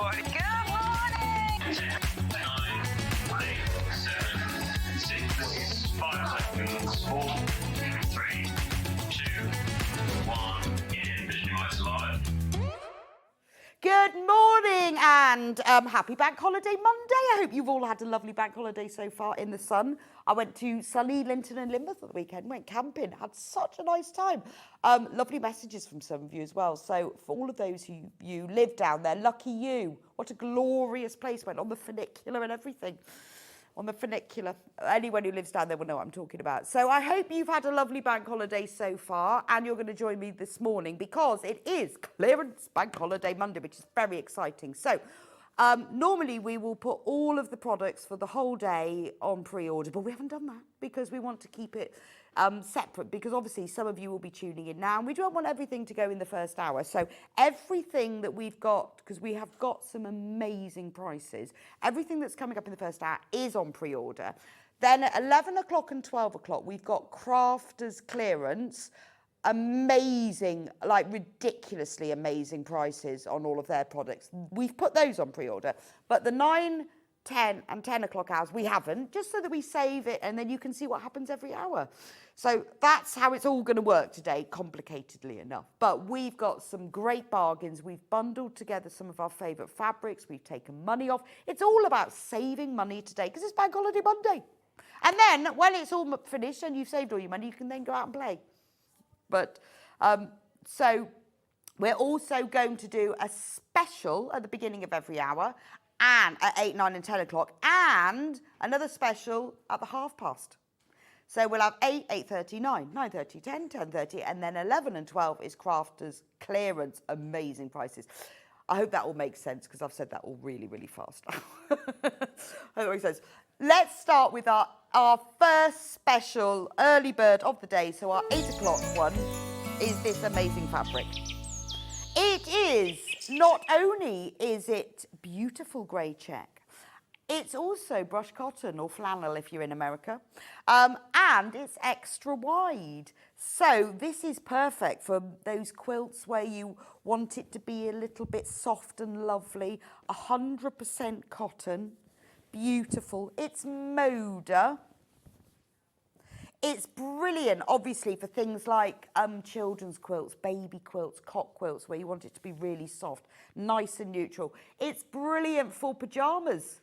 40. Good morning! 10, 9, 8, 7, 6, 5 seconds, 4, 3, 2, 1, in Visualize Live. Good morning and happy Bank Holiday Monday. I hope you've all had a lovely bank holiday so far in the sun. I went to sunny Linton and Lynmouth at the weekend, went camping, had such a nice time. Lovely messages from some of you as well. So for all of those who you live down there, lucky you. What a glorious place. Went on the funicular and everything. On the funicular. Anyone who lives down there will know what I'm talking about. So I hope you've had a lovely bank holiday so far and you're going to join me this morning because it is Clearance Bank Holiday Monday, which is very exciting. So normally we will put all of the products for the whole day on pre-order, but we haven't done that because we want to keep it separate because obviously some of you will be tuning in now and we don't want everything to go in the first hour. So everything that we've got, because we have got some amazing prices, everything that's coming up in the first hour is on pre-order. Then at 11 o'clock and 12 o'clock, we've got Crafters Clearance. Amazing, like ridiculously amazing prices on all of their products. We've put those on pre-order, but the 9, 10 and 10 o'clock hours, we haven't, just so that we save it and then you can see what happens every hour. So that's how it's all going to work today, complicatedly enough. But we've got some great bargains. We've bundled together some of our favourite fabrics. We've taken money off. It's all about saving money today because it's Bank Holiday Monday. And then when it's all finished and you've saved all your money, you can then go out and play. But so we're also going to do a special at the beginning of every hour and at 8, 9 and 10 o'clock and another special at the past. So we'll have 8, 8:30, 9, 9:30, 10, 10:30 and then 11 and 12 is Crafters Clearance, amazing prices. I hope that all makes sense because I've said that all really, really fast. I hope it makes sense. Let's start with our first special early bird of the day. So our 8 o'clock one is this amazing fabric. It is, not only is it beautiful grey check, it's also brush cotton or flannel if you're in America, and it's extra wide. So this is perfect for those quilts where you want it to be a little bit soft and lovely. 100% cotton, beautiful. It's Moda. It's brilliant, obviously, for things like children's quilts, baby quilts, cot quilts, where you want it to be really soft, nice and neutral. It's brilliant for pyjamas.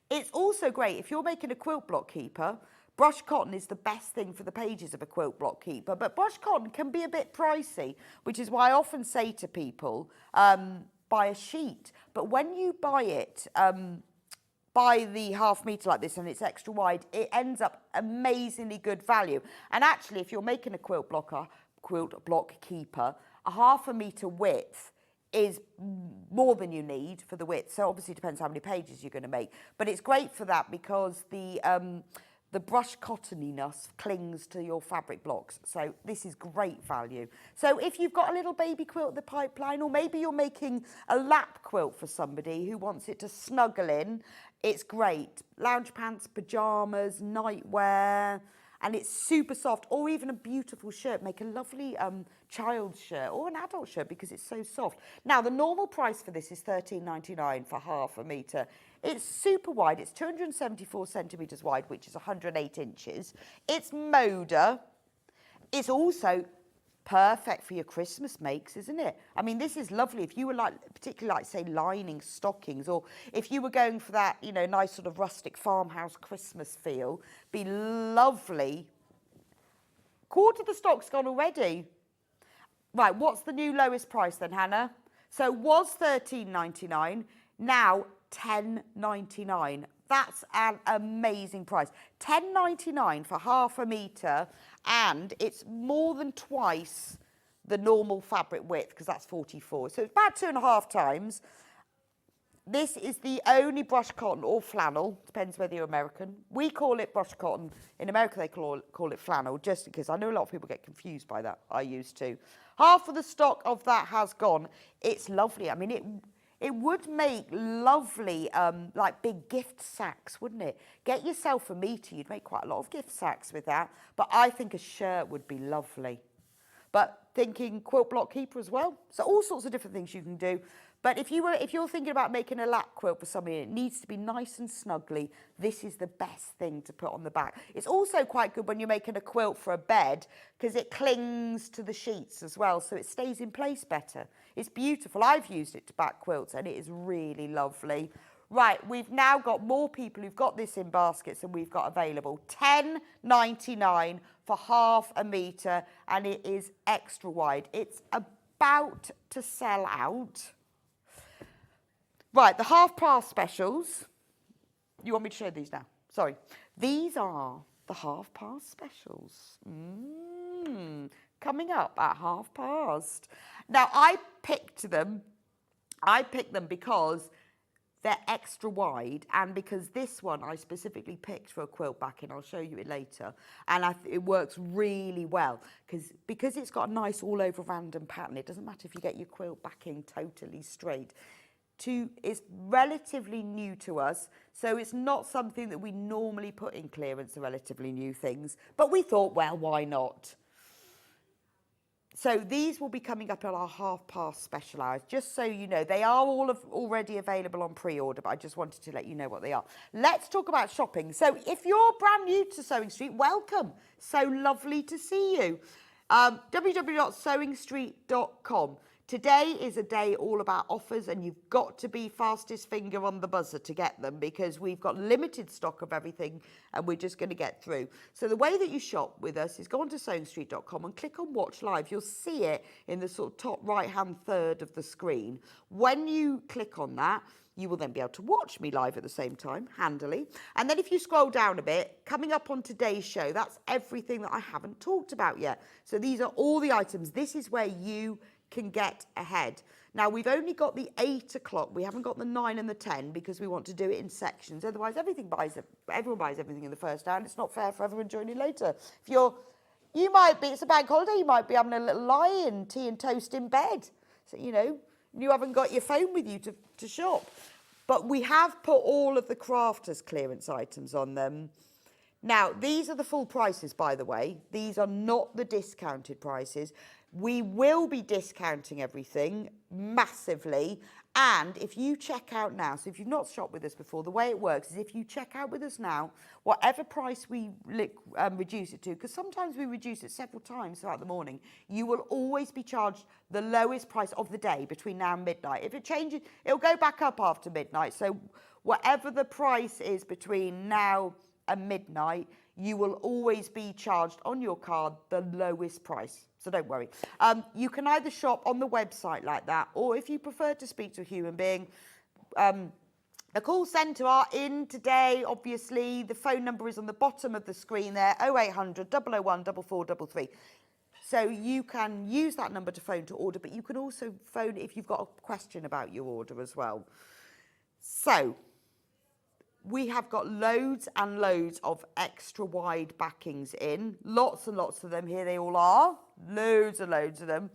It's also great if you're making a quilt block keeper. Brush cotton is the best thing for the pages of a quilt block keeper, but brush cotton can be a bit pricey, which is why I often say to people, buy a sheet. But when you buy it, buy the ½ metre like this and it's extra wide, it ends up amazingly good value. And actually, if you're making a quilt block keeper, a ½ metre width is more than you need for the width. So obviously it depends how many pages you're going to make. But it's great for that because the brush cottoniness clings to your fabric blocks. So this is great value. So if you've got a little baby quilt in the pipeline, or maybe you're making a lap quilt for somebody who wants it to snuggle in, it's great. Lounge pants, pyjamas, nightwear, and it's super soft. Or even a beautiful shirt. Make a lovely child's shirt or an adult shirt because it's so soft. Now, the normal price for this is $13.99 for ½ metre. It's super wide. It's 274 centimetres wide, which is 108 inches. It's Moda. It's also perfect for your Christmas makes, isn't it? I mean, this is lovely. If you were like, particularly like, say, lining stockings, or if you were going for that, you know, nice sort of rustic farmhouse Christmas feel, be lovely. Quarter of the stock's gone already. Right, what's the new lowest price then, Hannah? So it was $13.99, now $10.99. That's an amazing price. $10.99 for ½ metre, and it's more than twice the normal fabric width, because that's 44. So it's about 2.5 times. This is the only brush cotton or flannel, depends whether you're American. We call it brush cotton. In America, they call it flannel, just because I know a lot of people get confused by that. I used to. Half of the stock of that has gone. It's lovely. I mean, it would make lovely, like big gift sacks, wouldn't it? Get yourself a metre. You'd make quite a lot of gift sacks with that. But I think a shirt would be lovely. But thinking quilt block keeper as well. So all sorts of different things you can do. But if you're thinking about making a lap quilt for somebody, it needs to be nice and snuggly. This is the best thing to put on the back. It's also quite good when you're making a quilt for a bed because it clings to the sheets as well, so it stays in place better. It's beautiful. I've used it to back quilts and it is really lovely. Right, we've now got more people who've got this in baskets than we've got available. $10.99 for half a metre, and it is extra wide. It's about to sell out. Right, the half-price specials. You want me to show these now? Sorry. These are the half-price specials. Coming up at half past. Now, I picked them because they're extra wide, and because this one I specifically picked for a quilt backing. I'll show you it later, and it works really well because it's got a nice all over random pattern. It doesn't matter if you get your quilt backing totally straight. It's relatively new to us, so it's not something that we normally put in clearance, the relatively new things, but we thought, well, why not? So these will be coming up at our half-past special hours, just so you know. They are all already available on pre-order, but I just wanted to let you know what they are. Let's talk about shopping. So if you're brand new to Sewing Street, welcome. So lovely to see you. www.sewingstreet.com. Today is a day all about offers, and you've got to be fastest finger on the buzzer to get them because we've got limited stock of everything and we're just going to get through. So the way that you shop with us is go on to sewingstreet.com and click on Watch Live. You'll see it in the sort of top right-hand third of the screen. When you click on that, you will then be able to watch me live at the same time, handily. And then if you scroll down a bit, coming up on today's show, that's everything that I haven't talked about yet. So these are all the items. This is where you can get ahead. Now, we've only got the 8 o'clock. We haven't got the 9 and the 10 because we want to do it in sections. Otherwise, everyone buys everything in the first hour, and it's not fair for everyone joining later. It's a bank holiday, you might be having a little lie-in, tea and toast in bed. So, you haven't got your phone with you to shop. But we have put all of the crafters clearance items on them. Now, these are the full prices, by the way. These are not the discounted prices. We will be discounting everything massively. And if you check out now, so if you've not shopped with us before, the way it works is if you check out with us now, whatever price we reduce it to, because sometimes we reduce it several times throughout the morning, you will always be charged the lowest price of the day between now and midnight. If it changes, it'll go back up after midnight. So whatever the price is between now and midnight, you will always be charged on your card the lowest price. So don't worry. You can either shop on the website like that, or if you prefer to speak to a human being, the call centre are in today, obviously. The phone number is on the bottom of the screen there, 0800 001 4433. So you can use that number to phone to order, but you can also phone if you've got a question about your order as well. So we have got loads and loads of extra wide backings in. Lots and lots of them. Here they all are. Loads and loads of them.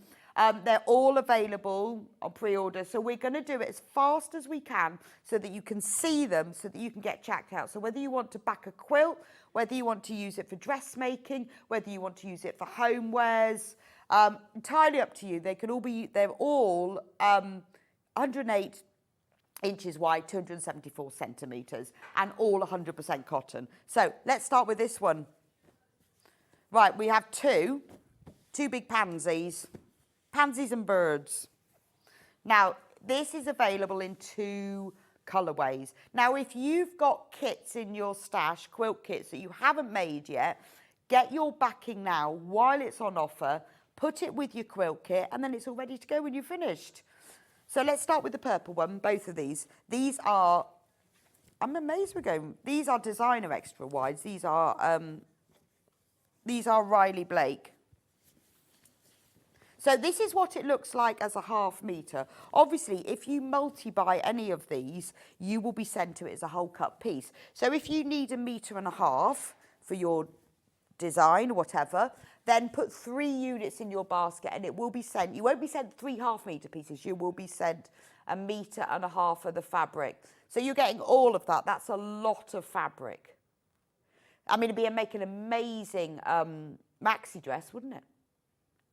They're all available on pre-order. So we're going to do it as fast as we can so that you can see them, so that you can get checked out. So whether you want to back a quilt, whether you want to use it for dressmaking, whether you want to use it for homewares, entirely up to you. They're all 108 inches wide, 274 centimetres, and all 100% cotton. So let's start with this one. Right, we have two big pansies and birds. Now, this is available in 2 colourways. Now, if you've got kits in your stash, quilt kits that you haven't made yet, get your backing now while it's on offer, put it with your quilt kit, and then it's all ready to go when you're finished. So let's start with the purple one, both of these. These are, I'm amazed we're going, these are designer extra wides. These are Riley Blake. So this is what it looks like as a half metre. Obviously, if you multi-buy any of these, you will be sent to it as a whole cut piece. So if you need 1.5 metres for your design or whatever, then put 3 units in your basket and it will be sent. You won't be sent 3 half-metre pieces. You will be sent 1.5 metres of the fabric. So you're getting all of that. That's a lot of fabric. I mean, it'd make an amazing maxi dress, wouldn't it?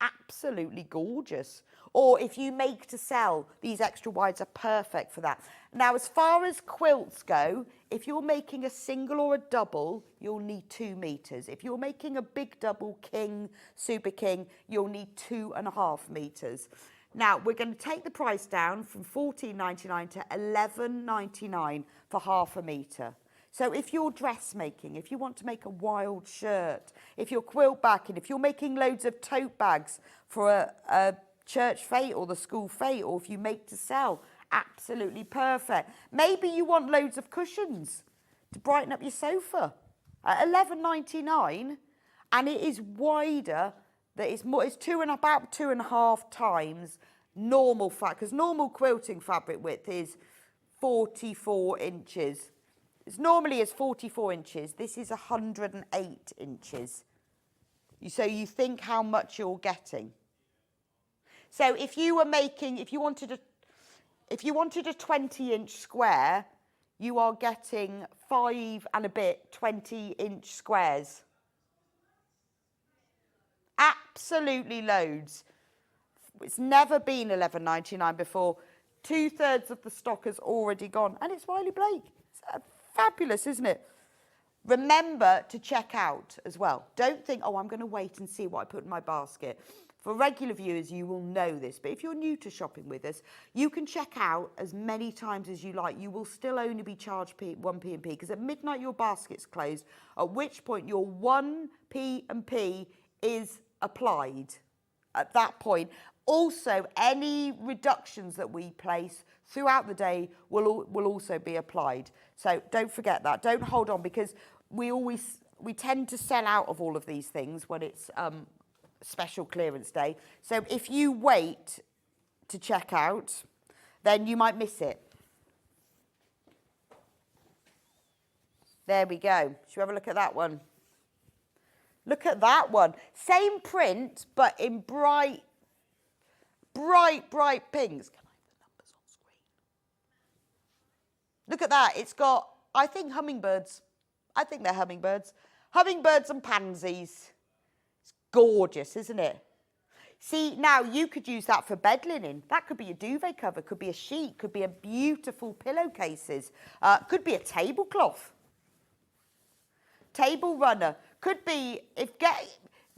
absolutely gorgeous. Or if you make to sell, these extra wides are perfect for that. Now, as far as quilts go, if you're making a single or a double, you'll need 2 meters. If you're making a big double, king, super king, you'll need 2.5 meters. Now, we're going to take the price down from $14.99 to $11.99 for half a metre. So if you're dressmaking, if you want to make a wild shirt, if you're quilt backing, if you're making loads of tote bags for a church fete or the school fete, or if you make to sell, absolutely perfect. Maybe you want loads of cushions to brighten up your sofa at $11.99, and it is wider. That it's more, it's about 2.5 times normal fabric, because normal quilting fabric width is 44 inches. It's normally is 44 inches. This is 108 inches. So you think how much you're getting. So if you were making, if you wanted a 20-inch square, you are getting 5 and a bit 20-inch squares. Absolutely loads. It's never been $11.99 before. 2/3 of the stock has already gone, and it's Riley Blake. It's fabulous, isn't it? Remember to check out as well. Don't think, oh, I'm going to wait and see what I put in my basket. For regular viewers, you will know this, but if you're new to shopping with us, you can check out as many times as you like. You will still only be charged 1p and p, because at midnight your basket's closed, at which point your 1p and p is applied at that point. Also, any reductions that we place throughout the day will also be applied. So don't forget that. Don't hold on, because we tend to sell out of all of these things when it's special clearance day. So if you wait to check out, then you might miss it. There we go. Should we have a look at that one? Look at that one. Same print, but in bright pinks. Can I have the numbers on screen? Look at that. It's got, I think, hummingbirds. I think they're hummingbirds. Hummingbirds and pansies. It's gorgeous, isn't it? See, now you could use that for bed linen. That could be a duvet cover, could be a sheet, could be a beautiful pillowcases, could be a tablecloth. Table runner. Could be,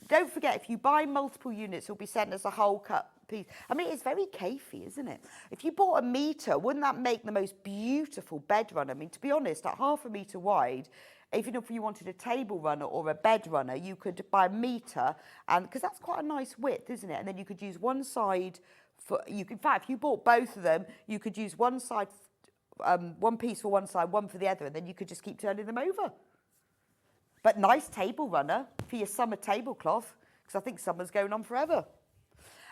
don't forget, if you buy multiple units, it'll be sent as a whole cut piece. I mean, it's very cafey, isn't it? If you bought a metre, wouldn't that make the most beautiful bed runner? I mean, to be honest, at half a metre wide, even if you wanted a table runner or a bed runner, you could buy a metre, and because that's quite a nice width, isn't it? And then you could use one side for, in fact, if you bought both of them, you could use one side, one piece for one side, one for the other, and then you could just keep turning them over. But nice table runner for your summer tablecloth, because I think summer's going on forever.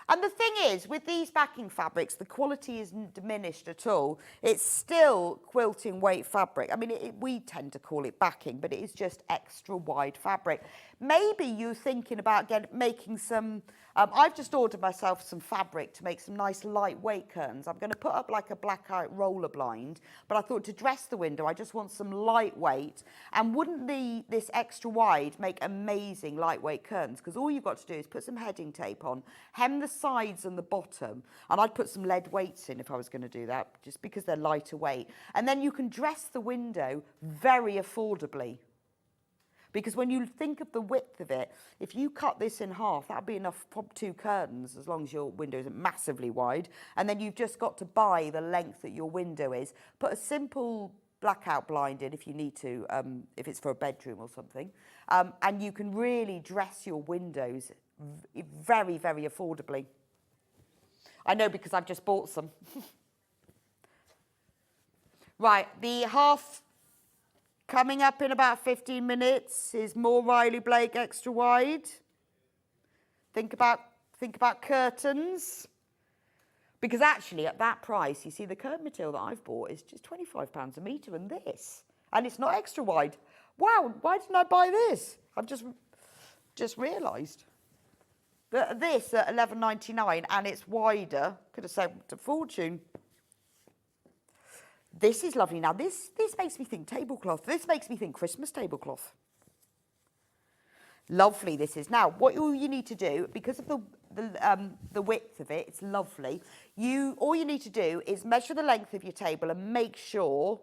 And the thing is, with these backing fabrics, the quality isn't diminished at all. It's still quilting weight fabric. I mean, we tend to call it backing, but it is just extra wide fabric. Maybe you're thinking about making some, I've just ordered myself some fabric to make some nice lightweight curtains. I'm going to put up like a blackout roller blind, but I thought to dress the window, I just want some lightweight. And wouldn't this extra wide make amazing lightweight curtains? Because all you've got to do is put some heading tape on, hem the sides and the bottom, and I'd put some lead weights in if I was going to do that, just because they're lighter weight. And then you can dress the window very affordably. Because when you think of the width of it, if you cut this in half, that would be enough for 2 curtains, as long as your window isn't massively wide. And then you've just got to buy the length that your window is. Put a simple blackout blind in if you need to, if it's for a bedroom or something. And you can really dress your windows very, very affordably. I know, because I've just bought some. Right, the half coming up in about 15 minutes is more Riley Blake extra wide. Think about curtains. Because actually at that price, you see, the curtain material that I've bought is just £25 a metre, and this. And it's not extra wide. Wow, why didn't I buy this? I've just realised. But this at $11.99, and it's wider, could have saved a fortune. This is lovely. Now, this makes me think tablecloth. This makes me think Christmas tablecloth. Lovely this is. Now, what all you need to do, because of the width of it. It's lovely. All you need to do is measure the length of your table and make sure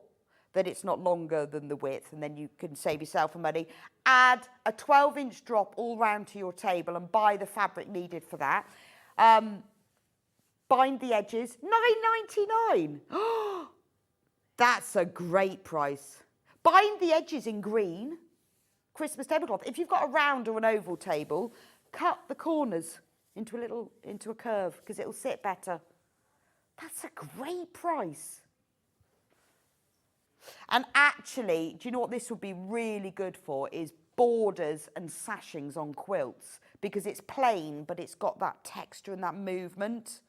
that it's not longer than the width, and then you can save yourself money. Add a 12-inch drop all round to your table and buy the fabric needed for that. Bind the edges, $9.99. That's a great price. Bind the edges in green, Christmas tablecloth. If you've got a round or an oval table, cut the corners into a curve because it'll sit better. That's a great price. And actually, do you know what this would be really good for is borders and sashings on quilts, because it's plain, but it's got that texture and that movement.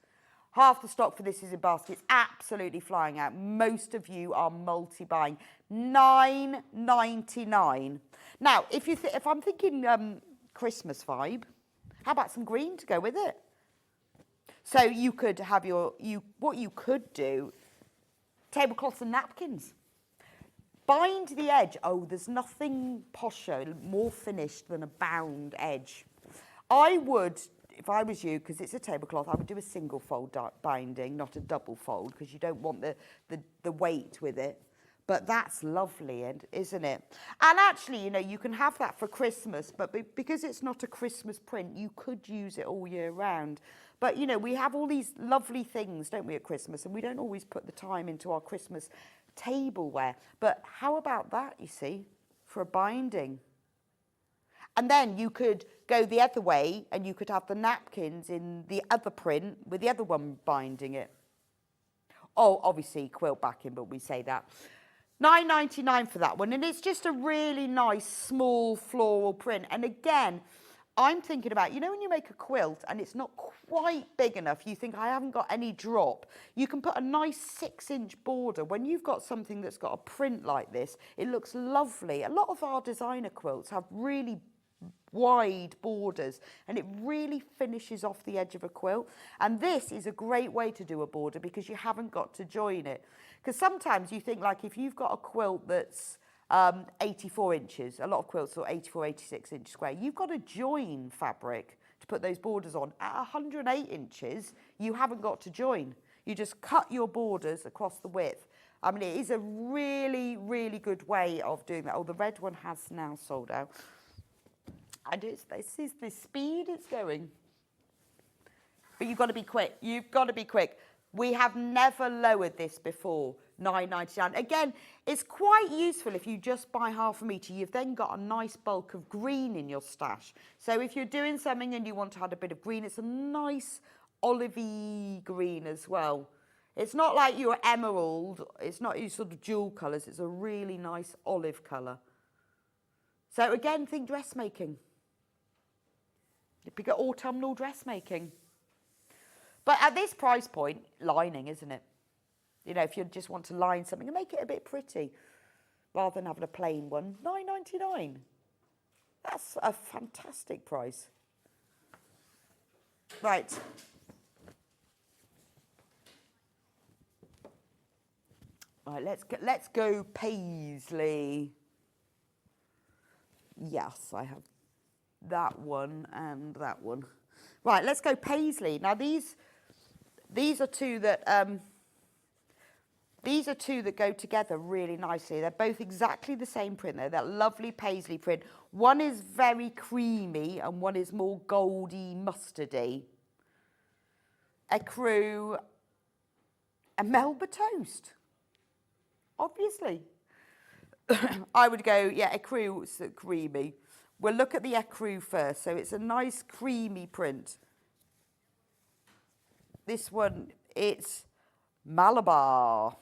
Half the stock for this is in baskets, absolutely flying out. Most of you are multi-buying. $9.99. Now, if I'm thinking Christmas vibe, how about some green to go with it? So you could have what you could do, tablecloths and napkins. Bind the edge. Oh, there's nothing posher, more finished than a bound edge. I would, if I was you, because it's a tablecloth, I would do a single fold binding, not a double fold, because you don't want the weight with it. But that's lovely, isn't it? And actually, you can have that for Christmas, but because it's not a Christmas print, you could use it all year round. But, we have all these lovely things, don't we, at Christmas, and we don't always put the time into our Christmas tableware. But how about that, you see, for a binding? And then you could go the other way and you could have the napkins in the other print with the other one binding it. Oh, obviously quilt backing, but we say that. $9.99 for that one. And it's just a really nice small floral print. And again, I'm thinking about, when you make a quilt and it's not quite big enough, you think, I haven't got any drop. You can put a nice 6-inch border. When you've got something that's got a print like this, it looks lovely. A lot of our designer quilts have really wide borders and it really finishes off the edge of a quilt. And this is a great way to do a border because you haven't got to join it. Because sometimes you think, like, if you've got a quilt that's 84 inches, a lot of quilts are 84, 86 inch square, you've got to join fabric to put those borders on. At 108 inches, you haven't got to join. You just cut your borders across the width. I mean, it is a really, really good way of doing that. Oh, the red one has now sold out. And this is the speed it's going. But you've got to be quick. You've got to be quick. We have never lowered this before, $9.99. Again, it's quite useful if you just buy half a metre. You've then got a nice bulk of green in your stash. So if you're doing something and you want to add a bit of green, it's a nice olivey green as well. It's not like your emerald. It's not your sort of jewel colours. It's a really nice olive colour. So again, think dressmaking. Pick autumnal dressmaking. But at this price point, lining, isn't it? If you just want to line something and make it a bit pretty, rather than having a plain one, $9.99. That's a fantastic price. Right. Right, let's go Paisley. Yes, I have that one and that one. Right, let's go Paisley. Now these are two that go together really nicely. They're both exactly the same print. They're that lovely Paisley print. One is very creamy and one is more goldy, mustardy. Ecru and Melba toast. Obviously. I would go, yeah, ecru is creamy. We'll look at the ecru first. So it's a nice creamy print. This one, it's Malabar.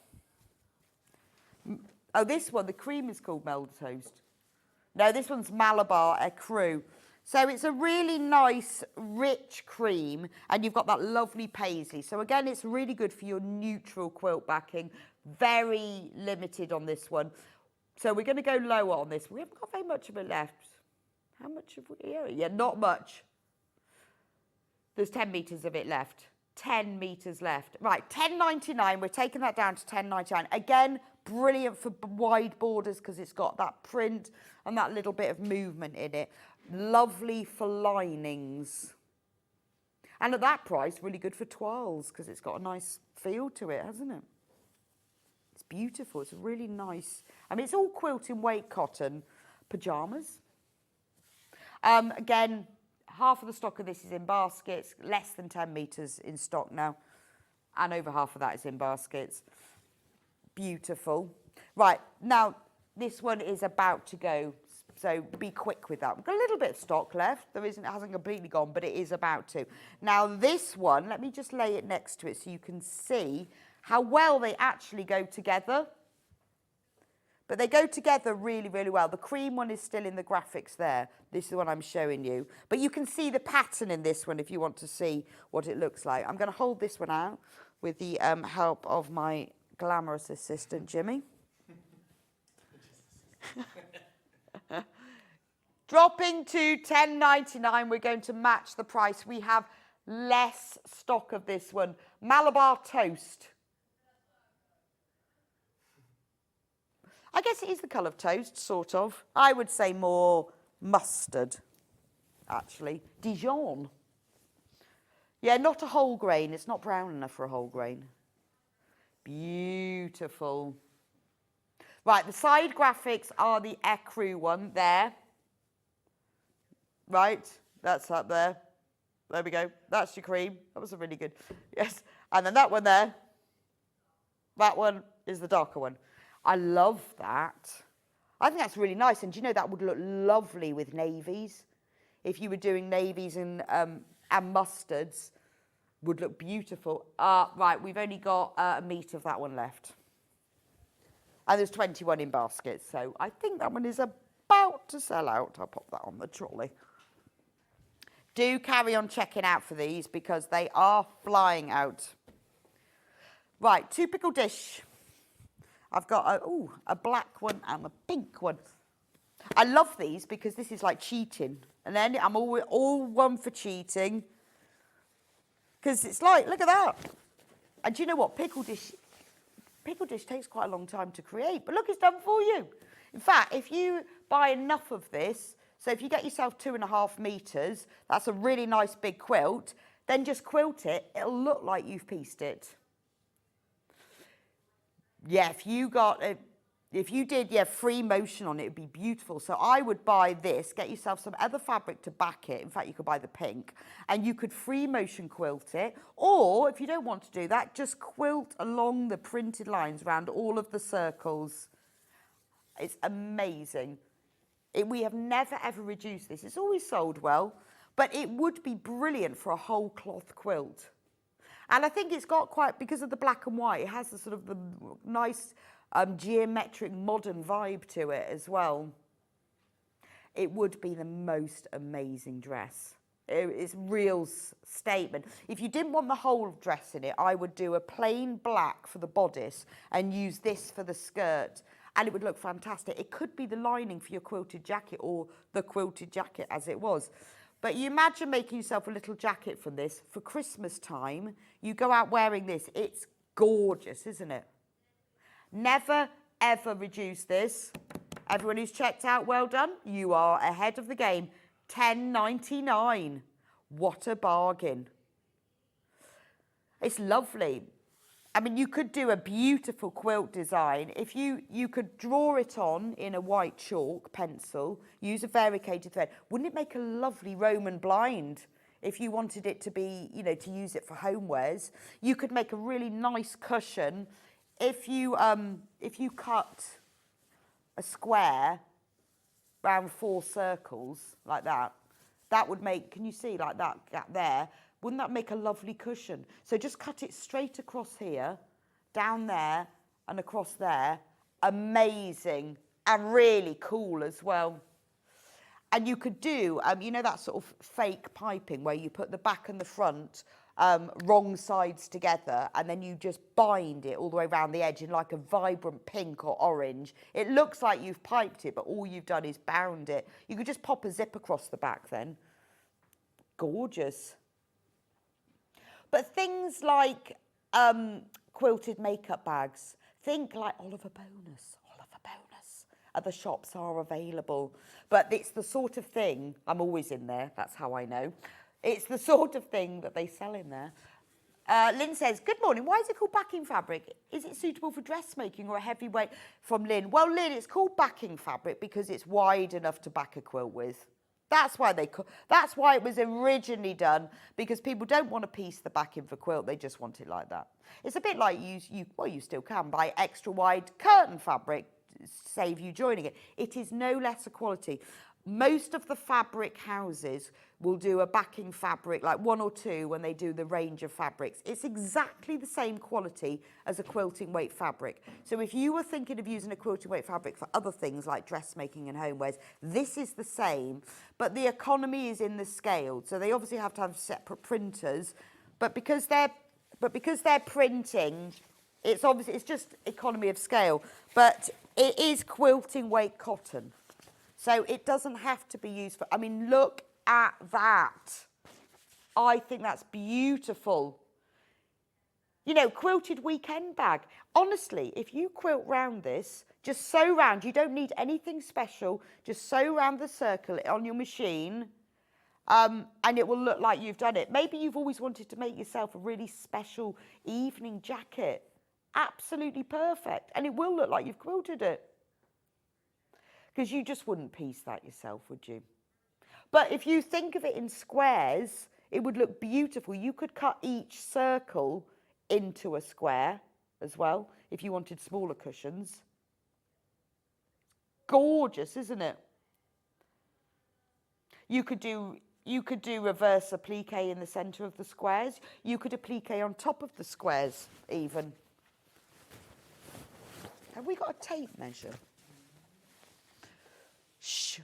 Oh, this one, the cream is called Melba toast. No, this one's Malabar ecru. So it's a really nice, rich cream, and you've got that lovely paisley. So again, it's really good for your neutral quilt backing. Very limited on this one. So we're going to go lower on this. We haven't got very much of it left. How much have we here? Yeah, not much. There's 10 metres of it left. 10 metres left. Right, $10.99. We're taking that down to $10.99. Again, brilliant for wide borders because it's got that print and that little bit of movement in it. Lovely for linings. And at that price, really good for toiles because it's got a nice feel to it, hasn't it? It's beautiful. It's a really nice, I mean, it's all quilting weight cotton pyjamas. Again, half of the stock of this is in baskets, less than 10 metres in stock now. And over half of that is in baskets. Beautiful. Right, now this one is about to go, so be quick with that. We've got a little bit of stock left. It hasn't completely gone, but it is about to. Now this one, let me just lay it next to it so you can see how well they actually go together. But they go together really, really well. The cream one is still in the graphics there. This is the one I'm showing you. But you can see the pattern in this one if you want to see what it looks like. I'm going to hold this one out with the help of my glamorous assistant, Jimmy. Dropping to $10.99, we're going to match the price. We have less stock of this one. Malabar toast. I guess it is the colour of toast, sort of. I would say more mustard, actually. Dijon. Yeah, not a whole grain. It's not brown enough for a whole grain. Beautiful. Right, the side graphics are the ecru one there. Right, that's up there. There we go. That's your cream. That was a really good. Yes. And then that one there. That one is the darker one. I love that. I think that's really nice. And do you know that would look lovely with navies? If you were doing navies and mustards, would look beautiful. Right, we've only got a metre of that one left. And there's 21 in baskets, so I think that one is about to sell out. I'll pop that on the trolley. Do carry on checking out for these because they are flying out. Right, 2 pickle dish. I've got a black one and a pink one. I love these because this is like cheating. And then I'm all one for cheating. Because it's like, look at that. And do you know what? Pickle dish takes quite a long time to create. But look, it's done for you. In fact, if you buy enough of this, so if you get yourself 2.5 metres, that's a really nice big quilt, then just quilt it. It'll look like you've pieced it. Yeah, if you did free motion on it, it'd be beautiful. So I would buy this, get yourself some other fabric to back it. In fact, you could buy the pink, and you could free motion quilt it. Or if you don't want to do that, just quilt along the printed lines around all of the circles. It's amazing. We have never ever reduced this. It's always sold well, but it would be brilliant for a whole cloth quilt. And I think it's got quite, because of the black and white, it has the sort of the nice geometric modern vibe to it as well. It would be the most amazing dress. It's real statement. If you didn't want the whole dress in it, I would do a plain black for the bodice and use this for the skirt. And it would look fantastic. It could be the lining for your quilted jacket or the quilted jacket as it was. But you imagine making yourself a little jacket from this for Christmas time. You go out wearing this. It's gorgeous, isn't it? Never, ever reduce this. Everyone who's checked out, well done. You are ahead of the game. $10.99. What a bargain. It's lovely. I mean, you could do a beautiful quilt design. If you could draw it on in a white chalk pencil, use a variegated thread. Wouldn't it make a lovely Roman blind if you wanted it to be, to use it for homewares? You could make a really nice cushion if you cut a square round 4 circles like that. That would make, can you see like that gap there? Wouldn't that make a lovely cushion? So just cut it straight across here, down there, and across there. Amazing and really cool as well. And you could do, that sort of fake piping where you put the back and the front wrong sides together, and then you just bind it all the way around the edge in like a vibrant pink or orange. It looks like you've piped it, but all you've done is bound it. You could just pop a zip across the back then. Gorgeous. But things like quilted makeup bags, think like Oliver Bonus. Other shops are available. But it's the sort of thing, I'm always in there, that's how I know. It's the sort of thing that they sell in there. Lynn says, good morning, why is it called backing fabric? Is it suitable for dressmaking or a heavyweight? From Lynn, well, Lynn, it's called backing fabric because it's wide enough to back a quilt with. That's why it was originally done, because people don't want to piece the backing for quilt, they just want it like that. It's a bit like you still can buy extra wide curtain fabric, save you joining it. It is no lesser quality. Most of the fabric houses will do a backing fabric, like 1 or 2 when they do the range of fabrics. It's exactly the same quality as a quilting weight fabric. So if you were thinking of using a quilting weight fabric for other things like dressmaking and homewares, this is the same, but the economy is in the scale. So they obviously have to have separate printers, but because they're printing, it's just economy of scale, but it is quilting weight cotton. So it doesn't have to be used for, I mean, look at that. I think that's beautiful. You know, quilted weekend bag. Honestly, if you quilt round this, just sew round, you don't need anything special, just sew round the circle on your machine, and it will look like you've done it. Maybe you've always wanted to make yourself a really special evening jacket. Absolutely perfect. And it will look like you've quilted it. Because you just wouldn't piece that yourself, would you? But if you think of it in squares, it would look beautiful. You could cut each circle into a square as well, if you wanted smaller cushions. Gorgeous, isn't it? You could do reverse applique in the centre of the squares. You could applique on top of the squares, even. Have we got a tape measure? Shh.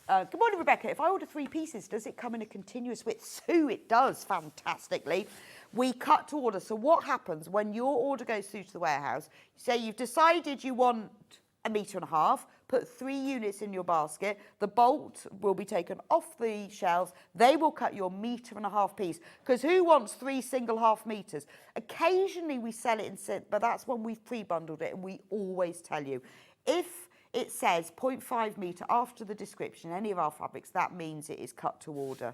Good morning, Rebecca. If I order 3 pieces, does it come in a continuous width? Sue, it does, fantastically. We cut to order. So what happens when your order goes through to the warehouse? Say you've decided you want 1.5 meters, put 3 units in your basket. The bolt will be taken off the shelves. They will cut your 1.5 meter piece. Because who wants 3 single half meters? Occasionally we sell it in, but that's when we've pre-bundled it, and we always tell you. If it says 0.5 metre after the description, any of our fabrics, that means it is cut to order.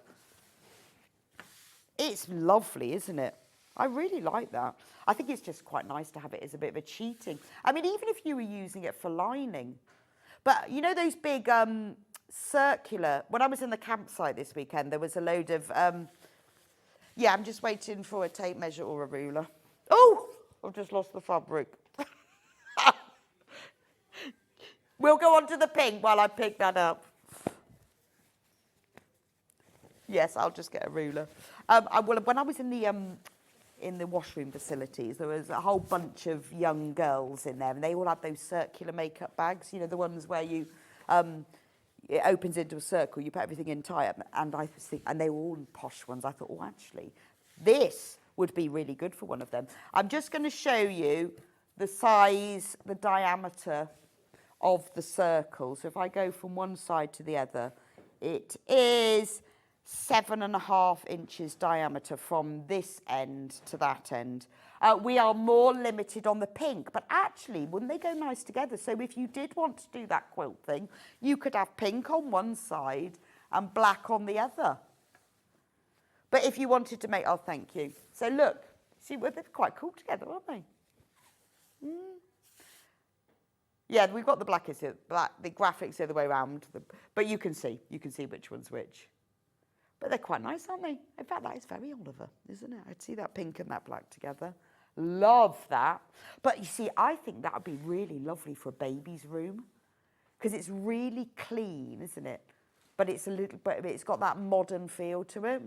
It's lovely, isn't it? I really like that. I think it's just quite nice to have it as a bit of a cheating. I mean, even if you were using it for lining. But you know those big circular, when I was in the campsite this weekend, there was a load of, yeah, I'm just waiting for a tape measure or a ruler. Oh, I've just lost the fabric. We'll go on to the pink while I pick that up. Yes, I'll just get a ruler. When I was in the washroom facilities, there was a whole bunch of young girls in there, and they all had those circular makeup bags. You know, the ones where you it opens into a circle. You put everything in tight, and they were all posh ones. I thought, oh, actually, this would be really good for one of them. I'm just going to show you the size, the diameter of the circle. So if I go from one side to the other, it is 7.5 inches diameter from this end to that end. We are more limited on the pink, but actually, wouldn't they go nice together? So if you did want to do that quilt thing, you could have pink on one side and black on the other. But if you wanted to make, oh, thank you. So look, see, well, they're quite cool together, aren't they? Yeah, we've got the the graphics the other way around, but you can see which one's which. But they're quite nice, aren't they? In fact, that is very Oliver, isn't it? I'd see that pink and that black together. Love that. But you see, I think that would be really lovely for a baby's room, because it's really clean, isn't it? But it's got that modern feel to it.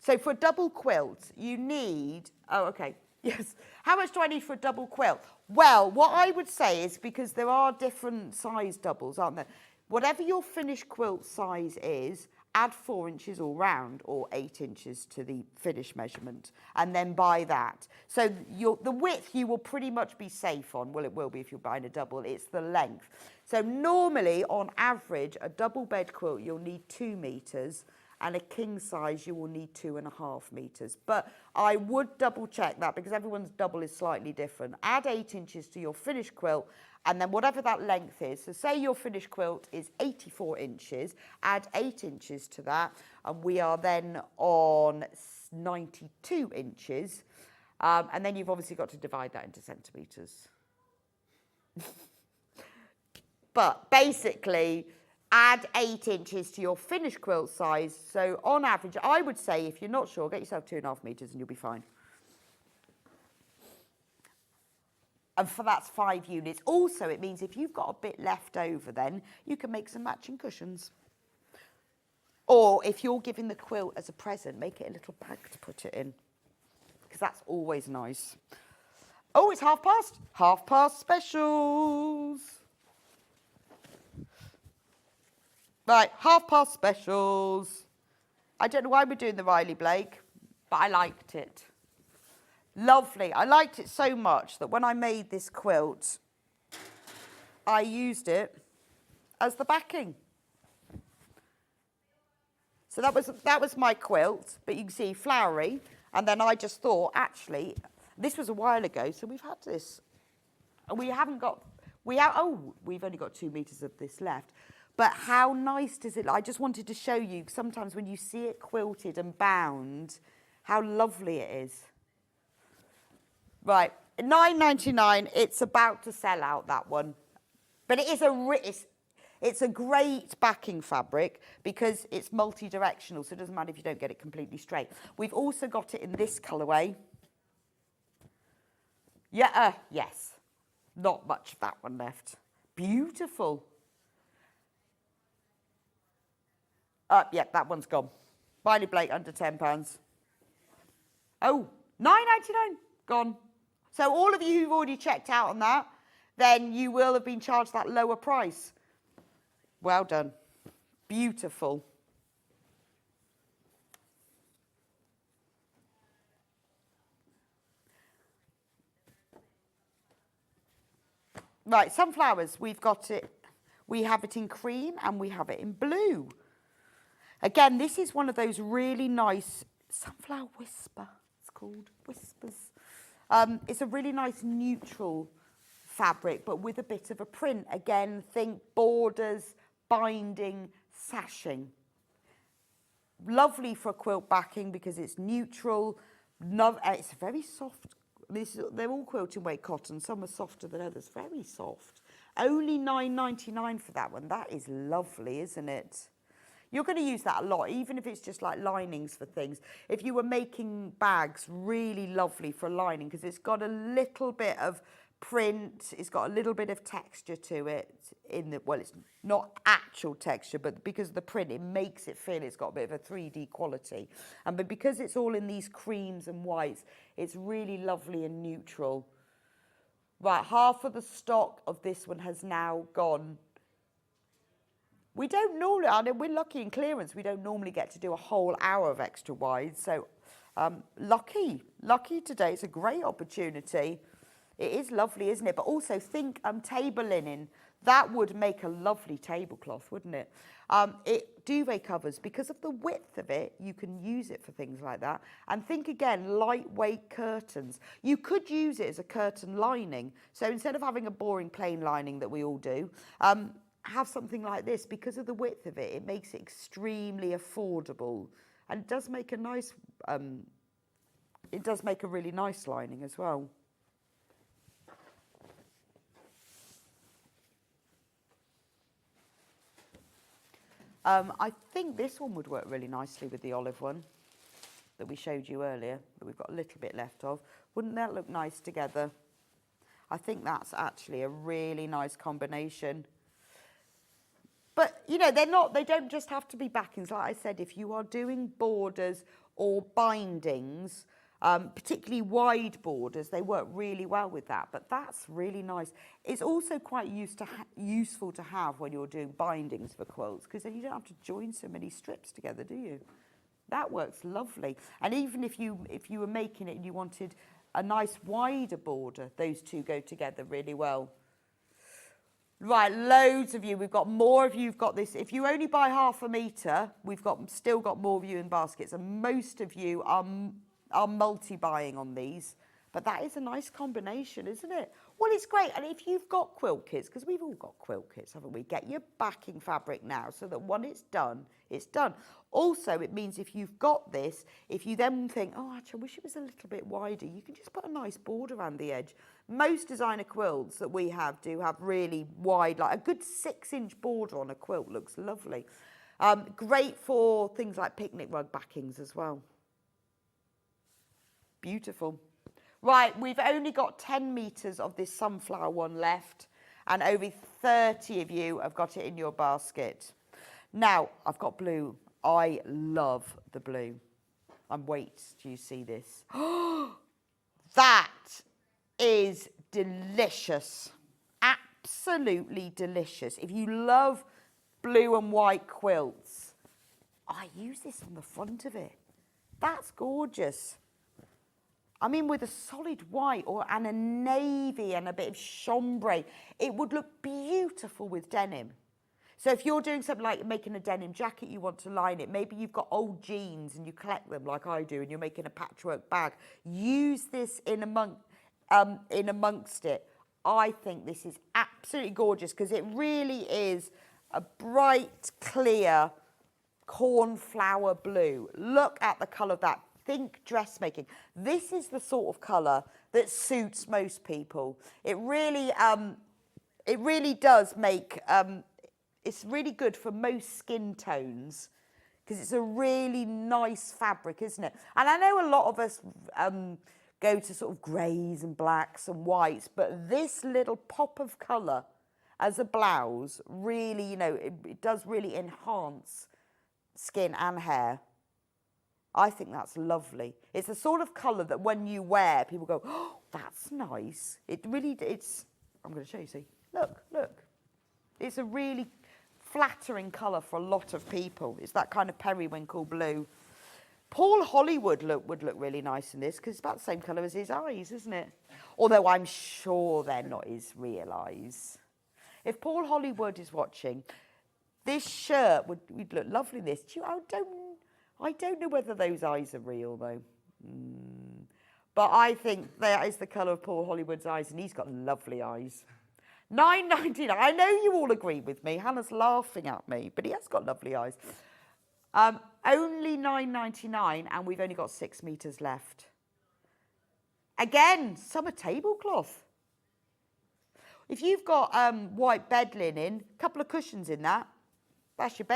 So for a double quilt, you need, oh, okay. Yes. How much do I need for a double quilt? Well, what I would say is, because there are different size doubles, aren't there? Whatever your finished quilt size is, add 4 inches all round, or 8 inches to the finished measurement, and then buy that. So the width you will pretty much be safe on. Well, it will be if you're buying a double. It's the length. So normally, on average, a double bed quilt, you'll need 2 meters, and a king size you will need 2.5 meters. But I would double check that because everyone's double is slightly different. Add 8 inches to your finished quilt, and then whatever that length is, so say your finished quilt is 84 inches, add 8 inches to that, and we are then on 92 inches, and then you've obviously got to divide that into centimetres. But basically, add 8 inches to your finished quilt size. So on average, I would say if you're not sure, get yourself 2.5 meters and you'll be fine. And for that's 5 units. Also, it means if you've got a bit left over, then you can make some matching cushions. Or if you're giving the quilt as a present, make it a little bag to put it in, because that's always nice. Oh, it's 1:30. 1:30 specials. Right, 1:30 specials. I don't know why we're doing the Riley Blake, but I liked it. Lovely. I liked it so much that when I made this quilt, I used it as the backing. So that was my quilt, but you can see flowery. And then I just thought, actually, this was a while ago, so we've had this. And we've only got 2 meters of this left. But how nice does it look? I just wanted to show you, sometimes when you see it quilted and bound, how lovely it is. Right, $9.99, it's about to sell out, that one. But it is it's a great backing fabric because it's multi-directional, so it doesn't matter if you don't get it completely straight. We've also got it in this colourway. Yeah, yes. Not much of that one left. Beautiful. Yeah, that one's gone. Riley Blake, under £10. Oh, $9.99, gone. So all of you who've already checked out on that, then you will have been charged that lower price. Well done. Beautiful. Right, sunflowers, we've got it. We have it in cream and we have it in blue. Again, this is one of those really nice, Sunflower Whisper, it's called, Whispers. It's a really nice neutral fabric, but with a bit of a print. Again, think borders, binding, sashing. Lovely for quilt backing because it's neutral. It's very soft. They're all quilting weight cotton. Some are softer than others. Very soft. Only $9.99 for that one. That is lovely, isn't it? You're going to use that a lot, even if it's just like linings for things. If you were making bags, really lovely for lining because it's got a little bit of print, it's got a little bit of texture to it. Well, it's not actual texture, but because of the print, it makes it feel it's got a bit of a 3D quality. But because it's all in these creams and whites, it's really lovely and neutral. Right, half of the stock of this one has now gone. We don't normally, I mean, we're lucky in clearance, we don't normally get to do a whole hour of extra wide, so lucky today. It's a great opportunity. It is lovely, isn't it? But also think table linen. That would make a lovely tablecloth, wouldn't it? Duvet covers, because of the width of it, you can use it for things like that. And think again, lightweight curtains. You could use it as a curtain lining. So instead of having a boring plain lining that we all do, have something like this. Because of the width of it, it makes it extremely affordable. And it does make a nice, it does make a really nice lining as well. I think this one would work really nicely with the olive one that we showed you earlier, that we've got a little bit left of. Wouldn't that look nice together? I think that's actually a really nice combination. But, you know, they don't just have to be backings. Like I said, if you are doing borders or bindings, particularly wide borders, they work really well with that. But that's really nice. It's also quite useful to have when you're doing bindings for quilts, because then you don't have to join so many strips together, do you? That works lovely. And even if you were making it and you wanted a nice wider border, those two go together really well. Right, loads of you. We've got more of you. You've got this. If you only buy half a metre, we've still got more of you in baskets. And most of you are multi-buying on these. But that is a nice combination, isn't it? Well, it's great. And if you've got quilt kits, because we've all got quilt kits, haven't we? Get your backing fabric now so that when it's done, it's done. Also, it means if you've got this, if you then think, oh, actually, I wish it was a little bit wider, you can just put a nice border around the edge. Most designer quilts that we have do have really wide, like a good 6-inch border on a quilt looks lovely. Great for things like picnic rug backings as well. Beautiful. Right, we've only got 10 metres of this sunflower one left, and over 30 of you have got it in your basket. Now, I've got blue. I love the blue. And wait, do you see this? That is delicious. Absolutely delicious. If you love blue and white quilts, I use this on the front of it. That's gorgeous. I mean, with a solid white and a navy and a bit of chambray, it would look beautiful with denim. So if you're doing something like making a denim jacket, you want to line it. Maybe you've got old jeans and you collect them like I do and you're making a patchwork bag. Use this in amongst it. I think this is absolutely gorgeous because it really is a bright, clear cornflower blue. Look at the colour of that. Think dressmaking. This is the sort of colour that suits most people. It really does make, it's really good for most skin tones because it's a really nice fabric, isn't it? And I know a lot of us go to sort of greys and blacks and whites, but this little pop of colour as a blouse really, you know, it does really enhance skin and hair. I think that's lovely. It's the sort of colour that when you wear, people go, oh, that's nice. I'm going to show you, see. Look. It's a really flattering colour for a lot of people. It's that kind of periwinkle blue. Paul Hollywood would look really nice in this because it's about the same colour as his eyes, isn't it? Although I'm sure they're not his real eyes. If Paul Hollywood is watching, this shirt would look lovely in this. I don't know whether those eyes are real, though. But I think that is the colour of Paul Hollywood's eyes, and he's got lovely eyes. $9.99. I know you all agree with me. Hannah's laughing at me, but he has got lovely eyes. Only $9.99, and we've only got 6 metres left. Again, summer tablecloth. If you've got white bed linen, a couple of cushions in that, that's your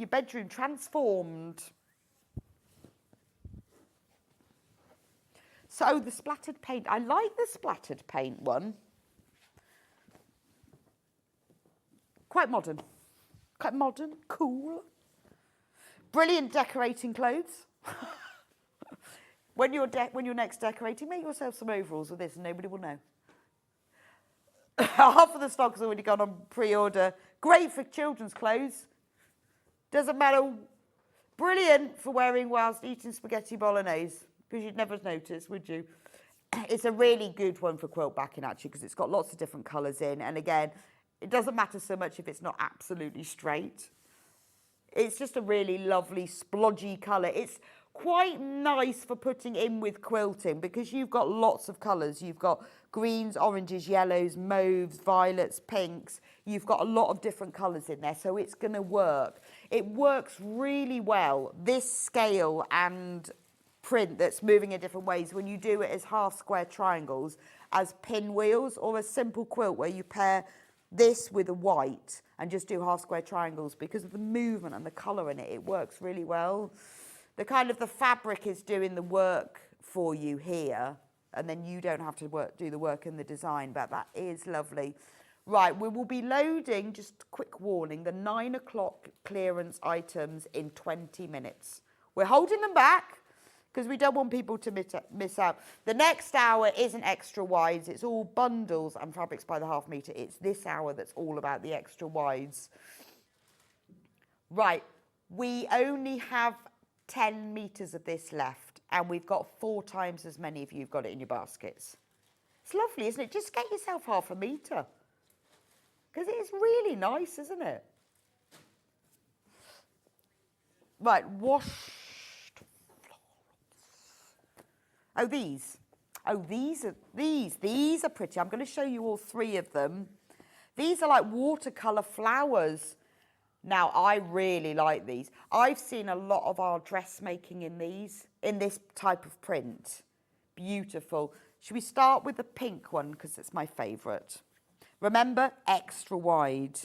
bedroom transformed. So the splattered paint, I like the splattered paint one. Quite modern, cool. Brilliant decorating clothes. When you're next decorating, make yourself some overalls with this and nobody will know. Half of the stock has already gone on pre-order. Great for children's clothes. Doesn't matter. Brilliant for wearing whilst eating spaghetti bolognese. Because you'd never notice, would you? It's a really good one for quilt backing, actually, because it's got lots of different colours in. And again, it doesn't matter so much if it's not absolutely straight. It's just a really lovely, splodgy colour. It's quite nice for putting in with quilting because you've got lots of colours. You've got greens, oranges, yellows, mauves, violets, pinks. You've got a lot of different colours in there, so it's going to work. It works really well, this scale and print that's moving in different ways when you do it as half square triangles, as pinwheels, or a simple quilt where you pair this with a white and just do half square triangles. Because of the movement and the colour in it, it works really well. The fabric is doing the work for you here, and then you don't have to do the work in the design, but that is lovely. Right, we will be loading, just a quick warning, the 9 o'clock clearance items in 20 minutes. We're holding them back because we don't want people to miss out. The next hour isn't extra wides. It's all bundles and fabrics by the half metre. It's this hour that's all about the extra wides. Right, we only have 10 metres of this left, and we've got 4 times as many of you have got it in your baskets. It's lovely, isn't it? Just get yourself half a metre. Because it is really nice, isn't it? Right, washed. Oh, these. Oh, these are pretty. I'm going to show you all three of them. These are like watercolour flowers. Now, I really like these. I've seen a lot of our dressmaking in these, in this type of print. Beautiful. Should we start with the pink one, because it's my favourite? Remember, extra wide.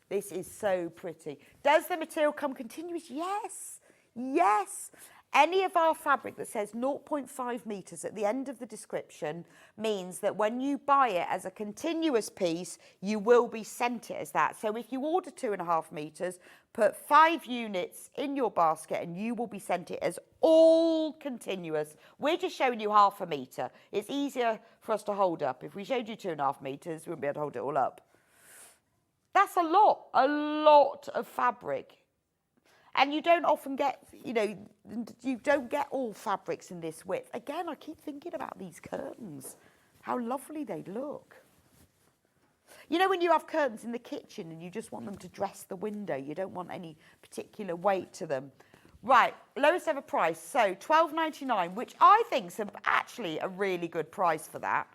This is so pretty. Does the material come continuous? Yes. Yes. Any of our fabric that says 0.5 metres at the end of the description means that when you buy it as a continuous piece, you will be sent it as that. So if you order 2.5 metres, put 5 units in your basket and you will be sent it as all continuous. We're just showing you 0.5 metre. It's easier for us to hold up. If we showed you 2.5 metres, we wouldn't be able to hold it all up. That's a lot of fabric. And you don't often get, you don't get all fabrics in this width. Again, I keep thinking about these curtains, how lovely they look. You know when you have curtains in the kitchen and you just want them to dress the window, you don't want any particular weight to them. Right, lowest ever price, so £12.99, which I think is actually a really good price for that.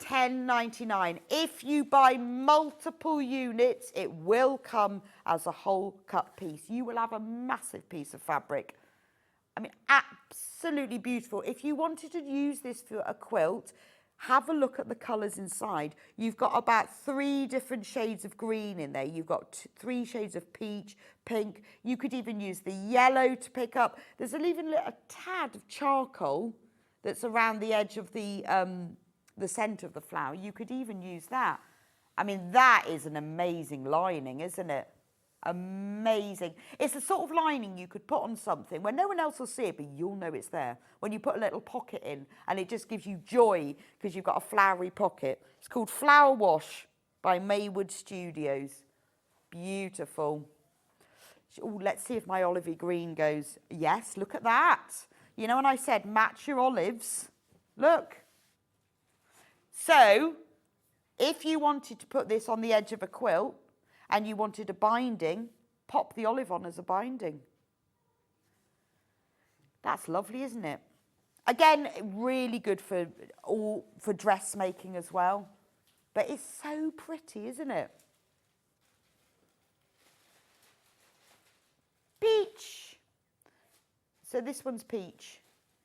£10.99. If you buy multiple units, it will come as a whole cut piece. You will have a massive piece of fabric. I mean, absolutely beautiful. If you wanted to use this for a quilt, have a look at the colours inside. You've got about 3 different shades of green in there. You've got 3 shades of peach, pink. You could even use the yellow to pick up. There's even a tad of charcoal that's around the edge of the centre of the flower. You could even use that. I mean, that is an amazing lining, isn't it? Amazing. It's the sort of lining you could put on something where no one else will see it, but you'll know it's there. When you put a little pocket in, and it just gives you joy because you've got a flowery pocket. It's called Flower Wash by Maywood Studios. Beautiful. Ooh, let's see if my olivey green goes. Yes, look at that. You know when I said match your olives? Look. So, if you wanted to put this on the edge of a quilt and you wanted a binding, pop the olive on as a binding. That's lovely, isn't it? Again, really good for dressmaking as well. But it's so pretty, isn't it? Peach. So this one's peach.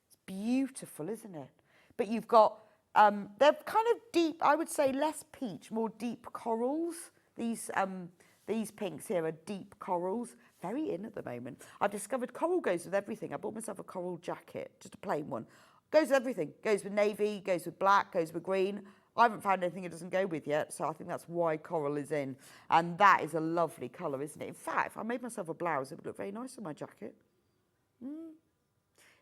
It's beautiful, isn't it? But you've got they're kind of deep, I would say less peach, more deep corals. These pinks here are deep corals. Very in at the moment. I've discovered coral goes with everything. I bought myself a coral jacket, just a plain one. Goes with everything. Goes with navy, goes with black, goes with green. I haven't found anything it doesn't go with yet, so I think that's why coral is in. And that is a lovely colour, isn't it? In fact, if I made myself a blouse, it would look very nice on my jacket.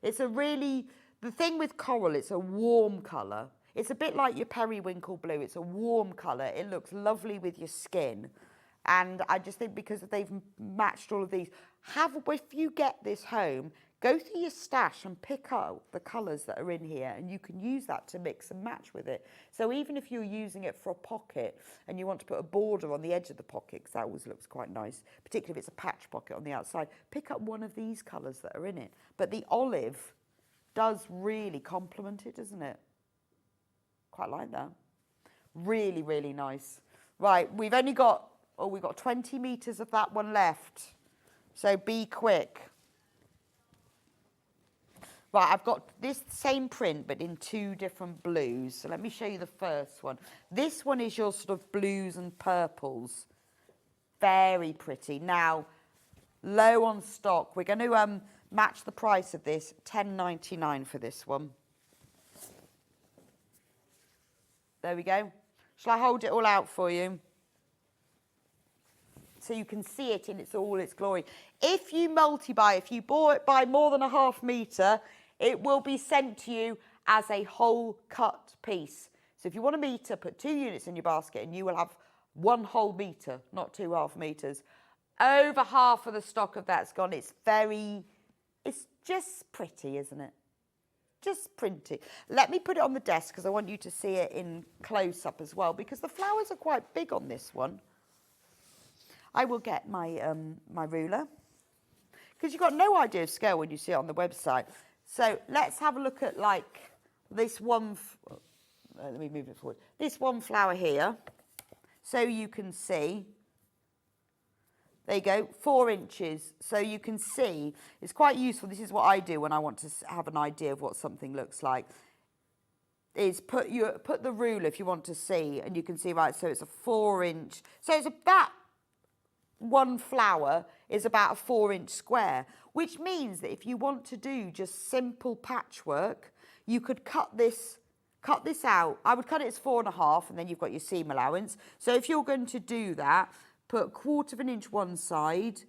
It's a really, the thing with coral, it's a warm colour. It's a bit like your periwinkle blue. It's a warm colour. It looks lovely with your skin. And I just think because they've matched all of these, if you get this home, go through your stash and pick out the colours that are in here, and you can use that to mix and match with it. So even if you're using it for a pocket and you want to put a border on the edge of the pocket, because that always looks quite nice, particularly if it's a patch pocket on the outside, pick up one of these colours that are in it. But the olive does really complement it, doesn't it? Quite like that. Really, really nice. Right, we've only got, we've got 20 metres of that one left. So be quick. Right, I've got this same print, but in 2 different blues. So let me show you the first one. This one is your sort of blues and purples. Very pretty. Now, low on stock. We're going to match the price of this, £10.99 for this one. There we go. Shall I hold it all out for you? So you can see it in all its glory. If you multi-buy, if you buy more than 0.5 metre, it will be sent to you as a whole cut piece. So if you want a metre, put 2 units in your basket and you will have 1 whole metre, not 2 half metres. Over half of the stock of that's gone. It's just pretty, isn't it? just pretty. Let me put it on the desk because I want you to see it in close up as well, because the flowers are quite big on this one. I will get my my ruler, because you've got no idea of scale when you see it on the website. So let's have a look at like this one, let me move it forward. This one flower here, so you can see, there you go, 4 inches. So you can see, it's quite useful. This is what I do when I want to have an idea of what something looks like, is put the ruler if you want to see, and you can see, right, so it's a 4 inch. So it's about, one flower is about a 4 inch square, which means that if you want to do just simple patchwork, you could cut this out. I would cut it as 4.5, and then you've got your seam allowance. So if you're going to do that, put 1/4 of an inch one side,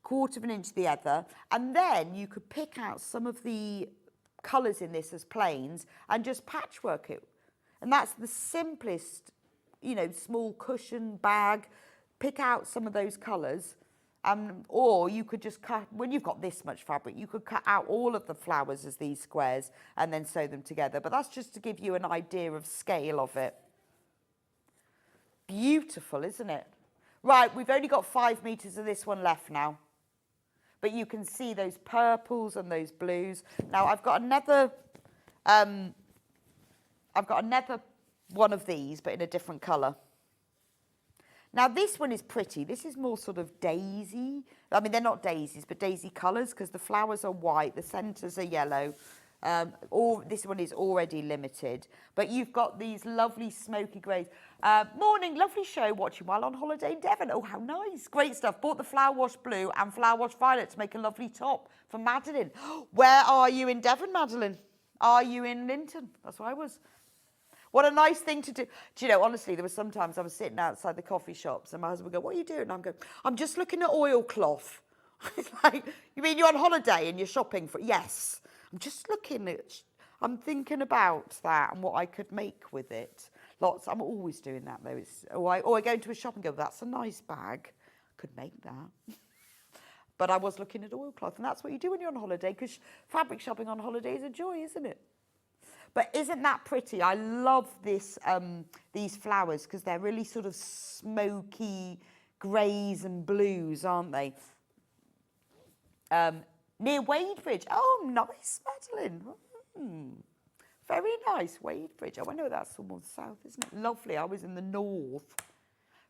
1/4 of an inch the other, and then you could pick out some of the colours in this as plains and just patchwork it. And that's the simplest, you know, small cushion bag. Pick out some of those colours, or you could just cut, when you've got this much fabric, you could cut out all of the flowers as these squares and then sew them together. But that's just to give you an idea of scale of it. Beautiful, isn't it? Right, we've only got 5 metres of this one left now. But you can see those purples and those blues. Now I've got another one of these, but in a different colour. Now this one is pretty. This is more sort of daisy. I mean, they're not daisies, but daisy colours, because the flowers are white, the centres are yellow. This one is already limited. But you've got these lovely smoky greys. Morning, lovely show, watching while on holiday in Devon. Oh, how nice. Great stuff. Bought the flower wash blue and flower wash violet to make a lovely top for Madeline. Where are you in Devon, Madeline? Are you in Linton? That's where I was. What a nice thing to do. Do you know, honestly, there were sometimes I was sitting outside the coffee shops and my husband would go, what are you doing? And I'm going, I'm just looking at oilcloth. It's like, you mean you're on holiday and you're shopping for, yes. I'm just looking at, I'm thinking about that and what I could make with it. Lots, I'm always doing that though. Or I go into a shop and go, that's a nice bag. I could make that. But I was looking at oilcloth, and that's what you do when you're on holiday, because fabric shopping on holiday is a joy, isn't it? But isn't that pretty? I love this, these flowers, because they're really sort of smoky greys and blues, aren't they? Near Wadebridge. Oh, nice, Madeline. Very nice, Wadebridge. Oh, I know that's almost south, isn't it? Lovely. I was in the north.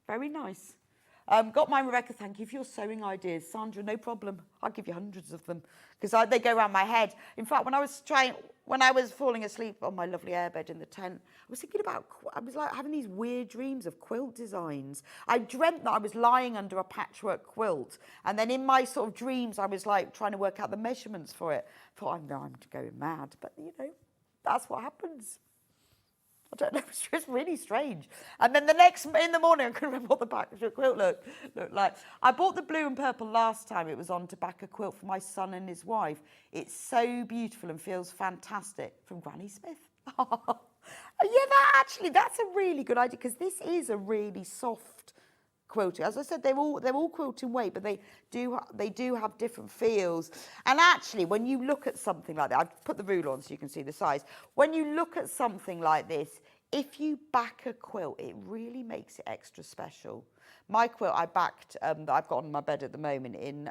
Very nice. Got mine, Rebecca. Thank you for your sewing ideas. Sandra, no problem. I'll give you hundreds of them, because they go around my head. In fact, when I was falling asleep on my lovely airbed in the tent, I was thinking about, I was like having these weird dreams of quilt designs. I dreamt that I was lying under a patchwork quilt, and then in my sort of dreams, I was like trying to work out the measurements for it. I thought, I know I'm going mad, but you know, that's what happens. I don't know, it's just really strange. And then in the morning, I couldn't remember what the patchwork quilt looked like. I bought the blue and purple last time. It was on to back a quilt for my son and his wife. It's so beautiful and feels fantastic. From Granny Smith. Yeah, that's a really good idea, because this is a really soft quilting. As I said, they're all quilting weight, but they do have different feels. And actually, when you look at something like that, I've put the ruler on so you can see the size. When you look at something like this, if you back a quilt, it really makes it extra special. My quilt I backed, that I've got on my bed at the moment, in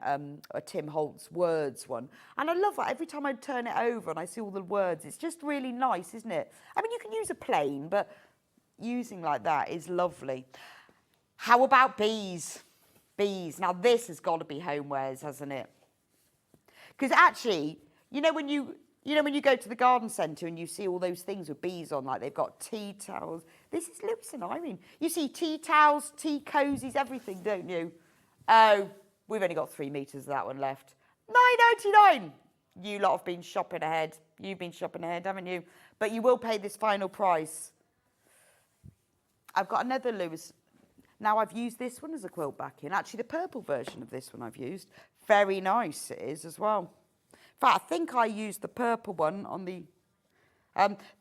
a Tim Holtz Words one. And I love that. Every time I turn it over and I see all the words, it's just really nice, isn't it? I mean, you can use a plain, but using like that is lovely. How about bees? Bees. Now, this has got to be homewares, hasn't it? Because actually, you know when you go to the garden centre and you see all those things with bees on, like they've got tea towels. This is Lewis and Irene. You see tea towels, tea cozies, everything, don't you? Oh, we've only got 3 metres of that one left. £9.99. You lot have been shopping ahead. You've been shopping ahead, haven't you? But you will pay this final price. I've got another Lewis. Now, I've used this one as a quilt backing. Actually, the purple version of this one I've used. Very nice it is as well. In fact, I think I used the purple one on the...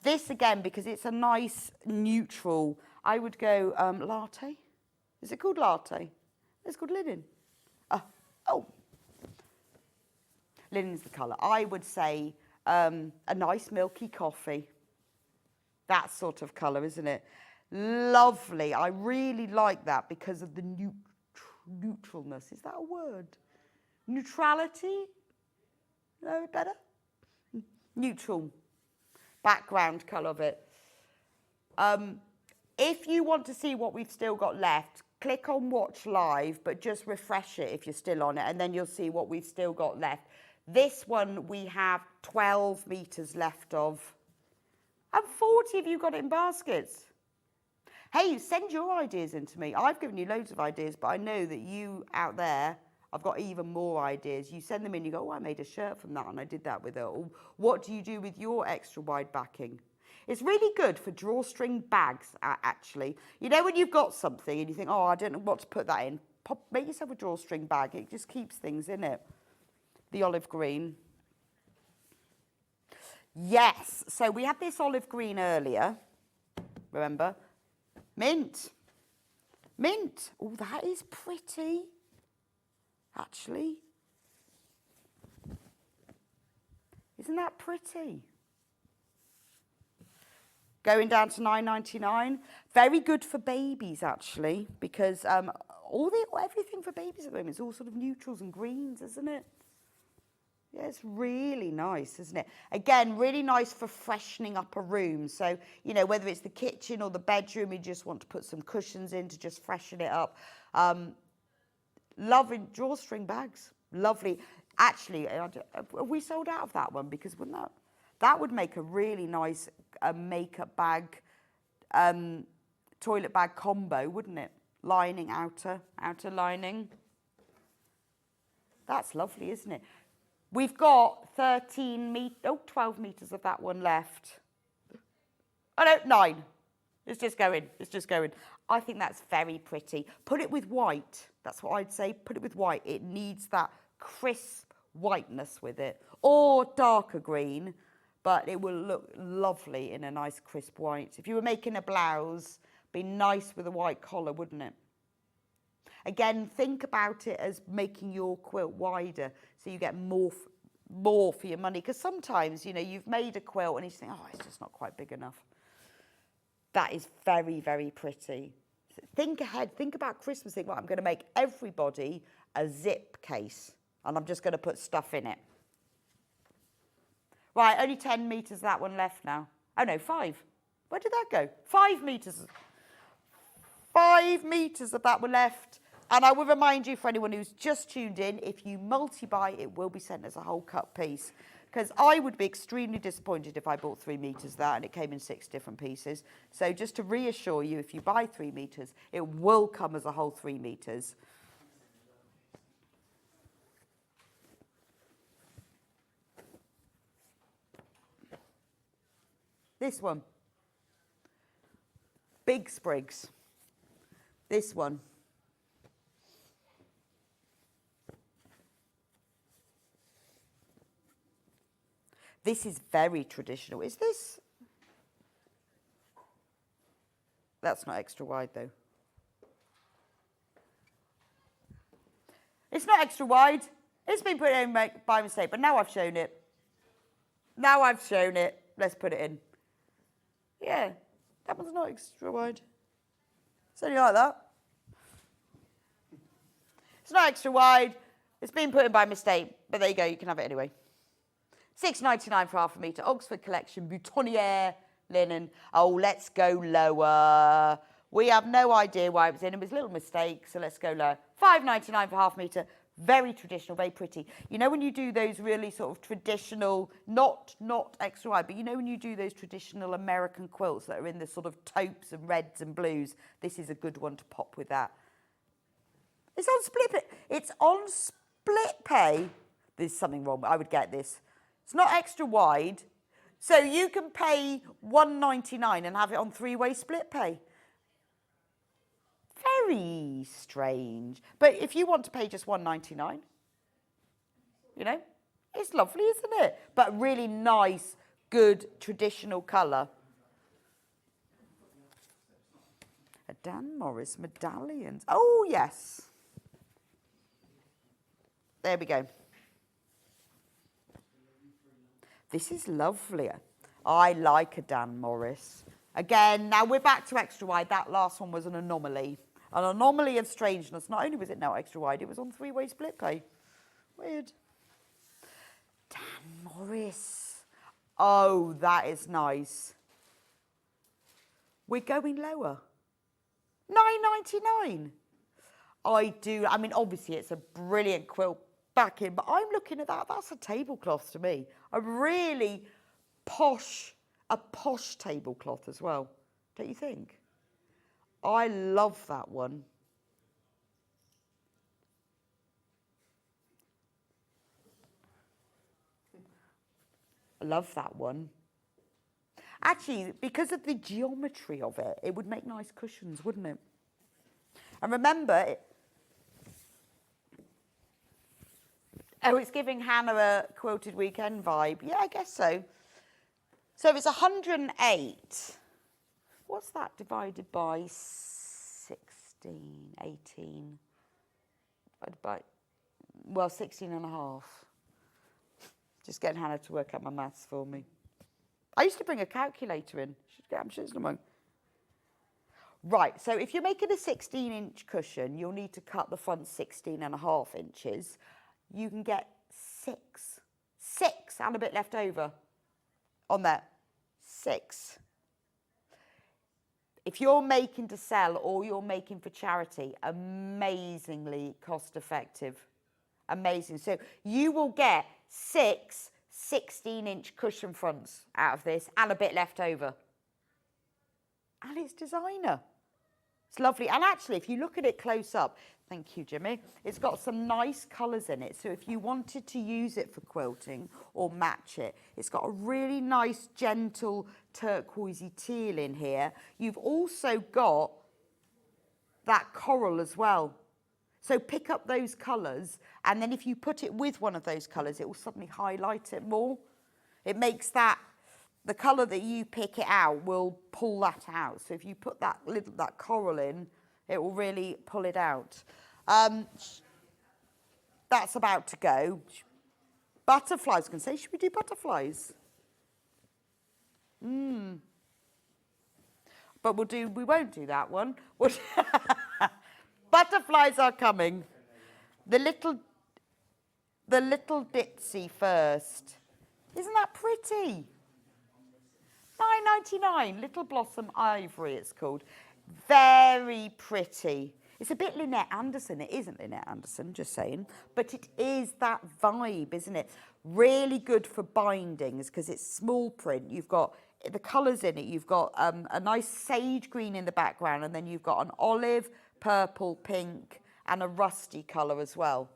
this, again, because it's a nice neutral, I would go latte. Is it called latte? It's called linen. Oh. Linen's the colour. I would say a nice milky coffee. That sort of colour, isn't it? Lovely. I really like that because of the neutralness. Is that a word? Neutrality? No, better? Neutral background colour of it. If you want to see what we've still got left, click on watch live, but just refresh it if you're still on it, and then you'll see what we've still got left. This one we have 12 metres left of, and 40 of you got it in baskets. Hey, send your ideas in to me. I've given you loads of ideas, but I know that you out there, I've got even more ideas. You send them in, you go, oh, I made a shirt from that, and I did that with it. Or what do you do with your extra wide backing? It's really good for drawstring bags, actually. You know when you've got something and you think, oh, I don't know what to put that in. Make yourself a drawstring bag. It just keeps things in it. The olive green. Yes, so we had this olive green earlier. Remember? Mint. Mint. Oh, that is pretty, actually. Isn't that pretty? Going down to $9.99. Very good for babies, actually, because everything for babies at the moment is all sort of neutrals and greens, isn't it? Yeah, it's really nice, isn't it? Again, really nice for freshening up a room. So, you know, whether it's the kitchen or the bedroom, you just want to put some cushions in to just freshen it up. Loving drawstring bags. Lovely. Actually, have we sold out of that one? Because wouldn't that would make a really nice makeup bag, toilet bag combo, wouldn't it? Lining, outer lining. That's lovely, isn't it? We've got 12 metres of that one left. Oh no, 9. It's just going. I think that's very pretty. Put it with white. That's what I'd say. Put it with white. It needs that crisp whiteness with it. Or darker green, but it will look lovely in a nice crisp white. If you were making a blouse, be nice with a white collar, wouldn't it? Again, think about it as making your quilt wider so you get more for your money. Because sometimes, you know, you've made a quilt and you think, oh, it's just not quite big enough. That is very, very pretty. Think ahead. Think about Christmas. Think, well, I'm going to make everybody a zip case and I'm just going to put stuff in it. Right, only 10 metres that one left now. Oh, no, 5. Where did that go? 5 metres. 5 metres of that were left. And I will remind you, for anyone who's just tuned in, if you multi-buy, it will be sent as a whole cut piece. Because I would be extremely disappointed if I bought 3 metres of that and it came in 6 different pieces. So just to reassure you, if you buy 3 metres, it will come as a whole 3 metres. This one. Big sprigs. This one. This is very traditional. Is this? That's not extra wide, though. It's not extra wide. It's been put in by mistake, but now I've shown it. Now I've shown it. Let's put it in. Yeah, that one's not extra wide. It's only like that. It's not extra wide. It's been put in by mistake, but there you go. You can have it anyway. $6.99 for half a metre. Oxford Collection, Boutonniere linen. Oh, let's go lower. We have no idea why it was in. It was a little mistake, so let's go lower. $5.99 for half a metre. Very traditional, very pretty. You know when you do those really sort of traditional, not extra wide, but you know when you do those traditional American quilts that are in the sort of taupes and reds and blues, this is a good one to pop with that. It's on split pay. It's on split pay. There's something wrong, but I would get this. It's not extra wide, so you can pay $1.99 and have it on 3-way split pay. Very strange. But if you want to pay just $1.99, you know, it's lovely, isn't it? But really nice, good, traditional colour. A Dan Morris medallions. Oh, yes. There we go. This is lovely. I like a Dan Morris. Again, now we're back to extra wide. That last one was an anomaly. An anomaly of strangeness. Not only was it now extra wide, it was on three-way split pay. Weird. Dan Morris. Oh, that is nice. We're going lower. £9.99. I mean, obviously it's a brilliant quilt backing, but I'm looking at that. That's a tablecloth to me. A really posh tablecloth as well. Don't you think? I love that one. I love that one. Actually, because of the geometry of it, it would make nice cushions, wouldn't it? And remember, it's giving Hannah a quilted weekend vibe. Yeah, I guess so. So it's 108. What's that divided by 16, 18? Divided by, well, 16 and a half. Just getting Hannah to work out my maths for me. I used to bring a calculator in. I'm sure it's not mine. Right, so if you're making a 16-inch cushion, you'll need to cut the front 16 and a half inches. You can get six and a bit left over on that. 6. If you're making to sell or you're making for charity, amazingly cost effective. Amazing. So you will get 6 16-inch cushion fronts out of this and a bit left over. And it's designer. It's lovely. And actually, if you look at it close up, thank you, Jimmy, it's got some nice colours in it. So if you wanted to use it for quilting or match it, it's got a really nice, gentle, turquoisey teal in here. You've also got that coral as well. So pick up those colours, and then if you put it with one of those colours, it will suddenly highlight it more. It makes that, the colour that you pick it out will pull that out. So if you put that coral in, it will really pull it out. That's about to go. Butterflies, I was going to say, should we do butterflies? But we won't do that one. Butterflies are coming. The little ditzy first. Isn't that pretty? £9.99, Little Blossom Ivory it's called. Very pretty. It's a bit Lynette Anderson. It isn't Lynette Anderson, just saying. But it is that vibe, isn't it? Really good for bindings because it's small print. You've got the colours in it. You've got a nice sage green in the background, and then you've got an olive, purple, pink, and a rusty colour as well.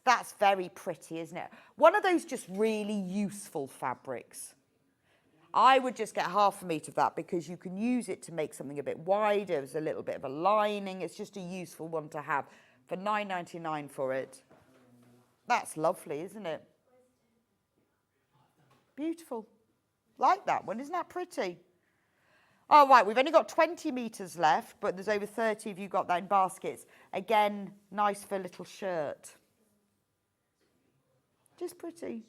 That's very pretty, isn't it? One of those just really useful fabrics. I would just get half a metre of that because you can use it to make something a bit wider. There's a little bit of a lining. It's just a useful one to have. For £9.99 for it. That's lovely, isn't it? Beautiful. Like that one. Isn't that pretty? Oh, right. We've only got 20 metres left, but there's over 30 if you've got that in baskets. Again, nice for a little shirt. Just pretty.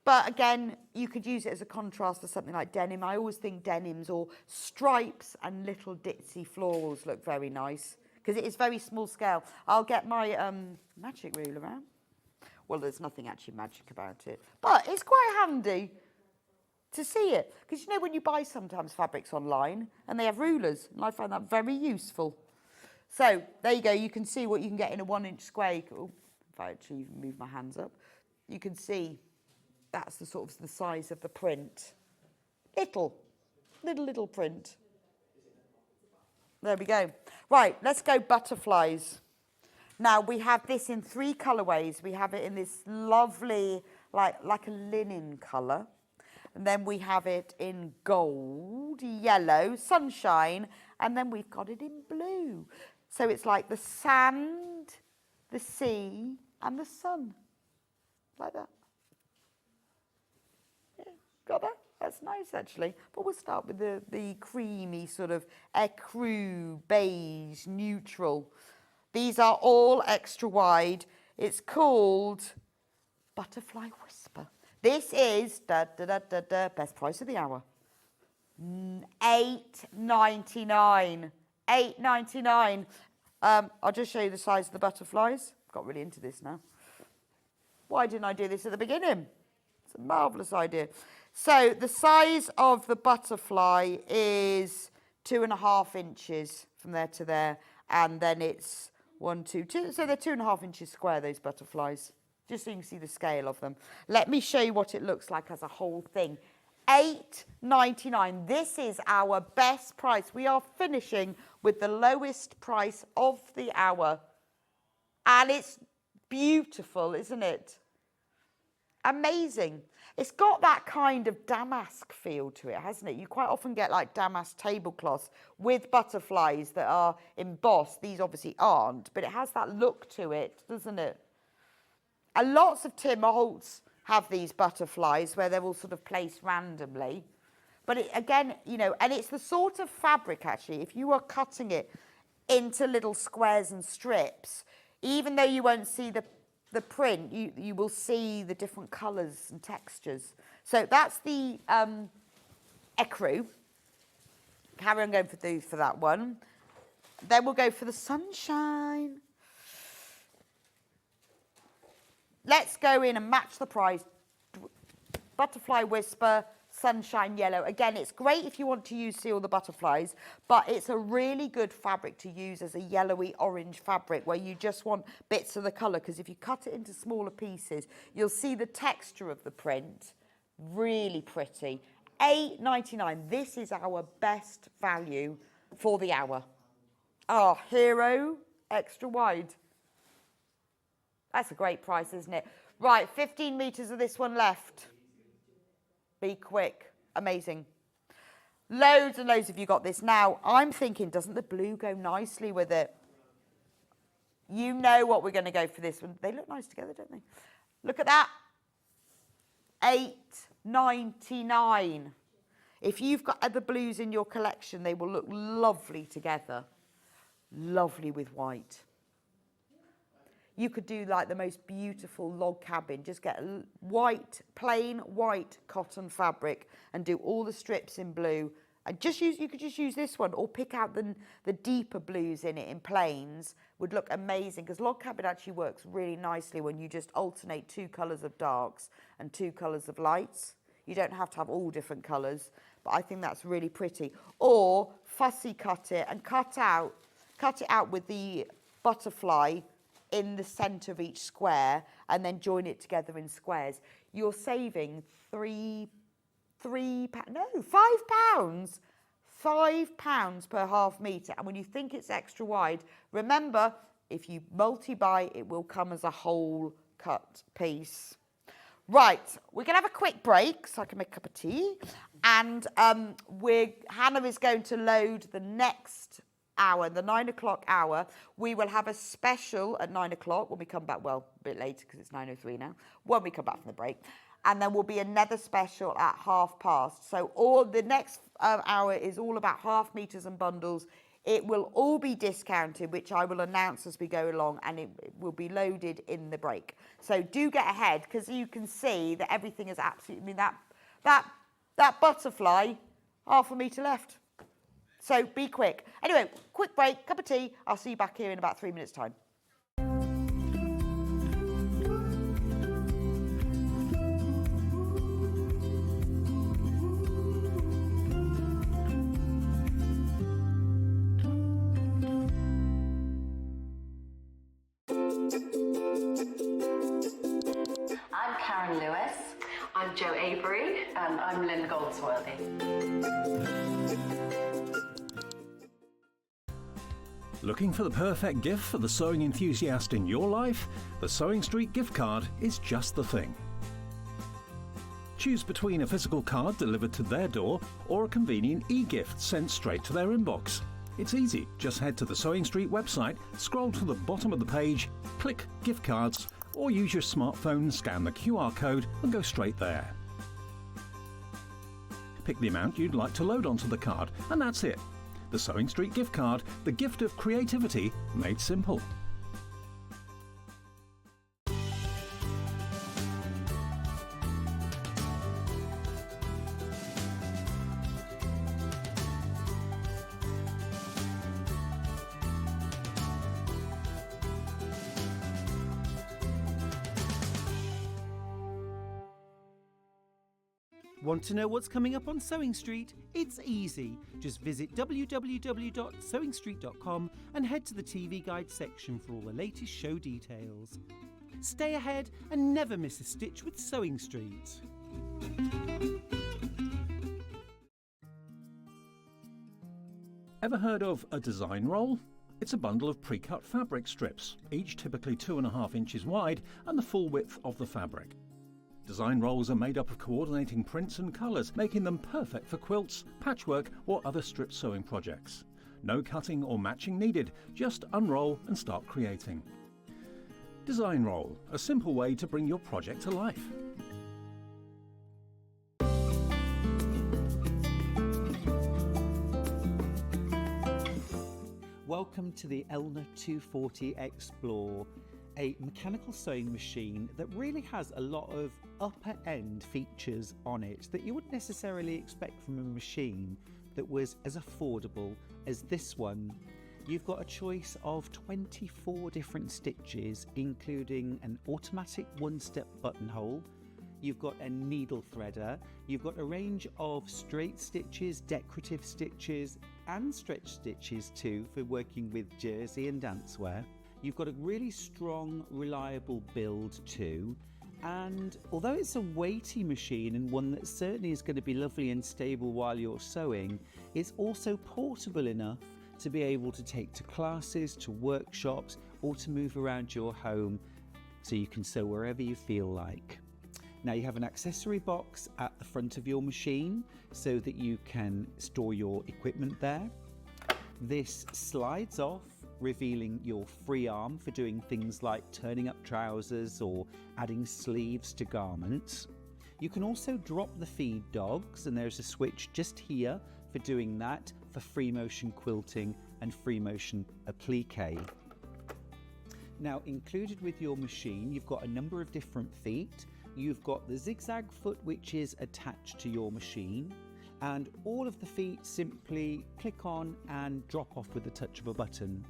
But again, you could use it as a contrast to something like denim. I always think denims or stripes and little ditzy florals look very nice because it is very small scale. I'll get my magic ruler out. Well, there's nothing actually magic about it, but it's quite handy to see it. Because, you know, when you buy sometimes fabrics online and they have rulers, and I find that very useful. So there you go. You can see what you can get in a 1-inch square. Oh, if I actually even move my hands up, you can see that's the sort of the size of the print. Little print. There we go. Right, let's go butterflies. Now, we have this in 3 colourways. We have it in this lovely, like a linen colour. And then we have it in gold, yellow, sunshine, and then we've got it in blue. So it's like the sand, the sea, and the sun. Like that. Yeah, got that? That's nice, actually. But we'll start with the creamy sort of ecru, beige, neutral. These are all extra wide. It's called Butterfly Whisper. This is best price of the hour. $8.99. $8.99. I'll just show you the size of the butterflies. Got really into this now. Why didn't I do this at the beginning? It's a marvellous idea. So the size of the butterfly is 2.5 inches from there to there, and then it's 1, 2, 2. So they're 2.5 inches square, those butterflies, just so you can see the scale of them. Let me show you what it looks like as a whole thing. $8.99. This is our best price. We are finishing with the lowest price of the hour. And it's beautiful, isn't it? Amazing. It's got that kind of damask feel to it, hasn't it? You quite often get like damask tablecloths with butterflies that are embossed. These obviously aren't, but it has that look to it, doesn't it? And lots of Tim Holtz have these butterflies where they're all sort of placed randomly. But it, again, you know, and it's the sort of fabric, actually, if you are cutting it into little squares and strips, even though you won't see the print, you will see the different colours and textures. So that's the ecru. Carry on going for that one. Then we'll go for the sunshine. Let's go in and match the price. Butterfly Whisper, Sunshine Yellow. Again, it's great if you want to see all the butterflies, but it's a really good fabric to use as a yellowy orange fabric where you just want bits of the colour, because if you cut it into smaller pieces, you'll see the texture of the print. Really pretty. $8.99. This is our best value for the hour. Oh, Hero Extra Wide. That's a great price, isn't it? Right, 15 metres of this one left. Be quick. Amazing. Loads and loads of you got this. Now, I'm thinking, doesn't the blue go nicely with it? You know what we're going to go for this one. They look nice together, don't they? Look at that. $8.99. If you've got other blues in your collection, they will look lovely together. Lovely with white. You could do like the most beautiful log cabin. Just get a white, plain white cotton fabric and do all the strips in blue. And you could just use this one, or pick out the deeper blues in it in plains. Would look amazing, because log cabin actually works really nicely when you just alternate 2 colours of darks and 2 colours of lights. You don't have to have all different colours, but I think that's really pretty. Or fussy cut it and cut it out with the butterfly in the centre of each square, and then join it together in squares. You're saving £5 per half metre. And when you think it's extra wide, remember, if you multi-buy, it will come as a whole cut piece. Right, we're going to have a quick break so I can make a cup of tea. And Hannah is going to load the next hour, the 9 o'clock hour. We will have a special at 9 o'clock when we come back. Well, a bit later because it's 9:03 now, when we come back from the break. And then will be another special at past. So all the next hour is all about half meters and bundles. It will all be discounted, which I will announce as we go along, and it will be loaded in the break. So do get ahead, because you can see that everything is absolutely, that butterfly, half a metre left. So be quick. Anyway, quick break, cup of tea. I'll see you back here in about 3 minutes' time. I'm Karen Lewis. I'm Jo Avery. And I'm Lynn Goldsworthy. Looking for the perfect gift for the sewing enthusiast in your life? The Sewing Street gift card is just the thing. Choose between a physical card delivered to their door or a convenient e-gift sent straight to their inbox. It's easy. Just head to the Sewing Street website, scroll to the bottom of the page, click Gift Cards, or use your smartphone, scan the QR code and go straight there. Pick the amount you'd like to load onto the card, and that's it. The Sewing Street gift card, the gift of creativity made simple. Want to know what's coming up on Sewing Street? It's easy. Just visit www.sewingstreet.com and head to the TV Guide section for all the latest show details. Stay ahead and never miss a stitch with Sewing Street. Ever heard of a design roll? It's a bundle of pre-cut fabric strips, each typically 2.5 inches wide and the full width of the fabric. Design rolls are made up of coordinating prints and colours, making them perfect for quilts, patchwork or other strip sewing projects. No cutting or matching needed, just unroll and start creating. Design roll, a simple way to bring your project to life. Welcome to the Elna 240 Explore, a mechanical sewing machine that really has a lot of upper end features on it that you wouldn't necessarily expect from a machine that was as affordable as this one. You've got a choice of 24 different stitches, including an automatic one-step buttonhole. You've got a needle threader, you've got a range of straight stitches, decorative stitches and stretch stitches too for working with jersey and dancewear. You've got a really strong, reliable build too, and although it's a weighty machine and one that certainly is going to be lovely and stable while you're sewing, it's also portable enough to be able to take to classes, to workshops or to move around your home so you can sew wherever you feel like. Now you have an accessory box at the front of your machine so that you can store your equipment there. This slides off, revealing your free arm for doing things like turning up trousers or adding sleeves to garments. You can also drop the feed dogs, and there's a switch just here for doing that for free motion quilting and free motion applique. Now included with your machine, you've got a number of different feet. You've got the zigzag foot which is attached to your machine, and all of the feet simply click on and drop off with the touch of a button.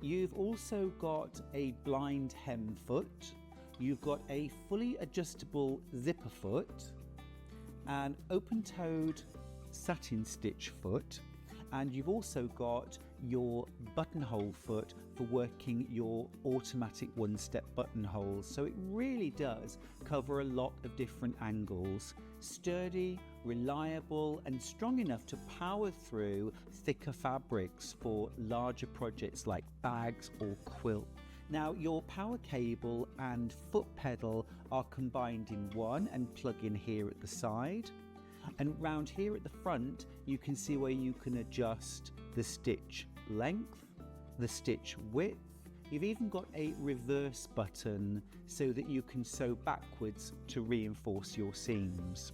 You've also got a blind hem foot, you've got a fully adjustable zipper foot, an open-toed satin stitch foot, and you've also got your buttonhole foot for working your automatic one-step buttonholes. So it really does cover a lot of different angles. Sturdy, reliable and strong enough to power through thicker fabrics for larger projects like bags or quilt. Now your power cable and foot pedal are combined in one and plug in here at the side. And round here at the front, you can see where you can adjust the stitch length, the stitch width. You've even got a reverse button so that you can sew backwards to reinforce your seams.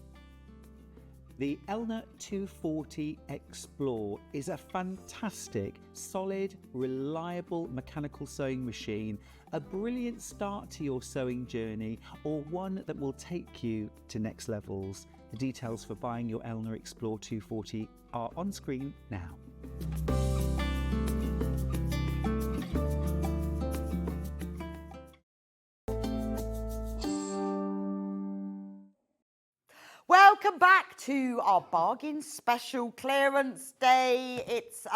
The Elna 240 Explore is a fantastic, solid, reliable mechanical sewing machine, a brilliant start to your sewing journey, or one that will take you to next levels. The details for buying your Elna Explore 240 are on screen now. Welcome back to our bargain special clearance day. It's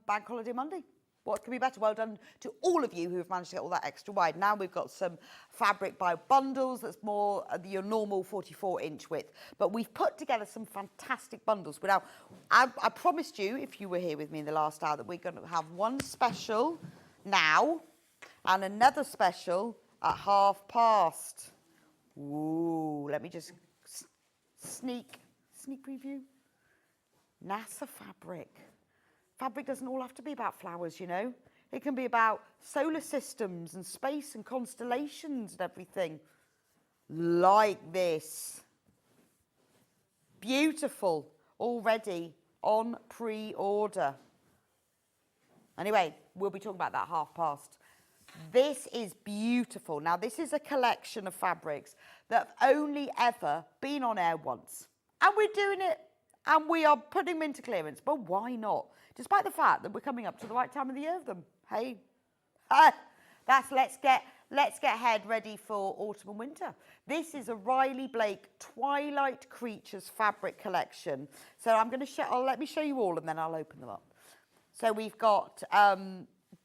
Bank Holiday Monday. What can be better? Well done to all of you who have managed to get all that extra wide. Now we've got some fabric by bundles that's more your normal 44-inch width. But we've put together some fantastic bundles. Now, I promised you, if you were here with me in the last hour, that we're going to have one special now and another special at past. Ooh, let me just sneak preview. NASA fabric. Fabric doesn't all have to be about flowers, you know. It can be about solar systems and space and constellations and everything. Like this. Beautiful. Already on pre-order. Anyway, we'll be talking about that past. This is beautiful. Now, this is a collection of fabrics that have only ever been on air once. And we're doing it, and we are putting them into clearance. But why not? Despite the fact that we're coming up to the right time of the year of them. Hey, let's let's get head ready for autumn and winter. This is a Riley Blake Twilight Creatures fabric collection. So I'm going to let me show you all and then I'll open them up. So we've got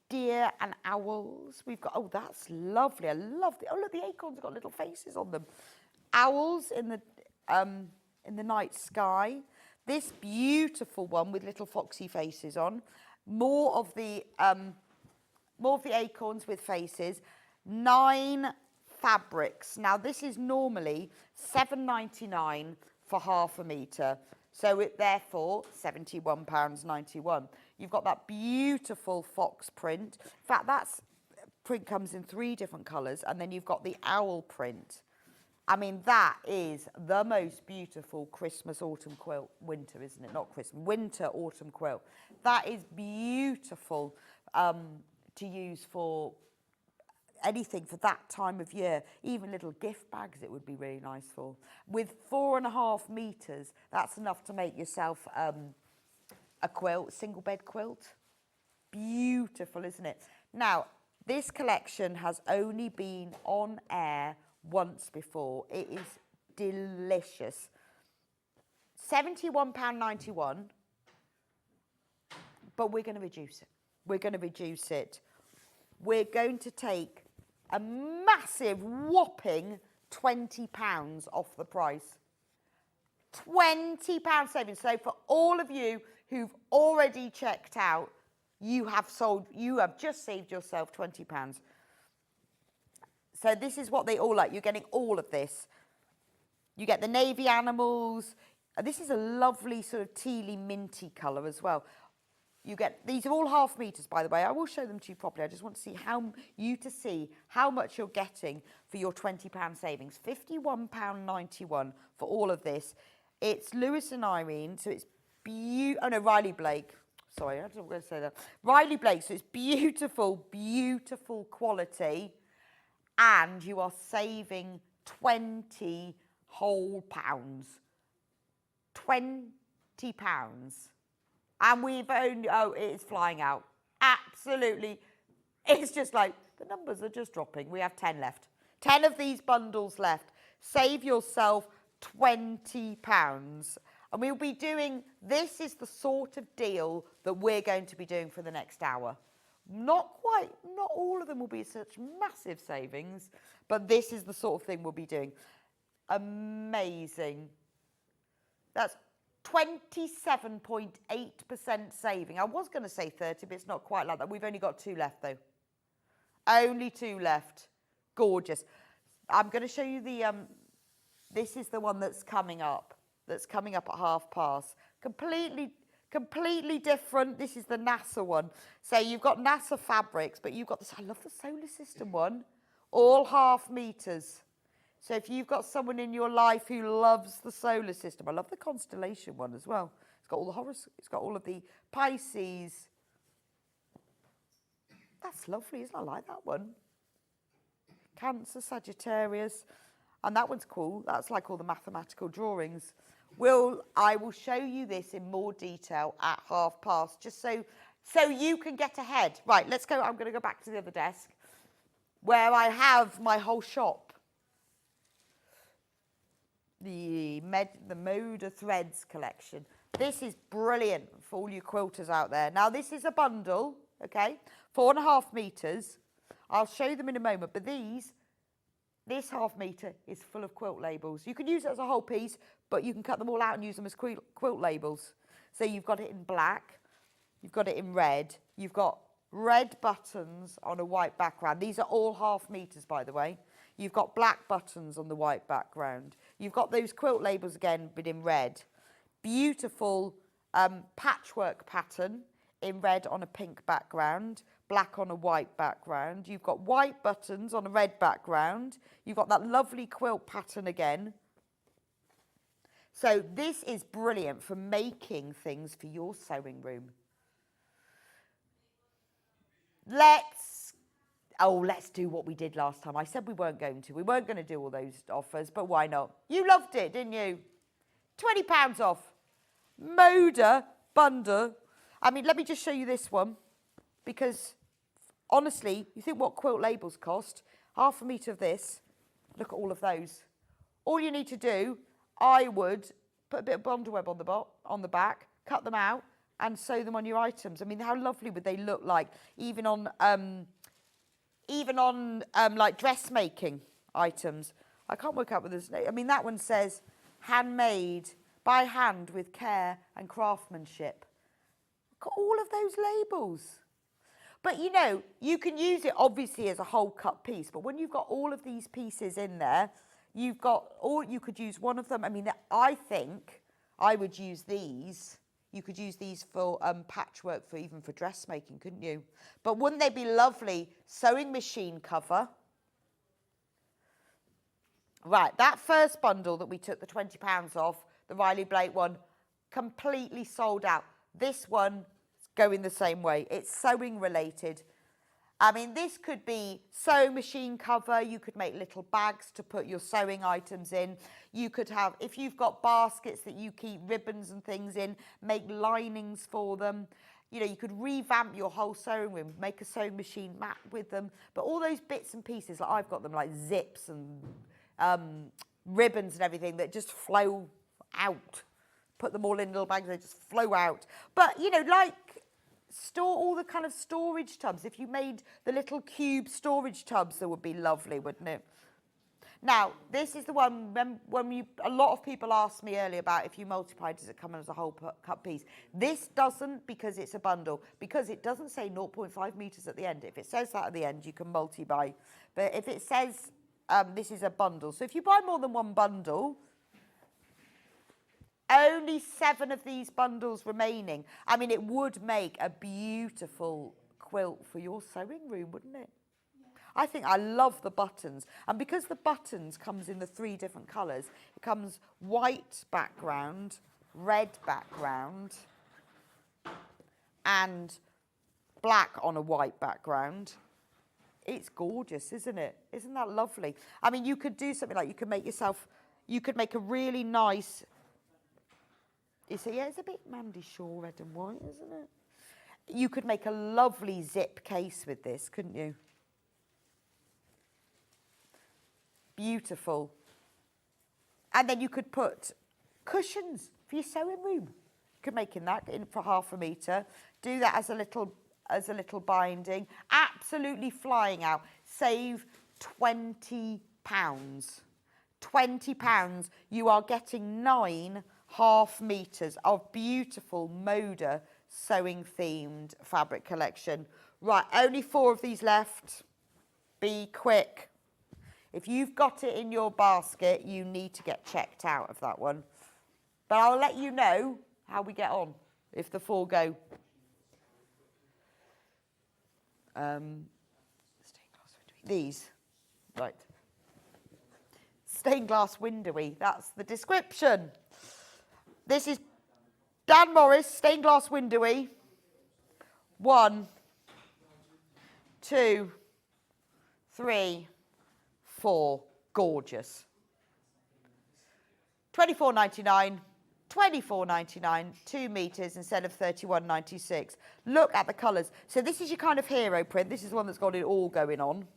deer and owls. We've got, oh, that's lovely. I love the, oh, look, the acorns have got little faces on them. Owls in the night sky. This beautiful one with little foxy faces on. More of the acorns with faces. 9 fabrics. Now this is normally £7.99 for half a metre. So therefore £71.91. You've got that beautiful fox print. In fact, that print comes in 3 different colours, and then you've got the owl print. I mean, that is the most beautiful Christmas autumn quilt, winter, isn't it? Not Christmas, winter autumn quilt. That is beautiful to use for anything for that time of year. Even little gift bags it would be really nice for. With 4.5 metres, that's enough to make yourself a quilt, single bed quilt. Beautiful, isn't it? Now, this collection has only been on air once before. It is delicious. £71.91, but we're going to reduce it. We're going to reduce it. We're going to take a massive whopping £20 off the price. £20 savings. So for all of you who've already checked out, you have just saved yourself £20. So this is what they all like. You're getting all of this. You get the navy animals. This is a lovely sort of tealy minty colour as well. You get, these are all half metres, by the way. I will show them to you properly. I just want to see how much you're getting for your £20 savings. £51.91 for all of this. It's Lewis and Irene, so it's Riley Blake. Sorry, I don't know what I'm going to say that. Riley Blake, so it's beautiful, beautiful quality. And you are saving 20 whole pounds. £20. And we've only, oh, it's flying out. Absolutely. It's just like, the numbers are just dropping. We have 10 left. 10 of these bundles left. Save yourself £20. And we'll be doing, this is the sort of deal that we're going to be doing for the next hour. Not all of them will be such massive savings, but this is the sort of thing we'll be doing. Amazing. That's 27.8% saving. I was going to say 30, but it's not quite like that. We've only got 2 left, though. Only 2 left. Gorgeous. I'm going to show you the, this is the one that's coming up at past. Completely different. This is the NASA one. So you've got NASA fabrics, but you've got this, I love the solar system one, all half metres. So if you've got someone in your life who loves the solar system, I love the constellation one as well. It's got all the horoscopes, it's got all of the Pisces. That's lovely, isn't it? I like that one. Cancer, Sagittarius, and that one's cool. That's like all the mathematical drawings. I will show you this in more detail at past, just so you can get ahead. Right, let's go. I'm going to go back to the other desk where I have my whole shop. The Moda Threads collection. This is brilliant for all you quilters out there. Now, this is a bundle, okay? 4.5 metres. I'll show them in a moment, but this half metre is full of quilt labels. You can use it as a whole piece, but you can cut them all out and use them as quilt labels. So you've got it in black, you've got it in red, you've got red buttons on a white background. These are all half metres, by the way. You've got black buttons on the white background. You've got those quilt labels again, but in red. Beautiful patchwork pattern in red on a pink background, black on a white background. You've got white buttons on a red background. You've got that lovely quilt pattern again. So this is brilliant for making things for your sewing room. Let's do what we did last time. I said we weren't going to. We weren't going to do all those offers, but why not? You loved it, didn't you? £20 off. Moda bundle. I mean, let me just show you this one, because honestly, you think what quilt labels cost? half a metre of this. Look at all of those. All you need to do, I would put a bit of bundle web on the back, cut them out, and sew them on your items. I mean, how lovely would they look like, even on like dressmaking items. I can't work out what this. I mean, that one says handmade by hand with care and craftsmanship. Got all of those labels. But you know, you can use it obviously as a whole cut piece, but when you've got all of these pieces in there, you could use one of them. I mean, I think I would use these. You could use these for patchwork, even for dressmaking, couldn't you? But wouldn't they be lovely sewing machine cover? Right, that first bundle that we took the £20 off, the Riley Blake one, completely sold out. This one is going the same way. It's sewing related. I mean, this could be sewing machine cover. You could make little bags to put your sewing items in. You could have, if you've got baskets that you keep ribbons and things in, make linings for them. You know, you could revamp your whole sewing room, make a sewing machine mat with them. But all those bits and pieces, like I've got them like zips and ribbons and everything that just flow out. Put them all in little bags, they just flow out. But, you know, like, store all the kind of storage tubs. If you made the little cube storage tubs, that would be lovely, wouldn't it? Now, this is the one when a lot of people asked me earlier about if you multiply, does it come as a whole cut piece? This doesn't, because it's a bundle, because it doesn't say 0.5 metres at the end. If it says that at the end, you can multi-buy. But if it says this is a bundle, so if you buy more than one bundle, only 7 of these bundles remaining. I mean, it would make a beautiful quilt for your sewing room, wouldn't it? I think I love the buttons. And because the buttons comes in the 3 different colours, it comes white background, red background, and black on a white background. It's gorgeous, isn't it? Isn't that lovely? I mean, you could do something like, you could make a really nice... it's a bit Mandy Shaw red and white, isn't it? You could make a lovely zip case with this, couldn't you? Beautiful. And then you could put cushions for your sewing room. You could make that in for half a metre. Do that as a little binding. Absolutely flying out. Save £20. £20. You are getting 9 half metres of beautiful Moda sewing themed fabric collection. Right, only 4 of these left. Be quick. If you've got it in your basket, you need to get checked out of that one. But I'll let you know how we get on if the 4 go. These, right. Stained glass windowy, that's the description. This is Dan Morris, stained glass windowy. 1, 2, 3, 4. Gorgeous. $24.99. $24.99, 2 metres instead of $31.96. Look at the colours. So this is your kind of hero print. This is the one that's got it all going on.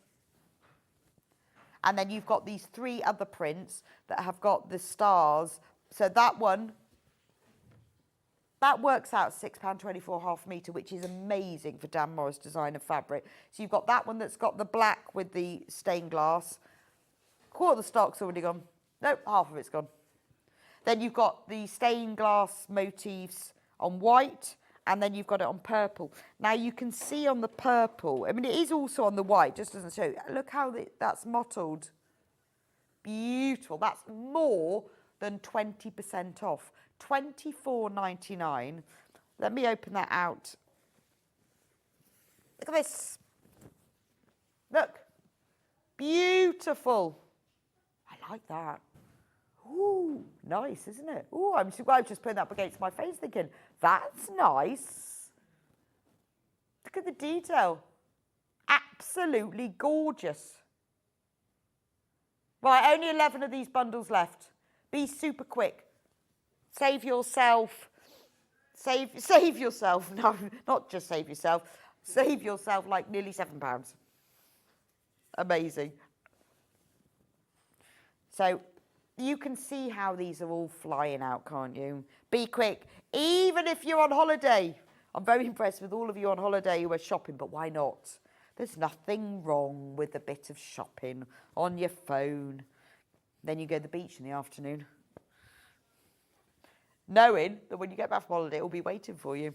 And then you've got these 3 other prints that have got the stars. So that one, that works out £6.24 half metre, which is amazing for Dan Morris designer fabric. So you've got that one that's got the black with the stained glass. Quarter of the stock's already gone. No, half of it's gone. Then you've got the stained glass motifs on white, and then you've got it on purple. Now you can see on the purple, I mean, it is also on the white, just doesn't show. Look how that's mottled. Beautiful. That's more than 20% off. $24.99. Let me open that out. Look at this. Look. Beautiful. I like that. Ooh, nice, isn't it? Ooh, I'm just putting that up against my face thinking, that's nice. Look at the detail. Absolutely gorgeous. Right, only 11 of these bundles left. Be super quick. Save yourself. Save yourself. No, not just save yourself. Save yourself like nearly £7. Amazing. So you can see how these are all flying out, can't you? Be quick, even if you're on holiday. I'm very impressed with all of you on holiday who are shopping, but why not? There's nothing wrong with a bit of shopping on your phone. Then you go to the beach in the afternoon, knowing that when you get back from holiday, it will be waiting for you.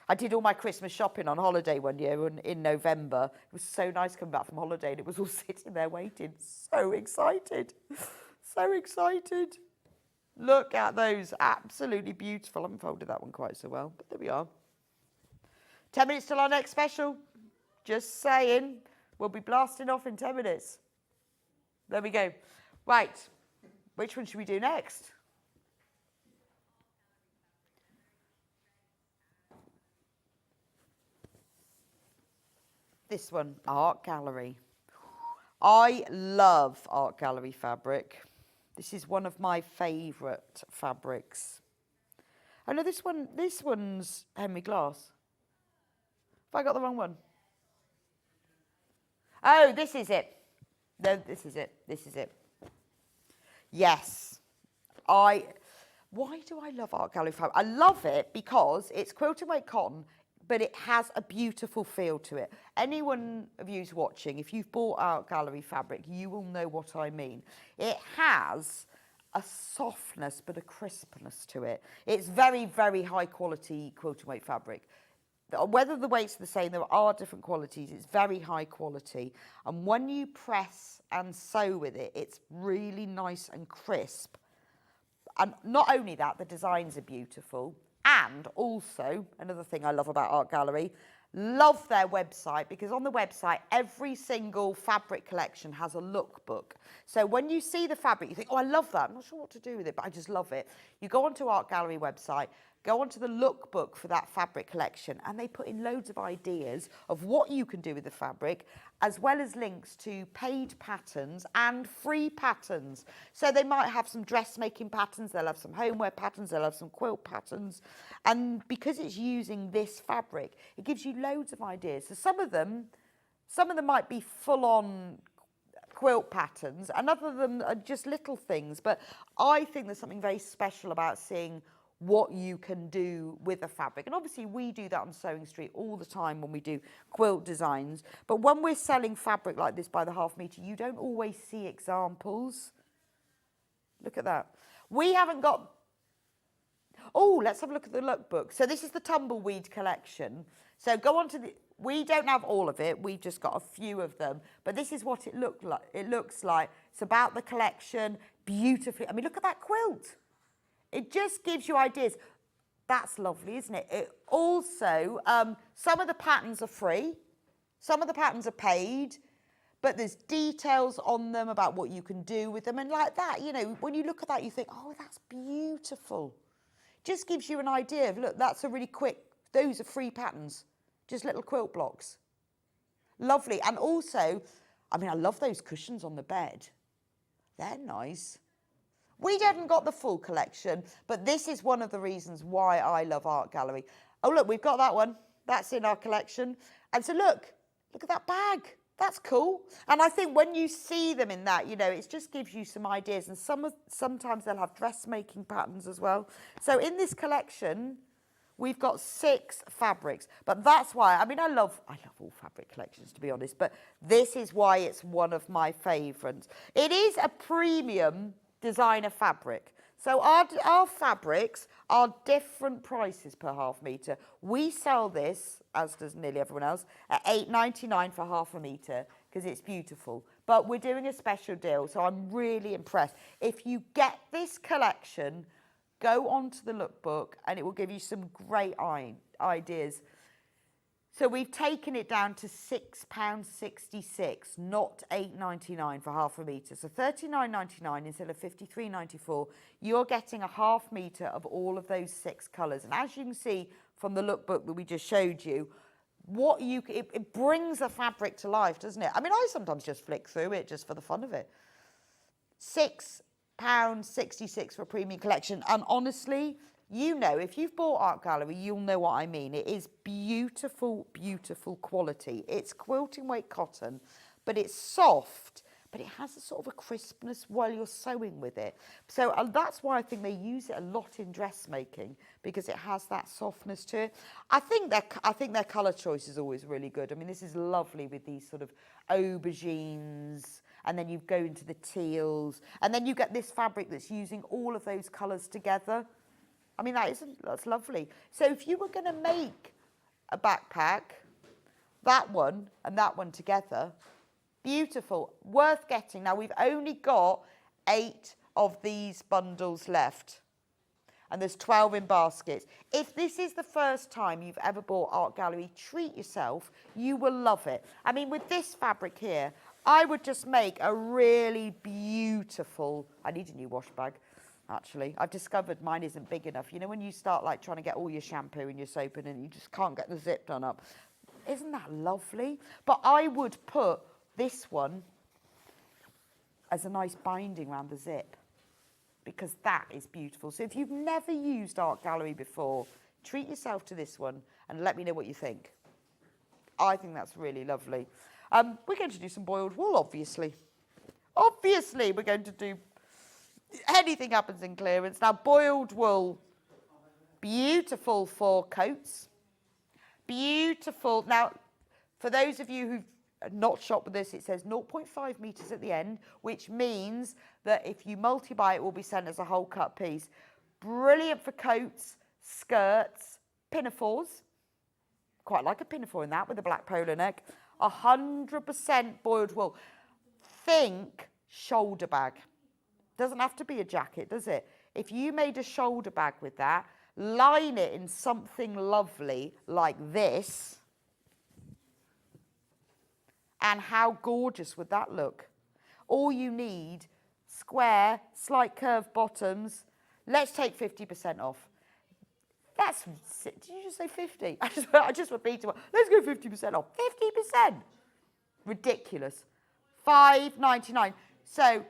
I did all my Christmas shopping on holiday one year in November. It was so nice coming back from holiday and it was all sitting there waiting. So excited. So excited. Look at those. Absolutely beautiful. I haven't folded that one quite so well, but there we are. 10 minutes till our next special. Just saying. We'll be blasting off in 10 minutes. There we go. Right. Which one should we do next? This one, Art Gallery. I love Art Gallery fabric. This is one of my favourite fabrics. Oh no, this one's Henry Glass. Have I got the wrong one? Oh, this is it. No, this is it. This is it. Yes. Why do I love Art Gallery fabric? I love it because it's quilted weight cotton, but it has a beautiful feel to it. Anyone of you who's watching, if you've bought Art Gallery fabric, you will know what I mean. It has a softness, but a crispness to it. It's very, very high quality quilted weight fabric. Whether the weights are the same, there are different qualities. It's very high quality. And when you press and sew with it, it's really nice and crisp. And not only that, the designs are beautiful. And also, another thing I love about Art Gallery, love their website, because on the website, every single fabric collection has a lookbook. So when you see the fabric, you think, oh, I love that. I'm not sure what to do with it, but I just love it. You go onto Art Gallery website, go onto the lookbook for that fabric collection, and they put in loads of ideas of what you can do with the fabric, as well as links to paid patterns and free patterns. So they might have some dressmaking patterns, they'll have some homeware patterns, they'll have some quilt patterns. And because it's using this fabric, it gives you loads of ideas. So some of them might be full-on quilt patterns, and other of them are just little things. But I think there's something very special about seeing what you can do with a fabric. And obviously we do that on Sewing Street all the time when we do quilt designs. But when we're selling fabric like this by the half metre, you don't always see examples. Look at that. We haven't got... Oh, let's have a look at the lookbook. So this is the Tumbleweed collection. So go on to the... We don't have all of it. We've just got a few of them. But this is what it looks like. It's about the collection. Beautifully. I mean, look at that quilt. It just gives you ideas. That's lovely, isn't it? It also, some of the patterns are free. Some of the patterns are paid. But there's details on them about what you can do with them. And like that, you know, when you look at that, you think, oh, that's beautiful. Just gives you an idea of, look, that's a really quick, those are free patterns. Just little quilt blocks. Lovely. And also, I mean, I love those cushions on the bed. They're nice. We haven't got the full collection, but this is one of the reasons why I love Art Gallery. Oh, look, we've got that one. That's in our collection. And so look at that bag. That's cool. And I think when you see them in that, you know, it just gives you some ideas. And sometimes they'll have dressmaking patterns as well. So in this collection, we've got 6 fabrics. But that's why, I mean, I love all fabric collections, to be honest. But this is why it's one of my favourites. It is a premium designer fabric. So our fabrics are different prices per half metre. We sell this, as does nearly everyone else, at £8.99 for half a metre because it's beautiful. But we're doing a special deal, so I'm really impressed. If you get this collection, go onto the lookbook and it will give you some great ideas. So we've taken it down to £6.66, not £8.99 for half a metre. So £39.99 instead of £53.94. You're getting a half metre of all of those 6 colours. And as you can see from the lookbook that we just showed you, it brings the fabric to life, doesn't it? I mean, I sometimes just flick through it just for the fun of it. £6.66 for a premium collection. And honestly, you know, if you've bought Art Gallery, you'll know what I mean. It is beautiful, beautiful quality. It's quilting weight cotton, but it's soft, but it has a sort of a crispness while you're sewing with it. So that's why I think they use it a lot in dressmaking, because it has that softness to it. I think their colour choice is always really good. I mean, this is lovely with these sort of aubergines, and then you go into the teals, and then you get this fabric that's using all of those colours together. I mean, that's lovely. So if you were going to make a backpack, that one and that one together, beautiful, worth getting. Now, we've only got 8 of these bundles left, and there's 12 in baskets. If this is the first time you've ever bought Art Gallery, treat yourself. You will love it. I mean, with this fabric here, I would just make a really beautiful, I need a new wash bag, actually. I've discovered mine isn't big enough. You know, when you start like trying to get all your shampoo and your soap in and you just can't get the zip done up. Isn't that lovely? But I would put this one as a nice binding around the zip, because that is beautiful. So if you've never used Art Gallery before, treat yourself to this one and let me know what you think. I think that's really lovely. We're going to do some boiled wool, obviously. Obviously, we're going to do anything happens in clearance. Now, boiled wool, beautiful for coats. Beautiful. Now, for those of you who've not shopped with this, it says 0.5 metres at the end, which means that if you multi-buy, it will be sent as a whole cut piece. Brilliant for coats, skirts, pinafores. Quite like a pinafore in that with a black polo neck. 100% boiled wool. Think shoulder bag. Doesn't have to be a jacket, does it? If you made a shoulder bag with that, line it in something lovely like this, and how gorgeous would that look? All you need, square, slight curved bottoms. Let's take 50% off. That's, did you just say 50? I just repeated one. Let's go 50% off. 50%. Ridiculous. $5.99. So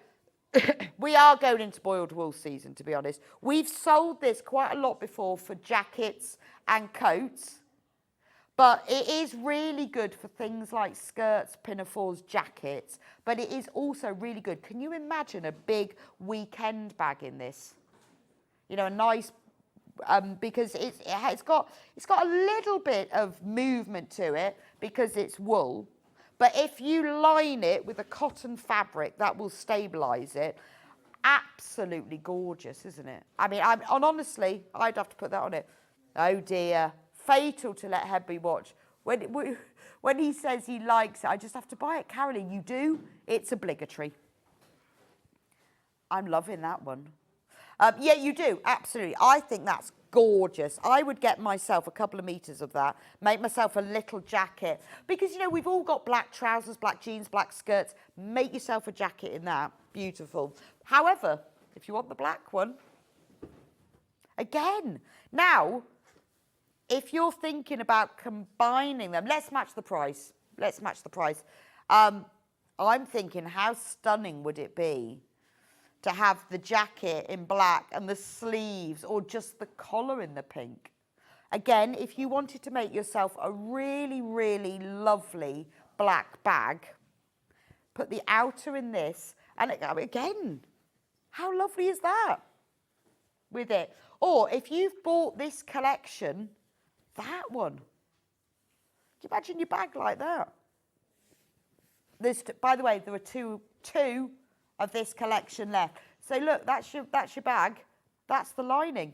we are going into boiled wool season, to be honest. We've sold this quite a lot before for jackets and coats, but it is really good for things like skirts, pinafores, jackets, but it is also really good. Can you imagine a big weekend bag in this? You know, a nice, because it's got a little bit of movement to it because it's wool. But if you line it with a cotton fabric, that will stabilise it. Absolutely gorgeous, isn't it? I mean, and honestly, I'd have to put that on it. Oh dear, fatal to let Hebby watch. When he says he likes it, I just have to buy it. Carolyn, you do? It's obligatory. I'm loving that one. Yeah, you do, absolutely. I think that's gorgeous. I would get myself a couple of meters of that, make myself a little jacket. Because, you know, we've all got black trousers, black jeans, black skirts. Make yourself a jacket in that. Beautiful. However, if you want the black one, again, now, if you're thinking about combining them, let's match the price. Let's match the price. I'm thinking, how stunning would it be to have the jacket in black and the sleeves, or just the collar in the pink? Again, if you wanted to make yourself a really, really lovely black bag, put the outer in this, and again, how lovely is that with it? Or if you've bought this collection, that one. Can you imagine your bag like that? By the way, there are two of this collection left. So look, that's your bag. That's the lining.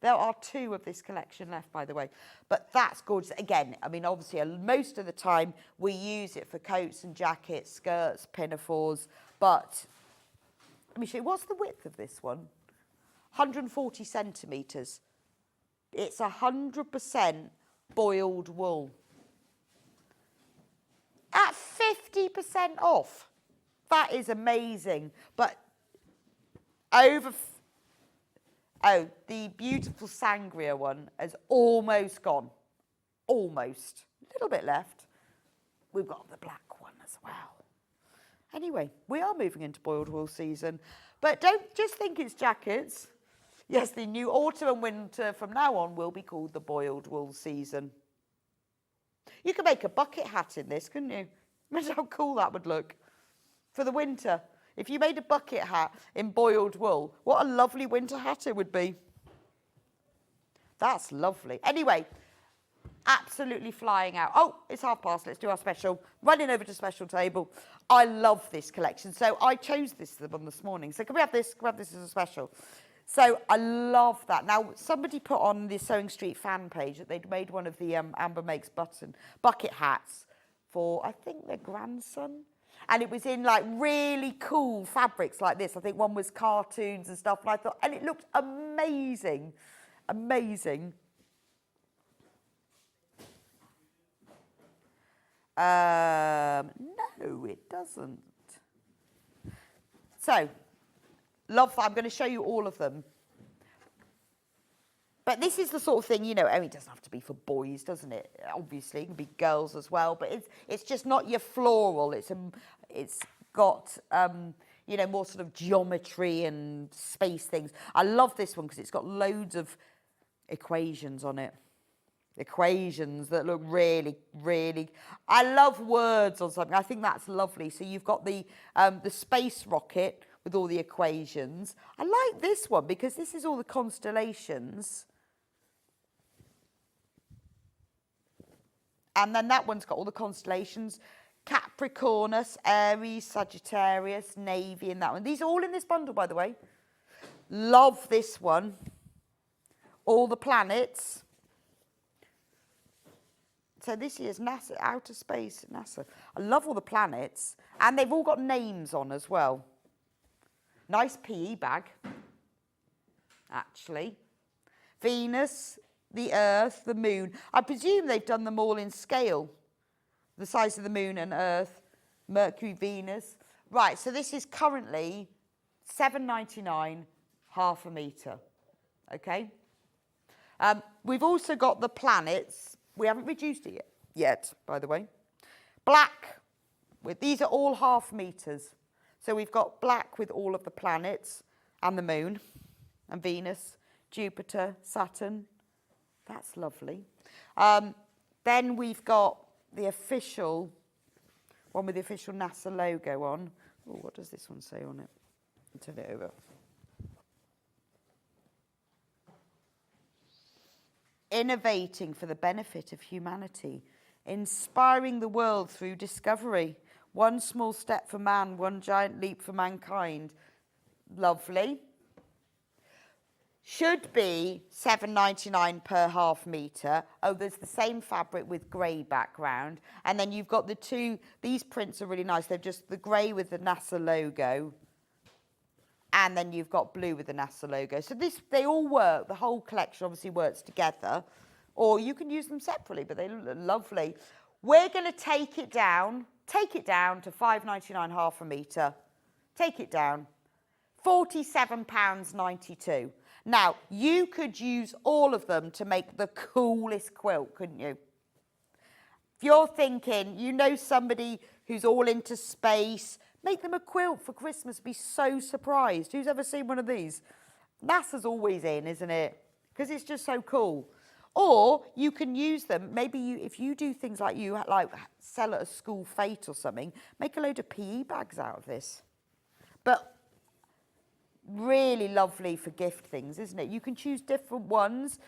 There are 2 of this collection left, by the way. But that's gorgeous. Again, I mean, obviously, most of the time we use it for coats and jackets, skirts, pinafores. But let me show you. What's the width of this one? 140 centimetres. It's 100% boiled wool. At 50% off. That is amazing. But the beautiful sangria one has almost gone. Almost. A little bit left. We've got the black one as well. Anyway, we are moving into boiled wool season. But don't just think it's jackets. Yes, the new autumn and winter from now on will be called the boiled wool season. You could make a bucket hat in this, couldn't you? Imagine how cool that would look. for the winter. If you made a bucket hat in boiled wool, what a lovely winter hat it would be. That's lovely. Anyway, absolutely flying out. Oh, it's past. Let's do our special. Running over to special table. I love this collection. So I chose this one this morning. So can we have this? Grab this as a special. So I love that. Now, somebody put on the Sewing Street fan page that they'd made one of the Amber Makes bucket hats for, I think, their grandson. And it was in like really cool fabrics like this. I think one was cartoons and stuff. And I thought, and it looked amazing. Amazing. No, it doesn't. So, love that. I'm going to show you all of them. But this is the sort of thing, you know, I mean, it doesn't have to be for boys, doesn't it? Obviously, it can be girls as well. But it's just not your floral. It's got, you know, more sort of geometry and space things. I love this one because it's got loads of equations on it. Equations that look really, really... I love words on something. I think that's lovely. So you've got the space rocket with all the equations. I like this one because this is all the constellations. And then that one's got all the constellations. Capricornus, Aries, Sagittarius, Navy, and that one. These are all in this bundle, by the way. Love this one. All the planets. So this year's NASA, outer space, NASA. I love all the planets. And they've all got names on as well. Nice PE bag, actually. Venus, the Earth, the Moon. I presume they've done them all in scale. The size of the Moon and Earth, Mercury, Venus. Right, so this is currently $7.99, half a metre. Okay? We've also got the planets. We haven't reduced it yet, by the way. Black. These are all half metres. So we've got black with all of the planets and the Moon and Venus, Jupiter, Saturn. That's lovely. Then we've got the official one with the official NASA logo on. Oh, what does this one say on it? I'll turn it over. Innovating for the benefit of humanity, inspiring the world through discovery. One small step for man, one giant leap for mankind. Lovely. Should be $7.99 per half metre. Oh, there's the same fabric with grey background. And then you've got the two, these prints are really nice. They're just the grey with the NASA logo. And then you've got blue with the NASA logo. So they all work. The whole collection obviously works together. Or you can use them separately, but they look lovely. We're going to take it down to $5.99 half a metre. Take it down. £47.92. Now, you could use all of them to make the coolest quilt, couldn't you? If you're thinking, you know somebody who's all into space, make them a quilt for Christmas. Be so surprised. Who's ever seen one of these? NASA's always in, isn't it? Because it's just so cool. Or you can use them, maybe if you do things like sell at a school fete or something, make a load of PE bags out of this. But really lovely for gift things, isn't it? You can choose different ones.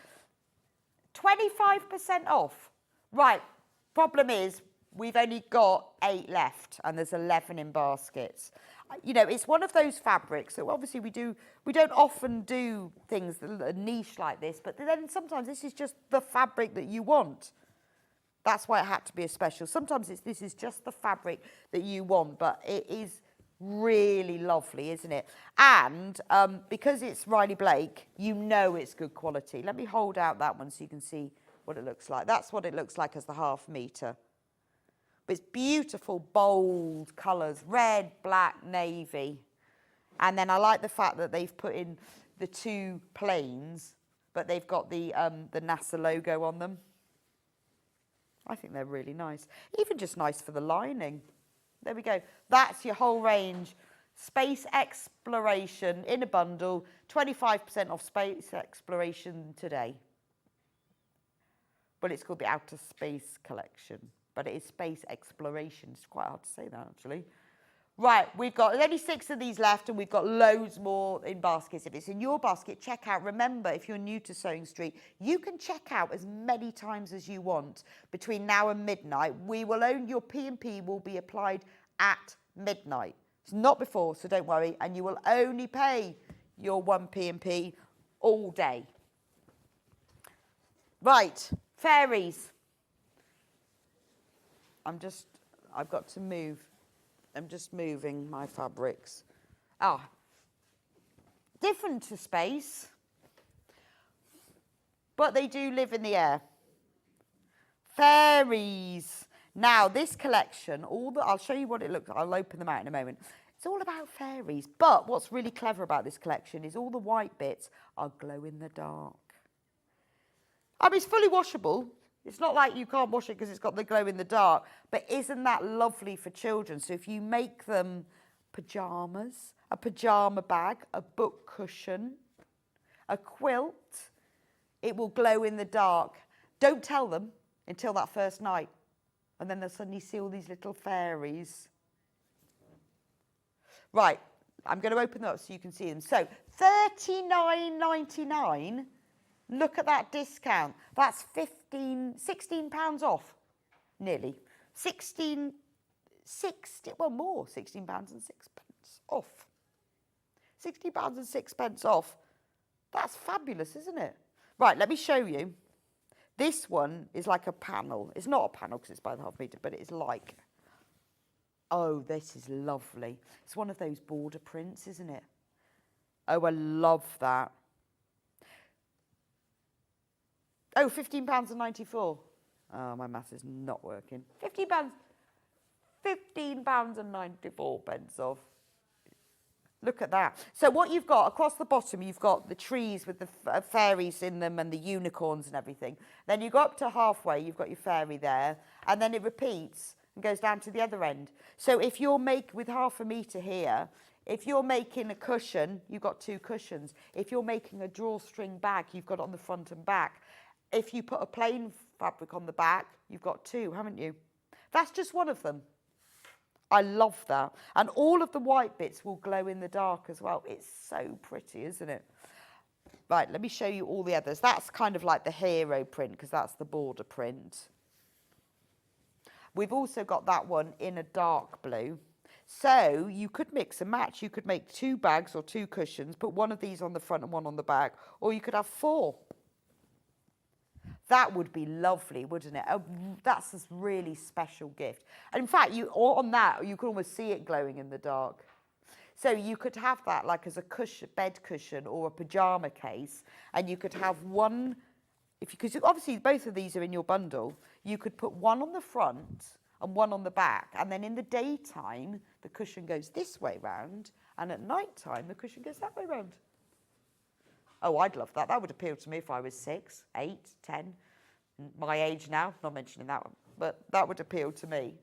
25% off. Right, problem is we've only got 8 left and there's 11 in baskets. You know, it's one of those fabrics that obviously we don't often do things that are niche like this, but then sometimes this is just the fabric that you want. That's why it had to be a special. Sometimes this is just the fabric that you want, but it is really lovely, isn't it? And because it's Riley Blake, you know it's good quality. Let me hold out that one so you can see what it looks like. That's what it looks like as the half metre. But it's beautiful, bold colours, red, black, navy. And then I like the fact that they've put in the 2 planes, but they've got the NASA logo on them. I think they're really nice. Even just nice for the lining. There we go. That's your whole range. Space Exploration in a bundle, 25% off Space Exploration today. Well, it's called the Outer Space Collection, but it is Space Exploration. It's quite hard to say that, actually. Right, there's only 6 of these left, and we've got loads more in baskets. If it's in your basket, check out. Remember, if you're new to Sewing Street, you can check out as many times as you want between now and midnight. Your P&P will be applied at midnight. It's not before, so don't worry. And you will only pay your 1 P&P all day. Right, fairies. I've got to move. I'm just moving my fabrics. Different to space, but they do live in the air. Fairies. Now, this collection, I'll show you what it looks like. I'll open them out in a moment. It's all about fairies, but what's really clever about this collection is all the white bits are glow in the dark. I mean, it's fully washable. It's not like you can't wash it because it's got the glow in the dark, but isn't that lovely for children? So if you make them pyjamas, a pyjama bag, a book cushion, a quilt, it will glow in the dark. Don't tell them until that first night, and then they'll suddenly see all these little fairies. Right, I'm going to open them up so you can see them. So £39.99. Look at that discount. That's £16 off, nearly. £16 and 6 off. £16 and 6 off. That's fabulous, isn't it? Right, let me show you. This one is like a panel. It's not a panel because it's by the half metre, but it's like, oh, this is lovely. It's one of those border prints, isn't it? Oh, I love that. Oh, £15.94. Oh, my maths is not working. £15.94 off. Look at that. So what you've got across the bottom, you've got the trees with the fairies in them and the unicorns and everything. Then you go up to halfway, you've got your fairy there, and then it repeats and goes down to the other end. So if you're with half a metre here, if you're making a cushion, you've got 2 cushions. If you're making a drawstring bag, you've got it on the front and back. If you put a plain fabric on the back, you've got 2, haven't you? That's just one of them. I love that. And all of the white bits will glow in the dark as well. It's so pretty, isn't it? Right, let me show you all the others. That's kind of like the hero print because that's the border print. We've also got that one in a dark blue. So you could mix and match. You could make 2 bags or 2 cushions, put one of these on the front and one on the back, or you could have 4. That would be lovely, wouldn't it? That's a really special gift. And in fact, on that, you can almost see it glowing in the dark. So you could have that like as a cushion, bed cushion or a pyjama case, and you could have one, because obviously both of these are in your bundle, you could put one on the front and one on the back, and then in the daytime, the cushion goes this way round, and at night time, the cushion goes that way round. Oh, I'd love that. That would appeal to me if I was 6, 8, 10, my age now, not mentioning that one, but that would appeal to me.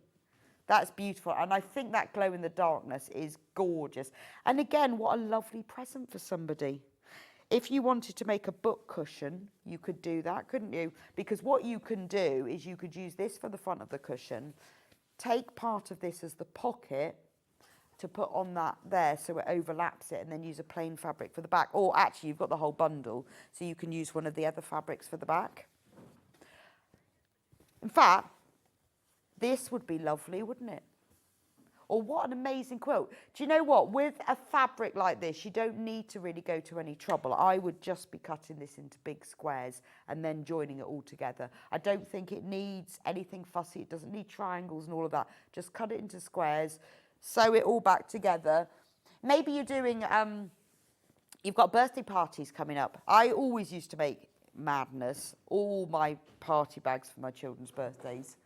That's beautiful. And I think that glow in the darkness is gorgeous. And again, what a lovely present for somebody. If you wanted to make a book cushion, you could do that, couldn't you? Because what you can do is you could use this for the front of the cushion, take part of this as the pocket, to put on that there so it overlaps it, and then use a plain fabric for the back. Or actually, you've got the whole bundle, so you can use one of the other fabrics for the back. In fact, this would be lovely, wouldn't it? Or what an amazing quilt. Do you know what? With a fabric like this, you don't need to really go to any trouble. I would just be cutting this into big squares and then joining it all together. I don't think it needs anything fussy. It doesn't need triangles and all of that. Just cut it into squares, sew it all back together. Maybe you're doing, you've got birthday parties coming up. I always used to make madness, all my party bags for my children's birthdays.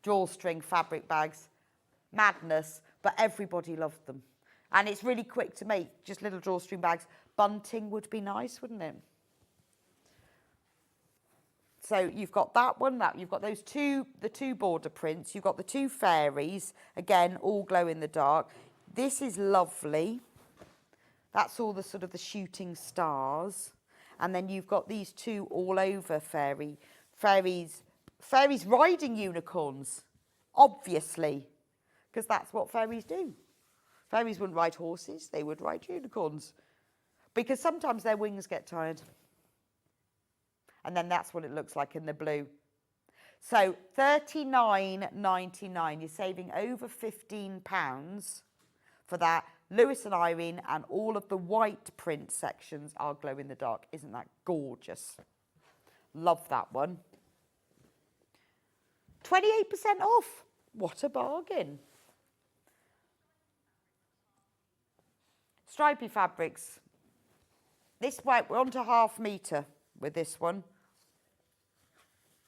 Drawstring fabric bags, madness, but everybody loved them. And it's really quick to make, just little drawstring bags. Bunting would be nice, wouldn't it? So you've got that one, you've got those the 2 border prints, you've got the 2 fairies, again, all glow in the dark. This is lovely. That's all the sort of the shooting stars. And then you've got these 2 all over fairies riding unicorns, obviously, because that's what fairies do. Fairies wouldn't ride horses, they would ride unicorns. Because sometimes their wings get tired. And then that's what it looks like in the blue. So £39.99, you're saving over £15 for that. Lewis and Irene and all of the white print sections are glow in the dark. Isn't that gorgeous? Love that one. 28% off. What a bargain. Stripy fabrics. This way, we're on to ½ metre with this one.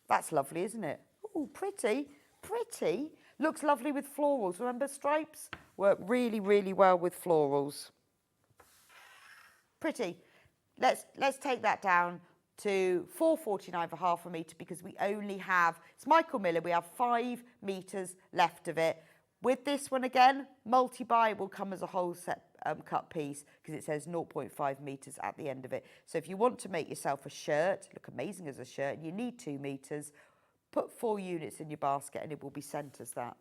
That's lovely, isn't it? Oh, pretty, pretty. Looks lovely with florals. Remember, stripes work really, really well with florals. Pretty. Let's take that down to £4.49 for ½ metre because we only have, it's Michael Miller, we have 5 metres left of it. With this one again, multi-buy will come as a whole set cut piece because it says 0.5 metres at the end of it. So if you want to make yourself a shirt, look amazing as a shirt, you need 2 metres, put 4 units in your basket and it will be sent as that.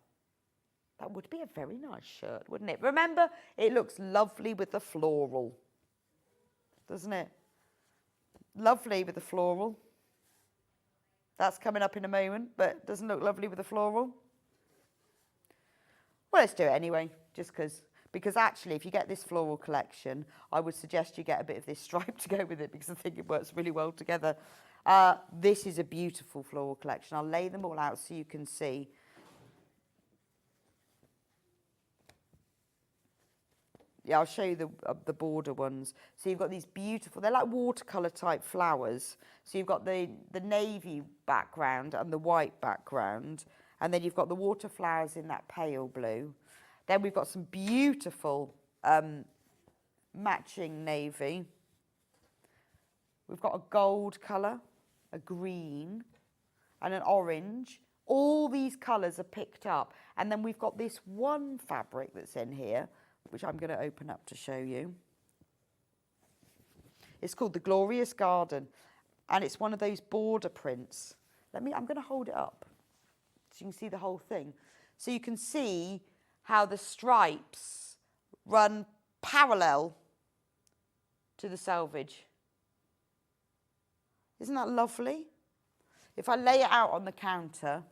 That would be a very nice shirt, wouldn't it? Remember, it looks lovely with the floral, doesn't it? Lovely with the floral. That's coming up in a moment, but doesn't look lovely with the floral. Well, let's do it anyway, just because actually, if you get this floral collection, I would suggest you get a bit of this stripe to go with it because I think it works really well together. This is a beautiful floral collection. I'll lay them all out so you can see. Yeah, I'll show you the border ones. So you've got these beautiful, they're like watercolour type flowers. So you've got the navy background and the white background. And then you've got the water flowers in that pale blue. Then we've got some beautiful matching navy. We've got a gold colour, a green, and an orange. All these colours are picked up. And then we've got this one fabric that's in here, which I'm going to open up to show you. It's called the Glorious Garden. And it's one of those border prints. I'm going to hold it up, so you can see the whole thing. So you can see how the stripes run parallel to the selvage. Isn't that lovely? If I lay it out on the counter,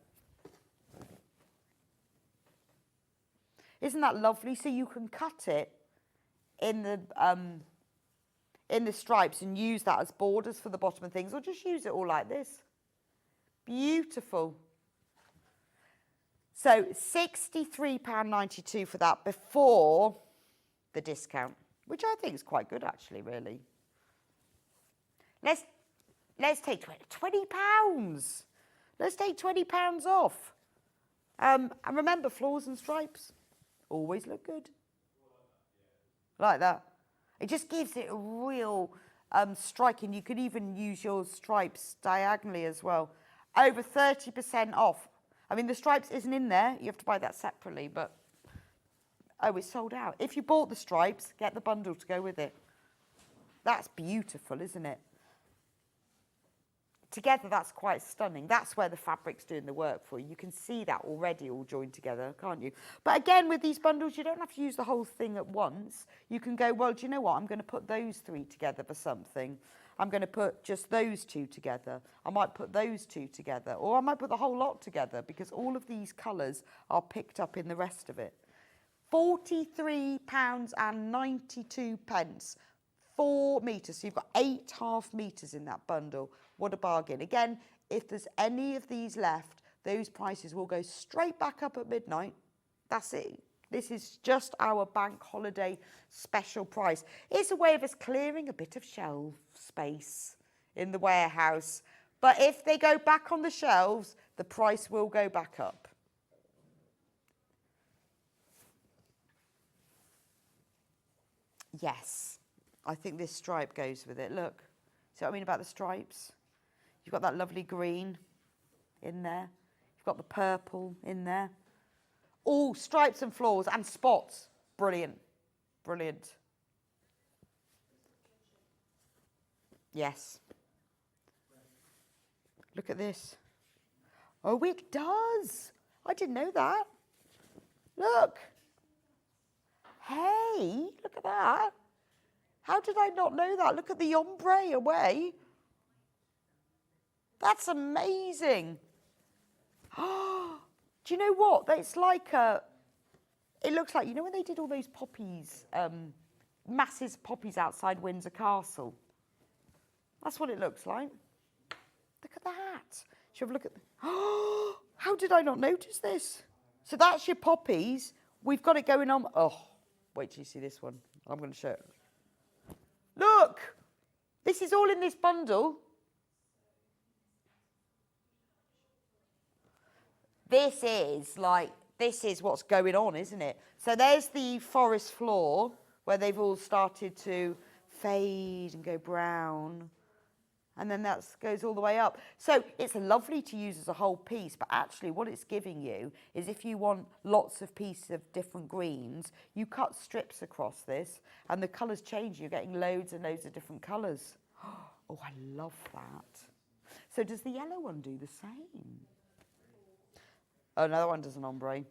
isn't that lovely? So you can cut it in the stripes and use that as borders for the bottom of things, or just use it all like this. Beautiful. So £63.92 for that before the discount, which I think is quite good actually, really. Let's take £20. Let's take £20 off. And remember, floors and stripes always look good. Like that. It just gives it a real striking. You could even use your stripes diagonally as well. Over 30% off. I mean, the stripes isn't in there. You have to buy that separately, but, oh, it's sold out. If you bought the stripes, get the bundle to go with it. That's beautiful, isn't it? Together, that's quite stunning. That's where the fabric's doing the work for you. You can see that already all joined together, can't you? But again, with these bundles, you don't have to use the whole thing at once. You can go, well, do you know what? I'm going to put those 3 together for something. I'm going to put just those 2 together. I might put those 2 together. Or I might put the whole lot together because all of these colours are picked up in the rest of it. £43.92. 4 metres. So you've got 8 ½ metres in that bundle. What a bargain. Again, if there's any of these left, those prices will go straight back up at midnight. That's it. This is just our bank holiday special price. It's a way of us clearing a bit of shelf space in the warehouse. But if they go back on the shelves, the price will go back up. Yes, I think this stripe goes with it. Look, see what I mean about the stripes? You've got that lovely green in there. You've got the purple in there. All stripes and floors and spots. Brilliant. Brilliant. Yes. Look at this. Oh, it does. I didn't know that. Look. Hey, look at that. How did I not know that? Look at the ombre away. That's amazing. Do you know what? It's like it looks like, you know when they did all those poppies, massive poppies outside Windsor Castle? That's what it looks like. Look at that. Should have a look at how did I not notice this? So that's your poppies. We've got it going on. Oh, wait till you see this one. I'm going to show it. Look! This is all in this bundle. This is what's going on, isn't it? So there's the forest floor where they've all started to fade and go brown. And then that goes all the way up. So it's lovely to use as a whole piece, but actually what it's giving you is if you want lots of pieces of different greens, you cut strips across this and the colours change. You're getting loads and loads of different colours. Oh, I love that. So does the yellow one do the same? Oh, no, that one does an ombre.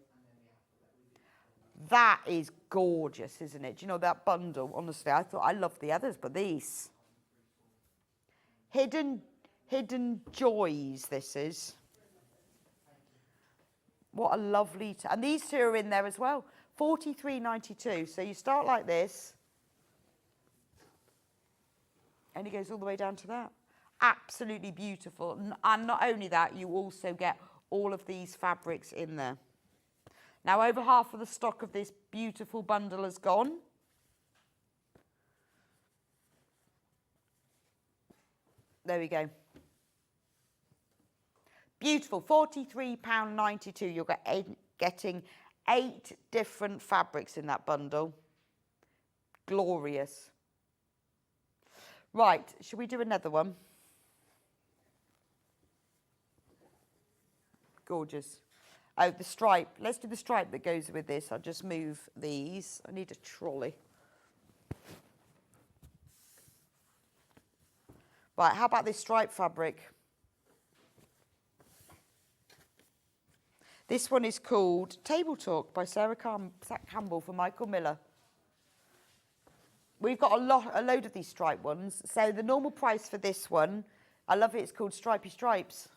That is gorgeous, isn't it? Do you know that bundle? Honestly, I thought I loved the others, but these. Hidden Joys, this is. What a lovely... and these two are in there as well. $43.92. So you start like this. And it goes all the way down to that. Absolutely beautiful. And not only that, you also get all of these fabrics in there. Now, over half of the stock of this beautiful bundle has gone. There we go. Beautiful. £43.92. You're getting 8 different fabrics in that bundle. Glorious. Right, should we do another one? Gorgeous. Oh, the stripe. Let's do the stripe that goes with this. I'll just move these. I need a trolley. Right, how about this stripe fabric? This one is called Table Talk by Sarah Campbell for Michael Miller. We've got a load of these stripe ones. So the normal price for this one, I love it, it's called Stripy Stripes.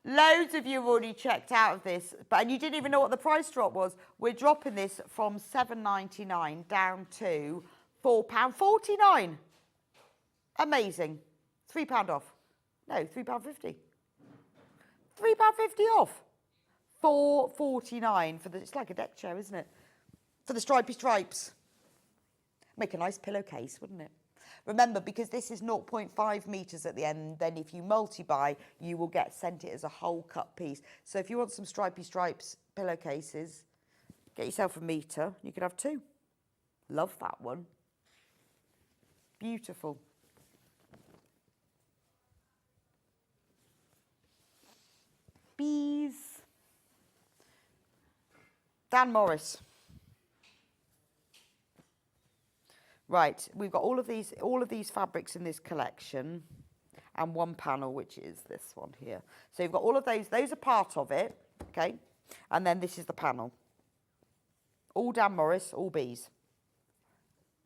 Loads of you have already checked out of this, and you didn't even know what the price drop was. We're dropping this from £7.99 down to £4.49. Amazing. £3 off. No, £3.50. £3.50 off. £4.49 for the, it's like a deck chair, isn't it? For the Stripy Stripes. Make a nice pillowcase, wouldn't it? Remember, because this is 0.5 metres at the end, then if you multi-buy, you will get sent it as a whole cut piece. So if you want some Stripy Stripes pillowcases, get yourself a metre. You could have 2. Love that one. Beautiful. Bees. Dan Morris. Right, we've got all of these fabrics in this collection and one panel, which is this one here. So you've got all of those are part of it, okay? And then this is the panel. All Dan Morris, all bees.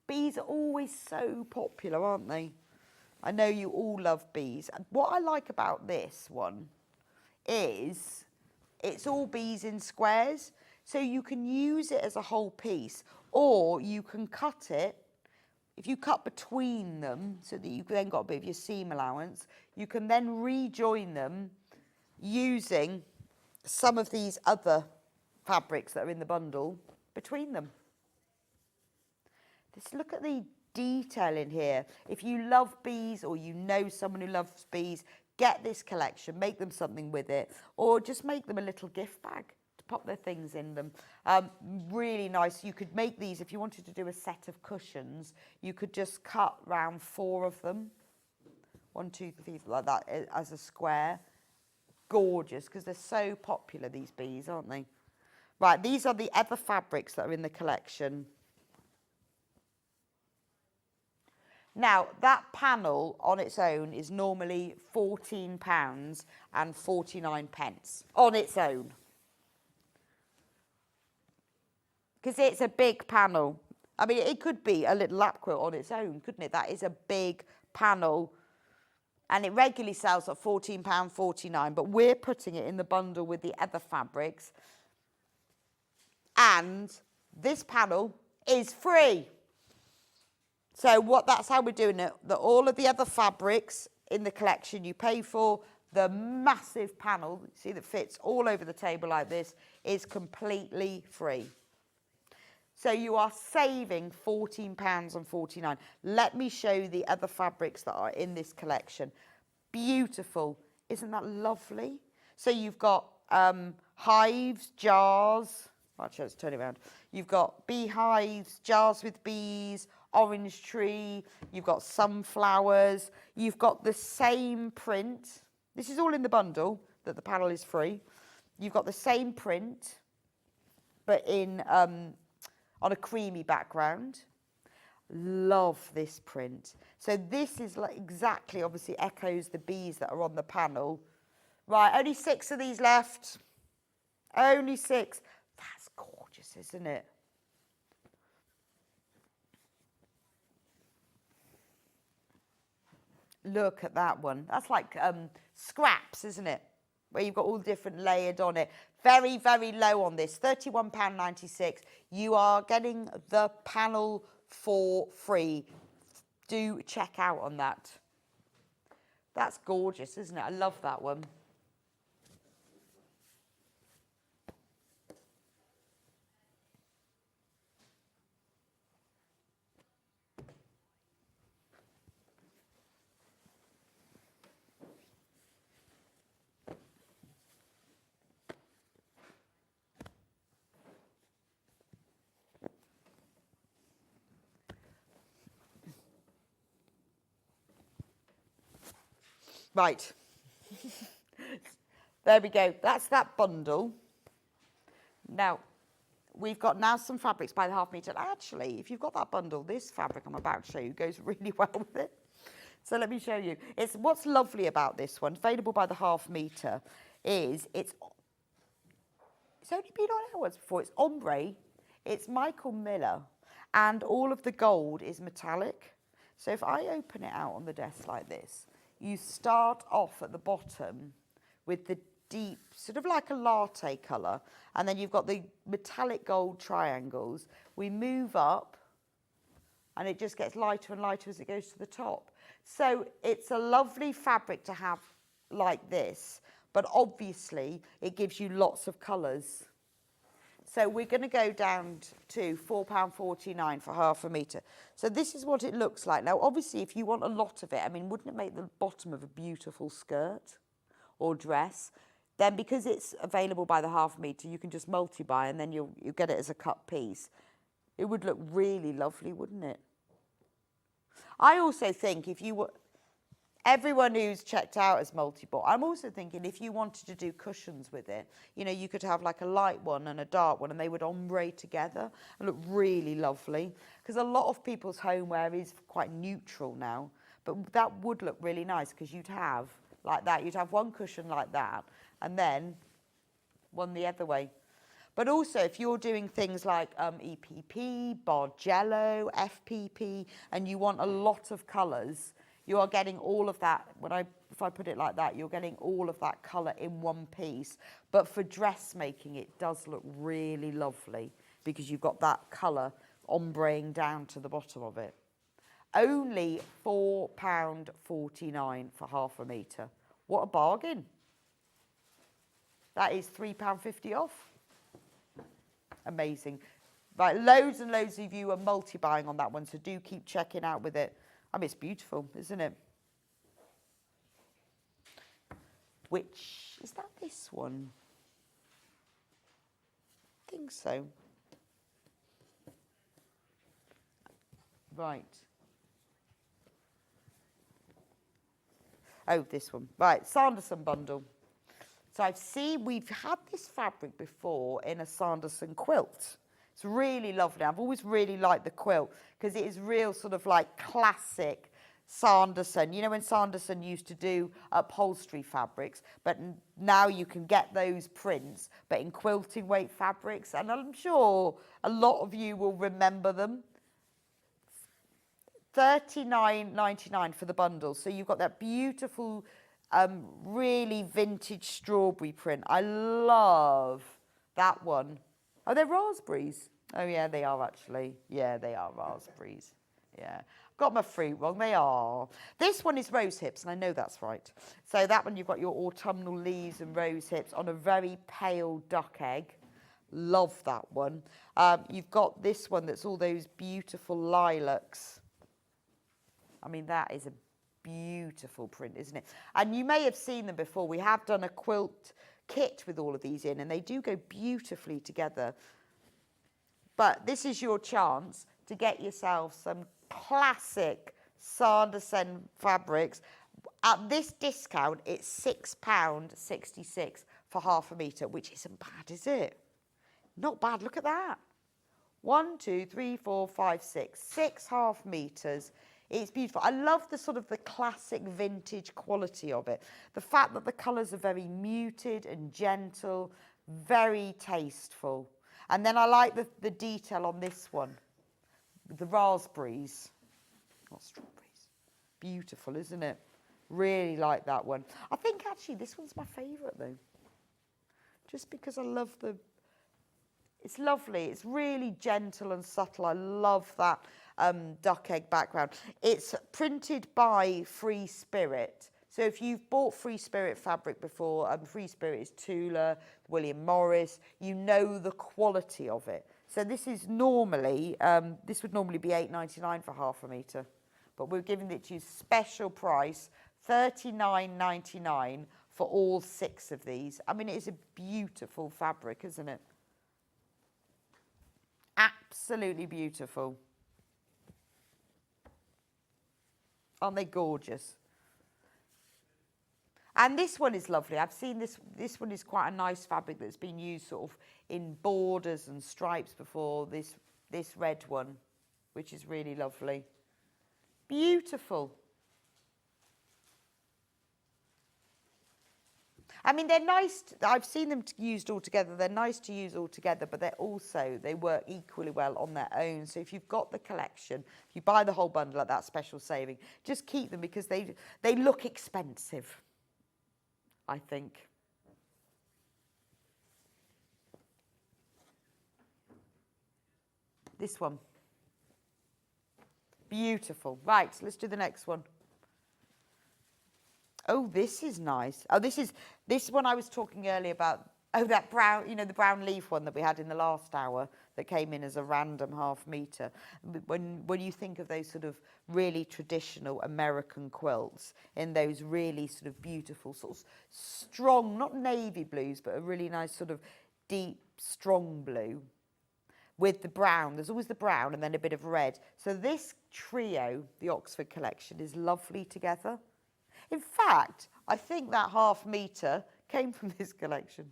Bees are always so popular, aren't they? I know you all love bees. And what I like about this one is it's all bees in squares, so you can use it as a whole piece, or you can cut it. If you cut between them so that you've then got a bit of your seam allowance, you can then rejoin them using some of these other fabrics that are in the bundle between them. Just look at the detail in here. If you love bees or you know someone who loves bees, get this collection, make them something with it, or just make them a little gift bag to pop their things in them. Really nice. You could make these, if you wanted to do a set of cushions, you could just cut round 4 of them. 1, 2, 3, like that, as a square. Gorgeous, because they're so popular, these bees, aren't they? Right, these are the other fabrics that are in the collection. Now, that panel on its own is normally £14.49 on its own. because it's a big panel. I mean, it could be a little lap quilt on its own, couldn't it? That is a big panel. And it regularly sells at £14.49, but we're putting it in the bundle with the other fabrics. And this panel is free. So that's how we're doing it. That all of the other fabrics in the collection you pay for, the massive panel, see, that fits all over the table like this, is completely free. So you are saving £14.49. Let me show you the other fabrics that are in this collection. Beautiful. Isn't that lovely? So you've got hives, jars. Actually, let's turn it around. You've got beehives, jars with bees, orange tree. You've got sunflowers. You've got the same print. This is all in the bundle, that the panel is free. You've got the same print, but in on a creamy background. Love this print. So this is like exactly, obviously echoes the bees that are on the panel. Right, only 6 of these left. Only 6. That's gorgeous, isn't it? Look at that one. That's like scraps, isn't it? Where you've got all the different layered on it. Very, very low on this, £31.96. You are getting the panel for free. Do check out on that. That's gorgeous, isn't it? I love that one. Right. There we go. That's that bundle. Now, we've got now some fabrics by the half metre. Actually, if you've got that bundle, this fabric I'm about to show you goes really well with it. So let me show you. It's what's lovely about this one, available by the half metre, is it's only been on ours before. It's ombre. It's Michael Miller, and all of the gold is metallic. So if I open it out on the desk like this, you start off at the bottom with the deep, sort of like a latte colour, and then you've got the metallic gold triangles. We move up, and it just gets lighter and lighter as it goes to the top. So it's a lovely fabric to have like this, but obviously it gives you lots of colours. So we're going to go down to £4.49 for half a metre. So this is what it looks like. Now, obviously, if you want a lot of it, I mean, wouldn't it make the bottom of a beautiful skirt or dress? Then because it's available by the half metre, you can just multi-buy and then you'll get it as a cut piece. It would look really lovely, wouldn't it? I also think if you were... Everyone who's checked out as multi-bought, I'm also thinking if you wanted to do cushions with it, you know, you could have like a light one and a dark one and they would ombre together and look really lovely. Because a lot of people's homeware is quite neutral now, but that would look really nice because you'd have like that. You'd have one cushion like that and then one the other way. But also if you're doing things like EPP, Bargello, FPP, and you want a lot of colours, you are getting all of that. If I put it like that, you're getting all of that colour in one piece. But for dressmaking, it does look really lovely because you've got that colour ombreing down to the bottom of it. Only £4.49 for half a metre. What a bargain. That is £3.50 off. Amazing. Right, loads and loads of you are multi-buying on that one, so do keep checking out with it. I mean, it's beautiful, isn't it? Which, is that this one? I think so. Right. Oh, this one. Right, Sanderson bundle. So we've had this fabric before in a Sanderson quilt. It's really lovely. I've always really liked the quilt because it is real sort of like classic Sanderson. You know when Sanderson used to do upholstery fabrics, but now you can get those prints, but in quilting weight fabrics, and I'm sure a lot of you will remember them. $39.99 for the bundle. So you've got that beautiful, really vintage strawberry print. I love that one. Oh, they're raspberries. Oh, yeah, they are actually. Yeah, they are raspberries. Yeah. Got my fruit wrong. They are. This one is rose hips, and I know that's right. So that one, you've got your autumnal leaves and rose hips on a very pale duck egg. Love that one. You've got this one that's all those beautiful lilacs. I mean, that is a beautiful print, isn't it? And you may have seen them before. We have done a quilt kit with all of these in, and they do go beautifully together. But this is your chance to get yourself some classic Sanderson fabrics. At this discount, it's £6.66 for half a metre, which isn't bad, is it? Not bad. Look at that. 1, 2, 3, 4, 5, 6. 6 half metres. It's beautiful. I love the sort of the classic vintage quality of it. The fact that the colours are very muted and gentle, very tasteful. And then I like the detail on this one. The raspberries, not strawberries. Beautiful, isn't it? Really like that one. I think actually this one's my favourite though. Just because I love it's lovely. It's really gentle and subtle. I love that duck egg background. It's printed by Free Spirit. So if you've bought Free Spirit fabric before, Free Spirit is Tula, William Morris, you know the quality of it. So this is normally, this would normally be $8.99 for half a metre. But we're giving it to you special price, $39.99 for all 6 of these. I mean, it is a beautiful fabric, isn't it? Absolutely beautiful. Aren't they gorgeous? And this one is lovely. I've seen this one is quite a nice fabric that's been used sort of in borders and stripes before, this red one, which is really lovely. Beautiful. I mean, they're nice. I've seen them used all together. They're nice to use all together, but they work equally well on their own. So if you've got the collection, if you buy the whole bundle at that special saving, just keep them because they look expensive, I think. This one. Beautiful. Right, let's do the next one. Oh, this is nice. Oh, this one I was talking earlier about. Oh, that brown, you know, the brown leaf one that we had in the last hour that came in as a random half metre. When you think of those sort of really traditional American quilts in those really sort of beautiful, sort of strong, not navy blues, but a really nice sort of deep, strong blue with the brown. There's always the brown and then a bit of red. So this trio, the Oxford collection, is lovely together. In fact, I think that half metre came from this collection.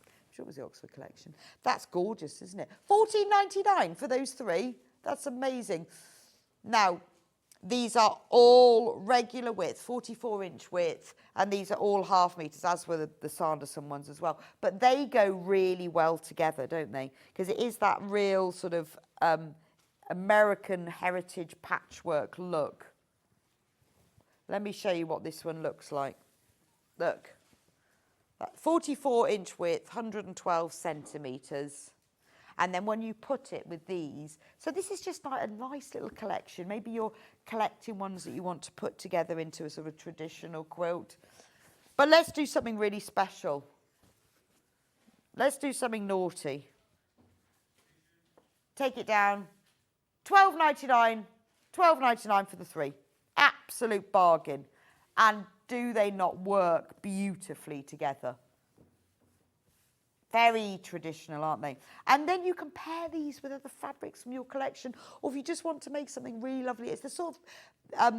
I'm sure it was the Oxford collection. That's gorgeous, isn't it? $14.99 for those 3. That's amazing. Now, these are all regular width, 44-inch width, and these are all half metres, as were the Sanderson ones as well. But they go really well together, don't they? Because it is that real sort of American heritage patchwork look. Let me show you what this one looks like. Look, 44-inch width, 112 centimetres. And then when you put it with these, so this is just like a nice little collection. Maybe you're collecting ones that you want to put together into a sort of traditional quilt. But let's do something really special. Let's do something naughty. Take it down. $12.99. $12.99 for the 3. Absolute bargain. And do they not work beautifully together? Very traditional, aren't they? And then you compare these with other fabrics from your collection, or if you just want to make something really lovely, it's the sort of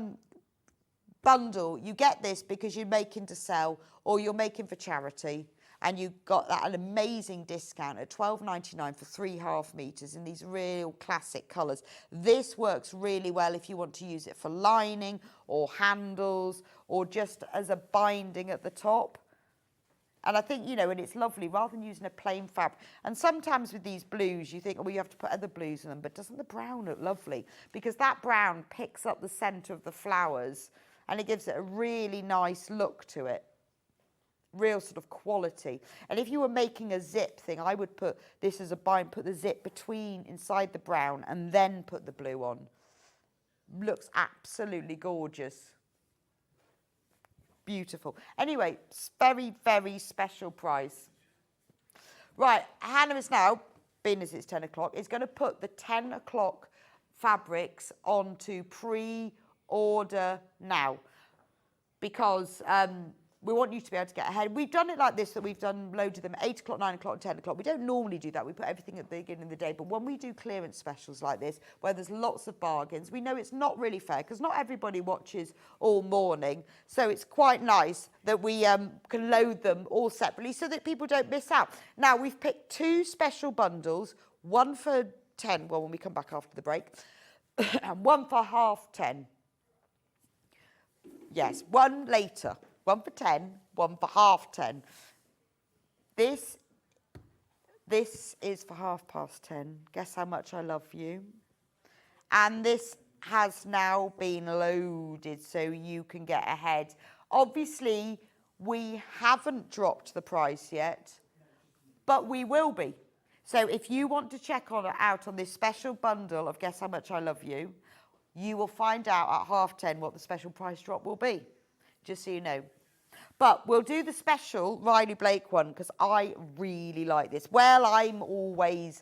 bundle. You get this because you're making to sell or you're making for charity. and you got that an amazing discount at £12.99 for 3.5 metres in these real classic colours. This works really well if you want to use it for lining or handles or just as a binding at the top. And I think, you know, and it's lovely rather than using a plain fabric. And sometimes with these blues, you think, oh, well, you have to put other blues in them. But doesn't the brown look lovely? Because that brown picks up the centre of the flowers and it gives it a really nice look to it. Real sort of quality. And if you were making a zip thing, I would put this as a bind, put the zip inside the brown and then put the blue on. Looks absolutely gorgeous. Beautiful. Anyway, very, very special price. Right, Hannah is now, being as it's 10 o'clock, is going to put the 10 o'clock fabrics onto pre-order now because we want you to be able to get ahead. We've done it like this, that we've done loads of them, 8 o'clock, 9 o'clock, 10 o'clock. We don't normally do that. We put everything at the beginning of the day. But when we do clearance specials like this, where there's lots of bargains, we know it's not really fair because not everybody watches all morning. So it's quite nice that we can load them all separately so that people don't miss out. Now, we've picked 2 special bundles, one for 10, well, when we come back after the break, and one for half 10. Yes, one later. One for 10, one for half 10. This is for 10:30. Guess how much I love you. And this has now been loaded so you can get ahead. Obviously, we haven't dropped the price yet, but we will be. So if you want to check out on this special bundle of Guess How Much I Love You, you will find out at 10:30 what the special price drop will be, just so you know. But we'll do the special Riley Blake one because I really like this. Well, I'm always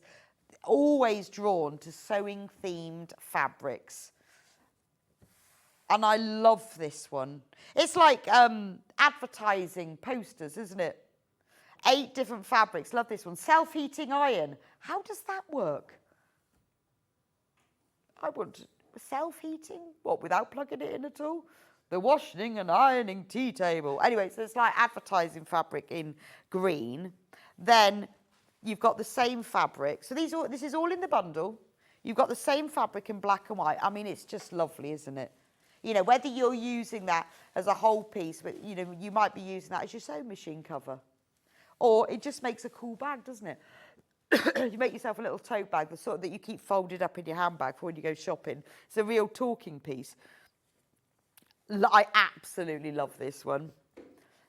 drawn to sewing themed fabrics. And I love this one. It's like advertising posters, isn't it? 8 different fabrics. Love this one. Self-heating iron. How does that work? I want self-heating? What, without plugging it in at all? The washing and ironing tea table. Anyway, so it's like advertising fabric in green. Then you've got the same fabric. So this is all in the bundle. You've got the same fabric in black and white. I mean, it's just lovely, isn't it? You know, whether you're using that as a whole piece, but, you know, you might be using that as your sewing machine cover. Or it just makes a cool bag, doesn't it? You make yourself a little tote bag, the sort that you keep folded up in your handbag for when you go shopping. It's a real talking piece. I absolutely love this one.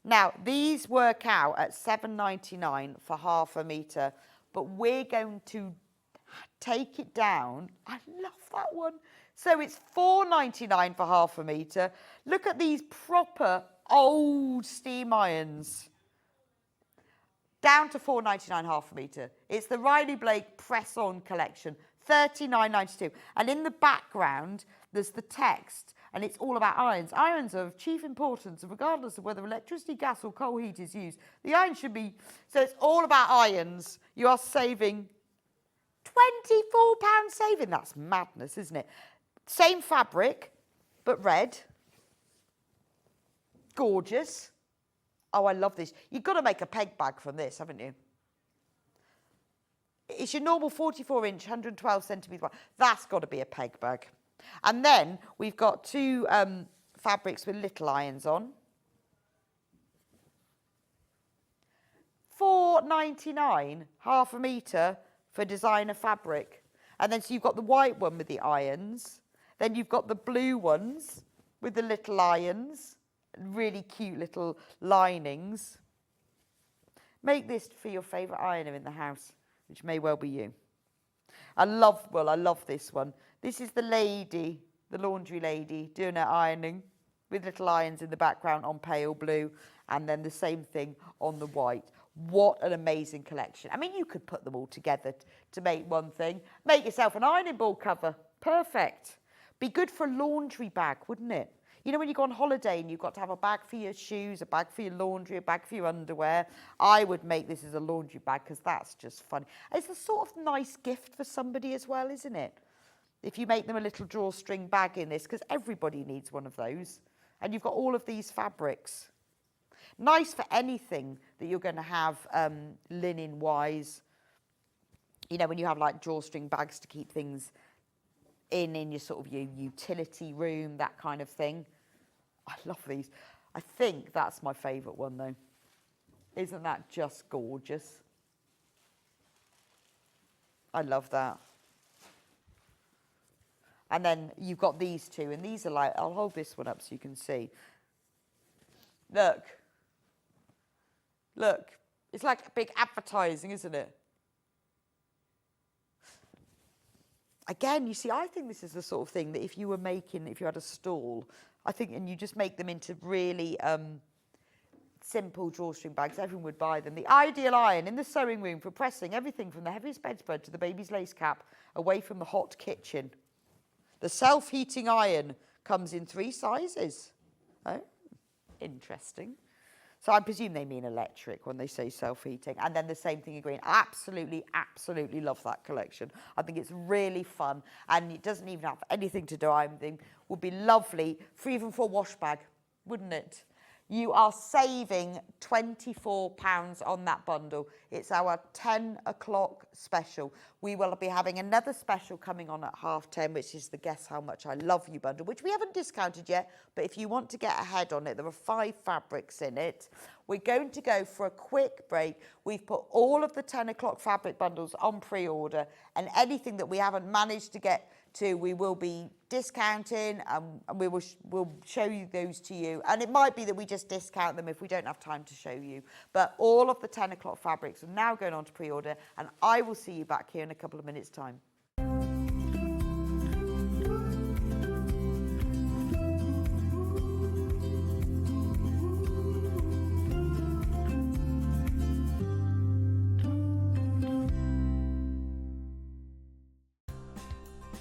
Now, these work out at £7.99 for half a metre, but we're going to take it down. I love that one. So it's £4.99 for half a metre. Look at these proper old steam irons. Down to £4.99 half a metre. It's the Riley Blake press-on collection, $39.92. And in the background, there's the text, and it's all about irons. Irons are of chief importance, regardless of whether electricity, gas or coal heat is used. The iron should be... So it's all about irons. You are saving £24 saving. That's madness, isn't it? Same fabric, but red. Gorgeous. Oh, I love this. You've got to make a peg bag from this, haven't you? It's your normal 44-inch, 112 centimetres wide. That's got to be a peg bag. And then we've got 2 fabrics with little irons on. £4.99, half a metre for designer fabric. And then so you've got the white one with the irons. Then you've got the blue ones with the little irons. Really cute little linings. Make this for your favourite ironer in the house, which may well be you. I love this one. This is the lady, the laundry lady, doing her ironing with little irons in the background on pale blue, and then the same thing on the white. What an amazing collection. I mean, you could put them all together to make one thing. Make yourself an ironing board cover. Perfect. Be good for a laundry bag, wouldn't it? You know, when you go on holiday and you've got to have a bag for your shoes, a bag for your laundry, a bag for your underwear, I would make this as a laundry bag because that's just fun. It's a sort of nice gift for somebody as well, isn't it? If you make them a little drawstring bag in this, because everybody needs one of those. And you've got all of these fabrics. Nice for anything that you're going to have linen-wise. You know, when you have like drawstring bags to keep things in your sort of your utility room, that kind of thing. I love these. I think that's my favourite one though. Isn't that just gorgeous? I love that. And then you've got these two, and these are like, I'll hold this one up so you can see. Look. Look. It's like big advertising, isn't it? Again, you see, I think this is the sort of thing that if you had a stall, I think, and you just make them into really simple drawstring bags, everyone would buy them. The ideal iron in the sewing room for pressing everything from the heaviest bedspread to the baby's lace cap away from the hot kitchen. The self-heating iron comes in 3 sizes. Oh, interesting. So I presume they mean electric when they say self-heating. And then the same thing in green. Absolutely, absolutely love that collection. I think it's really fun. And it doesn't even have anything to do. I think would be lovely for even for a wash bag, wouldn't it? You are saving £24 on that bundle. It's our 10 o'clock special. We will be having another special coming on at 10:30, which is the Guess How Much I Love You bundle, which we haven't discounted yet, but if you want to get ahead on it, there are 5 fabrics in it. We're going to go for a quick break. We've put all of the 10 o'clock fabric bundles on pre-order, and anything that we haven't managed to get to, we will be discounting, and we'll show you those to you. And it might be that we just discount them if we don't have time to show you. But all of the 10 o'clock fabrics are now going on to pre-order, and I will see you back here in a couple of minutes' time.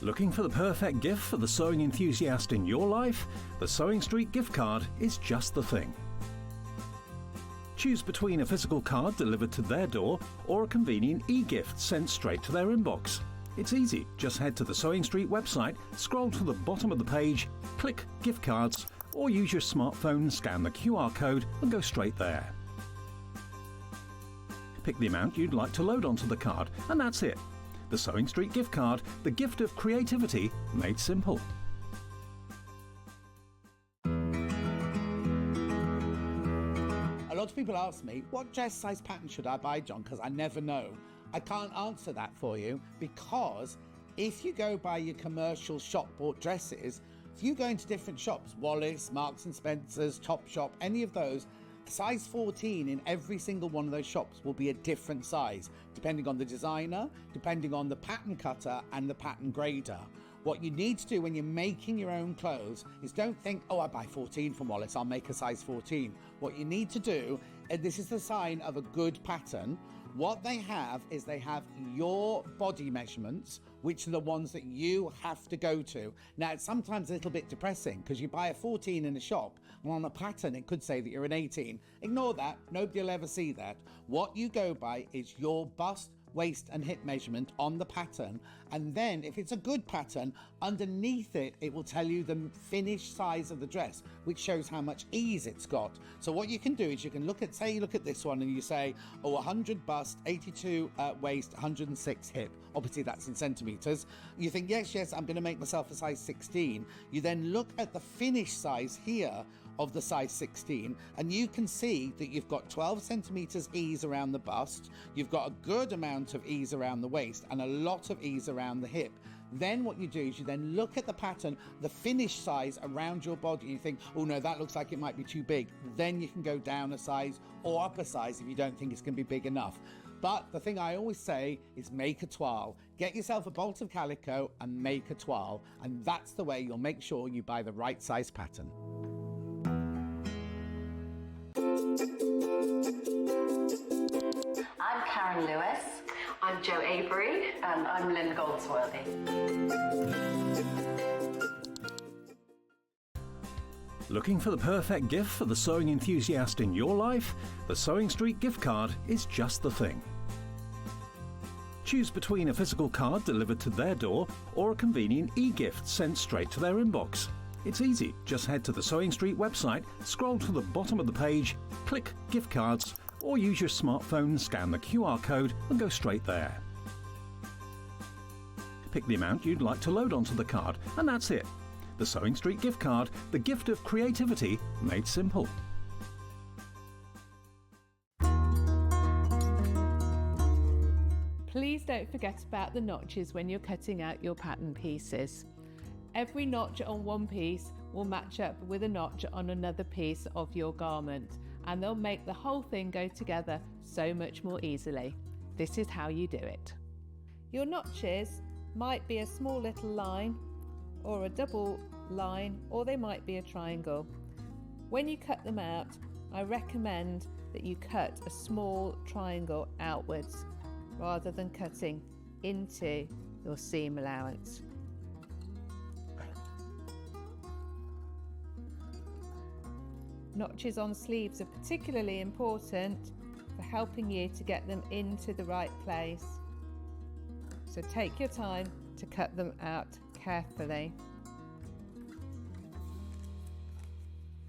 Looking for the perfect gift for the sewing enthusiast in your life? The Sewing Street gift card is just the thing. Choose between a physical card delivered to their door or a convenient e-gift sent straight to their inbox. It's easy. Just head to the Sewing Street website, scroll to the bottom of the page, click gift cards, or use your smartphone, scan the QR code and go straight there. Pick the amount you'd like to load onto the card, and that's it. The Sewing Street gift card, the gift of creativity made simple. A lot of people ask me, what dress size pattern should I buy, John? Because I never know. I can't answer that for you, because if you go by your commercial shop bought dresses, if you go into different shops, Wallis, Marks and Spencer's, Topshop, any of those, size 14 in every single one of those shops will be a different size, depending on the designer, depending on the pattern cutter and the pattern grader. What you need to do when you're making your own clothes is don't think, oh, I buy 14 from Wallis, I'll make a size 14. What you need to do, and this is the sign of a good pattern, what they have is they have your body measurements, which are the ones that you have to go to. Now, it's sometimes a little bit depressing because you buy a 14 in a shop, and on a pattern, it could say that you're an 18. Ignore that. Nobody will ever see that. What you go by is your bust, waist and hip measurement on the pattern, and then if it's a good pattern, underneath it, it will tell you the finished size of the dress, which shows how much ease it's got. So what you can do is you can look at, say you look at this one and you say, oh, 100 bust, 82 waist, 106 hip. Obviously that's in centimeters. You think, yes, I'm going to make myself a size 16. You then look at the finished size here of the size 16, and you can see that you've got 12 centimeters ease around the bust, you've got a good amount of ease around the waist and a lot of ease around the hip. Then what you do is you then look at the pattern, the finished size around your body, and you think, oh no, that looks like it might be too big. Then you can go down a size or up a size if you don't think it's going to be big enough. But the thing I always say is make a toile. Get yourself a bolt of calico and make a toile, and that's the way you'll make sure you buy the right size pattern. I'm Karen Lewis. I'm Jo Avery. And I'm Lynn Goldsworthy. Looking for the perfect gift for the sewing enthusiast in your life? The Sewing Street gift card is just the thing. Choose between a physical card delivered to their door or a convenient e-gift sent straight to their inbox. It's easy. Just head to the Sewing Street website, scroll to the bottom of the page, click gift cards, or use your smartphone, scan the QR code and go straight there. Pick the amount you'd like to load onto the card, and that's it. The Sewing Street gift card, the gift of creativity made simple. Please don't forget about the notches when you're cutting out your pattern pieces. Every notch on one piece will match up with a notch on another piece of your garment, and they'll make the whole thing go together so much more easily. This is how you do it. Your notches might be a small little line or a double line, or they might be a triangle. When you cut them out, I recommend that you cut a small triangle outwards rather than cutting into your seam allowance. Notches on sleeves are particularly important for helping you to get them into the right place. So take your time to cut them out carefully.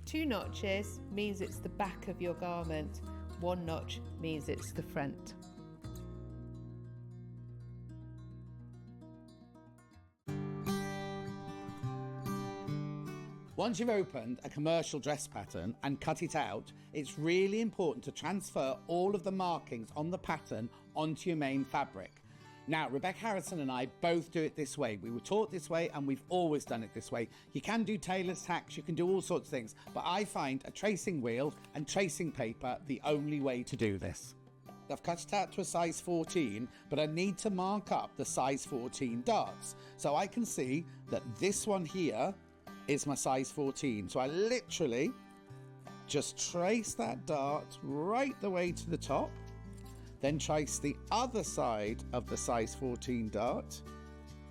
2 notches means it's the back of your garment. 1 notch means it's the front. Once you've opened a commercial dress pattern and cut it out, it's really important to transfer all of the markings on the pattern onto your main fabric. Now, Rebecca Harrison and I both do it this way. We were taught this way and we've always done it this way. You can do tailor's tacks, you can do all sorts of things, but I find a tracing wheel and tracing paper the only way to do this. I've cut it out to a size 14, but I need to mark up the size 14 darts. So I can see that this one here is my size 14. So I literally just trace that dart right the way to the top, then trace the other side of the size 14 dart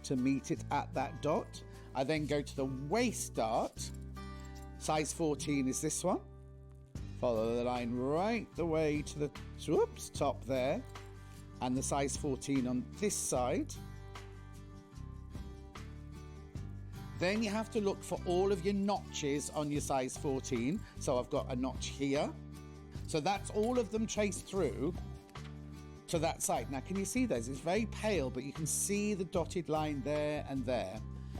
to meet it at that dot. I then go to the waist dart. Size 14 is this one. Follow the line right the way to the top there, and the size 14 on this side. Then you have to look for all of your notches on your size 14. So I've got a notch here. So that's all of them traced through to that side. Now, can you see those? It's very pale, but you can see the dotted line there and there.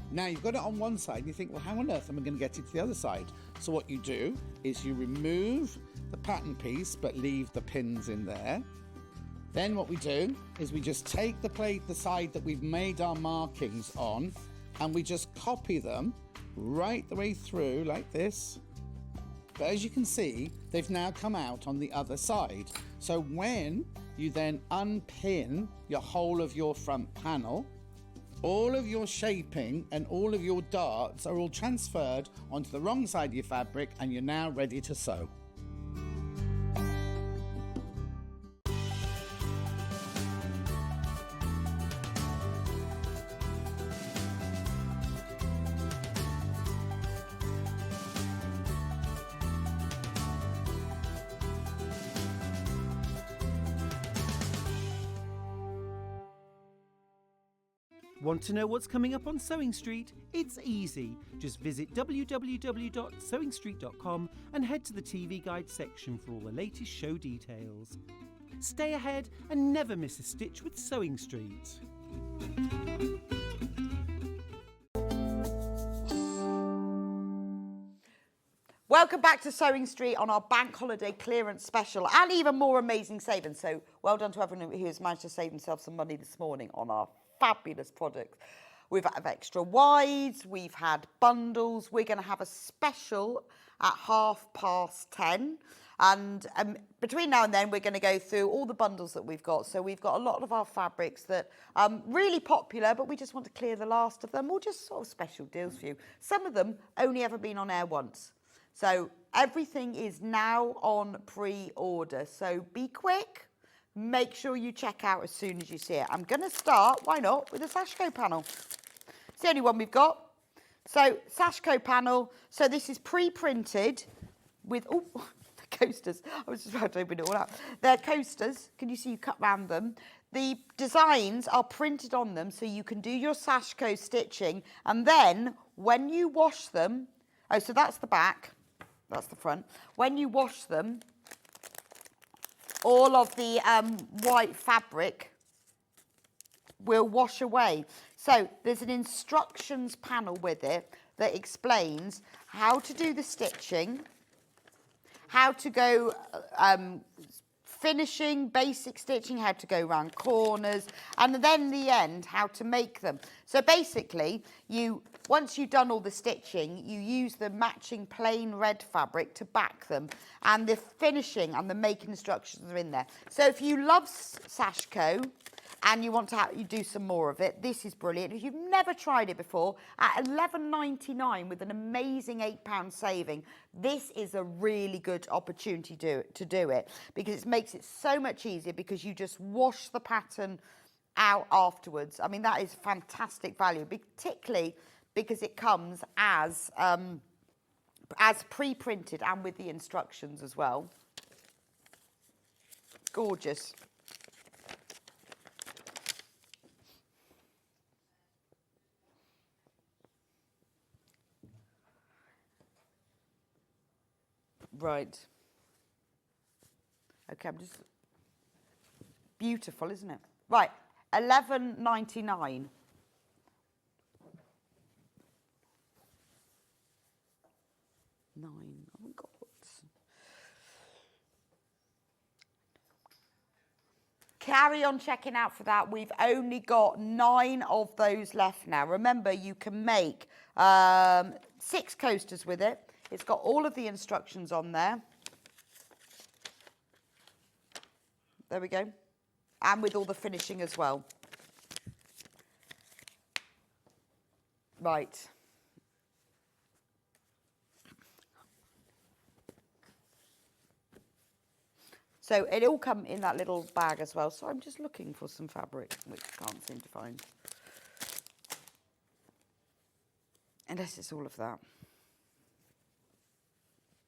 Now, you've got it on one side, and you think, well, how on earth am I going to get it to the other side? So what you do is you remove the pattern piece, but leave the pins in there. Then what we do is we just take the side that we've made our markings on, and we just copy them right the way through like this. But as you can see, they've now come out on the other side. So when you then unpin your whole of your front panel, all of your shaping and all of your darts are all transferred onto the wrong side of your fabric, and you're now ready to sew. Want to know what's coming up on Sewing Street? It's easy. Just visit www.sewingstreet.com and head to the TV Guide section for all the latest show details. Stay ahead and never miss a stitch with Sewing Street. Welcome back to Sewing Street on our bank holiday clearance special, and even more amazing savings. So well done to everyone who has managed to save themselves some money this morning on our fabulous products. We've had extra wides, we've had bundles. We're going to have a special at 10:30, and between now and then we're going to go through all the bundles that we've got. So we've got a lot of our fabrics that are really popular, but we just want to clear the last of them, or just sort of special deals for you. Some of them only ever been on air once. So everything is now on pre-order. So be quick. Make sure you check out as soon as you see it. I'm going to start, why not, with a Sashko panel. It's the only one we've got. So Sashko panel. So this is pre-printed with, oh, the coasters. I was just about to open it all up. They're coasters. Can you see you cut round them? The designs are printed on them so you can do your Sashko stitching. And then when you wash them, Oh, so that's the back. That's the front. When you wash them, all of the white fabric will wash away. So there's an instructions panel with it that explains how to do the stitching, how to go finishing, basic stitching, how to go around corners, and then in the end, how to make them. So basically, once you've done all the stitching, you use the matching plain red fabric to back them, and the finishing and the making instructions are in there. So if you love Sashko, and you want to you do some more of it, this is brilliant. If you've never tried it before, at £11.99 with an amazing £8 saving, this is a really good opportunity to do it, because it makes it so much easier, because you just wash the pattern out afterwards. I mean, that is fantastic value, particularly because it comes as pre-printed and with the instructions as well. Gorgeous. Right. Okay, I'm just... Beautiful, isn't it? Right, £11.99. 9. Oh, my God. Carry on checking out for that. We've only got 9 of those left now. Remember, you can make 6 coasters with it. It's got all of the instructions on there. There we go. And with all the finishing as well. Right. So it all come in that little bag as well. So I'm just looking for some fabric, which I can't seem to find. Unless it's all of that.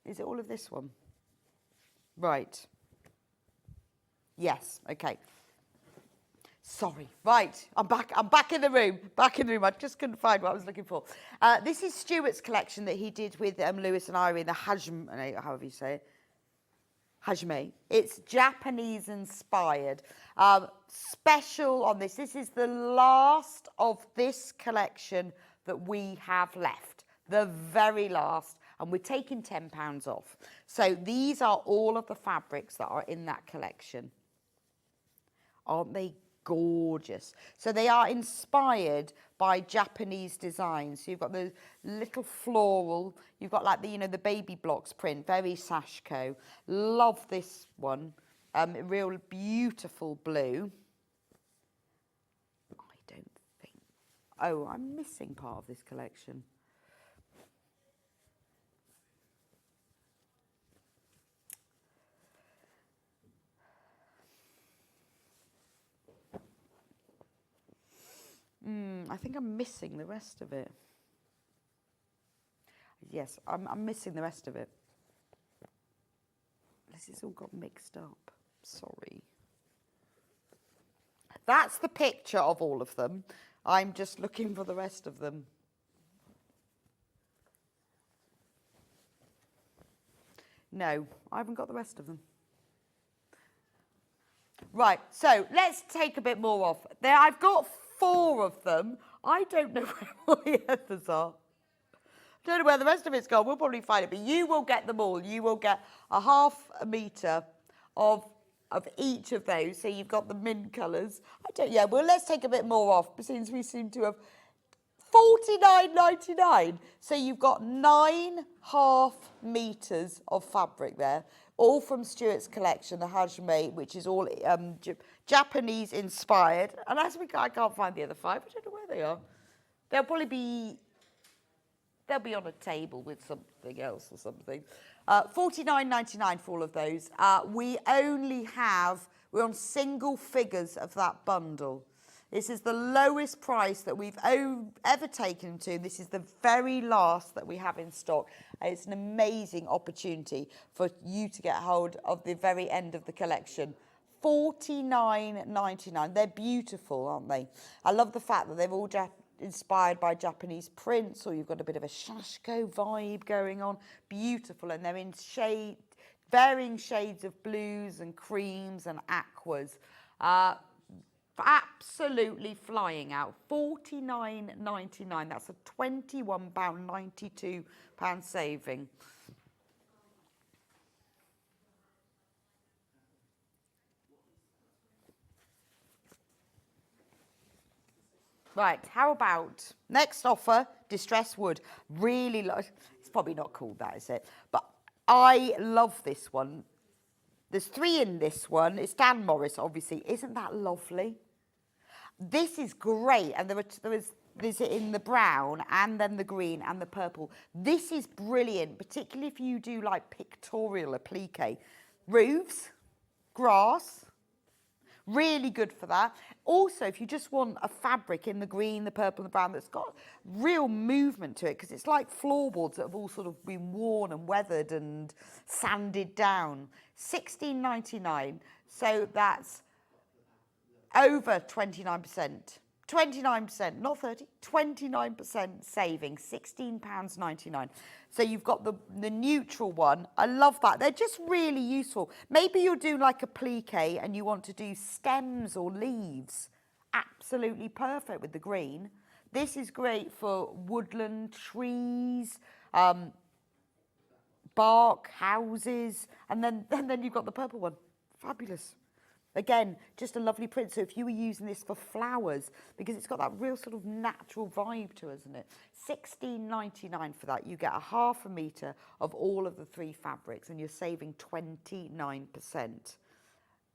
Is it all of this one? Right. Yes, okay. Sorry. Right, I'm back in the room. I just couldn't find what I was looking for. This is Stuart's collection that he did with Lewis and Irene, the Hajime, however you say it. Hajime. It's Japanese inspired. Special on this. This is the last of this collection that we have left. The very last. And we're taking £10 off. So these are all of the fabrics that are in that collection. Aren't they gorgeous? So they are inspired by Japanese designs. So you've got the little floral, you've got like the, the baby blocks print, very Sashko. Love this one. Real beautiful blue. I don't think, oh, I'm missing part of this collection. I think I'm missing the rest of it. Yes, I'm missing the rest of it. This has all got mixed up. Sorry. That's the picture of all of them. I'm just looking for the rest of them. No, I haven't got the rest of them. Right, so let's take a bit more off. There, I've got 4 of them. I don't know where all the others are. I don't know where the rest of it's gone. We'll probably find it, but you will get them all. You will get a ½ metre of each of those. So you've got the mint colours. Well, let's take a bit more off, since we seem to have £49.99. So you've got 9½ metres of fabric there, all from Stuart's collection, the Hajime, which is all Japanese inspired. And I can't find the other 5. I don't know where they are. They'll be on a table with something else or something. £49.99 for all of those. We're on single figures of that bundle. This is the lowest price that we've ever taken to. This is the very last that we have in stock. It's an amazing opportunity for you to get hold of the very end of the collection. £49.99. They're beautiful, aren't they? I love the fact that they've all inspired by Japanese prints, or you've got a bit of a Shashko vibe going on. Beautiful, and they're in varying shades of blues and creams and aquas. Absolutely flying out. £49.99. That's a £21.92 saving. Right, how about next offer, distress wood. Really, it's probably not called that, is it? But I love this one. There's 3 in this one. It's Dan Morris, obviously. Isn't that lovely? This is great, and there's it in the brown and then the green and the purple. This is brilliant, particularly if you do like pictorial applique. Roofs, grass, really good for that. Also, if you just want a fabric in the green, the purple and the brown that's got real movement to it, because it's like floorboards that have all sort of been worn and weathered and sanded down. £16.99, so that's over 29%. 29%, not 30, 29% saving, £16.99. So you've got the neutral one. I love that. They're just really useful. Maybe you'll do like a plique and you want to do stems or leaves. Absolutely perfect with the green. This is great for woodland, trees, bark, houses, and then you've got the purple one. Fabulous. Again, just a lovely print. So if you were using this for flowers, because it's got that real sort of natural vibe to it, isn't it? £16.99 for that. You get a ½ a metre of all of the 3 fabrics, and you're saving 29%.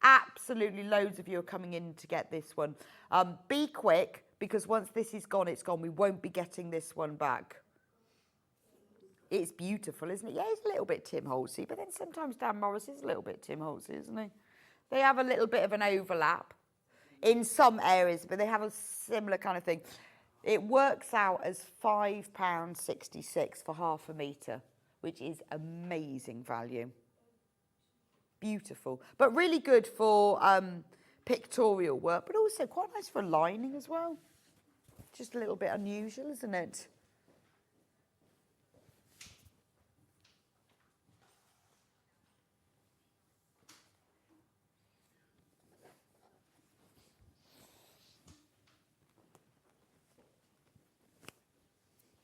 Absolutely loads of you are coming in to get this one. Be quick, because once this is gone, it's gone. We won't be getting this one back. It's beautiful, isn't it? Yeah, it's a little bit Tim Holtzy, but then sometimes Dan Morris is a little bit Tim Holtzy, isn't he? They have a little bit of an overlap in some areas, but they have a similar kind of thing. It works out as £5.66 for ½ a metre, which is amazing value. Beautiful, but really good for pictorial work, but also quite nice for lining as well. Just a little bit unusual, isn't it?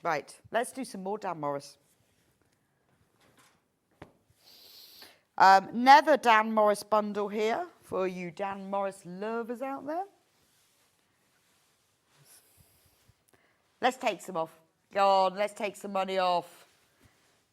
Right, let's do some more Dan Morris. Another Dan Morris bundle here for you Dan Morris lovers out there. Let's take some off. Go on, let's take some money off.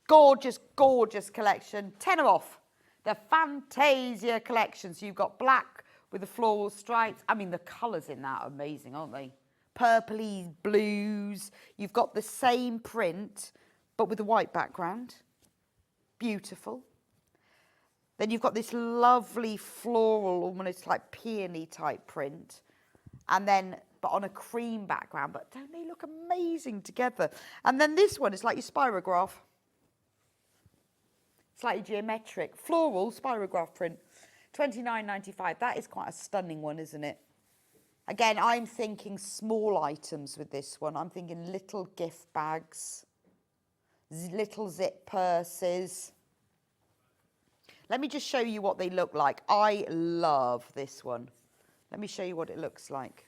Gorgeous, gorgeous collection. Tenner off. The Fantasia collection. So you've got black with the floral stripes. I mean, the colours in that are amazing, aren't they? Purpley blues. You've got the same print, but with a white background. Beautiful. Then you've got this lovely floral, almost like peony type print. And then, but on a cream background. But don't they look amazing together? And then this one is like your spirograph. Slightly geometric. Floral spirograph print. £29.95. That is quite a stunning one, isn't it? Again, I'm thinking small items with this one. I'm thinking little gift bags, little zip purses. Let me just show you what they look like. I love this one. Let me show you what it looks like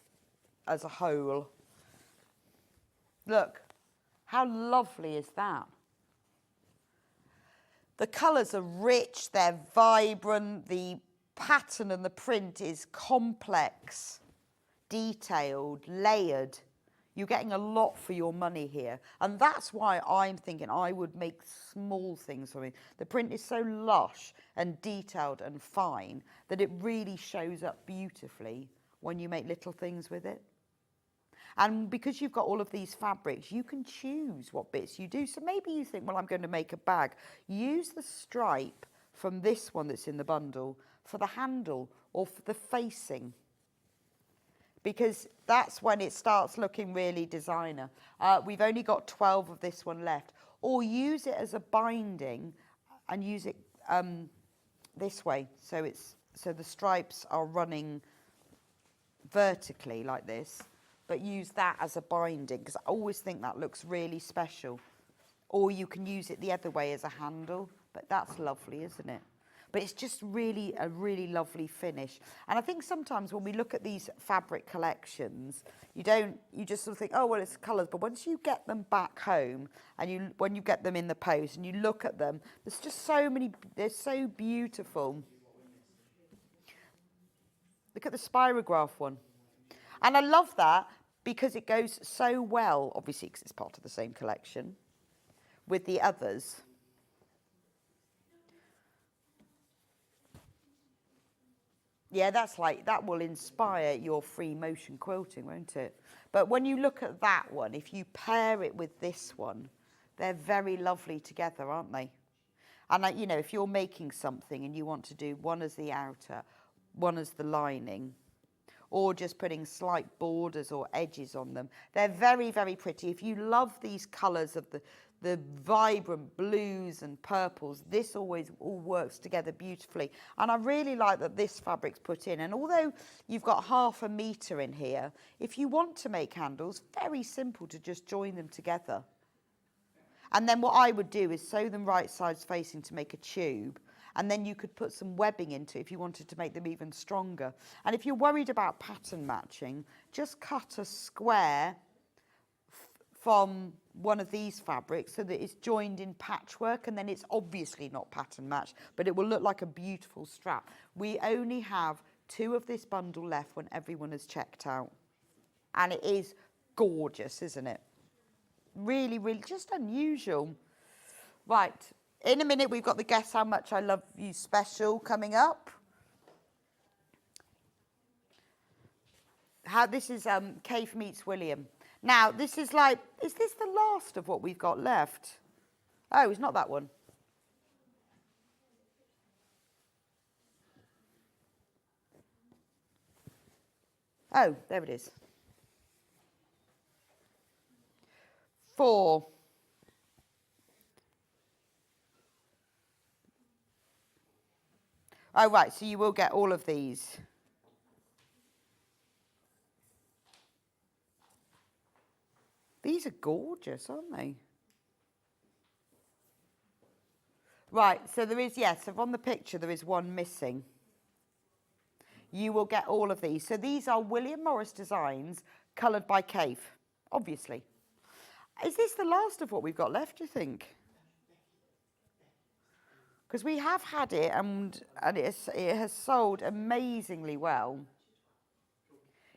as a whole. Look, how lovely is that? The colours are rich, they're vibrant, the pattern and the print is complex, detailed, layered. You're getting a lot for your money here. And that's why I'm thinking I would make small things for me. The print is so lush and detailed and fine that it really shows up beautifully when you make little things with it. And because you've got all of these fabrics, you can choose what bits you do. So maybe you think, well, I'm going to make a bag. Use the stripe from this one that's in the bundle for the handle or for the facing, because that's when it starts looking really designer. We've only got 12 of this one left. Or use it as a binding and use it this way. So the stripes are running vertically like this. but use that as a binding, because I always think that looks really special. Or you can use it the other way as a handle, but that's lovely, isn't it? But it's just really a really lovely finish. And I think sometimes when we look at these fabric collections, you just sort of think, oh, well, it's colours. But once you get them back home and when you get them in the post and you look at them, there's just so many, they're so beautiful. Look at the spirograph one. And I love that because it goes so well, obviously because it's part of the same collection, with the others. Yeah, that will inspire your free motion quilting, won't it? But when you look at that one, if you pair it with this one, they're very lovely together, aren't they? And you know, if you're making something and you want to do one as the outer, one as the lining, or just putting slight borders or edges on them, they're very, very pretty. If you love these colours of the vibrant blues and purples, this always all works together beautifully. And I really like that this fabric's put in. And although you've got 1/2 metre in here, if you want to make handles, very simple to just join them together. And then what I would do is sew them right sides facing to make a tube. And then you could put some webbing into it if you wanted to make them even stronger. And if you're worried about pattern matching, just cut a square from one of these fabrics so that it's joined in patchwork, and then it's obviously not pattern matched, but it will look like a beautiful strap. We only have 2 of this bundle left when everyone has checked out. And it is gorgeous, isn't it? Really, really just unusual. Right, in a minute we've got the Guess How Much I Love You special coming up. This is Kate meets William. Now, this is like, is this the last of what we've got left? Oh, it's not that one. Oh, there it is. 4. Oh, right, so you will get all of these. These are gorgeous, aren't they? Right, so there is, yes, so on the picture there is one missing. You will get all of these. So these are William Morris designs, coloured by Cave, obviously. Is this the last of what we've got left, do you think? Because we have had it and it has sold amazingly well.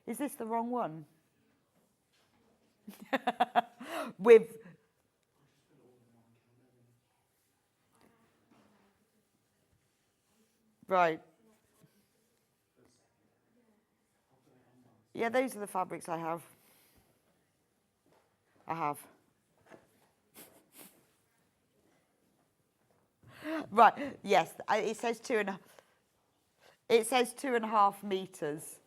Is this the wrong one? With right. Yeah, those are the fabrics I have. Right, yes, it says 2.5. It says 2.5 meters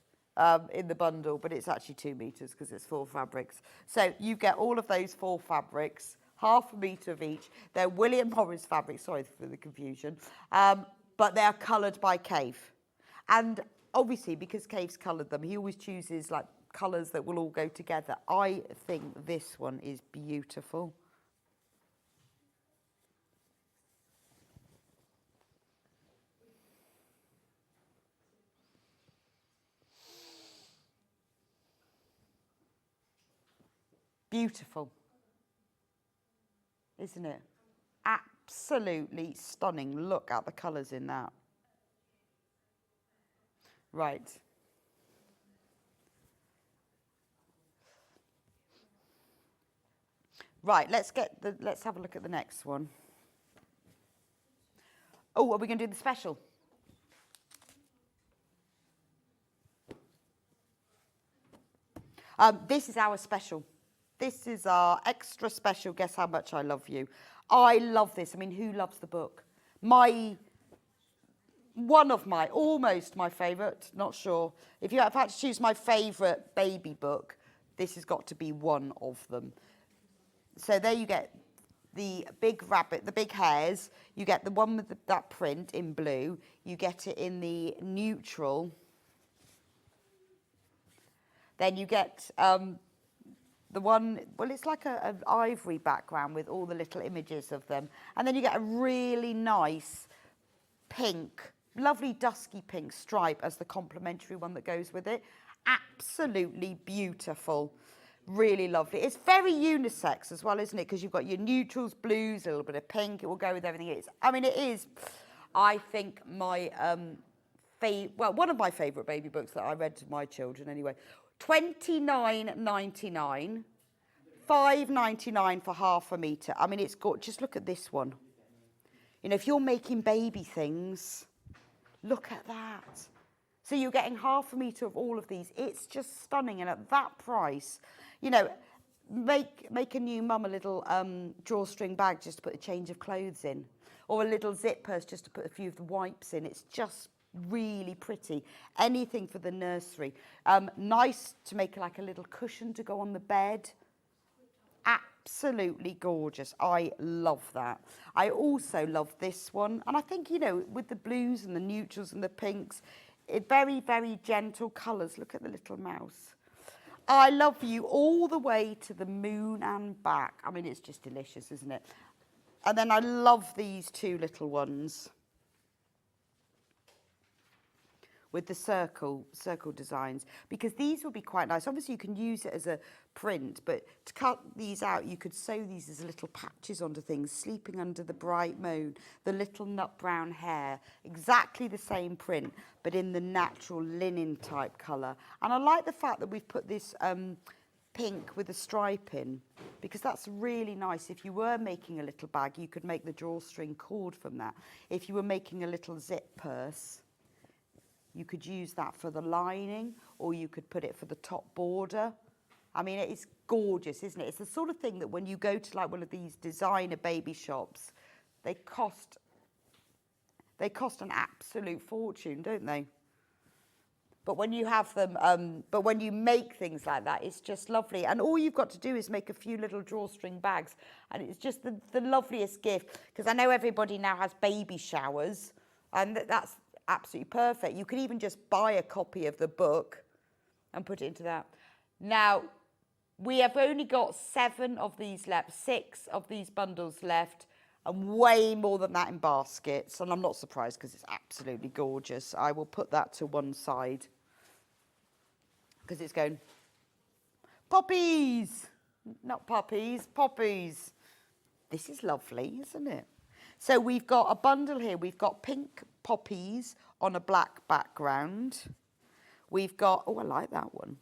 in the bundle, but it's actually 2 meters because it's 4 fabrics. So you get all of those 4 fabrics, 1/2 meter of each. They're William Morris fabrics, sorry for the confusion, but they are coloured by Cave. And obviously, because Cave's coloured them, he always chooses like colours that will all go together. I think this one is beautiful. Beautiful, isn't it? Absolutely stunning. Look at the colours in that. Right. Right, let's have a look at the next one. Oh, are we going to do the special? This is our special. This is our extra special Guess How Much I Love You. I love this. I mean, who loves the book? Almost my favourite, not sure. If I had to choose my favourite baby book, this has got to be one of them. So there you get the big rabbit, the big hares. You get the one with that print in blue. You get it in the neutral. Then you get the one, well, it's like an ivory background with all the little images of them. And then you get a really nice pink, lovely dusky pink stripe as the complementary one that goes with it. Absolutely beautiful. Really lovely. It's very unisex as well, isn't it? Because you've got your neutrals, blues, a little bit of pink. It will go with everything. It is, I think, my one of my favourite baby books that I read to my children anyway. $29.99, $5.99 for half a metre. I mean, it's got, just look at this one. You know, if you're making baby things, look at that. So you're getting half a metre of all of these. It's just stunning. And at that price, you know, make a new mum a little drawstring bag just to put a change of clothes in. Or a little zip purse just to put a few of the wipes in. It's just really pretty. Anything for the nursery. Nice to make like a little cushion to go on the bed. Absolutely gorgeous. I love that. I also love this one. And I think, you know, with the blues and the neutrals and the pinks, very, very gentle colours. Look at the little mouse. I love you all the way to the moon and back. I mean, it's just delicious, isn't it? And then I love these two little ones with the circle designs, because these will be quite nice. Obviously, you can use it as a print, but to cut these out, you could sew these as little patches onto things, sleeping under the bright moon, the little nut brown hair, exactly the same print, but in the natural linen type colour. And I like the fact that we've put this pink with a stripe in, because that's really nice. If you were making a little bag, you could make the drawstring cord from that. If you were making a little zip purse, you could use that for the lining, or you could put it for the top border. I mean, it's gorgeous, isn't it? It's the sort of thing that when you go to like one of these designer baby shops, they cost an absolute fortune, don't they? But when you have them, but when you make things like that, it's just lovely. And all you've got to do is make a few little drawstring bags, and it's just the loveliest gift. Because I know everybody now has baby showers, and that's absolutely perfect. You could even just buy a copy of the book and put it into that. Now, we have only got 7 of these left, 6 of these bundles left, and way more than that in baskets. And I'm not surprised because it's absolutely gorgeous. I will put that to one side because it's going, poppies, not puppies, poppies. This is lovely, isn't it? So we've got a bundle here. We've got pink poppies on a black background. We've got, oh, I like that one.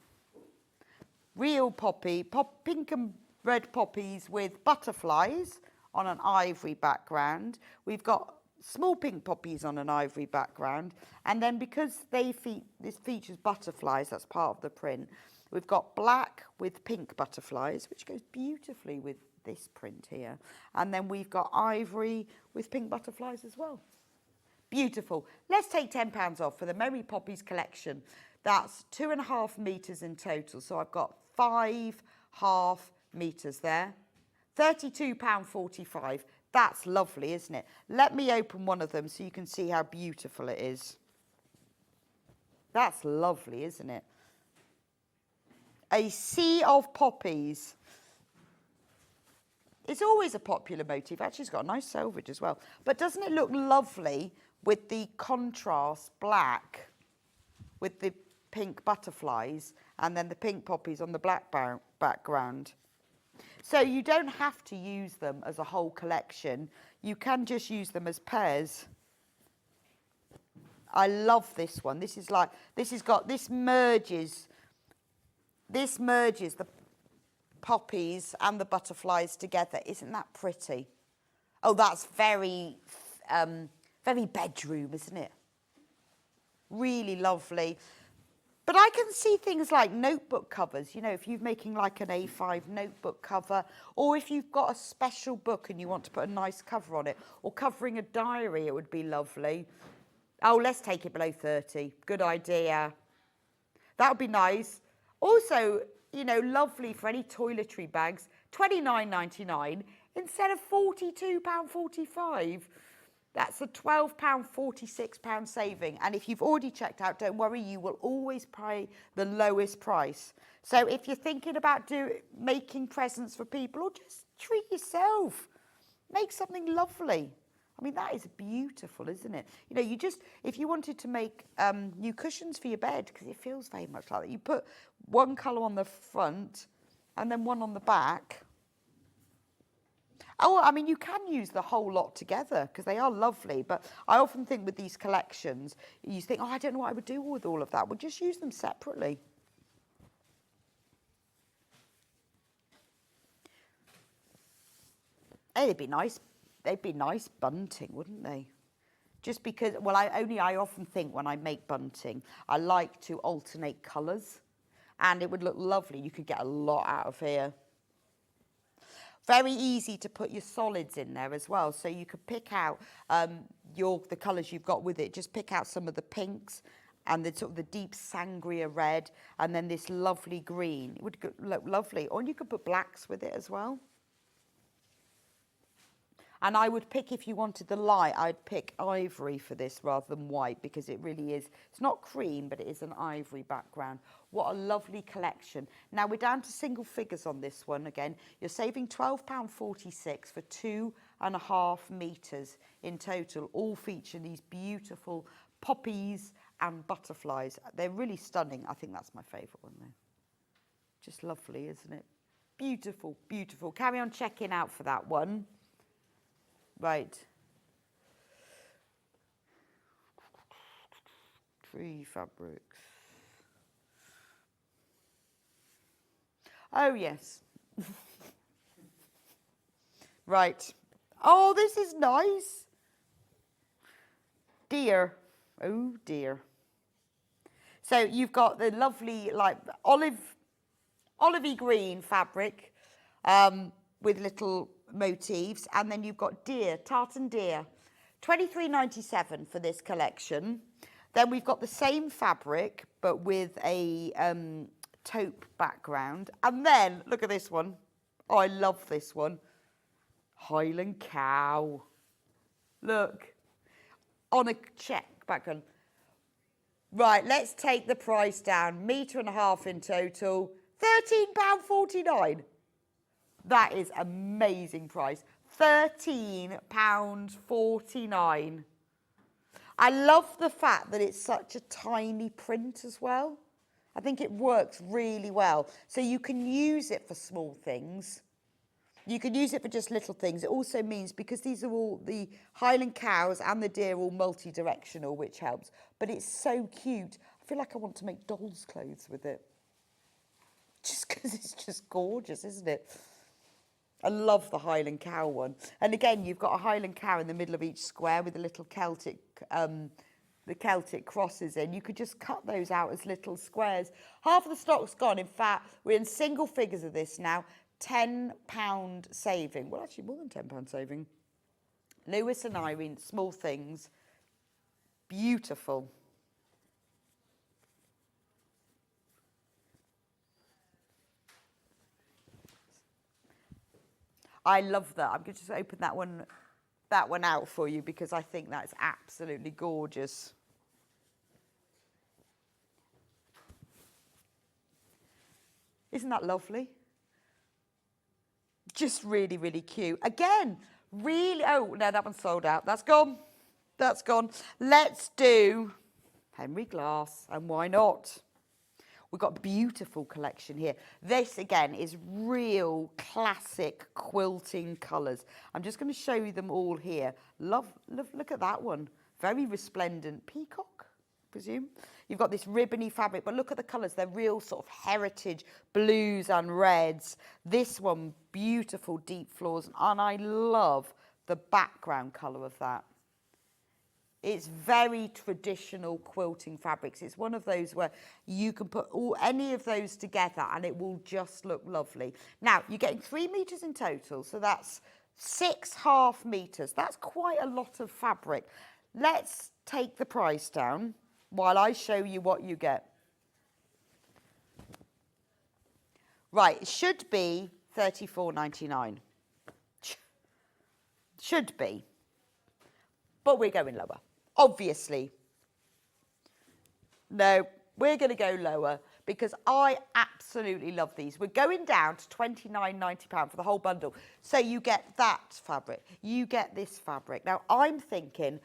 Real poppy, pink and red poppies with butterflies on an ivory background. We've got small pink poppies on an ivory background. And then because this features butterflies, that's part of the print, we've got black with pink butterflies, which goes beautifully with this print here. And then we've got ivory with pink butterflies as well. Beautiful. Let's take £10 off for the Merry Poppies collection. That's 2.5 metres in total. So I've got 5 half metres there. £32.45. That's lovely, isn't it? Let me open one of them so you can see how beautiful it is. That's lovely, isn't it? A sea of poppies. It's always a popular motif. Actually, it's got a nice selvage as well. But doesn't it look lovely with the contrast black with the pink butterflies and then the pink poppies on the black background? So you don't have to use them as a whole collection. You can just use them as pairs. I love this one. This merges the poppies and the butterflies together. Isn't that pretty? Oh, that's very bedroom, isn't it? Really lovely. But I can see things like notebook covers, you know, if you're making like an A5 notebook cover, or if you've got a special book and you want to put a nice cover on it, or covering a diary, it would be lovely. Oh, let's take it below 30. Good idea. That would be nice. Also, you know, lovely for any toiletry bags, £29.99 instead of £42.45. That's a £12, £46 saving. And if you've already checked out, don't worry, you will always pay the lowest price. So if you're thinking about making presents for people, or just treat yourself, make something lovely. I mean, that is beautiful, isn't it? You know, if you wanted to make new cushions for your bed, because it feels very much like that, you put one colour on the front and then one on the back. Oh, I mean, you can use the whole lot together because they are lovely. But I often think with these collections, you think, oh, I don't know what I would do with all of that. Well, just use them separately. Hey, they'd be nice bunting, wouldn't they? Just because, well, I often think when I make bunting, I like to alternate colours. And it would look lovely. You could get a lot out of here. Very easy to put your solids in there as well. So you could pick out the colours you've got with it. Just pick out some of the pinks and the sort of the deep sangria red and then this lovely green. It would look lovely. Or you could put blacks with it as well. And I would pick, if you wanted the light, I'd pick ivory for this rather than white because it really is, it's not cream, but it is an ivory background. What a lovely collection. Now we're down to single figures on this one again. You're saving £12.46 for 2.5 metres in total, all feature these beautiful poppies and butterflies. They're really stunning. I think that's my favourite one though. Just lovely, isn't it? Beautiful, beautiful. Carry on checking out for that one. Right. 3 fabrics. Oh, yes. Right. Oh, this is nice. Dear. Oh, dear. So you've got the lovely, like, olivey green fabric with little motifs, and then you've got deer, tartan deer, £23.97 for this collection. Then we've got the same fabric but with a taupe background, and then look at this one. Oh, I love this one. Highland cow. Look, on a check background. Right, let's take the price down. Metre and a half in total, £13.49. That is amazing price. £13.49. I love the fact that it's such a tiny print as well. I think it works really well. So you can use it for small things. You can use it for just little things. It also means, because these are all the Highland cows and the deer, all multi-directional, which helps. But it's so cute. I feel like I want to make doll's clothes with it. Just because it's just gorgeous, isn't it? I love the Highland cow one. And again, you've got a Highland cow in the middle of each square with the little Celtic, the Celtic crosses in. You could just cut those out as little squares. Half of the stock's gone. In fact, we're in single figures of this now. £10 saving. Well, actually, more than £10 saving. Lewis and Irene, Small Things. Beautiful. I love that. I'm going to just open that one out for you because I think that's absolutely gorgeous. Isn't that lovely? Just really, really cute. Again, really, oh, no, that one's sold out. That's gone. That's gone. Let's do Henry Glass, and why not? We've got a beautiful collection here. This, again, is real classic quilting colours. I'm just going to show you them all here. Look at that one. Very resplendent peacock, I presume. You've got this ribbony fabric, but look at the colours. They're real sort of heritage blues and reds. This one, beautiful deep floors, and I love the background colour of that. It's very traditional quilting fabrics. It's one of those where you can put any of those together and it will just look lovely. Now, you're getting 3 metres in total, so that's 6.5 metres. That's quite a lot of fabric. Let's take the price down while I show you what you get. Right, it should be £34.99. Should be. but we're going lower, obviously. No, we're going to go lower because I absolutely love these. We're going down to £29.90 for the whole bundle. So you get that fabric, you get this fabric. Now, I'm thinking,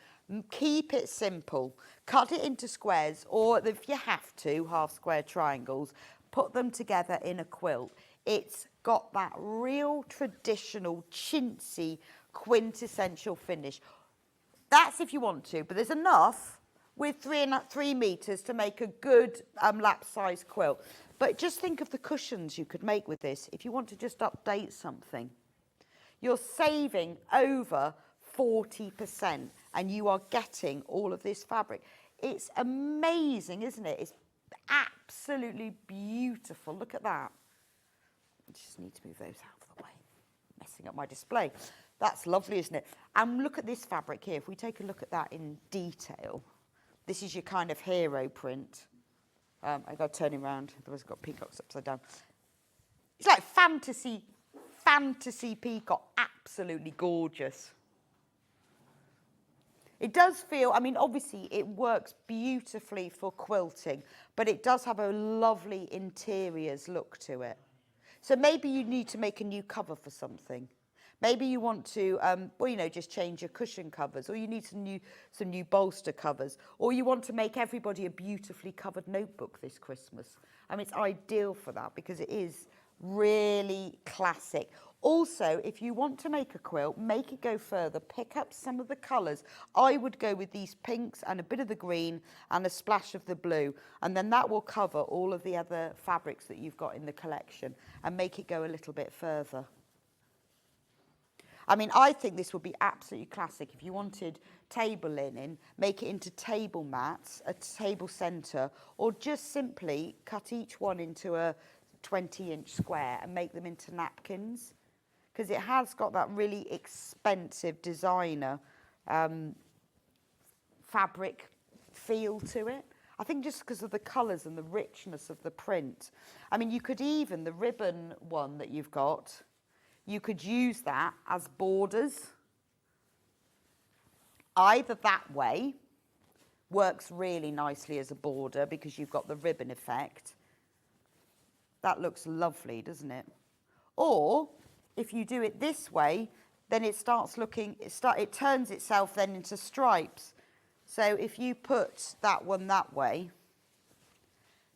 keep it simple. Cut it into squares, or if you have to, half square triangles, put them together in a quilt. It's got that real traditional, chintzy, quintessential finish. That's if you want to, but there's enough with 3 meters to make a good lap size quilt. But just think of the cushions you could make with this if you want to just update something. You're saving over 40% and you are getting all of this fabric. It's amazing, isn't it? It's absolutely beautiful. Look at that. I just need to move those out of the way, messing up my display. That's lovely, isn't it? And look at this fabric here. If we take a look at that in detail, this is your kind of hero print. I got to turn him around, otherwise I've got peacocks upside down. It's like fantasy peacock, absolutely gorgeous. It does feel, I mean, obviously it works beautifully for quilting, but it does have a lovely interiors look to it. So maybe you need to make a new cover for something. Maybe you want to, well, you know, just change your cushion covers, or you need some new bolster covers, or you want to make everybody a beautifully covered notebook this Christmas. I mean, it's ideal for that because it is really classic. Also, if you want to make a quilt, make it go further, pick up some of the colours. I would go with these pinks and a bit of the green and a splash of the blue, and then that will cover all of the other fabrics that you've got in the collection and make it go a little bit further. I mean, I think this would be absolutely classic. If you wanted table linen, make it into table mats, a table centre, or just simply cut each one into a 20-inch square and make them into napkins, because it has got that really expensive designer fabric feel to it. I think just because of the colours and the richness of the print. I mean, you could even, the ribbon one that you've got, you could use that as borders. Either that way, works really nicely as a border because you've got the ribbon effect. That looks lovely, doesn't it? Or if you do it this way, then it starts looking, it turns itself then into stripes. So if you put that one that way,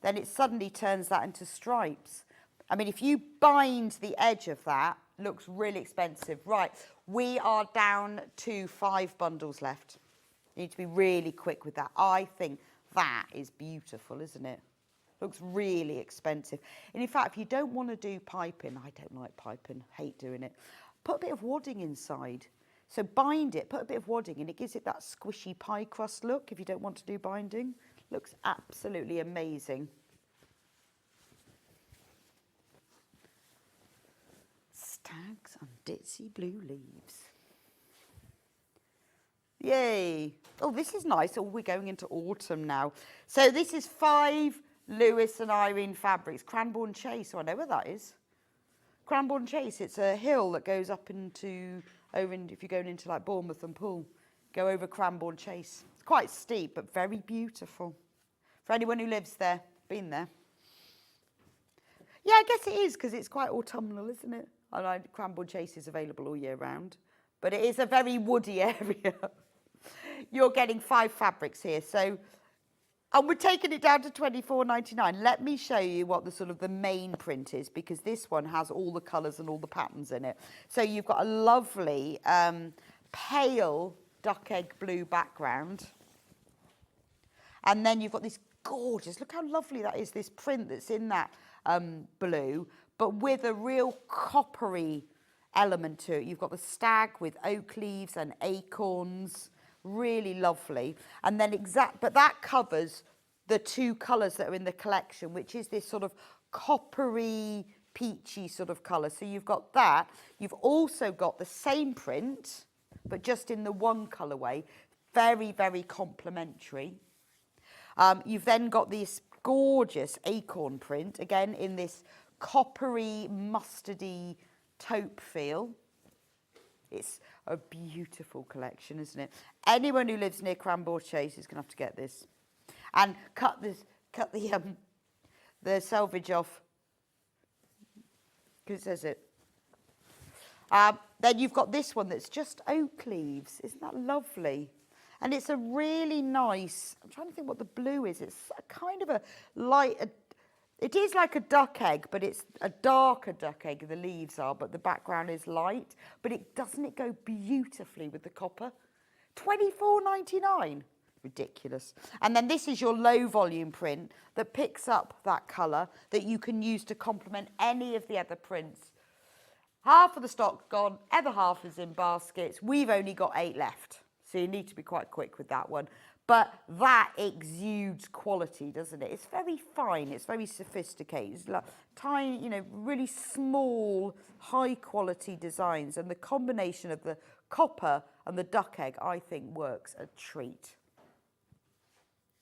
then it suddenly turns that into stripes. I mean, if you bind the edge of that, looks really expensive. Right, we are down to 5 bundles left. You need to be really quick with that. I think that is beautiful, isn't it? Looks really expensive. And in fact, if you don't want to do piping, I don't like piping, hate doing it, put a bit of wadding inside. So bind it, put a bit of wadding, and it gives it that squishy pie crust look if you don't want to do binding. Looks absolutely amazing. Stags on ditzy blue leaves. Yay. Oh, this is nice. Oh, we're going into autumn now. So this is 5 Lewis and Irene fabrics. Cranbourne Chase. Oh, I know where that is. Cranbourne Chase. It's a hill that goes up into, if you're going into like Bournemouth and Poole, go over Cranbourne Chase. It's quite steep, but very beautiful. For anyone who lives there, been there. Yeah, I guess it is because it's quite autumnal, isn't it? I know Cranbourne Chase is available all year round, but it is a very woody area. You're getting 5 fabrics here, so, and we're taking it down to £24.99. Let me show you what the sort of the main print is, because this one has all the colours and all the patterns in it. So you've got a lovely pale duck egg blue background, and then you've got this gorgeous, look how lovely that is, this print that's in that blue, but with a real coppery element to it. You've got the stag with oak leaves and acorns, really lovely. And then but that covers the 2 colours that are in the collection, which is this sort of coppery, peachy sort of colour. So you've got that. You've also got the same print, but just in the one colourway. Very, very complementary. You've then got this gorgeous acorn print, again in this coppery, mustardy taupe feel. It's A beautiful collection, isn't it? Anyone who lives near Cranbourne Chase is going to have to get this. And cut the selvage off, because it says it. Then you've got this one that's just oak leaves. Isn't that lovely? And it's a really nice, I'm trying to think what the blue is. It's a kind of a light, it is like a duck egg, but it's a darker duck egg, the leaves are, but the background is light. But doesn't it go beautifully with the copper? $24.99. Ridiculous. And then this is your low volume print that picks up that colour that you can use to complement any of the other prints. Half of the stock gone, other half is in baskets. We've only got 8 left, so you need to be quite quick with that one. But that exudes quality, doesn't it? It's very fine, it's very sophisticated. It's like tiny, you know, really small, high quality designs. And the combination of the copper and the duck egg, I think, works a treat.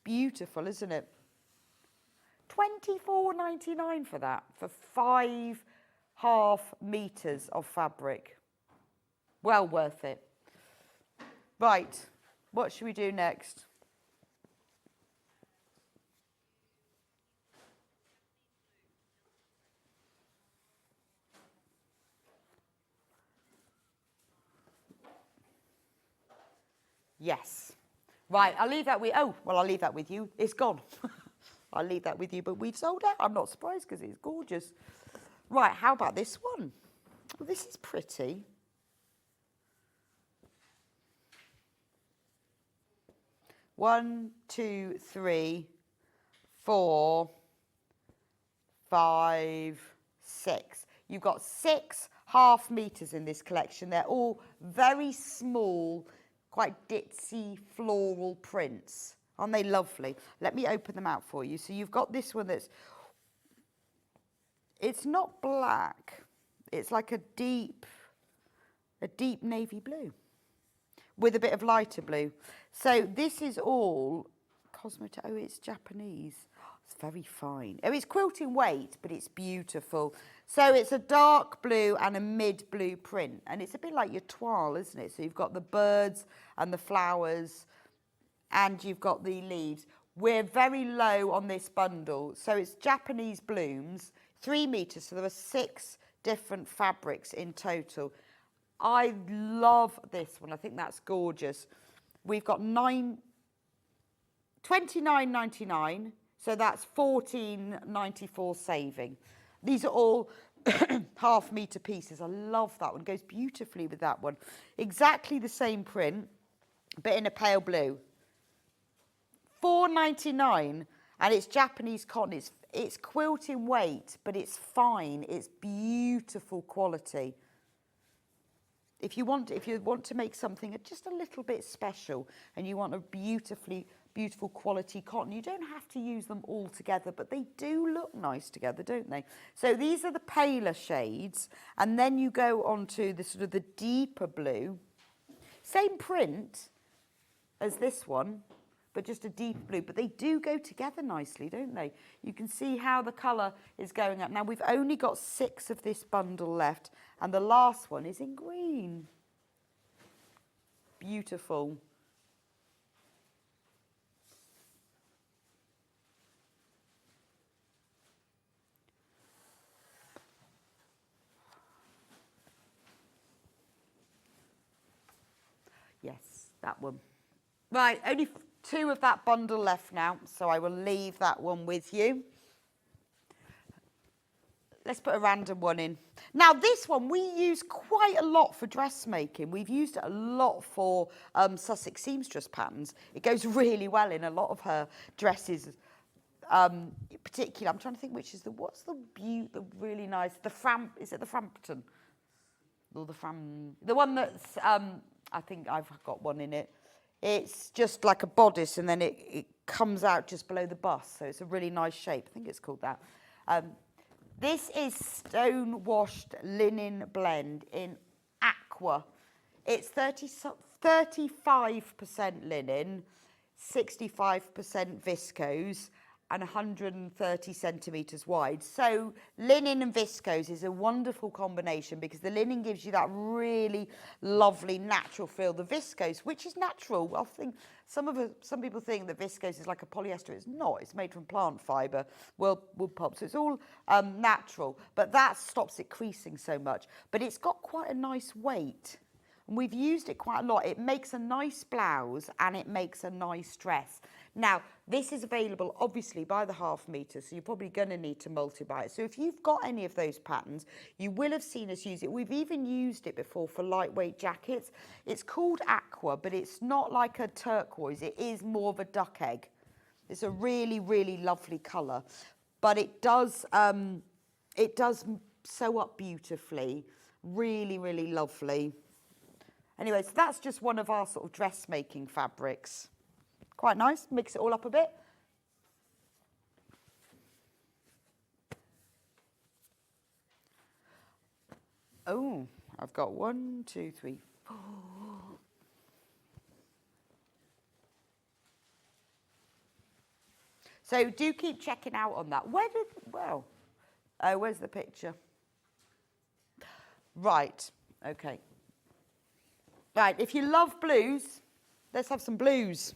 Beautiful, isn't it? $24.99 for that, for 5.5 meters of fabric. Well worth it. Right, what should we do next? Yes. Right, I'll leave that with, I'll leave that with you. It's gone. I'll leave that with you, but we've sold out. I'm not surprised because it's gorgeous. Right, how about this one? Well, this is pretty. One, two, three, 4, 5, 6. You've got 6.5 meters in this collection. They're all very small, quite ditzy floral prints. Aren't they lovely? Let me open them out for you. So you've got this one that's, it's not black. It's like a deep navy blue with a bit of lighter blue. So this is all it's Japanese. It's very fine. Oh, it's quilting weight, but it's beautiful. So it's a dark blue and a mid blue print, and it's a bit like your toile, isn't it? So you've got the birds and the flowers, and you've got the leaves. We're very low on this bundle, so it's Japanese blooms, 3 meters, so there are 6 different fabrics in total. I love this one. I think that's gorgeous. We've got $29.99, so that's $14.94 saving. These are all half meter pieces. I love that one. Goes beautifully with that one. Exactly the same print, but in a pale blue. $4.99, and it's Japanese cotton. It's quilting weight, but it's fine. It's beautiful quality. If you want to make something just a little bit special, and you want a beautiful quality cotton, you don't have to use them all together, but they do look nice together, don't they? So these are the paler shades, and then you go on to the sort of the deeper blue. Same print as this one, but just a deep blue. But they do go together nicely, don't they? You can see how the colour is going up. Now, we've only got 6 of this bundle left, and the last one is in green. Beautiful. Yes, that one. Right, only 2 of that bundle left now, so I will leave that one with you. Let's put a random one in. Now, this one we use quite a lot for dressmaking. We've used it a lot for Sussex seamstress patterns. It goes really well in a lot of her dresses. Particularly, I'm trying to think which is the really nice, is it the Frampton? Or the one that's, I think I've got one in it. It's just like a bodice, and then it comes out just below the bust, so it's a really nice shape. I think it's called that. This is stone washed linen blend in aqua. It's 35% linen, 65% viscose, and 130 centimetres wide. So linen and viscose is a wonderful combination because the linen gives you that really lovely natural feel. The viscose, which is natural, I think some people think that viscose is like a polyester. It's not. It's made from plant fibre, wood pulp. So it's all natural, but that stops it creasing so much. But it's got quite a nice weight. And we've used it quite a lot. It makes a nice blouse and it makes a nice dress. Now, this is available obviously by the half metre, so you're probably going to need to multi-buy it. So if you've got any of those patterns, you will have seen us use it. We've even used it before for lightweight jackets. It's called Aqua, but it's not like a turquoise. It is more of a duck egg. It's a really, really lovely colour, but it does sew up beautifully. Really, really lovely. Anyway, so that's just one of our sort of dressmaking fabrics. Quite nice. Mix it all up a bit. Oh, I've got 1, 2, 3, 4. So do keep checking out on that. Where's the picture? Right, okay. Right, if you love blues, let's have some blues.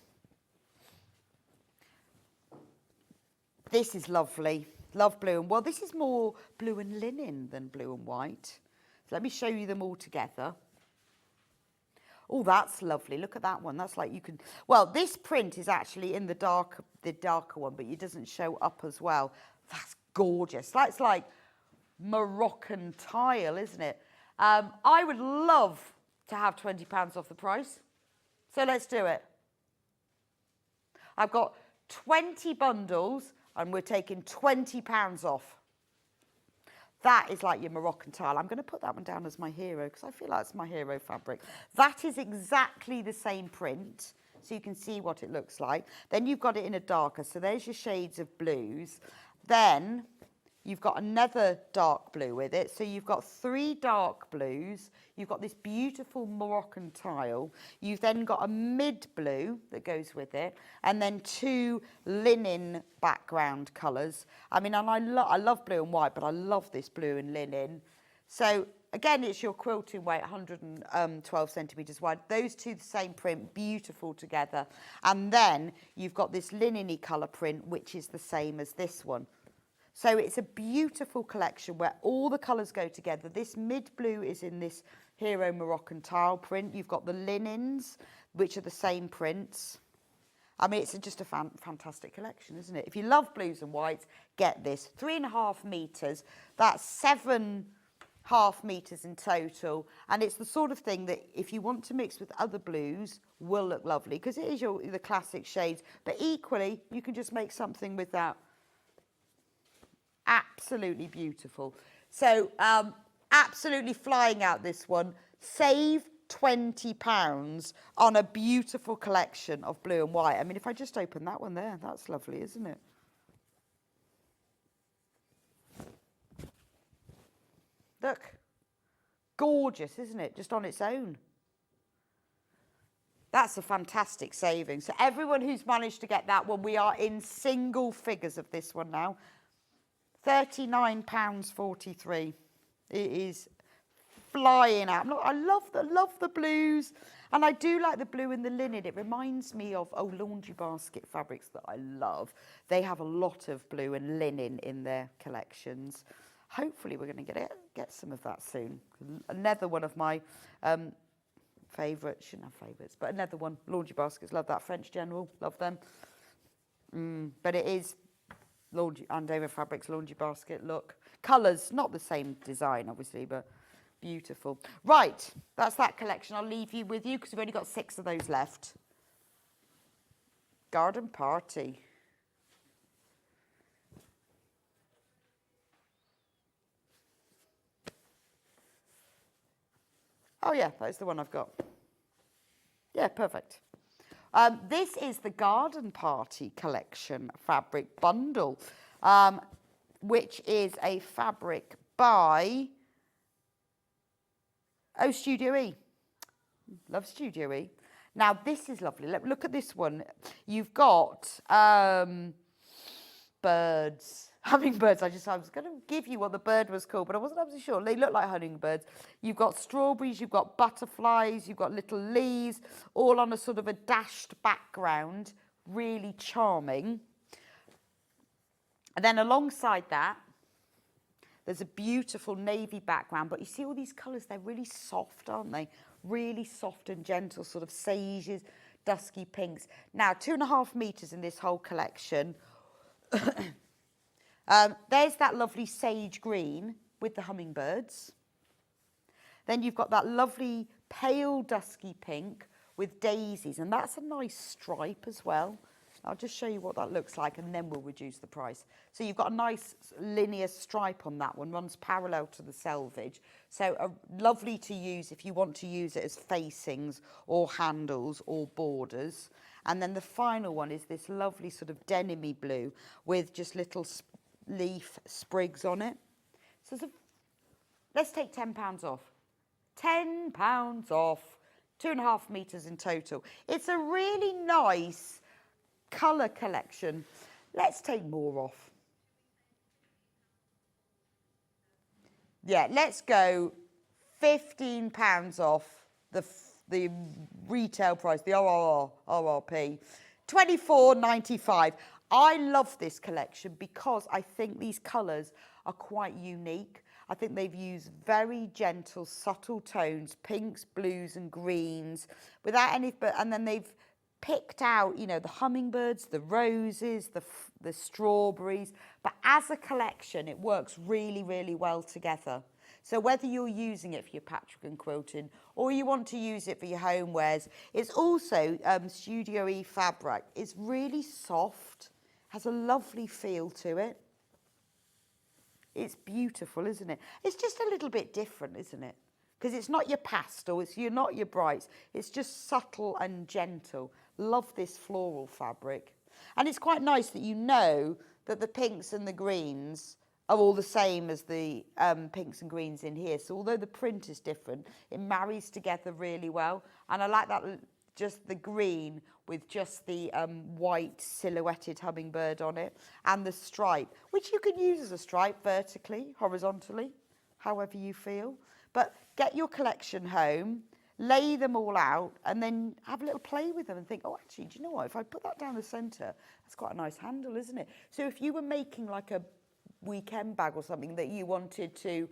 This is lovely. Love blue. And well, this is more blue and linen than blue and white. So let me show you them all together. Oh, that's lovely. Look at that one. That's like you can... Well, this print is actually in the darker one, but it doesn't show up as well. That's gorgeous. That's like Moroccan tile, isn't it? I would love to have £20 off the price. So let's do it. I've got 20 bundles and we're taking £20 off. That is like your Moroccan tile. I'm going to put that one down as my hero because I feel like it's my hero fabric. That is exactly the same print, so you can see what it looks like. Then you've got it in a darker, so there's your shades of blues. Then you've got another dark blue with it. So you've got 3 dark blues. You've got this beautiful Moroccan tile. You've then got a mid blue that goes with it. And then 2 linen background colours. I mean, and I love blue and white, but I love this blue and linen. So again, it's your quilting weight, 112 centimetres wide. Those two, the same print, beautiful together. And then you've got this linen-y colour print, which is the same as this one. So it's a beautiful collection where all the colours go together. This mid-blue is in this Hero Moroccan tile print. You've got the linens, which are the same prints. I mean, it's just a fantastic collection, isn't it? If you love blues and whites, get this. 3.5 metres. That's 7.5 metres in total. And it's the sort of thing that if you want to mix with other blues, will look lovely because it is the classic shades. But equally, you can just make something with that. Absolutely beautiful. So absolutely flying out this one. Save £20 on a beautiful collection of blue and white. I mean, if I just open that one there, that's lovely, isn't it? Look, gorgeous, isn't it? Just on its own. That's a fantastic saving. So everyone who's managed to get that one, we are in single figures of this one now. £39.43. It is flying out. Look, I love the blues, and I do like the blue and the linen. It reminds me of laundry basket fabrics that I love. They have a lot of blue and linen in their collections. Hopefully, we're going to get some of that soon. Another one of my favourites. Shouldn't have favourites, but another one. Laundry baskets. Love that. French General. Love them. But it is. Andover Fabrics laundry basket look. Colours, not the same design, obviously, but beautiful. Right, that's that collection. I'll leave you with you because we've only got 6 of those left. Garden Party. Oh, yeah, that's the one I've got. Yeah, perfect. This is the Garden Party Collection fabric bundle, which is a fabric by Studio E. Love Studio E. Now, this is lovely. Look at this one. You've got birds. Hummingbirds. I was going to give you what the bird was called, but I wasn't absolutely sure. They look like hummingbirds. You've got strawberries, you've got butterflies, you've got little leaves, all on a sort of a dashed background. Really charming. And then alongside that, there's a beautiful navy background, but you see all these colours, they're really soft, aren't they? Really soft and gentle, sort of sages, dusky pinks. Now, 2.5 metres in this whole collection. There's that lovely sage green with the hummingbirds. Then you've got that lovely pale dusky pink with daisies, and that's a nice stripe as well. I'll just show you what that looks like, and then we'll reduce the price. So you've got a nice linear stripe on that one, runs parallel to the selvage. So lovely to use if you want to use it as facings or handles or borders. And then the final one is this lovely sort of denim-y blue with just little leaf sprigs on it. So let's take £10 off. £10 off. 2.5 metres in total. It's a really nice colour collection. Let's take more off. Yeah, let's go £15 off the retail price, the RRP, $24.95. I love this collection because I think these colours are quite unique. I think they've used very gentle, subtle tones, pinks, blues and greens, without any, and then they've picked out, you know, the hummingbirds, the roses, the strawberries, but as a collection, it works really, really well together. So whether you're using it for your patchwork and quilting or you want to use it for your homewares, it's also Studio E fabric. It's really soft, has a lovely feel to it. It's beautiful, isn't it? It's just a little bit different, isn't it? Because it's not your pastel, you're not your brights. It's just subtle and gentle. Love this floral fabric. And it's quite nice that you know that the pinks and the greens are all the same as the pinks and greens in here. So although the print is different, it marries together really well. And I like that, just the green with just the white silhouetted hummingbird on it and the stripe, which you can use as a stripe vertically, horizontally, however you feel. But get your collection home, lay them all out, and then have a little play with them and think, oh, actually, do you know what? If I put that down the centre, that's quite a nice handle, isn't it? So if you were making like a weekend bag or something that you wanted to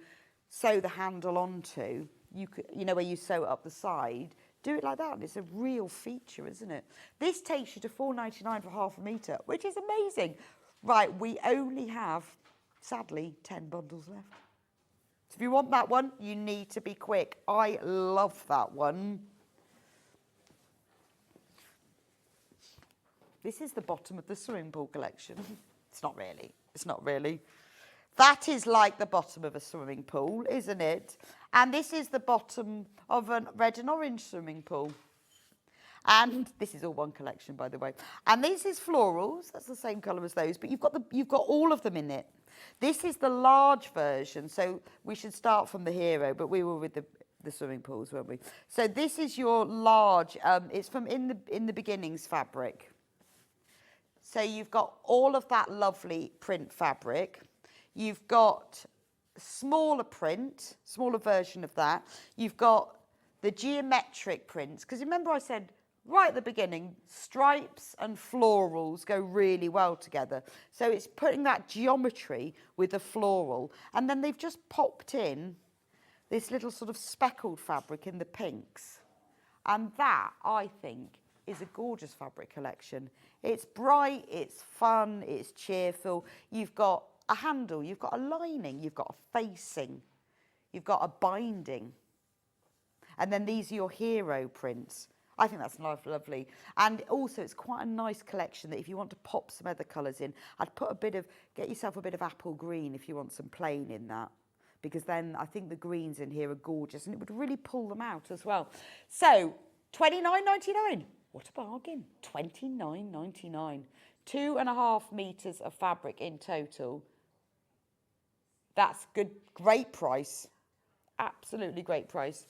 sew the handle onto, you could, you know, where you sew it up the side, do it like that. And it's a real feature, isn't it? This takes you to £4.99 for 1/2 metre, which is amazing. Right, we only have, sadly, 10 bundles left. So if you want that one, you need to be quick. I love that one. This is the bottom of the swimming pool collection. It's not really. It's not really. That is like the bottom of a swimming pool, isn't it? And this is the bottom of a red and orange swimming pool. And this is all one collection, by the way. And this is florals. That's the same colour as those, but you've got all of them in it. This is the large version, so we should start from the hero, but we were with the swimming pools, weren't we? So this is your large, it's from In the Beginnings fabric. So you've got all of that lovely print fabric. You've got smaller print, smaller version of that. You've got the geometric prints, because remember I said right at the beginning, stripes and florals go really well together. So it's putting that geometry with the floral. And then they've just popped in this little sort of speckled fabric in the pinks. And that, I think, is a gorgeous fabric collection. It's bright, it's fun, it's cheerful. You've got a handle, you've got a lining, you've got a facing, you've got a binding. And then these are your hero prints. I think that's lovely. And also it's quite a nice collection that if you want to pop some other colours in, I'd put get yourself a bit of apple green if you want some plain in that. Because then I think the greens in here are gorgeous and it would really pull them out as well. So, $29.99. What a bargain. $29.99. 2.5 metres of fabric in total. That's good. Great price. Absolutely great price.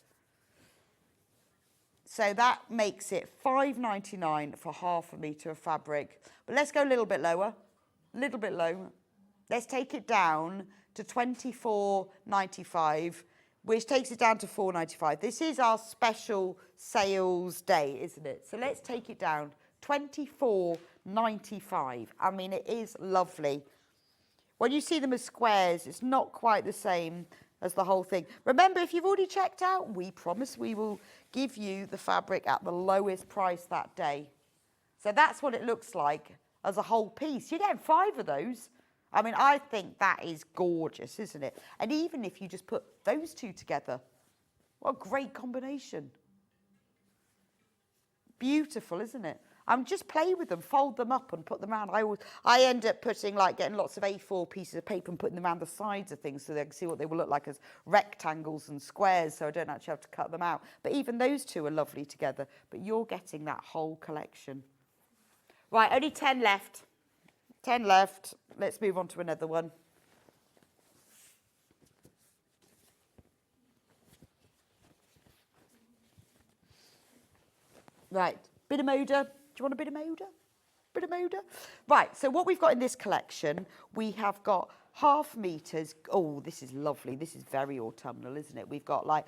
So that makes it $5.99 for 1/2 metre of fabric. But let's go a little bit lower. little bit low. Let's take it down to $24.95, which takes it down to $4.95. This is our special sales day, isn't it? So let's take it down, $24.95. I mean, it is lovely. When you see them as squares, it's not quite the same as the whole thing. Remember, if you've already checked out, we promise we will give you the fabric at the lowest price that day. So that's what it looks like as a whole piece. You're getting 5 of those. I mean, I think that is gorgeous, isn't it? And even if you just put those two together, what a great combination. Beautiful, isn't it? Just play with them, fold them up and put them around. I end up putting, getting lots of A4 pieces of paper and putting them around the sides of things so they can see what they will look like as rectangles and squares, so I don't actually have to cut them out. But even those two are lovely together. But you're getting that whole collection. Right, only 10 left. 10 left. Let's move on to another one. Right, bit of Moda. Do you want a bit of Moda? Bit of Moda? Right, so what we've got in this collection, we have got 1/2 meters. Oh, this is lovely. This is very autumnal, isn't it? We've got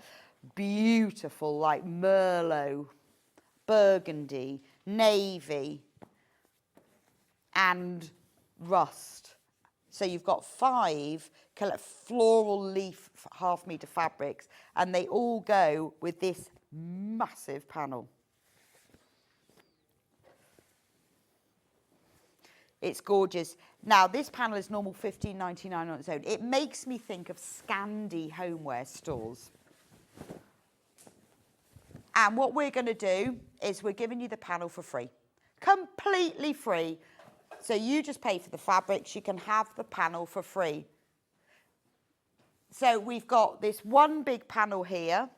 beautiful, Merlot, burgundy, navy, and rust. So you've got 5 floral leaf 1/2 meter fabrics, and they all go with this massive panel. It's gorgeous. Now, this panel is normal $15.99 on its own. It makes me think of Scandi homeware stores. And what we're going to do is we're giving you the panel for free. Completely free. So you just pay for the fabrics. You can have the panel for free. So we've got this one big panel here.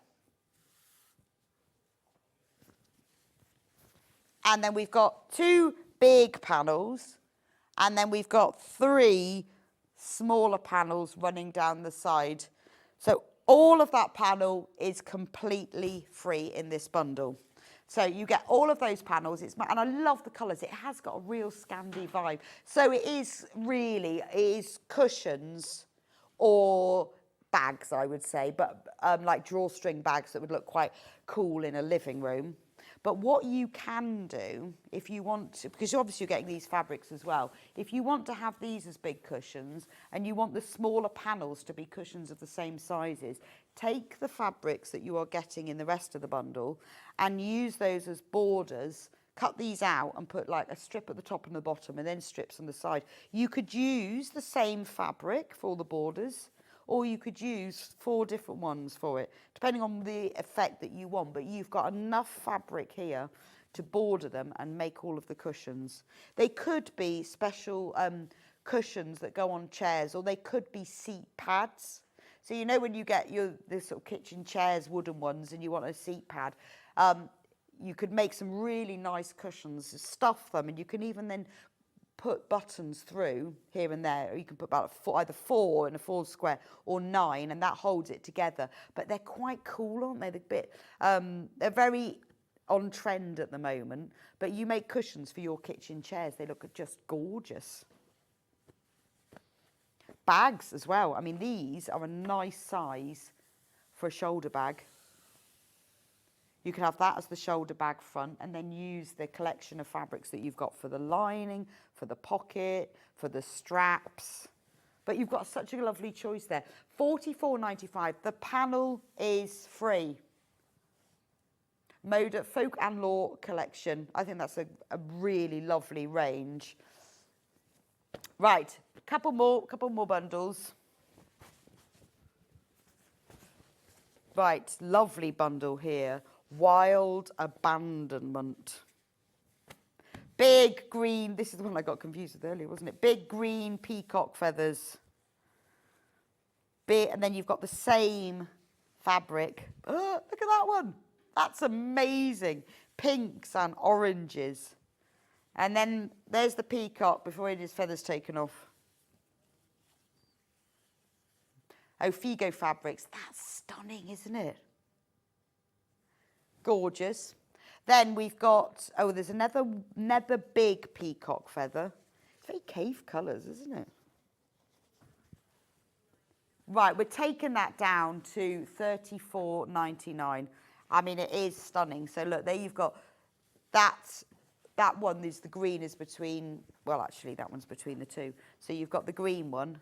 And then we've got 2 big panels. And then we've got 3 smaller panels running down the side. So all of that panel is completely free in this bundle. So you get all of those panels. And I love the colours. It has got a real Scandi vibe. So it is cushions or bags, I would say, but like drawstring bags that would look quite cool in a living room. But what you can do, if you want to, because obviously you're getting these fabrics as well, if you want to have these as big cushions and you want the smaller panels to be cushions of the same sizes, take the fabrics that you are getting in the rest of the bundle and use those as borders, cut these out and put a strip at the top and the bottom and then strips on the side. You could use the same fabric for all the borders, or you could use 4 different ones for it, depending on the effect that you want. But you've got enough fabric here to border them and make all of the cushions. They could be special cushions that go on chairs, or they could be seat pads. So you know when you get this sort of kitchen chairs, wooden ones, and you want a seat pad, you could make some really nice cushions, stuff them, and you can even then put buttons through here and there, or you can put about either 4 in a 4 square or 9, and that holds it together. But they're quite cool, aren't they? They're very on trend at the moment. But you make cushions for your kitchen chairs. They look just gorgeous. Bags as well. I mean, these are a nice size for a shoulder bag. You can have that as the shoulder bag front and then use the collection of fabrics that you've got for the lining, for the pocket, for the straps. But you've got such a lovely choice there. $44.95. The panel is free. Moda Folk and Law collection. I think that's a really lovely range. Right, couple more bundles. Right, lovely bundle here. Wild Abandonment. Big green, this is the one I got confused with earlier, wasn't it? Big green peacock feathers. And then you've got the same fabric. Oh, look at that one. That's amazing. Pinks and oranges. And then there's the peacock before it is feathers taken off. Oh, Figo fabrics. That's stunning, isn't it? Gorgeous. Then we've got, there's another big peacock feather. It's very cave colours, isn't it? Right, we're taking that down to $34.99. I mean, it is stunning. So look, there you've got that one is the green is between, well, actually, that one's between the two. So you've got the green one,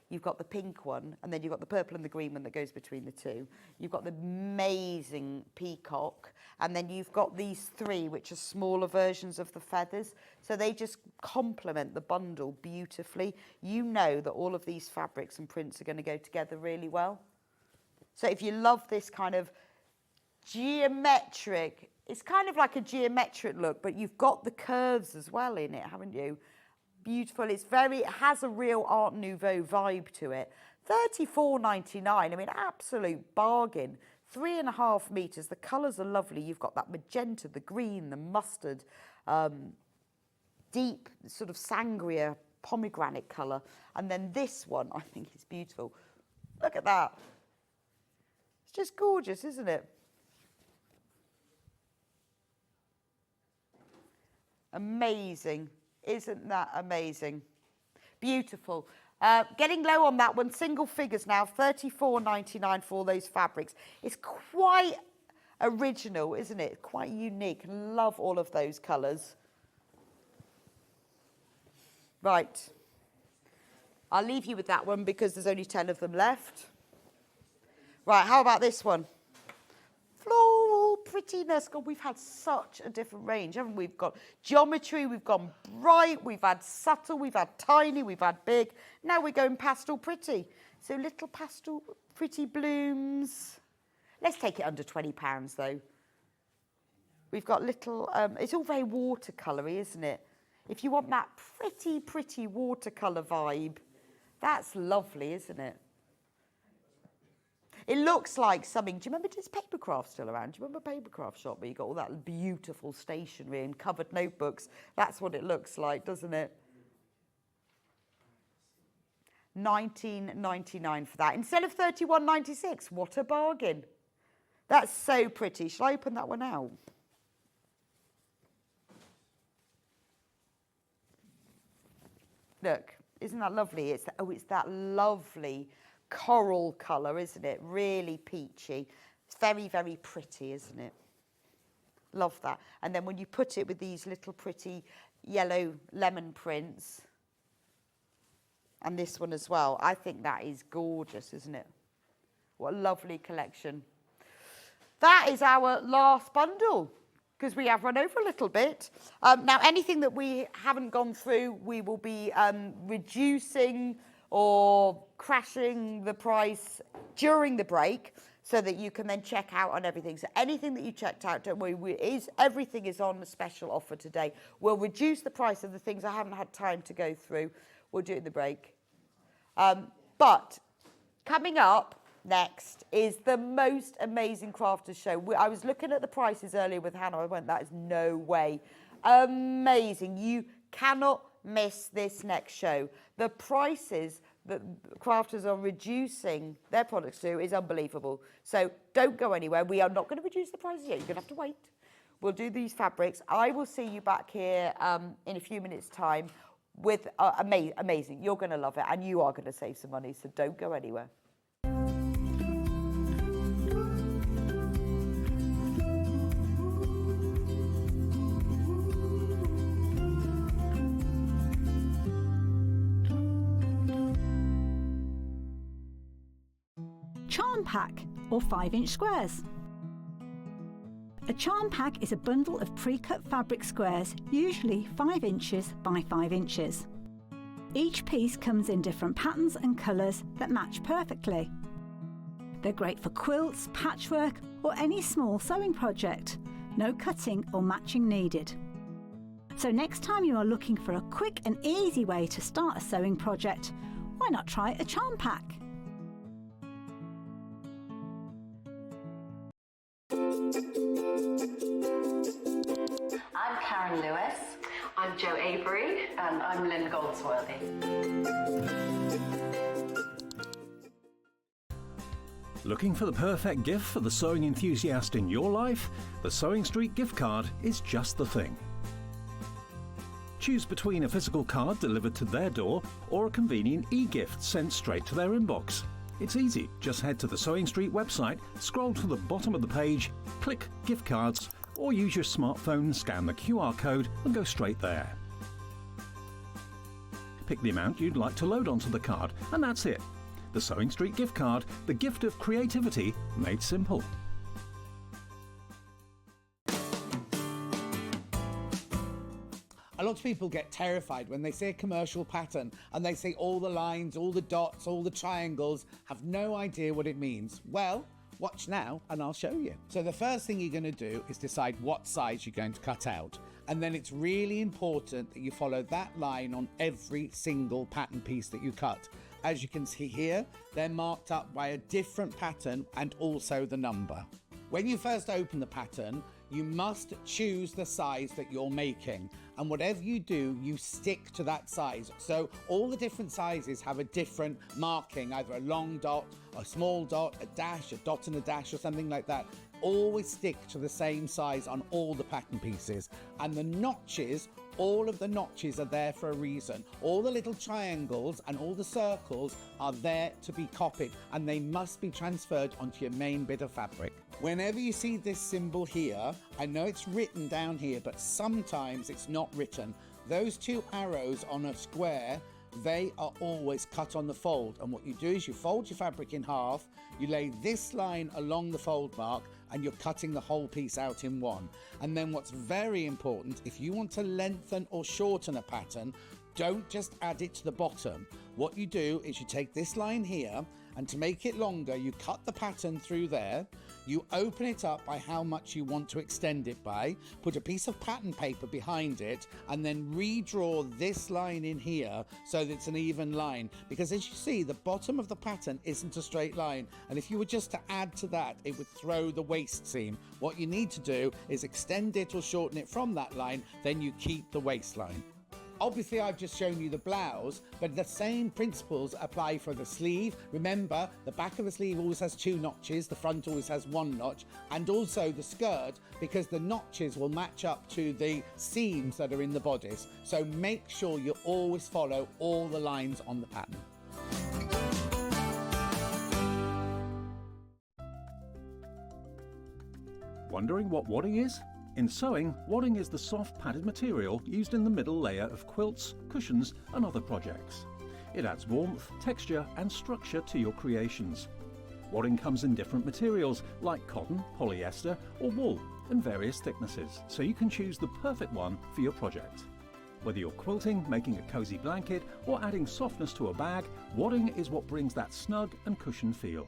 you've got the pink one, and then you've got the purple and the green one that goes between the two. You've got the amazing peacock, and then you've got these three, which are smaller versions of the feathers. So they just complement the bundle beautifully. You know that all of these fabrics and prints are going to go together really well. So if you love this kind of geometric, it's kind of like a geometric look, but you've got the curves as well in it, haven't you? Beautiful. It has a real Art Nouveau vibe to it. $34.99. I mean, absolute bargain. 3.5 meters. The colours are lovely. You've got that magenta, the green, the mustard, deep sort of sangria pomegranate colour. And then this one, I think is beautiful. Look at that. It's just gorgeous, isn't it? Amazing. Isn't that amazing? Beautiful. Getting low on that one, single figures now, $34.99 for all those fabrics. It's quite original, isn't it? Quite unique. Love all of those colours. Right. I'll leave you with that one because there's only 10 of them left. Right, how about this one? Floral prettiness. God, we've had such a different range, haven't we? We've got geometry, we've gone bright, we've had subtle, we've had tiny, we've had big. Now we're going pastel pretty. So little pastel pretty blooms. Let's take it under £20 though. We've got little, it's all very watercolory, isn't it? If you want that pretty watercolour vibe, that's lovely, isn't it? It looks like something. Do you remember, is Papercraft still around? Do you remember Papercraft shop where you got all that beautiful stationery and covered notebooks? That's what it looks like, doesn't it? $19.99 for that. Instead of $31.96. What a bargain. That's so pretty. Shall I open that one out? Look, isn't that lovely? It's that lovely coral colour, isn't it? Really peachy. It's very pretty, isn't it? Love that. And then when you put it with these little pretty yellow lemon prints, and this one as well, I think that is gorgeous, isn't it? What a lovely collection. That is our last bundle, because we have run over a little bit. Now, anything that we haven't gone through, we will be reducing or crashing the price during the break so that you can then check out on everything. So anything that you checked out, don't worry, everything is on a special offer today. We'll reduce the price of the things I haven't had time to go through. We'll do it in the break. But coming up next is the most amazing crafters show. I was looking at the prices earlier with Hannah. I went, that is no way. Amazing. You cannot miss this next show. The prices that crafters are reducing their products to is unbelievable. So don't go anywhere. We are not going to reduce the prices yet. You're going to have to wait. We'll do these fabrics. I will see you back here in a few minutes' time with amazing. You're going to love it, and you are going to save some money. So don't go anywhere. Charm pack, or 5-inch squares. A charm pack is a bundle of pre-cut fabric squares, usually 5 inches by 5 inches. Each piece comes in different patterns and colours that match perfectly. They're great for quilts, patchwork, or any small sewing project. No cutting or matching needed. So next time you are looking for a quick and easy way to start a sewing project, why not try a charm pack? I'm Karen Lewis. I'm Jo Avery. And I'm Lynn Goldsworthy. Looking for the perfect gift for the sewing enthusiast in your life? The Sewing Street gift card is just the thing. Choose between a physical card delivered to their door or a convenient e-gift sent straight to their inbox. It's easy. Just head to the Sewing Street website, scroll to the bottom of the page, click Gift Cards, or use your smartphone, scan the QR code and go straight there. Pick the amount you'd like to load onto the card, and that's it. The Sewing Street gift card, the gift of creativity made simple. A lot of people get terrified when they see a commercial pattern and they see all the lines, all the dots, all the triangles, have no idea what it means. Well, watch now and I'll show you. So the first thing you're going to do is decide what size you're going to cut out. And then it's really important that you follow that line on every single pattern piece that you cut. As you can see here, they're marked up by a different pattern and also the number. When you first open the pattern, you must choose the size that you're making. And whatever you do, you stick to that size. So all the different sizes have a different marking, either a long dot, a small dot, a dash, a dot and a dash, or something like that. Always stick to the same size on all the pattern pieces. And the notches, all of the notches are there for a reason. All the little triangles and all the circles are there to be copied, and they must be transferred onto your main bit of fabric. Whenever you see this symbol here, I know it's written down here, but sometimes it's not written. Those two arrows on a square, they are always cut on the fold. And what you do is you fold your fabric in half, you lay this line along the fold mark, and you're cutting the whole piece out in one. And then what's very important, if you want to lengthen or shorten a pattern, don't just add it to the bottom. What you do is you take this line here, and to make it longer, you cut the pattern through there, you open it up by how much you want to extend it by, put a piece of pattern paper behind it, and then redraw this line in here so that it's an even line. Because as you see, the bottom of the pattern isn't a straight line, and if you were just to add to that, it would throw the waist seam. What you need to do is extend it or shorten it from that line, then you keep the waistline. Obviously, I've just shown you the blouse, but the same principles apply for the sleeve. Remember, the back of the sleeve always has two notches, the front always has one notch, and also the skirt, because the notches will match up to the seams that are in the bodice. So make sure you always follow all the lines on the pattern. Wondering what wadding is? In sewing, wadding is the soft padded material used in the middle layer of quilts, cushions and other projects. It adds warmth, texture and structure to your creations. Wadding comes in different materials like cotton, polyester or wool in various thicknesses, so you can choose the perfect one for your project. Whether you're quilting, making a cosy blanket or adding softness to a bag, wadding is what brings that snug and cushioned feel.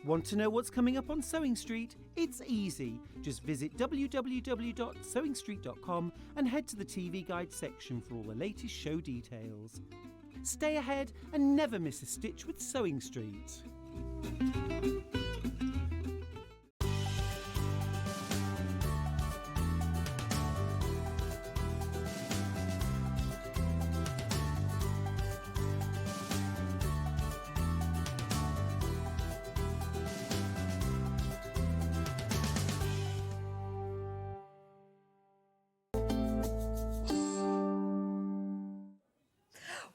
Want to know what's coming up on Sewing Street? It's easy. Just visit www.sewingstreet.com and head to the TV Guide section for all the latest show details. Stay ahead and never miss a stitch with Sewing Street.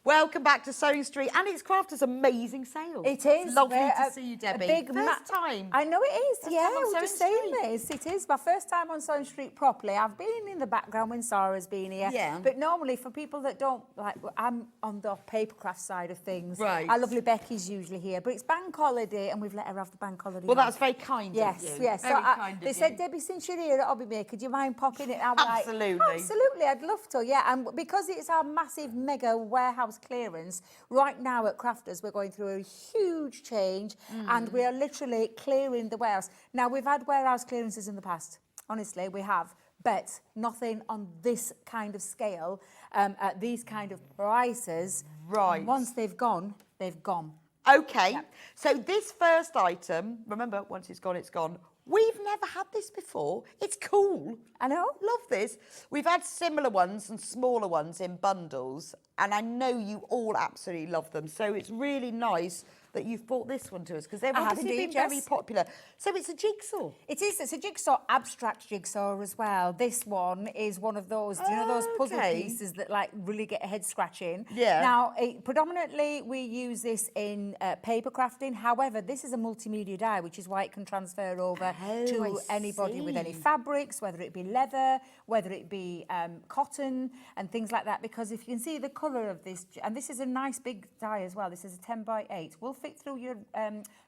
Welcome back to Sewing Street, and it's Crafters' amazing sale. It is. It's lovely to see you, Debbie. A big first time. I know it is. First yeah, time on we're just Sewing saying this. It is my first time on Sewing Street properly. I've been in the background when Sarah's been here. Yeah. But normally, for people that don't like, I'm on the papercraft side of things. Right. Our lovely Becky's usually here, but it's bank holiday, and we've let her have the bank holiday. Well, off. that's very kind Yes, of you. yes. Very kind they of said, you. Debbie, since you're here at Hobby Maker, do you mind popping it? I'm Absolutely. like, absolutely, I'd love to. Yeah, and because it's our massive mega warehouse clearance right now at Crafters, we're going through a huge change, and we are literally clearing the warehouse. Now, we've had warehouse clearances in the past. Honestly, we have. But nothing on this kind of scale, at these kind of prices. Right. And once they've gone, they've gone. Okay, so this first item, remember, once it's gone, it's gone. We've never had this before. It's cool. I know. Love this. We've had similar ones and smaller ones in bundles, and I know you all absolutely love them. So it's really nice that you've brought this one to us because they've I have obviously indeed, been very yes. popular. So it's a jigsaw. It is. It's a jigsaw, abstract jigsaw as well. This one is one of those, do you know those puzzle Okay. pieces that like really get a head scratching? Yeah. Now, predominantly we use this in paper crafting. However, this is a multimedia die, which is why it can transfer over to anybody with any fabrics, whether it be leather, whether it be cotton and things like that. Because if you can see the colour of this, and this is a nice big die as well. This is a 10 by 8. Will fit through your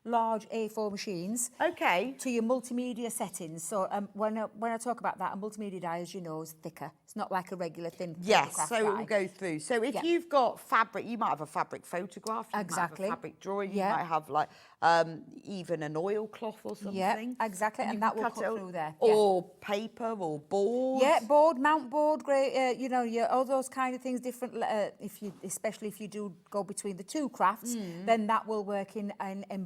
large A4 machines. Okay. To your multimedia settings. So when I talk about that, a multimedia die, as you know, is thicker. It's not like a regular thin Yes, photograph so it die. will go through. So if Yeah. you've got fabric, you might have a fabric photograph, you Exactly. might have a fabric drawing, Yeah. you might have like even an oilcloth or something. Yeah, exactly, and you that can will cut cut it out. through there. Yeah. Or paper or board. Yeah, board, mount board, great. You know, all those kind of things. Different. Especially if you do go between the two crafts, then that will work in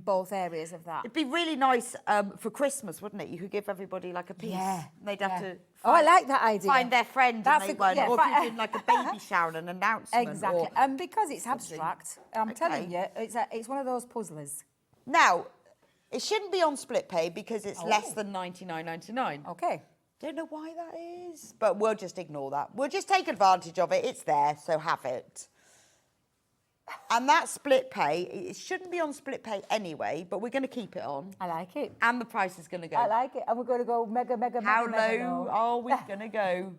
both areas of that. It'd be really nice for Christmas, wouldn't it? You could give everybody like a piece. Yeah, They'd have yeah. to Oh, I like that idea. find their friend That's and they a good- won. yeah, Or if fi- you're doing like a baby shower and an announcement. Exactly, Or and because it's something. abstract, I'm telling you, it's one of those puzzlers. Now, it shouldn't be on split pay because it's less Oh. than $99.99. Okay. Don't know why that is, but we'll just ignore that. We'll just take advantage of it. It's there, so have it. And that split pay, it shouldn't be on split pay anyway, but we're going to keep it on. I like it. And the price is going to go. I like it, and we're going to go mega, mega, How mega, mega low low. are we going to go?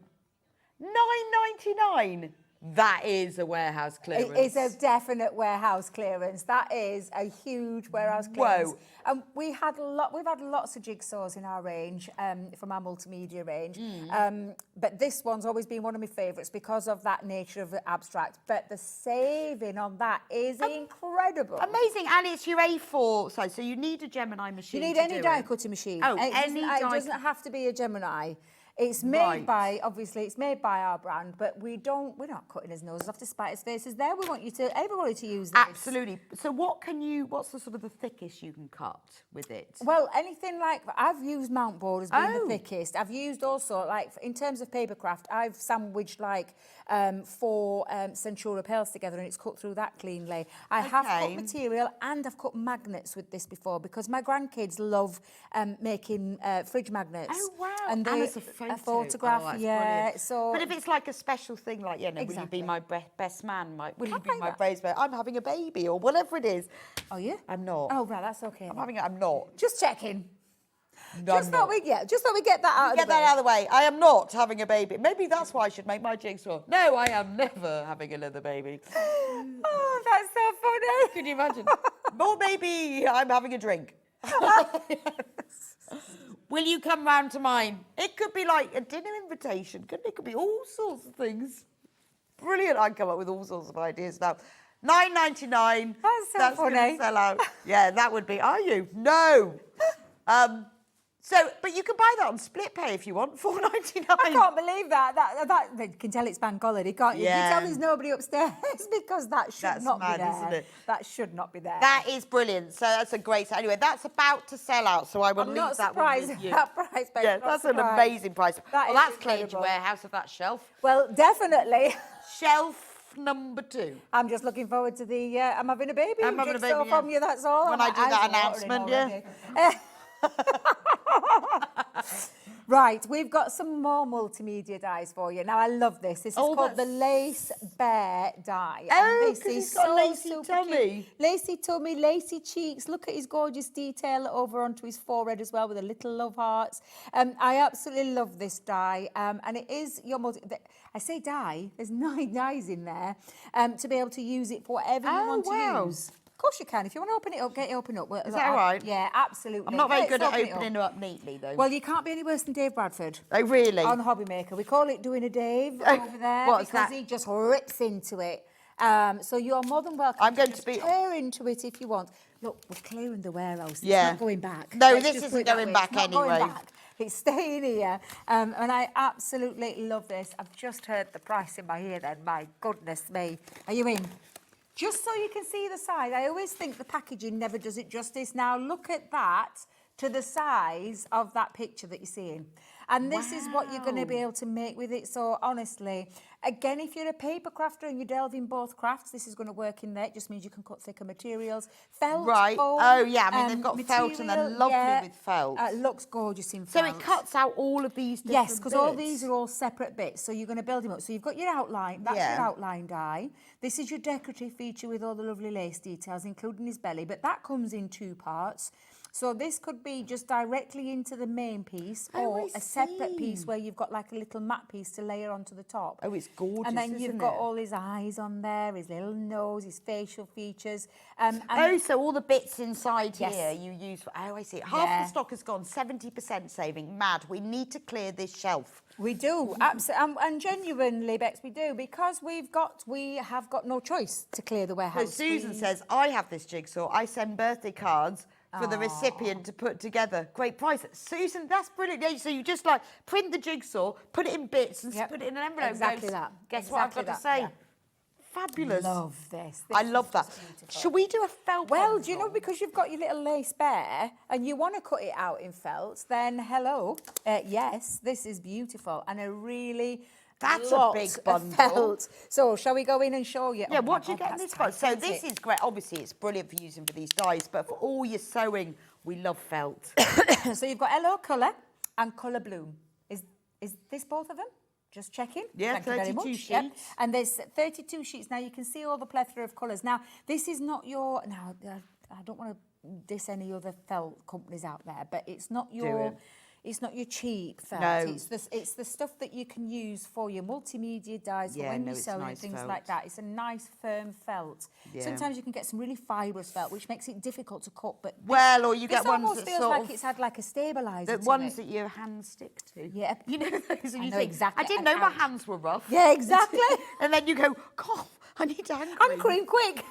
$9.99. That is a warehouse clearance. It is a definite warehouse clearance. That is a huge warehouse clearance. Whoa. And we've had lots of jigsaws in our range, from our multimedia range. But this one's always been one of my favourites because of that nature of the abstract. But the saving on that is incredible. Amazing, and it's your A4 size, so you need a Gemini machine. You need to any do die it. cutting machine. Oh, It any doesn't- die It doesn't have to be a Gemini. It's made Right. by, obviously, it's made by our brand, but we're not cutting his noses off to spite his faces there. We want everybody to use this. Absolutely. So what's the sort of the thickest you can cut with it? Well, anything like, I've used mount board as being Oh. the thickest. I've used also, like, in terms of paper craft, I've sandwiched like 4 Centura pails together and it's cut through that cleanly. I have cut Okay. material and I've cut magnets with this before because my grandkids love making fridge magnets. Oh, wow. And And they, as a photo. photograph, Oh, that's yeah. brilliant. So, But if it's like a special thing, like, will you Exactly. be my best man? Will you I be like my that. bridesmaid? I'm having a baby or whatever it is. oh yeah? I'm not. Oh, right, that's okay. then. I'm not. Just checking. No, Just I'm thought not. we get that out of Get the that way. out of the way. I am not having a baby. Maybe that's why I should make my jigsaw. No, I am never having another baby. Oh, that's so funny. Can you imagine? More baby, I'm having a drink. Will you come round to mine? It could be like a dinner invitation. Couldn't it? It could be all sorts of things. Brilliant. I come up with all sorts of ideas now. $9.99. That's so That's funny. going to sell out. Yeah, that would be. Are you? No. But you can buy that on split pay if you want. $4.99. I can't believe that. You can tell it's bank holiday, can't you? Yeah. You can tell there's nobody upstairs because that should That's not mad, be there. isn't it? That should not be there. That is brilliant. So that's a great. Anyway, that's about to sell out. So I will I'm leave not that one surprised with at you. that price, babe. Yeah, Not that's an surprised. amazing price. That Well, is that's cleared your incredible. warehouse of that shelf. Well, definitely. Shelf number 2. I'm just looking forward to the. I'm having a baby. I'm having a jigsaw baby, from yeah. you. That's all. When My I do eyes that are watering announcement, already. Right, we've got some more multimedia dies for you. Now, I love this. This is called the Lace Bear die. Oh, And this 'cause is he's got a lacy super tummy. cute. Lacy tummy, lacy cheeks. Look at his gorgeous detail over onto his forehead as well with the little love hearts. I absolutely love this die. And it is your I say die, there's 9 dies in there to be able to use it for whatever you want wow. to use. Of course you can. If you want to open it up, get it open up. Is that all right? Yeah, absolutely. I'm not very Let's good at open it up. opening it up neatly, though. Well, you can't be any worse than Dave Bradford. Oh, really? On Hobby Maker. We call it doing a Dave over there What's because that? he just rips into it. So you're more than welcome I'm going to just be- tear into it if you want. Look, we're clearing the warehouse. It's Yeah. not going back. No, Let's this just isn't put it that going way. back It's not going anyway. back. It's staying here. And I absolutely love this. I've just heard the price in my ear then. My goodness me. Are you in? Just so you can see the size. I always think the packaging never does it justice. Now look at that to the size of that picture that you're seeing. And this is what you're going to be able to make with it. So honestly, again, if you're a paper crafter and you delve in both crafts, this is going to work in there. It just means you can cut thicker materials. Felt, Right. foam, Oh, yeah. I mean, they've got felt and they're material, lovely yeah, with felt. looks gorgeous in So felt. it cuts out all of these different Yes, because all bits. these are all separate bits. So you're going to build them up. So you've got your outline. That's your outline die. This is your decorative feature with all the lovely lace details, including his belly. But that comes in 2 parts. So this could be just directly into the main piece or a separate piece where you've got like a little matte piece to layer onto the top. Oh, it's gorgeous, And then you've isn't got it? all his eyes on there, his little nose, his facial features. So all the bits inside Yes. here you use for... Oh, I see. Half the stock has gone, 70% saving. Mad. We need to clear this shelf. We do, absolutely, and genuinely, Bex, we do, because we have got no choice to clear the So warehouse. Susan says, I have this jigsaw. I send birthday cards for the recipient to put together. Great price. Susan, that's brilliant. Yeah, so you just like print the jigsaw, put it in bits and put it in an envelope. Exactly that. Guess what I've got to say? Fabulous. Love this. I love that. Should we do a felt Well, do you know, because you've got your little lace bear and you want to cut it out in felt, then hello. Yes, this is beautiful and a really That's a lot big of bundle. Felt. So shall we go in and show you? Yeah, Oh my what do you God, get in that's this box? So tight, this isn't is great. Obviously, it's brilliant for using for these dies, but for all your sewing, we love felt. it? So you've got yellow colour and colour bloom. Is this both of them? Just checking. Yeah, Thank you very 32 much. sheets. Yep. And there's 32 sheets. Now you can see all the plethora of colours. Now this is not your. Now I don't want to diss any other felt companies out there, but it's not your. It's not your cheap felt. No. It's the stuff that you can use for your multimedia dies, for Yeah, when no, you it's sew nice things felt. like that. It's a nice firm felt. Yeah. Sometimes you can get some really fibrous felt, which makes it difficult to cut. But Well, or you this get ones almost that feels sort like of- it's had like a stabiliser. The ones that your hands stick to. Yeah. You know those and I you know think, exactly, I didn't and know my ouch. hands were rough. Yeah, exactly. And then you go, God, I need to hand cream quick.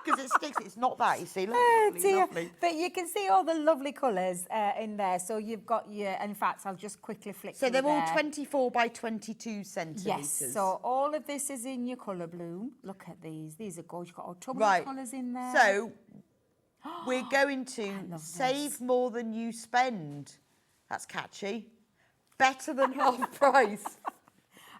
Because it sticks. It's not that, you see. Oh Lovely, dear. lovely. But you can see all the lovely colours in there. So you've got your, in fact, I'll just quickly flick So through they're all there. 24 by 22 centimetres. Yes, so all of this is in your colour bloom. Look at these. These are gorgeous. You've got autumnal Right. colours in there. So we're going to love save this. more than you spend. That's catchy. Better than half price.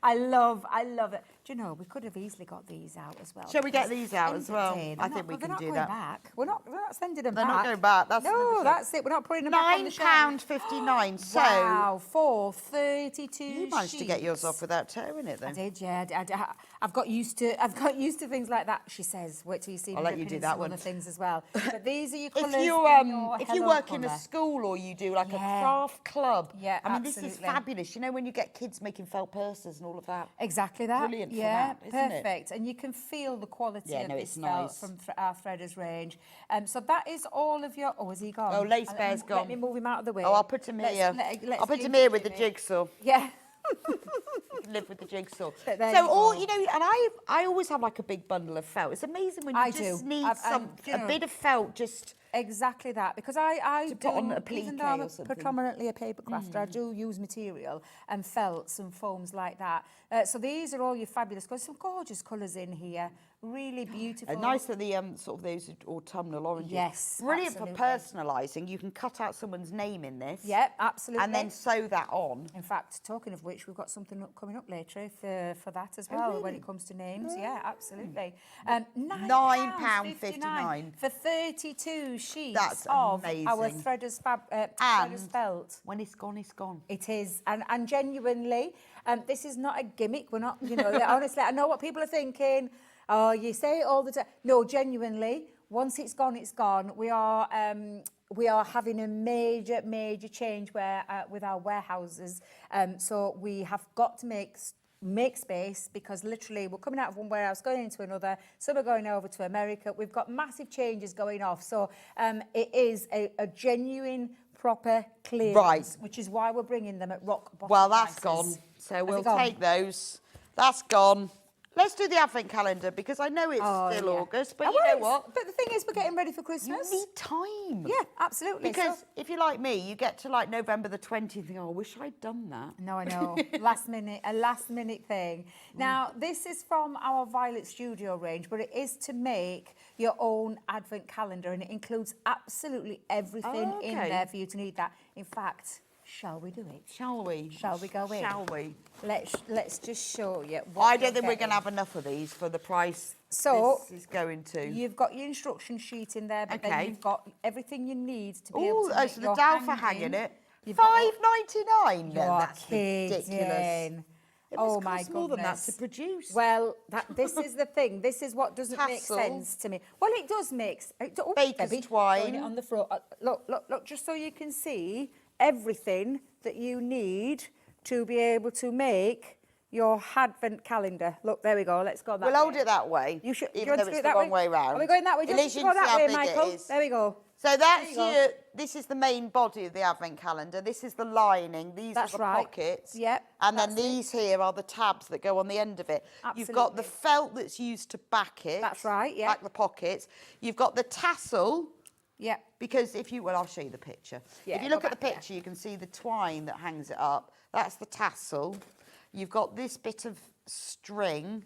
I love it. Do you know, we could have easily got these out as well. Shall we get because these out end as of the well? day, I they're think we not- can they're do not that. going back. We're not sending them They're back. not going back. That's another no, thing. that's it. We're not putting them back on the shelf. £9.59. So Wow, for 32 you managed to get yours sheets. off without tearing it, I then. did, yeah. I've got used to things like that. She says, "Wait till you see." I'll me let you dipping do in that some one. other things as well. But these are your colours. If you Hello work in a colour. school or you do like a Yeah. craft club, Yeah, I mean, this is absolutely. fabulous. You know, when you get kids making felt purses and all of that. Exactly that. Brilliant for yeah, that, isn't it? perfect. And you can feel the quality Yeah, of no, this it's felt nice. from our threaders range. So that is all of your. Oh, has he gone? Oh, Lace Let Bear's me- gone. Let me move him out of the way. Oh, I'll put him Let's- here. let's I'll put leave him here it with to the me. jigsaw. Yeah. You can live with the jigsaw. But there So you all go. you know, and I always have like a big bundle of felt. It's amazing when you I just do. need Do you a know- bit of felt just. Exactly that, because I To do, put on a even though applique I'm or something. predominantly a paper crafter, I do use material and felts and foams like that. So these are all your fabulous colours, some gorgeous colours in here, really beautiful. Nice are the sort of those autumnal oranges. Yes, Brilliant absolutely. for personalising. You can cut out someone's name in this. Yeah, absolutely. And then sew that on. In fact, talking of which, we've got something coming up later for that as well when it comes to names. Yeah, absolutely. £9.59 for 32 sheets That's of amazing. our threaders And threaders felt. when it's gone, it's gone. It is, and genuinely, this is not a gimmick. We're not, you know, honestly, I know what people are thinking. Oh, you say it all the time. No, genuinely, once it's gone, it's gone. We are having a major change where with our warehouses. So we have got to make space, because literally we're coming out of one warehouse going into another. Some are going over to America. We've got massive changes going off. So it is a genuine proper clearance, Right. which is why we're bringing them at rock bottom Well, that's prices. gone. So Has we'll it gone? take those. That's gone. Let's do the advent calendar, because I know it's still yeah. August, but Oh, you well, know it's- what? But the thing is, we're getting ready for You Christmas. need time. Yeah, absolutely. Because So- if you're like me, you get to like November the 20th and think, oh, I wish I'd done that. No, I know. a last minute thing. Now, this is from our Violet Studio range, but it is to make your own advent calendar, and it includes absolutely everything in okay. there for you to need that. In fact, Shall we do it? Shall we? Shall we go in? Shall we? Let's just show you. What I don't you're think we're going getting. to have enough of these for the price So, this is going to. You've got your instruction sheet in there, but then Okay. you've got everything you need to be able Oh, to make so the your dowel for hanging hanging. it. You've got all- £5.99. You're That's ridiculous. kidding. It Oh must my cost more than that goodness. to produce. Well, this is the thing. This is what doesn't make Tassel. sense to me. Well, it does make. Oh, Baker's Debbie, twine. throwing it on the floor. Look, just so you can see everything that you need to be able to make your advent calendar. Look, there we go. Let's go that We'll way. hold it that way, You should. even do you want though to do it's it the that wrong way round. Are we going that way? At Do you want least to you go can see that how way, big it Michael? is. There we go. So that's you go. your, this is the main body of the advent calendar. This is the lining. These That's are the right. pockets. Yep, And then that's it. these here are the tabs that go on the end of it. You've got the Absolutely. felt that's used to back it. That's right, yeah. Back the pockets. You've got the tassel. Yeah. Because if you, well, I'll show you the picture. Yeah, if you go look at the back there. picture, you can see the twine that hangs it up. That's the tassel. You've got this bit of string.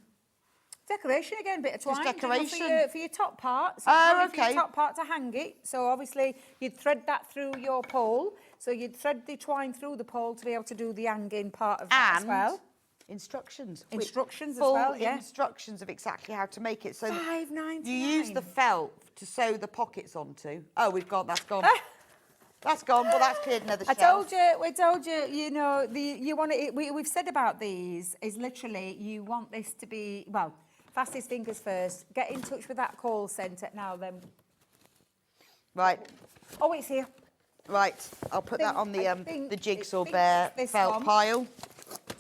Decoration again, bit of twine. Just do you know, decoration. for your top part. Oh, hang it for okay. your top part to hang it. So obviously you'd thread that through your pole. So you'd thread the twine through the pole to be able to do the hanging part of that as well. Instructions. Instructions as Full well, yeah. instructions of exactly how to make it. So $5.99. you use the felt to sew the pockets onto. Oh, that's gone. That's gone, but that's cleared another I shelf. we told you, you know, you want it. We've said about these is literally you want this to be, well, fastest fingers first. Get in touch with that call centre now. Then. Right, Oh, it's here. right. I'll put that on I the think jigsaw it's bear this felt one. pile.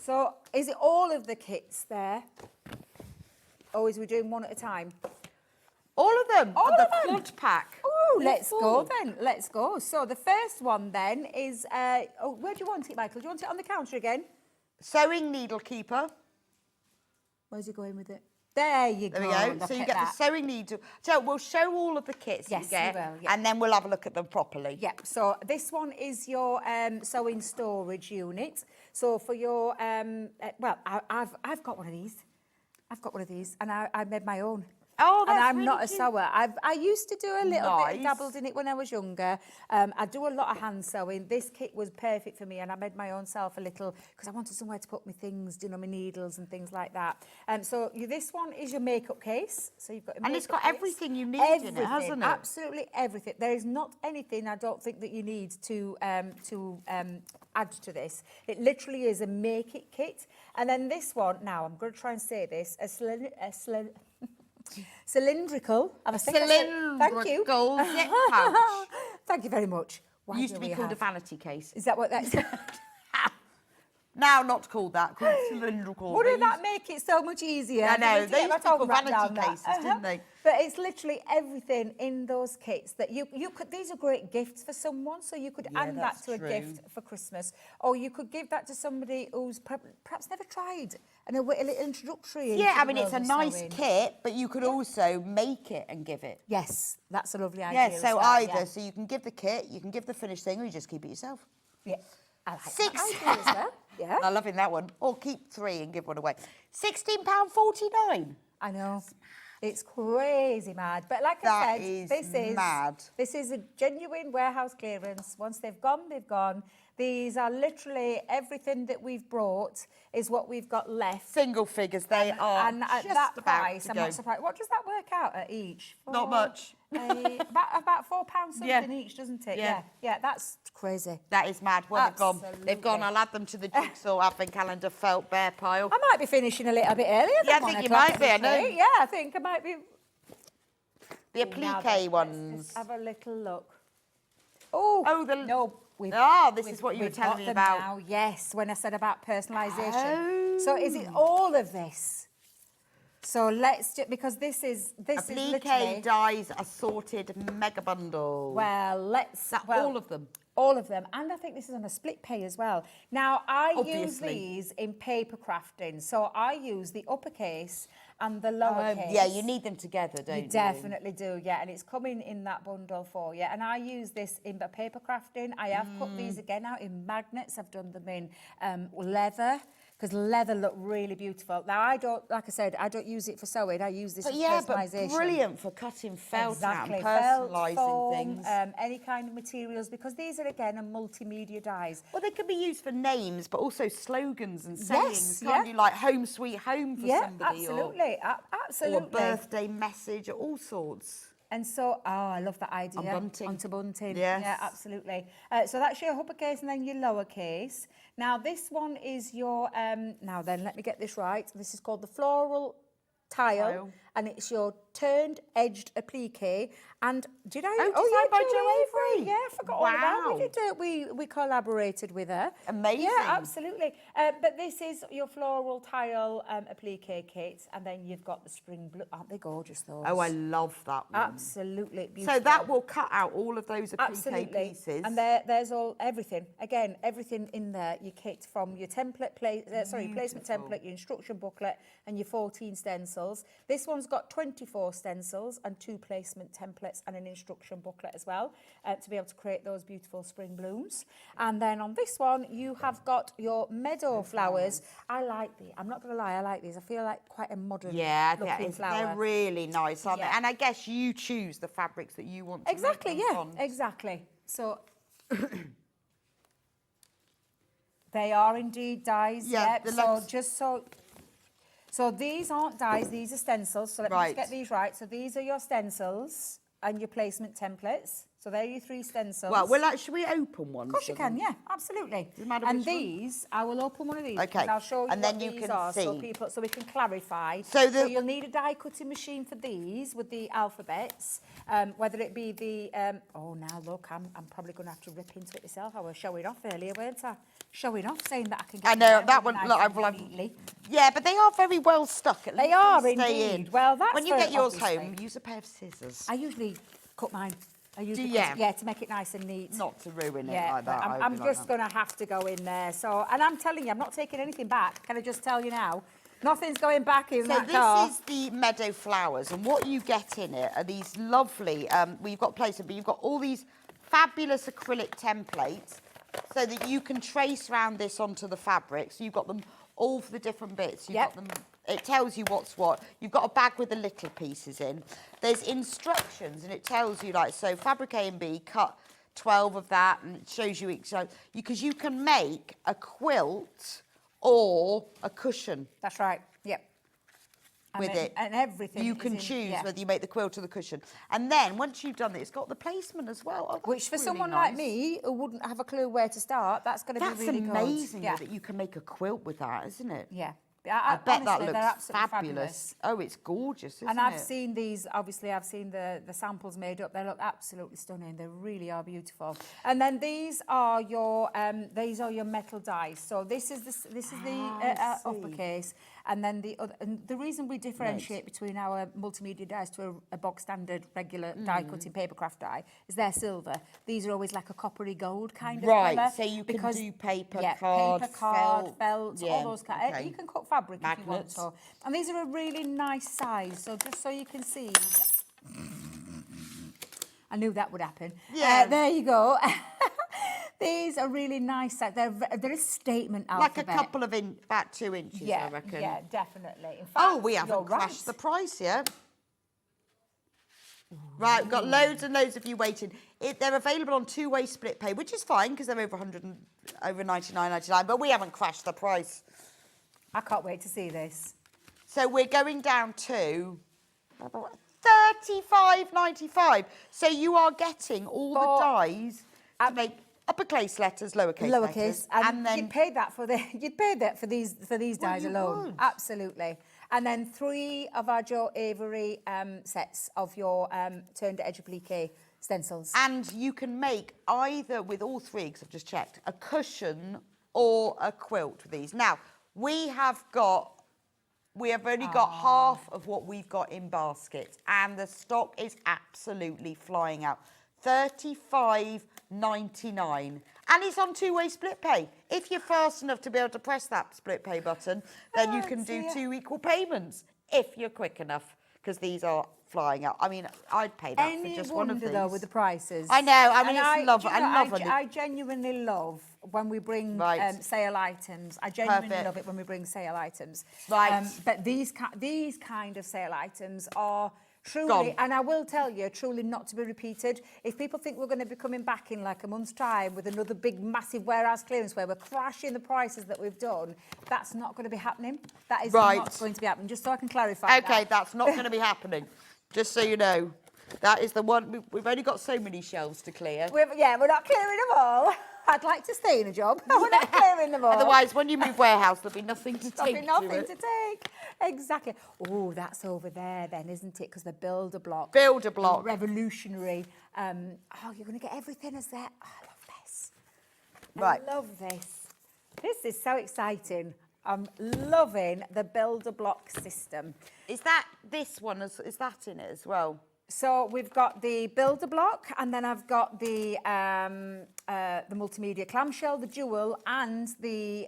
So, is it all of the kits there? Or is we doing one at a time? All of them. All the of them? quad pack. Oh, They're let's go full. then. Let's go. So the first one then is, where do you want it, Michael? Do you want it on the counter again? Sewing needle keeper. Where's he going with it? There you There go. we go. Look So you at get that. the sewing needle. So we'll show all of the kits Yes, you we get, will, yeah. and then we'll have a look at them properly. Yep, so this one is your sewing storage unit. So for your, I've got one of these. I've got one of these, and I made my own. Oh, that's And I'm really not a cute. sewer. I used to do a little bit, Nice. dabbled in it when I was younger. I do a lot of hand sewing. This kit was perfect for me, and I made my own self a little, because I wanted somewhere to put my things, you know, my needles and things like that. So this one is your makeup case. So you've got your And it's makeup got case. everything you need in it, Everything, hasn't it? Absolutely everything. There is not anything I don't think that you need to add to this. It literally is a make it kit. And then this one, now I'm going to try and say this, cylindrical. Thank you. Cylindrical zip pouch. Thank you very much. Why Used do to be we called a have- vanity case. Is that what that's? Now not called that, called cylindrical. Wouldn't that make it so much easier? I know, Just they get used my to be called tongue wrapped vanity around that. cases, didn't they? But it's literally everything in those kits that you could. These are great gifts for someone, so you could add that that's to a true. gift for Christmas, or you could give that to somebody who's perhaps never tried, and a little introductory. Yeah, into I the mean, it's a world of nice sewing. kit, but you could also make it and give it. Yes, that's a lovely idea. Yeah, as so well, either, yeah. so you can give the kit, you can give the finished thing, or you just keep it yourself. Yeah, I like Six. that idea as well. Yeah, I'm loving that one. Or keep 3 and give one away. £16.49. I know. It's crazy mad. But like That I said, is this mad. This is a genuine warehouse clearance. Once they've gone, they've gone. These are literally everything that we've brought is what we've got left. Single figures, they are And at just that about price, to I'm go. not surprised. What does that work out at each? Not much. About £4 something Yeah. each, doesn't it? Yeah. Yeah, that's crazy. That is mad. Well, they've gone. They've gone. Absolutely. I'll add them to the jigsaw advent calendar felt bear pile. I might be finishing a little bit earlier than Yeah, I 1 think you o'clock, might be, I know. actually. Yeah, I think I might be. The Now applique then, ones. Let's just have a little look. Oh, no. We've, This is what you were we've telling got me them about. Now. Yes, when I said about personalisation. So is Oh. it all of this? So let's just, because this is literally. Applique dyes assorted mega bundle. Well, let's. Well, all of them. All of them. And I think this is on a split pay as well. Now, I use Obviously. these in paper crafting. So I use the uppercase and the lowercase. Yeah, you need them together, don't you? You definitely do, yeah. And it's coming in that bundle for you. And I use this in the paper crafting. I have cut these again out in magnets. I've done them in leather. because leather look really beautiful. Now, I don't, like I said, I don't use it for sewing. I use this But for yeah, personalisation. but brilliant for cutting felt out and Felt, personalising foam, things. any kind of materials, because these are, again, a multimedia dyes. Well, they can be used for names, but also slogans and sayings. Yes, Can't yeah. you, like home sweet home for Yeah, somebody? absolutely, Or absolutely. a birthday message, all sorts. And so, I love that idea. On bunting. Onto bunting. Yes. Yeah, absolutely. So that's your uppercase and then your lowercase. Now, this one is your, now then, let me get this right. This is called the floral tile. And it's your turned edged applique. And did I Oh, design yeah, by Jo Jo Avery. Yeah, I forgot all about Wow. we did it. We collaborated with her. Amazing. Yeah, absolutely. But this is your floral tile applique kit, and then you've got the spring blue. Aren't they gorgeous, those? Oh, I love that one. Absolutely beautiful. So that will cut out all of those applique Absolutely. pieces. And there's everything. Again, everything in there. Your kit from your template, placement template, your instruction booklet, and your 14 stencils. This one's got 24 stencils and 2 placement templates and an instruction booklet as well to be able to create those beautiful spring blooms. And then on this one, you have got your meadow flowers. I like these. I'm not going to lie, I like these. I feel like quite a modern looking flower. They're really nice, aren't Yeah. they? And I guess you choose the fabrics that you want to Exactly, make them yeah, on. exactly. So they are indeed dyes. Yeah, Yep. So just so these aren't dyes, these are stencils. So let me just get these right. So these are your stencils and your placement templates. So there are your 3 stencils. Well, should we open one? Of course you can, yeah, absolutely. And these, I will open one of these. Okay. And I'll show you And what then you these can are see. so we can clarify. So you'll need a die cutting machine for these with the alphabets, whether it be the, oh, now look, I'm probably going to have to rip into it myself. I was showing off earlier, weren't I? Showing off, saying that I can get I know, that really one, nice look, and neatly. Yeah, but they are very well stuck. At They least are stay indeed. in. Well, that's when you for- get yours obviously. home, use a pair of scissors. I usually cut mine. I usually Do you? cut it, yeah, to make it nice and neat. Not to ruin it Yeah, like that. I'm just going to have to go in there. So, and I'm telling you, I'm not taking anything back. Can I just tell you now? Nothing's going back in that car. So this is the meadow flowers, and what you get in it are these lovely, we've got placement, but you've got all these fabulous acrylic templates so that you can trace around this onto the fabric. So you've got them all for the different bits. You've got them, it tells you what's what. You've got a bag with the little pieces in. There's instructions, and it tells you, like, so fabric A and B, cut 12 of that, and it shows you each. Because you can make a quilt or a cushion. That's right, yep. With it. And everything. You is can in- choose yeah. whether you make the quilt or the cushion. And then, once you've done it, it's got the placement as well. Oh, that's Which for really someone nice. like me who wouldn't have a clue where to start, that's going to be really good. That's amazing Yeah. that you can make a quilt with that, isn't it? Yeah. I bet that honestly, they're looks absolutely fabulous. Oh, it's gorgeous, isn't And I've it? seen these, obviously I've seen the samples made up. They look absolutely stunning. They really are beautiful. And then these are your metal dies. So this is the uppercase. And then the other, and the reason we differentiate between our multimedia dies to a bog standard regular die cutting papercraft die is they're silver. These are always like a coppery gold kind of colour. Right, so you can do paper, card, felt, felt, yeah, all those kind. okay. You can cut fabric if you want Magnets. to. And these are a really nice size. So just so you can see. I knew that would happen. Yeah. There you go. These are really nice. They're a statement alphabet. Like a couple of about 2 inches, Yeah, I reckon. yeah, definitely. In fact, Oh, we haven't you're crashed right. the price yet. Right, we've got loads and loads of you waiting. They're available on 2-way split pay, which is fine because they're over 100 and over 99.99. But we haven't crashed the price. I can't wait to see this. So we're going down to $35.95. So you are getting all the dies to make uppercase letters, lowercase letters, and then you'd pay that for these dies you alone. would. Absolutely. And then 3 of our Jo Avery sets of your turned edge applique stencils. And you can make either with all 3, because I've just checked, a cushion or a quilt with these. Now, we have only got half of what we've got in baskets, and the stock is absolutely flying out. $35.99, and it's on 2-way split pay. If you're fast enough to be able to press that split pay button, then you can do 2 equal payments if you're quick enough. because these are flying up. I mean, I'd pay that for just one of these. Though with the prices. I know. I mean, And it's love. do you I know, love. I genuinely love when we bring sale items. I genuinely love it when we bring sale items. Right. But these kind of sale items are truly, Gone. and I will tell you, truly not to be repeated. If people think we're going to be coming back in like a month's time with another big, massive warehouse clearance where we're crashing the prices that we've done, that's not going to be happening. That is not going to be happening. Just so I can clarify. Okay, that's not going to be happening. Just so you know. That is the one. We've only got so many shelves to clear. We're not clearing them all. I'd like to stay in a job. We're not clearing them all. Otherwise, when you move warehouse, there'll be nothing to There'll take. be nothing to take. Exactly. Oh, that's over there then, isn't it? Because the builder block. Builder block. Revolutionary. Oh, you're going to get everything as that. Oh, I love this. Right. I love this. This is so exciting. I'm loving the builder block system. Is that this one? Is that in it as well? So we've got the builder block, and then I've got the multimedia clamshell, the jewel, and the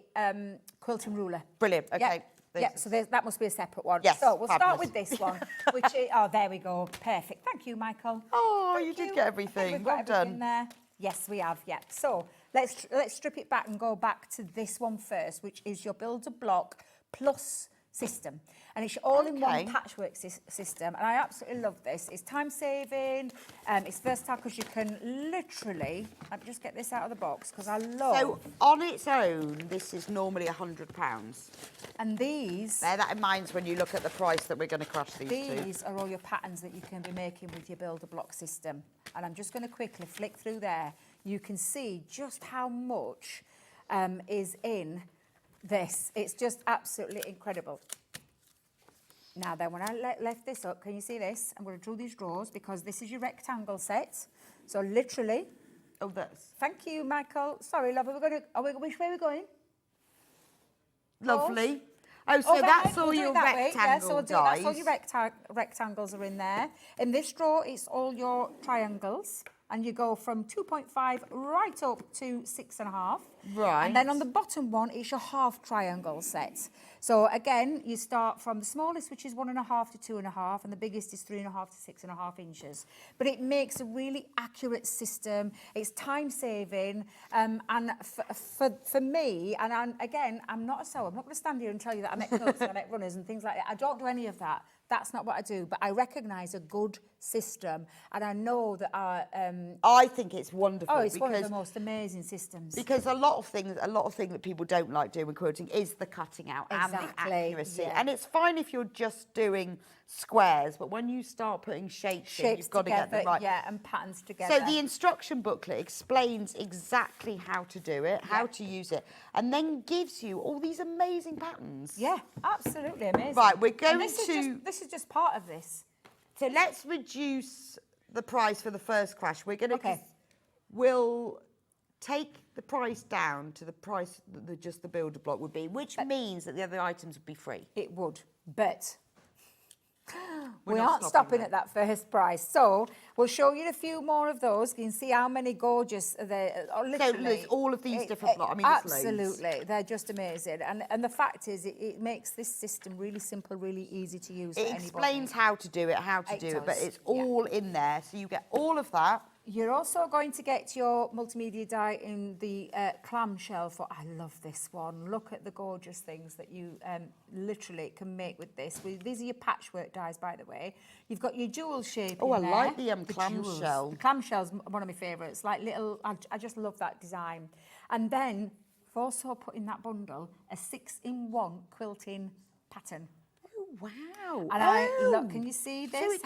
quilting ruler. Brilliant. Okay. Yeah, so that must be a separate one. Yes, so we'll start fabulous. with this one, which is, oh, there we go. Perfect. Thank you, Michael. Oh, Thank you did get everything. We've Well got done. everything there. Yes, we have. Yeah. So let's strip it back and go back to this one first, which is your builder block plus system, and it's all in one patchwork system, and I absolutely love this. It's time saving, it's versatile because you can literally, let me just get this out of the box because I love. So on its own, this is normally £100. And these, bear that in mind when you look at the price that we're going to crush these to. These are all your patterns that you can be making with your builder block system, and I'm just going to quickly flick through there. You can see just how much is in this. It's just absolutely incredible. Now then, when I left this up, can you see this? I'm going to draw these drawers because this is your rectangle set. So literally, oh, that's. Thank you, Michael. Sorry, love. Which way are we going? Lovely. Oh, so that's all your rectangle dies. That's all your rectangles are in there. In this drawer, it's all your triangles. And you go from 2.5 right up to 6.5. Right. And then on the bottom one, it's your half triangle set. So again, you start from the smallest, which is 1.5 to 2.5, and the biggest is 3.5 to 6.5 inches. But it makes a really accurate system. It's time saving, and for me, and again, I'm not a sewer. I'm not going to stand here and tell you that I make quilts and I make runners and things like that. I don't do any of that. That's not what I do, but I recognise a good system, and I know that I think it's wonderful. Oh, it's one of the most amazing systems. Because a lot of things that people don't like doing with quilting is the cutting out and the accuracy. Yeah. And it's fine if you're just doing squares, but when you start putting shapes in, you've got to get them right. Yeah, and patterns together. So the instruction booklet explains exactly how to do it, how to use it, and then gives you all these amazing patterns. Yeah, absolutely amazing. Right, we're going this is just part of this. So let's reduce the price for the first crash. We're going to we'll take the price down to the price that just the builder block would be, which means that the other items would be free. It would, but we aren't stopping at that first price. So we'll show you a few more of those. You can see how many gorgeous there are. So there's all of these different blocks. I mean, absolutely, they're just amazing. And the fact is, it makes this system really simple, really easy to use. It explains how to do it, but it's all in there. So you get all of that. You're also going to get your multimedia die in the clamshell. I love this one. Look at the gorgeous things that you literally can make with this. These are your patchwork dies, by the way. You've got your jewel shape. Oh, in there. I like the clamshell. The clamshell's one of my favourites. Like little, I just love that design. And then I've also put in that bundle a 6-in-1 quilting pattern. Wow. And look, can you see this?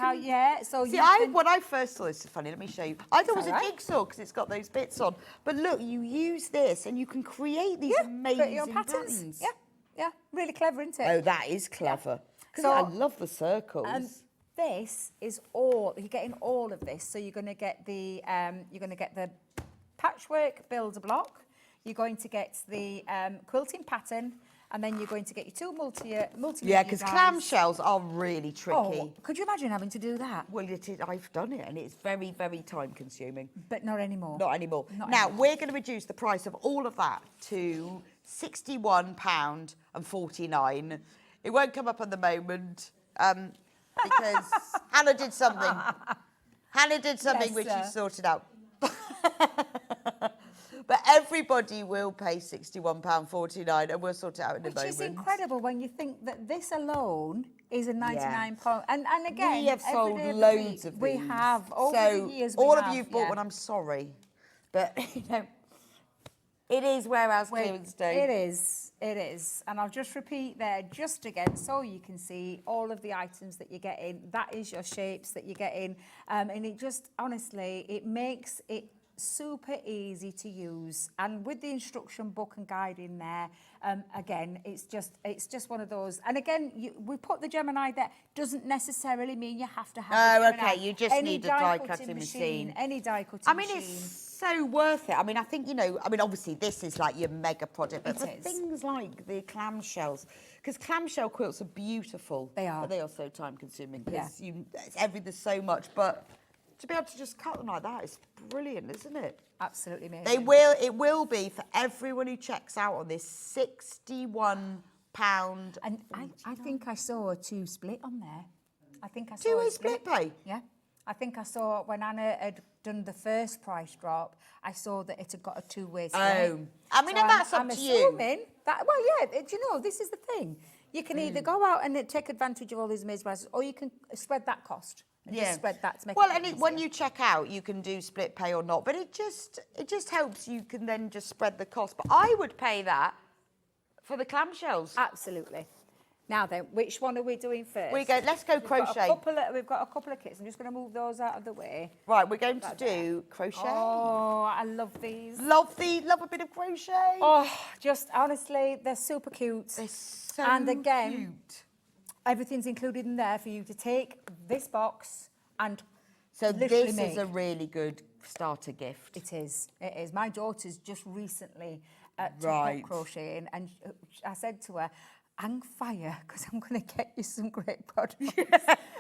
So when I first saw this, it's funny, let me show you. I thought it was a jigsaw because it's got those bits on. But look, you use this and you can create these amazing patterns. Yeah, really clever, isn't it? Oh, that is clever. Because I love the circles. And this is all, you're getting all of this. So you're going to get the patchwork builder block. You're going to get the quilting pattern. And then you're going to get your two multi-media because clamshells are really tricky. Oh, could you imagine having to do that? Well, I've done it, and it's very, very time-consuming. But not anymore. Not anymore. Now, we're going to reduce the price of all of that to £61.49. It won't come up at the moment. because Hannah did something. Hannah did something Bless which she her. sorted out. But everybody will pay £61.49 and we'll sort it out in a Which moment. is incredible when you think that this alone is a £99. And again, we have every sold day of the loads week, of we these. have over So the years. We all have, of you bought yeah. one, I'm sorry. But, you know, it is warehouse clearance day. It is, and I'll just repeat there just again so you can see all of the items that you're getting. That is your shapes that you're getting, and it just honestly it makes it super easy to use, and with the instruction book and guide in there, again it's just one of those. And again, we put the Gemini there, doesn't necessarily mean you have to have a Gemini. Okay, you just Any need a die cutting machine. Any die cutting I mean, machine. it's so worth it. I mean, I think, you know, I mean, obviously this is like your mega project, but It for is. things like the clamshells, because clamshell quilts are beautiful. They are. But they are so time consuming because Yeah. there's so much, but to be able to just cut them like that is brilliant, isn't it? Absolutely amazing. It will be for everyone who checks out on this £61. And I think I saw a 2 split on there. I think I saw Two-way split pay? Yeah. I think I saw when Anna had done the first price drop, I saw that it had got a 2-way split. Oh. I mean, and that's up to you. I'm assuming that, well, yeah, do you know, this is the thing. You can either go out and take advantage of all these amazing prices, or you can spread that cost. And just spread that to make well, it and easier. when you check out, you can do split pay or not, but it just helps. You can then just spread the cost. But I would pay that for the clamshells. Absolutely. Now then, which one are we doing first? Let's go crochet. We've got a couple of kits. I'm just going to move those out of the way. Right, we're going to do crochet. Oh, I love these. Love a bit of crochet. Oh, just honestly, they're super cute. They're so and again, cute. Everything's included in there for you to take this box and So literally this make. is a really good starter gift. It is. It is. My daughter's just recently took Right. up crocheting, and I said to her, hang fire, because I'm going to get you some great products.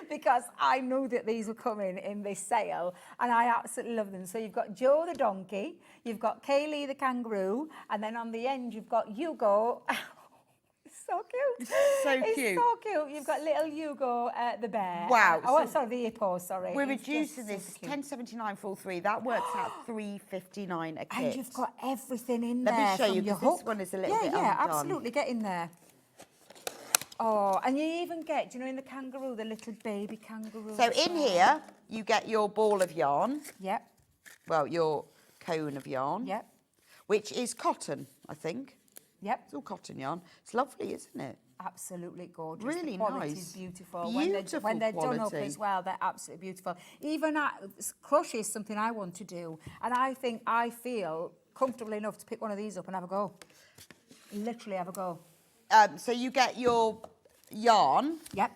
Because I knew that these were coming in this sale, and I absolutely love them. So you've got Joe the donkey, you've got Kaylee the kangaroo, and then on the end you've got Hugo. So cute. It's so cute. You've got little Hugo the bear. Wow. Oh, sorry, the hippo, sorry. We're It's reducing just this super cute. £10.79 full 3. That works out £3.59 a kit. And you've got everything in Let me there. show from you, your 'cause this hook. one is a little yeah, bit Yeah, undone. absolutely. Get in there. Oh, and you even get, do you know, in the kangaroo, the little baby kangaroo. So in here, you get your ball of yarn. Yep. Well, your cone of yarn. Yep. Which is cotton, I think. Yep. It's all cotton yarn. It's lovely, isn't it? Absolutely gorgeous. Really the quality nice. is beautiful. Beautiful when they're done up quality. as well, they're absolutely beautiful. Even crochet is something I want to do, and I feel comfortable enough to pick one of these up and have a go. Literally have a go. So you get your yarn. Yep.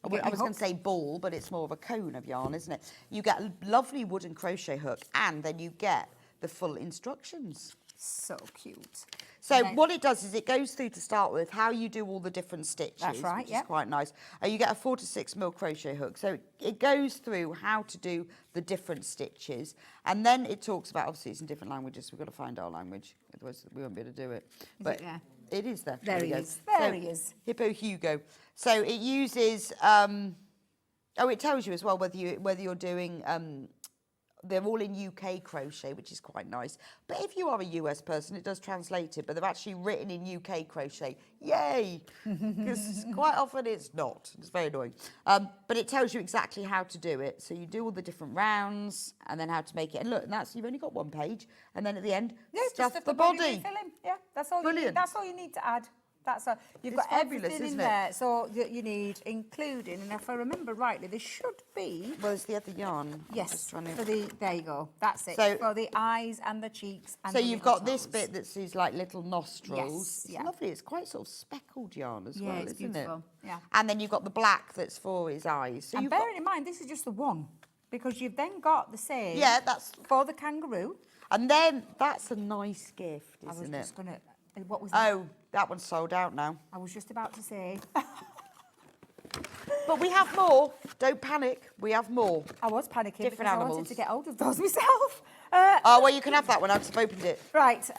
I was going to say ball, but it's more of a cone of yarn, isn't it? You get a lovely wooden crochet hook, and then you get the full instructions. So cute. So what it does is it goes through to start with how you do all the different stitches, That's right, which is quite nice. You get a 4 to 6 mil crochet hook. So it goes through how to do the different stitches, and then it talks about, obviously it's in different languages, we've got to find our language, otherwise we won't be able to do it. Is it there? It is there. There we he go. is. There So, he is. Hippo Hugo. So it uses, it tells you as well whether you're doing, they're all in UK crochet, which is quite nice. But if you are a US person, it does translate it, but they've actually written in UK crochet. Yay! Because quite often it's not. It's very annoying. But it tells you exactly how to do it. So you do all the different rounds and then how to make it. And look, you've only got one page. And then at the end, stuff just the body. refilling. Yeah, that's all. Brilliant. That's all you need to add. That's all. You've It's got fabulous, everything in isn't it? there. So that you need, including, and if I remember rightly, there should be. Well, it's the other yarn. I'm Yes. just trying to- For the there you go. That's it. So- for the eyes and the cheeks. And So the you've little got this toes. bit that's these like little nostrils. Yes, It's yeah. lovely. It's quite sort of speckled yarn as Yeah, well, it's isn't beautiful. it? Yeah. And then you've got the black that's for his eyes. So And you've got, bearing in mind, this is just the one, because you've then got the same. yeah, that's, For the kangaroo. and then that's a nice gift, I was isn't it? just gonna. What was that? Oh, that one's sold out now. I was just about to say. But we have more. Don't panic. We have more. I was panicking Different because I animals. wanted to get hold of those myself. Oh, well, you can have that one. I've just opened it. Right.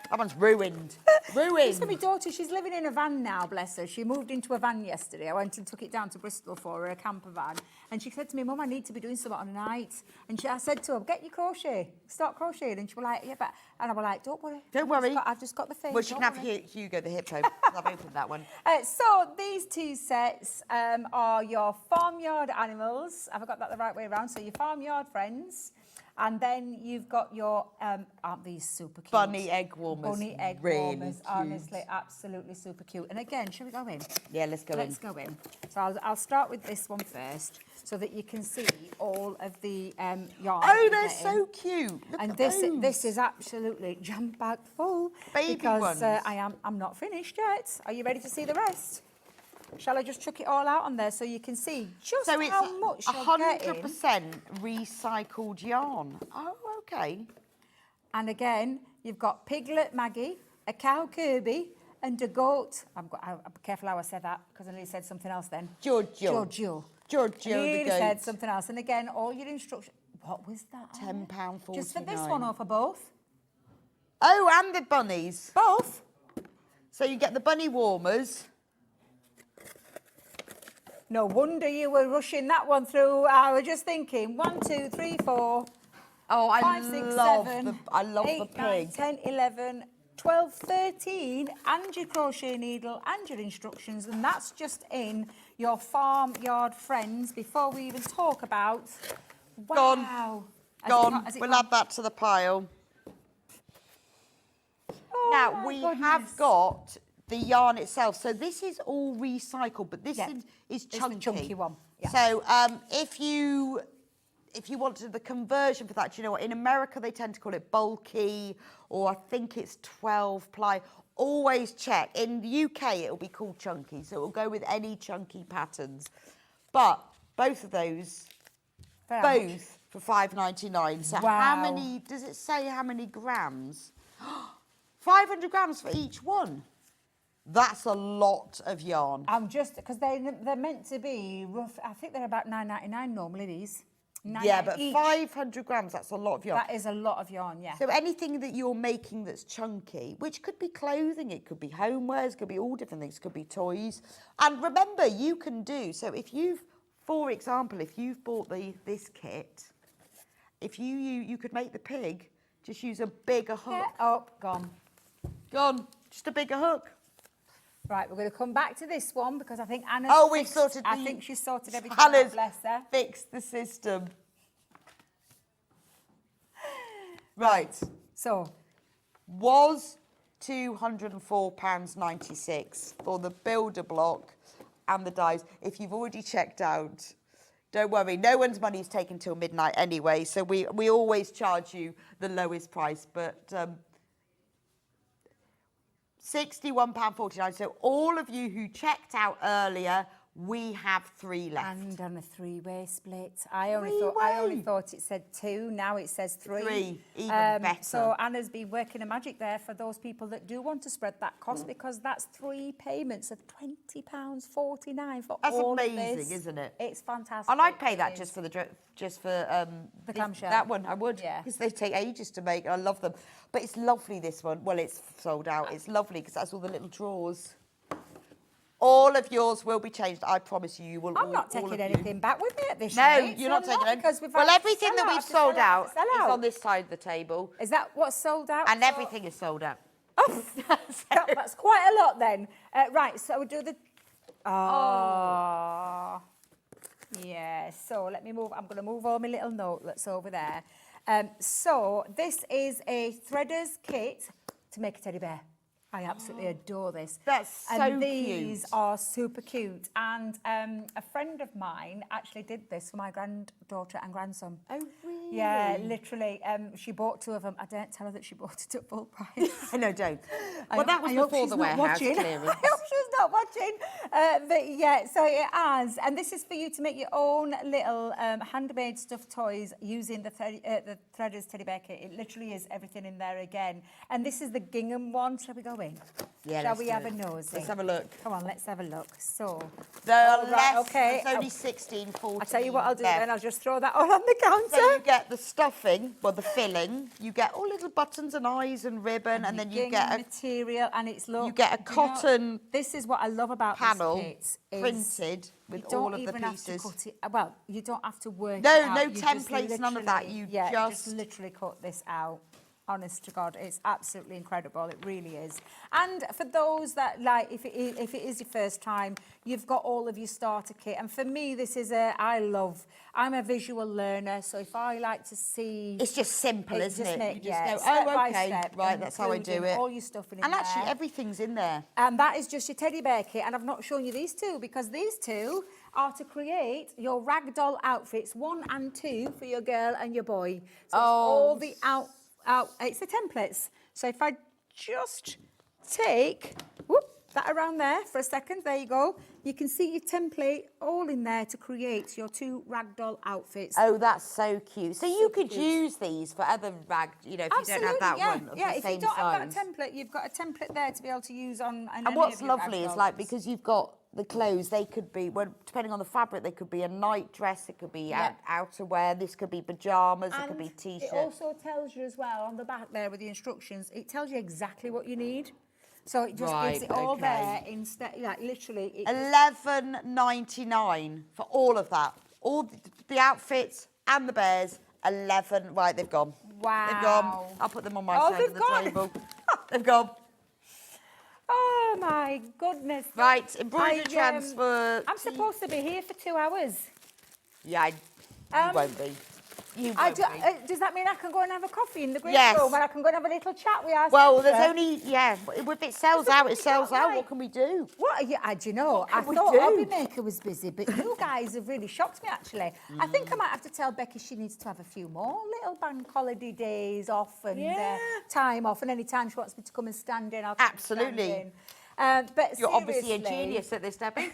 That one's ruined. This for my Ruined. daughter. She's living in a van now, bless her. She moved into a van yesterday. I went and took it down to Bristol for her, a camper van. And she said to me, Mum, I need to be doing something on a night. And I said to her, get your crochet. Start crocheting. And she was like, yeah, but... And I was like, don't worry. Don't worry. I've just got the thing. Well, she don't can have worry." Hugo the hippo. I've opened that one. So these two sets are your farmyard animals. Have I got that the right way around? So your farmyard friends. And then you've got your, aren't these super cute? Bunny egg warmers. Bunny egg Really warmers, cute. honestly, absolutely super cute. And again, shall we go in? Yeah, let's go Let's go in. So I'll start with this one first, so that you can see all of the yarn. Oh, that they're you're getting. so cute. Look And at this those. is absolutely jam-packed full. Baby because ones. I'm not finished yet. Are you ready to see the rest? Shall I just chuck it all out on there so you can see just So it's how much you're getting? 100% recycled yarn. Oh, okay. And again, you've got Piglet Maggie, a cow Kirby, and a goat. I'm careful how I said that because I nearly said something else then. Giorgio. Giorgio. Giorgio I the nearly goat. said something else. And again, all your instructions. What was that? £10.49. Just for this one or for both? Oh, and the bunnies. Both. So you get the bunny warmers. No wonder you were rushing that one through. I was just thinking 1, 2, 3, 4. Oh, I 5, 6, love 7, the 8, 9, pig. 10, 11, 12, 13, and your crochet needle and your instructions, and that's just in your farmyard friends before we even talk about. Wow. Gone. Has it We'll gone? add that to the pile. Oh, Now, my we goodness. have got the yarn itself. So this is all recycled, but this Yeah, is it's the chunky. chunky one, yeah. So if you wanted the conversion for that, do you know what? In America, they tend to call it bulky, or I think it's 12 ply. Always check. In the UK, it'll be called chunky, so it'll go with any chunky patterns. But both of those, For how much? both for £5.99. So Wow. how many, does it say how many grams? 500 grams for each one. That's a lot of yarn. I'm just, because they're meant to be rough. I think they're about £9.99 normally, these. Yeah, but each. 500 grams, that's a lot of yarn. That is a lot of yarn, yeah. So anything that you're making that's chunky, which could be clothing, it could be homewares, it could be all different things, it could be toys. And remember, you can do, so if you've, for example, if you've bought this kit, if you could make the pig, just use a bigger hook. Yeah. Oh, gone. Gone, just a bigger hook. Right, we're going to come back to this one because I think Anna's Oh, we've fixed, sorted I the- think she's sorted everything Hannah's out, bless her. fixed the system. Right. So, Was £204.96 for the builder block and the dies. If you've already checked out, don't worry, no one's money is taken till midnight anyway, so we always charge you the lowest price, but £61.49. So all of you who checked out earlier, we have 3 left. and on a 3-way split. I only thought it said 2, now it says 3. 3, even better. So Anna's been working a magic there for those people that do want to spread that cost because that's 3 payments of £20.49 for That's all amazing, of this. isn't it? It's fantastic. And I'd pay It that is. just for the The clamshell. That one, I would. Yeah. Because they take ages to make. I love them. But it's lovely, this one. Well, it's sold out. It's lovely because that's all the little drawers. All of yours will be changed. I promise you, you will. I'm not all taking of you. anything back with me at this No, rate. you're not I'm taking anything. because we've Well, had everything that sell we've out, sold out sell is on this side of the table. Is that what's sold out? And So- everything is sold out. Oh, that's quite a lot then. Right, so we'll do the... Oh. Yeah, so let me move. I'm going to move all my little notelets over there. So this is a threader's kit to make a teddy bear. I absolutely adore this. That's so And these cute. are super cute. And a friend of mine actually did this for my granddaughter and grandson. Oh, really? Yeah, literally. She bought 2 of them. I didn't tell her that she bought it at full price. No, don't. Well, that was I hope before she's the not warehouse watching. clearance. I hope she's not watching. But yeah, so it has. And this is for you to make your own little handmade stuffed toys using the Threaders Teddy Bear Kit. It literally is everything in there again. And this is the gingham one. Shall we go in? going? Yeah, Shall let's we do have it. a nosy? Let's have a look. Come on, let's have a look. So, There are oh, right, less, okay. there's only 16, 14 I'll tell you what I'll do left. then. I'll just throw that all on the counter. So you get the stuffing, well, the filling. You get all little buttons and eyes and ribbon, and then you get a material, and it's look. you get a do you know, cotton this is what I love about panel this kit, is printed with you don't all of the even have to pieces. cut it. Well, you don't have to work No, it out. no You just templates, none of that. literally- You yeah, just literally cut this out. Honest to God, it's absolutely incredible. It really is. And for those that like, if it is your first time, you've got all of your starter kit. And for me, this is I'm a visual learner, so if I like to see, It's just simple, it's isn't just it? make- You just yeah, go, step oh, by okay, step, right, that's how I do including it. all your stuff in And actually, there. everything's in there. And that is just your teddy bear kit. And I've not shown you these two because these two are to create your ragdoll outfits, 1 and 2 for your girl and your boy. So it's all the it's the templates. So if I just take that around there for a second, there you go. You can see your template all in there to create your 2 ragdoll outfits. Oh, that's so cute. So you could use these for other if you don't have that yeah. one of yeah, the if same you don't have size. that template, you've got a template there to be able to use on. And what's lovely is like, because you've got the clothes, they could be, well, depending on the fabric, they could be a night dress, it could be outerwear, this could be pajamas, it could be t-shirt. It also tells you as well on the back there with the instructions, it tells you exactly what you need. So it just gives it all there instead, like literally. $11.99 for all of that. All the outfits and the bears, 11, right, they've gone. Wow. They've gone. I'll put them on my side they've of the gone. table. They've gone. Oh my goodness. Right, embroidery transfer. I'm supposed to be here for 2 hours. Yeah, you won't be. You won't be. Does that mean I can go and have a coffee in the green Yes. room and I can go and have a little chat with our Well, centre? there's only, if it sells out, it sells out. What can we do? What are you, do you know, I we thought do? Hobbymaker was busy, but you guys have really shocked me, actually. I think I might have to tell Becky she needs to have a few more little bank holiday days off and time off, and any time she wants me to come and stand in, I'll come and Absolutely. stand in. But You're obviously a seriously, genius at this, Debbie.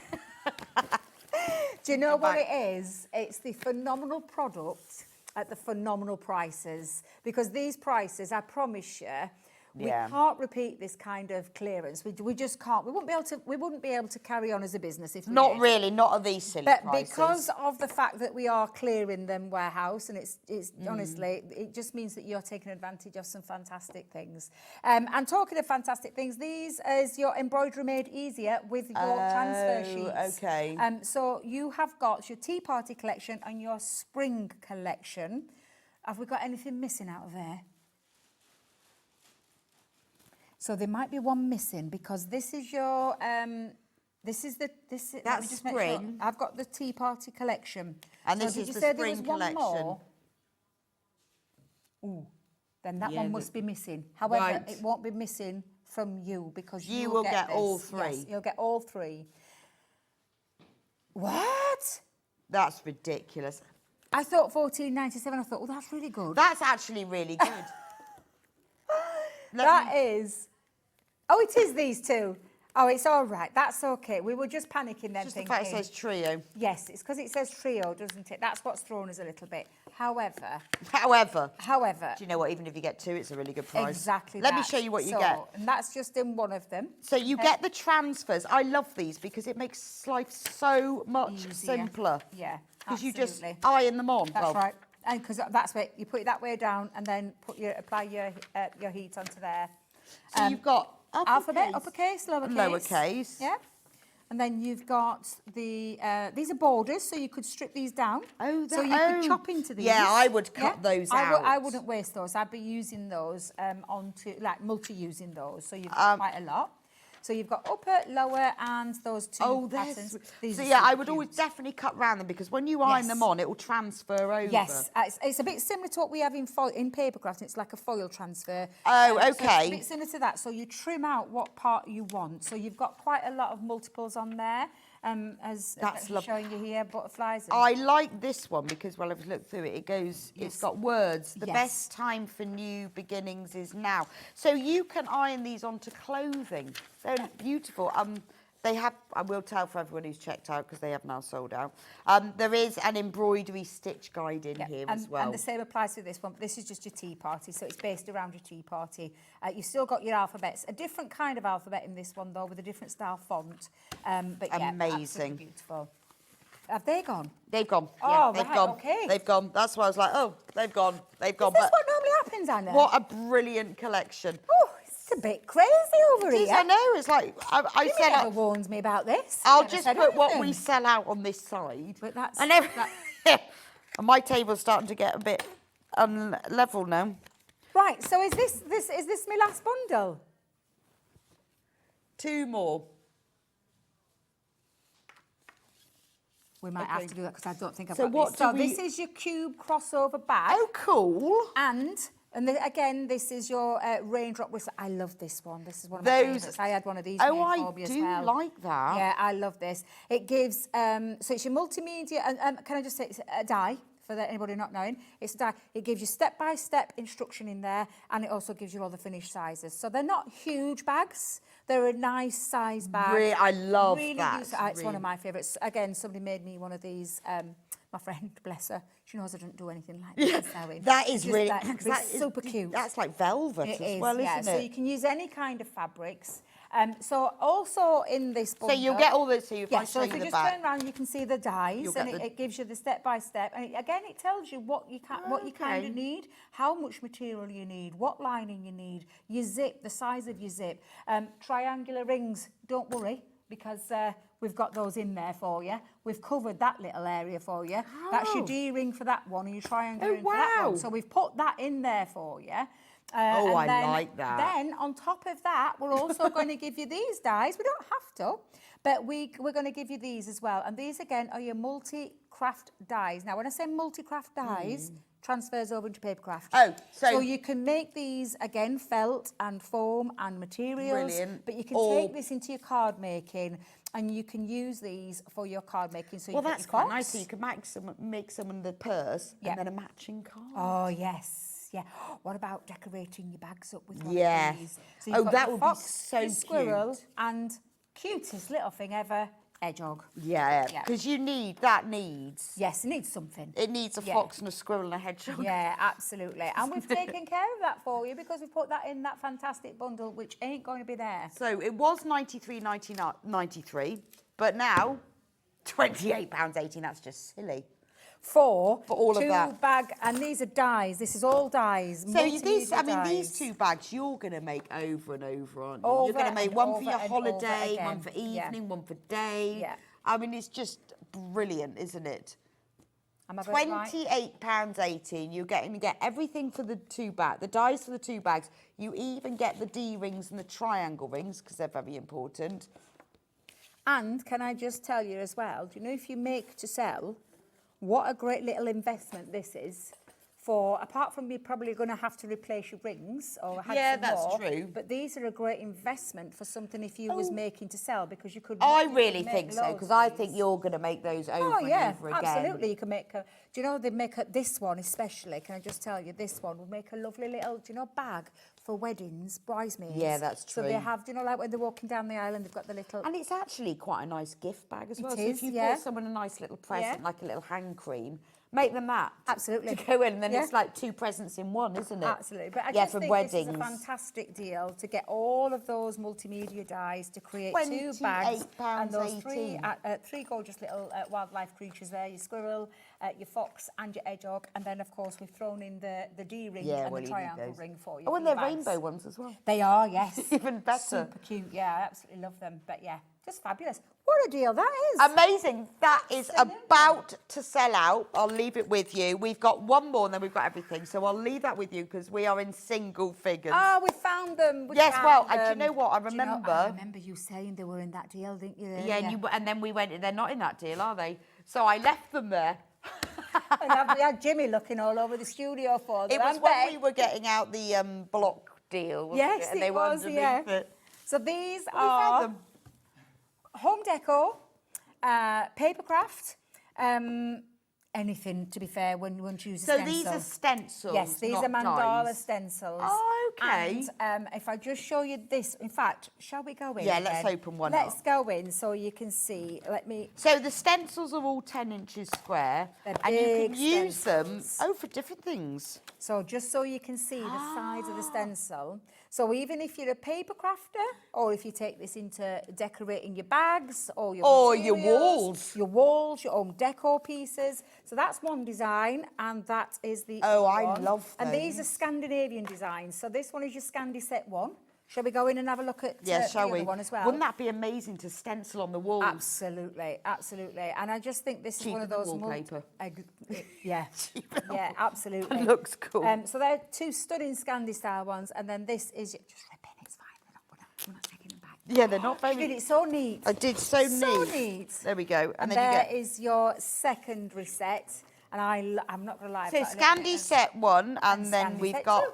Do you know what it is? It's the phenomenal product at the phenomenal prices, because these prices, I promise you, we can't repeat this kind of clearance. We just can't. We wouldn't be able to carry on as a business if we Not did. really, not at these silly But prices. because of the fact that we are clearing them warehouse, and it's honestly, it just means that you're taking advantage of some fantastic things. And talking of fantastic things, these is your embroidery made easier with your transfer sheets. Okay. So you have got your Tea Party collection and your Spring collection. Have we got anything missing out of there? So there might be one missing, because this is your let me That's just make sure. Spring. I've got the Tea Party collection. And So this did is you the say there Spring was one collection. more? Ooh, then that Yeah, one must be missing. However, Right. it won't be missing from you, because You you'll will get this. all 3. Yes, you'll get all 3. What? That's ridiculous. I thought $14.97. I thought, that's really good. That's actually really good. That is. Oh, it is these two. Oh, it's all right. That's okay. We were just panicking then, Just the thinking. fact it says trio. Yes, it's because it says trio, doesn't it? That's what's thrown us a little bit. However, do you know what? Even if you get 2, it's a really good price. Exactly. Let me show you what you get. And that's just in one of them. So you get the transfers. I love these because it makes life so much Easier. simpler. Yeah, Because you just absolutely. iron them on. That's right. And because that's where you put it that way down, and then apply your heat onto there. So you've got alphabet, uppercase, lowercase. Lowercase. Yeah. And then you've got the, these are borders, so you could strip these down. Oh, so you could chop into these. Yeah, I would cut those out. I wouldn't waste those. I'd be using those multi-using those. So you've got quite a lot. So you've got upper, lower, and those 2 patterns. These so are yeah, I would cute. always definitely cut round them, because when you iron them on, it will transfer over. Yes, it's a bit similar to what we have in paper crafting. It's like a foil transfer. Oh, So it's okay. a bit similar to that. So you trim out what part you want. So you've got quite a lot of multiples on there. As I'm showing you here, butterflies. I like this one because, well, I've looked through it. It goes. Yes. It's got words. The Yes. best time for new beginnings is now. So you can iron these onto clothing. They're beautiful. They have, I will tell for everyone who's checked out because they have now sold out. There is an embroidery stitch guide in here as well. And the same applies to this one. This is just your tea party, so it's based around your tea party. You've still got your alphabets, a different kind of alphabet in this one though, with a different style font. But yeah, amazing, absolutely beautiful. Have they gone? They've gone. Oh, yeah, they've right, gone. okay. They've gone. That's why I was like, oh, they've gone. They've gone. Is this what normally happens, Anna? What a brilliant collection. Oh, it's a bit crazy over here. I know. It's like I Jimmy said. never warned me about this. I'll Never just said put what we anything. sell out on this side. But that's and and my table's starting to get a bit unlevel now. right. So is this my last bundle? 2 more. We might have to do that because I don't think I've So got what this. do So we- this is your cube crossover bag. Oh, cool. Again, this is your raindrop whistle. I love this one. This is one of my Those- favourites. I had one of these Oh, made I for me as do well. like that. Yeah, I love this. It gives, so it's your multimedia, and can I just say it's a die, for anybody not knowing. It's a die. It gives you step-by-step instruction in there, and it also gives you all the finished sizes. So they're not huge bags. They're a nice size bag. I love really that. Useful. It's one of my favourites. Again, somebody made me one of these. My friend, bless her, she knows I don't do anything like this. That is Just really like, because it's super cute. That's like velvet It as is, well, yeah. isn't So it? you can use any kind of fabrics. So also in this bundle, So you'll get all this. So if I so show if you you the just back, turn around, you can see the dies, You'll and get it gives you the step by step. And again, it tells you what you kind of need, how much material you need, what lining you need, your zip, the size of your zip, triangular rings. Don't worry, because we've got those in there for you. We've covered that little area for you. That's your D-ring for that one, and your triangular ring for that one. So we've put that in there for you. Oh, and I then, like that. Then on top of that, we're also going to give you these dies. We don't have to, but we're going to give you these as well. And these again are your multi-craft dies. Now, when I say multi-craft dies, transfers over into papercraft. Oh, so you can make these again felt and foam and materials. Brilliant. But you can take this into your card making, and you can use these for your card making. So well, you that's quite nice. So you can make someone the purse and then a matching card. Oh yes. Yeah. What about decorating your bags up with one Yes. of these? So you've got that your would fox, be so your squirrel, cute. and cutest little thing ever, hedgehog. Yeah, because you need that. Yes, it needs something. It needs a fox and a squirrel and a hedgehog. Yeah, absolutely. And we've taken care of that for you because we've put that in that fantastic bundle, which ain't going to be there. So it was $93.93, but now £28.18. That's just silly. For all of two that. bag, and these are dies. This is all dies. So these dies. 2 bags you're going to make over and over, aren't you? Over You're going to make and one for over your and over holiday, again. one for evening, Yeah. one for day. Yeah. I mean, it's just brilliant, isn't it? Am I got it right? £28.18. You're getting to get everything for the 2 bags, the dies for the 2 bags. You even get the D rings and the triangle rings because they're very important. And can I just tell you as well, do you know if you make to sell, what a great little investment this is for, apart from you probably going to have to replace your rings or have Yeah, some that's more, true. but these are a great investment for something if you was making to sell, because you could... I you could really make think so, loads because of I these. think you're going to make those over and over again. Absolutely. You can make a... Do you know, they make this one especially, can I just tell you, this one would make a lovely little, do you know, bag for weddings, bridesmaids. Yeah, that's So they true. have, do you know, like when they're walking down the aisle and they've got the little... And it's actually quite a nice gift bag as well. It So is, if you yeah. bought someone a nice little present, Yeah. like a little hand cream, make them that. Absolutely. To go in, and then Yeah. it's like 2 presents in one, isn't it? Absolutely. But I yeah, just for think weddings. this is a fantastic deal to get all of those multimedia dies to create 2 bags. And those three gorgeous little wildlife creatures there, your squirrel, your fox and your hedgehog. And then, of course, we've thrown in the D-ring and the triangle ring for you. Oh, for and your they're bags. rainbow ones as well. They are, yes. Even better. Super cute. Yeah, I absolutely love them. But yeah, just fabulous. What a deal that is. Amazing. That is about to sell out. I'll leave it with you. We've got one more and then we've got everything. So I'll leave that with you because we are in single figures. Oh, we found them. Yes, well, do you know what? I Do you know, remember. I remember you saying they were in that deal, didn't you? Yeah, and then we went, they're not in that deal, are they? So I left them there. And we had Jimmy looking all over the studio for them. It was when we were getting out the block deal, wasn't Yes, it? And it they were was, underneath yeah. it. So these Well, we found are them. home decor, papercraft, anything, to be fair, when you use a So stencil. these are stencils, Yes, these not are mandala dies. stencils. Oh, Okay. And if I just show you this, in fact, shall we go in? Yeah, let's again? open one Let's up. go in so you can see. Let me. So the stencils are all 10 inches square, They're and you can big use them stencils. for different things. So just so you can see the size of the stencil. So even if you're a paper crafter, or if you take this into decorating your bags or your materials, your walls, your own decor pieces. So that's one design, and that is the other I one. love And these are those. Scandinavian designs. So this one is your Scandi set one. Shall we go in and have a look at Shall the we? other one as well? Wouldn't that be amazing to stencil on the walls? Absolutely, absolutely. And I just think this is one Cheaper of than those wallpaper. yeah, yeah, absolutely. It looks cool. So they're two stunning Scandi style ones, and then this is just ripping. It's fine. We're not taking them back. Yeah, they're not very. You did it so neat. I did so neat. There we go. And then there you get. is your secondary set, and I'm not going to lie. So I've got a little Scandi bit set 1, and and then Scandi we've set got 2.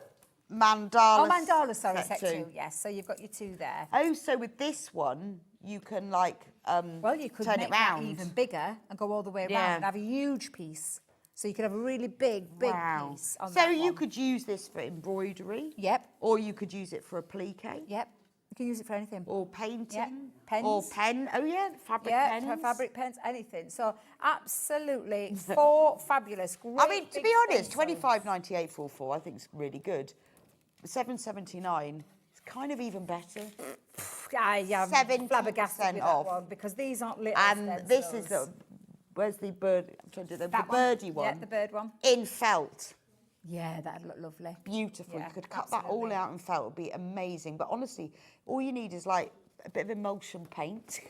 mandala. Oh, mandala, sorry, set set 2. 2. Yes, so you've got your 2 there. Oh, so with this one, you can Well, you could turn make it that round. even bigger and go all the way Yeah. around and have a huge piece. So you could have a really big piece on So that you one. could use this for embroidery. Yep. Or you could use it for applique. Yep. You can use it for anything. Or painting. Pens. Or pen. Oh yeah, fabric pens. for fabric pens, anything. So absolutely 4 fabulous. Great I mean, to big be honest, stencils. $25.98 for 4, I think is really good. $7.79 is kind of even better. I am 70% flabbergasted with that off. one because these aren't little And this is stencils. where's the bird? I'm trying to do the That birdie one. Yeah, the bird one. In felt. Yeah, that'd look lovely. Beautiful. Yeah, You could cut that absolutely. all out in felt. It would be amazing. But honestly, all you need is like a bit of emulsion paint.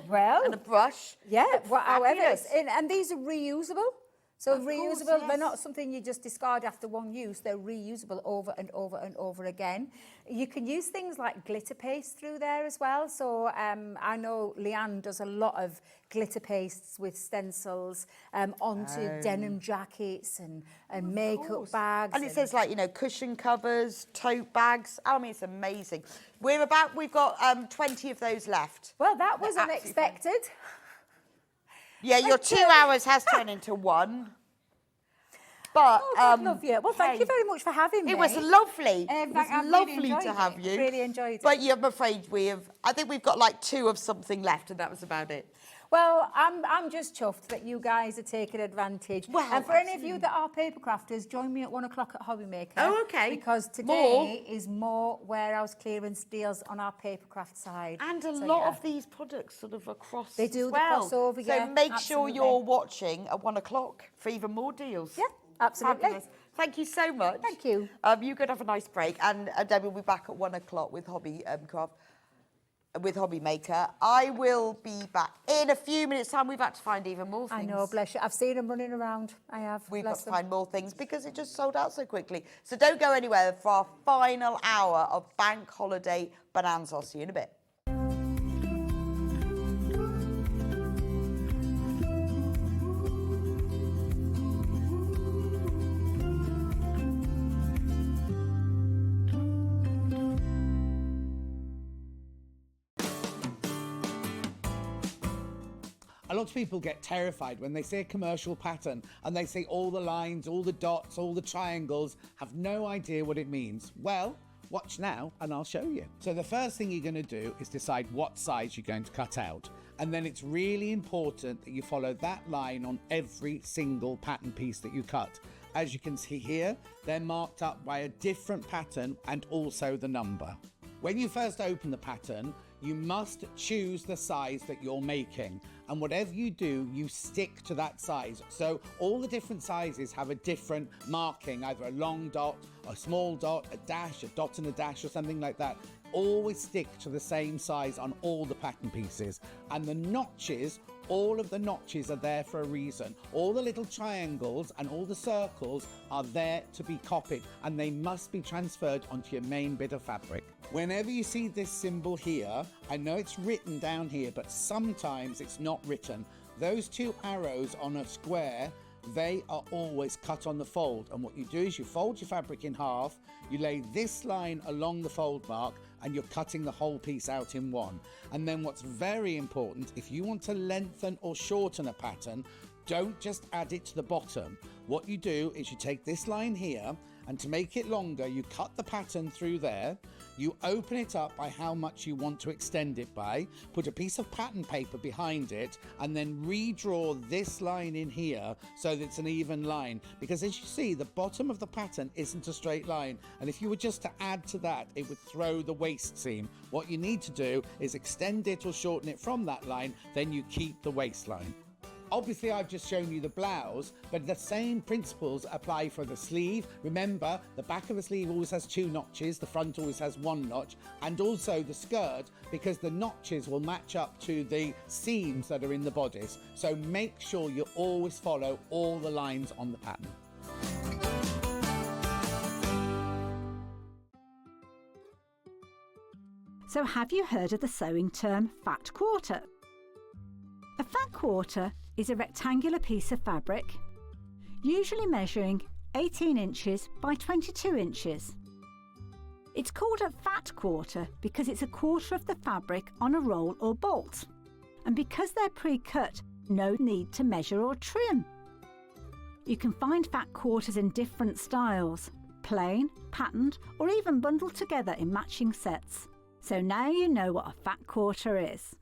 Well, and a brush. Yeah, however, Fabulous. and these are reusable. So Of course, reusable, they're yes. not something you just discard after one use. They're reusable over and over and over again. You can use things like glitter paste through there as well. So I know Leanne does a lot of glitter pastes with stencils onto denim jackets and makeup bags. And it says like, cushion covers, tote bags. I mean, it's amazing. We've got 20 of those left. Well, that was They're absolutely unexpected. Yeah, your 2 hours has turned into 1. But Oh, God love you. Well, thank you very much for having me. It was lovely. I've It was really lovely enjoyed to it. have you. Really enjoyed it. But I'm afraid I think we've got like 2 of something left, and that was about it. Well, I'm just chuffed that you guys are taking advantage. Well, and for any of you that are paper crafters, join me at 1 o'clock at Hobby Maker. Oh, okay. Because today is more warehouse clearance deals on our paper craft side. And a So, lot yeah. of these products sort of across They do as the well. crossover, so yeah, make absolutely. sure you're watching at 1 o'clock for even more deals. Yeah, absolutely. Fabulous. Thank you so much. Thank you. You could have a nice break, and Debbie will be back at 1 o'clock with Hobby Maker. I will be back in a few minutes' time. We've had to find even more things. I know, bless you. I've seen them running around. I have. We've got bless to them. find more things because it just sold out so quickly. So don't go anywhere for our final hour of Bank Holiday Bonanza. I'll see you in a bit. A lot of people get terrified when they see a commercial pattern and they see all the lines, all the dots, all the triangles, have no idea what it means. Well, watch now and I'll show you. So the first thing you're going to do is decide what size you're going to cut out. And then it's really important that you follow that line on every single pattern piece that you cut. As you can see here, they're marked up by a different pattern and also the number. When you first open the pattern, you must choose the size that you're making. And whatever you do, you stick to that size. So all the different sizes have a different marking, either a long dot, a small dot, a dash, a dot and a dash, or something like that. Always stick to the same size on all the pattern pieces. And the notches, all of the notches are there for a reason. All the little triangles and all the circles are there to be copied, and they must be transferred onto your main bit of fabric. Whenever you see this symbol here, I know it's written down here, but sometimes it's not written. Those 2 arrows on a square, they are always cut on the fold. And what you do is you fold your fabric in half, you lay this line along the fold mark, and you're cutting the whole piece out in one. And then what's very important, if you want to lengthen or shorten a pattern, don't just add it to the bottom. What you do is you take this line here And to make it longer, you cut the pattern through there. You open it up by how much you want to extend it by, put a piece of pattern paper behind it, and then redraw this line in here so that it's an even line. Because as you see, the bottom of the pattern isn't a straight line. And if you were just to add to that, it would throw the waist seam. What you need to do is extend it or shorten it from that line, then you keep the waistline. Obviously, I've just shown you the blouse, but the same principles apply for the sleeve. Remember, the back of the sleeve always has 2 notches, the front always has 1 notch, and also the skirt, because the notches will match up to the seams that are in the bodice. So make sure you always follow all the lines on the pattern. So have you heard of the sewing term fat quarter? A fat quarter is a rectangular piece of fabric, usually measuring 18 inches by 22 inches. It's called a fat quarter because it's a quarter of the fabric on a roll or bolt, and because they're pre-cut, no need to measure or trim. You can find fat quarters in different styles, plain, patterned, or even bundled together in matching sets. So now you know what a fat quarter is.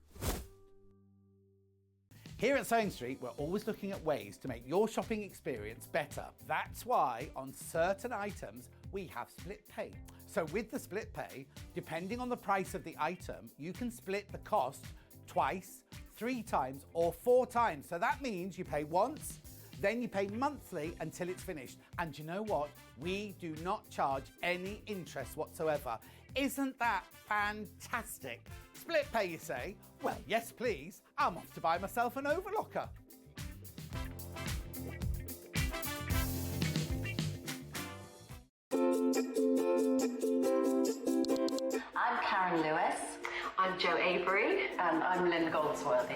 Here at Sewing Street, we're always looking at ways to make your shopping experience better. That's why on certain items, we have split pay. So with the split pay, depending on the price of the item, you can split the cost twice, 3 times, or 4 times. So that means you pay once, then you pay monthly until it's finished. And you know what? We do not charge any interest whatsoever. Isn't that fantastic? Split pay, you say? Well, yes, please. I'm off to buy myself an overlocker. I'm Karen Lewis. I'm Joe Avery. And I'm Lynn Goldsworthy.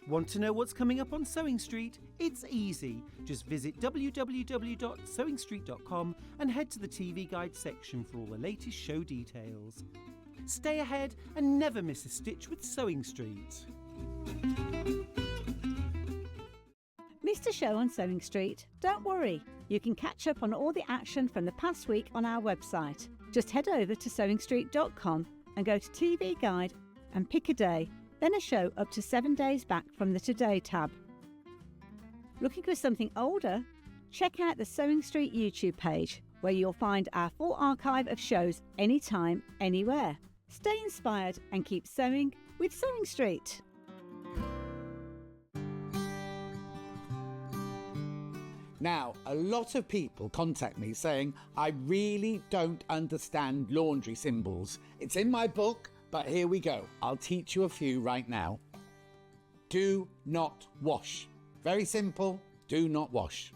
Want to know what's coming up on Sewing Street? It's easy. Just visit www.sewingstreet.com and head to the TV Guide section for all the latest show details. Stay ahead and never miss a stitch with Sewing Street. Missed a show on Sewing Street? Don't worry, you can catch up on all the action from the past week on our website. Just head over to sewingstreet.com and go to TV Guide and pick a day, then a show up to 7 days back from the Today tab. Looking for something older? Check out the Sewing Street YouTube page, where you'll find our full archive of shows anytime, anywhere. Stay inspired and keep sewing with Sewing Street. Now, a lot of people contact me saying, I really don't understand laundry symbols. It's in my book, but here we go. I'll teach you a few right now. Do not wash. Very simple, do not wash.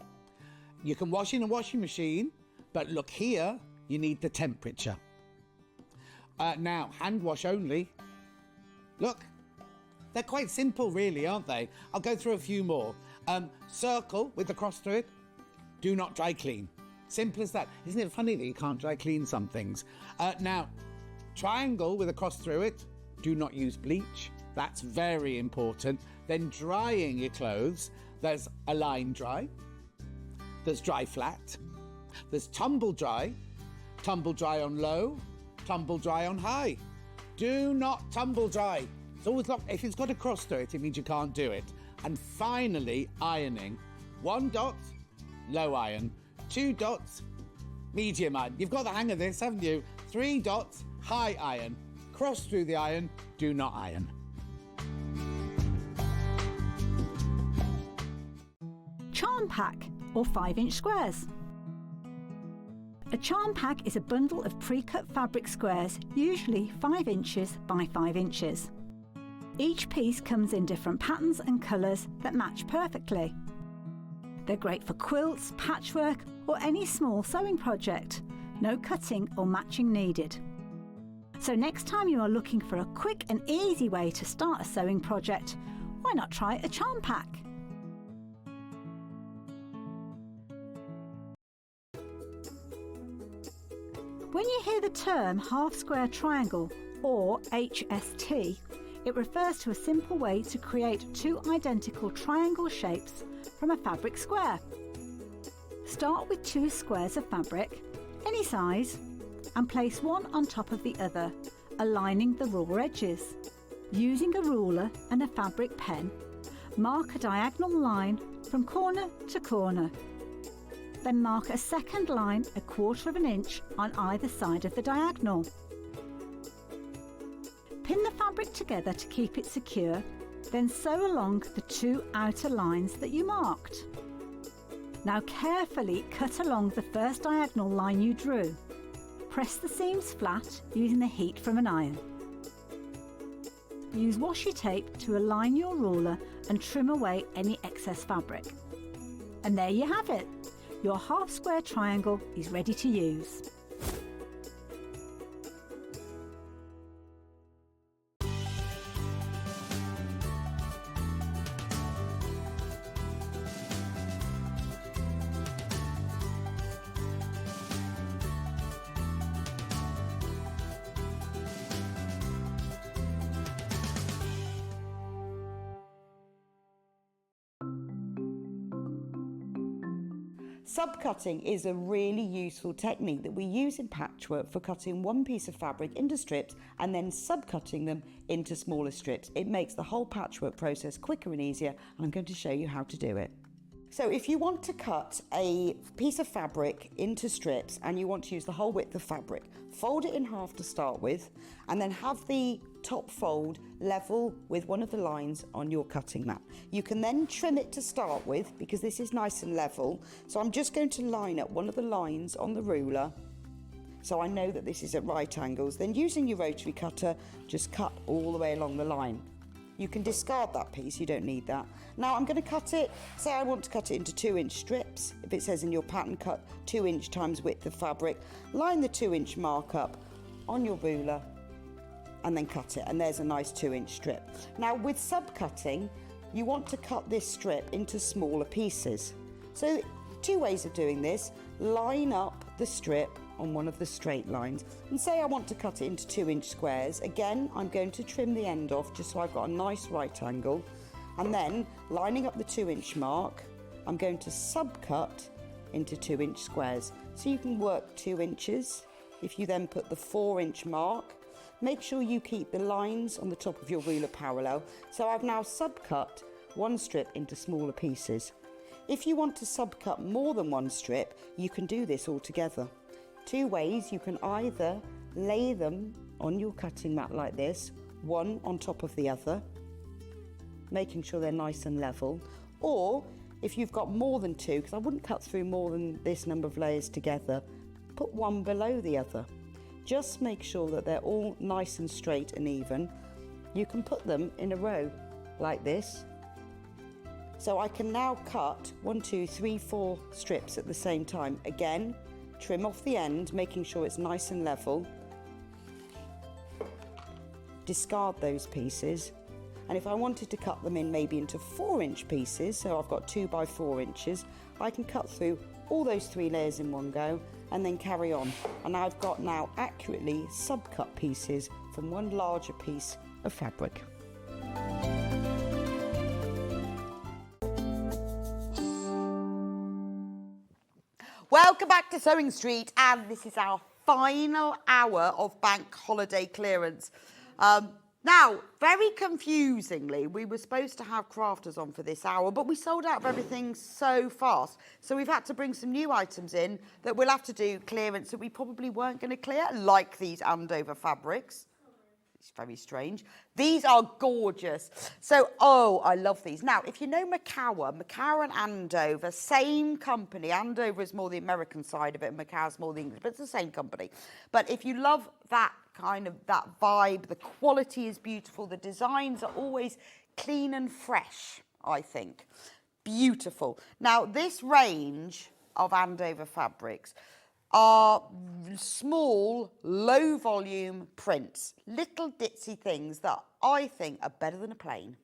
You can wash in a washing machine, but look here, you need the temperature. Now, hand wash only. Look, they're quite simple really, aren't they? I'll go through a few more. Circle with the cross through it. Do not dry clean. Simple as that. Isn't it funny that you can't dry clean some things? Now, triangle with a cross through it. Do not use bleach. That's very important. Then drying your clothes. There's a line dry. There's dry flat. There's tumble dry on low, tumble dry on high. Do not tumble dry. It's always locked. If it's got a cross through it, it means you can't do it. And finally, ironing. 1 dot, low iron. 2 dots, medium iron. You've got the hang of this, haven't you? 3 dots, high iron. Cross through the iron, do not iron. Charm pack or 5-inch squares. A charm pack is a bundle of pre-cut fabric squares, usually 5 inches by 5 inches. Each piece comes in different patterns and colours that match perfectly. They're great for quilts, patchwork, or any small sewing project. No cutting or matching needed. So next time you are looking for a quick and easy way to start a sewing project, why not try a charm pack? When you hear the term half square triangle, or HST, It refers to a simple way to create two identical triangle shapes from a fabric square. Start with two squares of fabric, any size, and place one on top of the other, aligning the raw edges. Using a ruler and a fabric pen, mark a diagonal line from corner to corner. Then mark a second line 1/4 inch on either side of the diagonal. Pin the fabric together to keep it secure, then sew along the two outer lines that you marked. Now carefully cut along the first diagonal line you drew. Press the seams flat using the heat from an iron. Use washi tape to align your ruler and trim away any excess fabric. And there you have it. Your half square triangle is ready to use. Subcutting is a really useful technique that we use in patchwork for cutting one piece of fabric into strips and then subcutting them into smaller strips. It makes the whole patchwork process quicker and easier, and I'm going to show you how to do it. So if you want to cut a piece of fabric into strips and you want to use the whole width of fabric, fold it in half to start with, and then have the top fold level with one of the lines on your cutting mat. You can then trim it to start with because this is nice and level. So I'm just going to line up one of the lines on the ruler so I know that this is at right angles. Then using your rotary cutter, just cut all the way along the line. You can discard that piece, you don't need that. Now I'm going to cut it, say I want to cut it into 2-inch strips. If it says in your pattern, cut 2-inch times width of fabric, line the 2-inch mark up on your ruler and then cut it, and there's a nice 2-inch strip. Now with subcutting, you want to cut this strip into smaller pieces. So 2 ways of doing this: line up the strip on one of the straight lines, and say I want to cut it into 2-inch squares. Again, I'm going to trim the end off just so I've got a nice right angle, and then lining up the 2-inch mark, I'm going to subcut into 2-inch squares. So you can work 2 inches. If you then put the 4-inch mark, make sure you keep the lines on the top of your ruler parallel. So I've now subcut one strip into smaller pieces. If you want to subcut more than one strip, you can do this all together. 2 ways: you can either lay them on your cutting mat like this, one on top of the other, making sure they're nice and level, or if you've got more than 2, because I wouldn't cut through more than this number of layers together, put one below the other. Just make sure that they're all nice and straight and even. You can put them in a row like this. So I can now cut 1, 2, 3, 4 strips at the same time. Again, trim off the end, making sure it's nice and level. Discard those pieces. And if I wanted to cut them in maybe into 4-inch pieces, so I've got 2 by 4 inches, I can cut through all those 3 layers in one go and then carry on. And I've got now accurately subcut pieces from one larger piece of fabric. Welcome back to Sewing Street, and this is our final hour of bank holiday clearance. Now, very confusingly, we were supposed to have crafters on for this hour, but we sold out of everything so fast. So we've had to bring some new items in that we'll have to do clearance that we probably weren't going to clear, like these Andover fabrics. It's very strange. These are gorgeous. So, oh, I love these. Now, if you know Macau and Andover, same company. Andover is more the American side of it, and Macau's more the English, but it's the same company. But if you love that kind of, that vibe, the quality is beautiful, the designs are always clean and fresh, I think. Beautiful. Now, this range of Andover fabrics are small, low volume prints, little ditzy things that I think are better than a plain.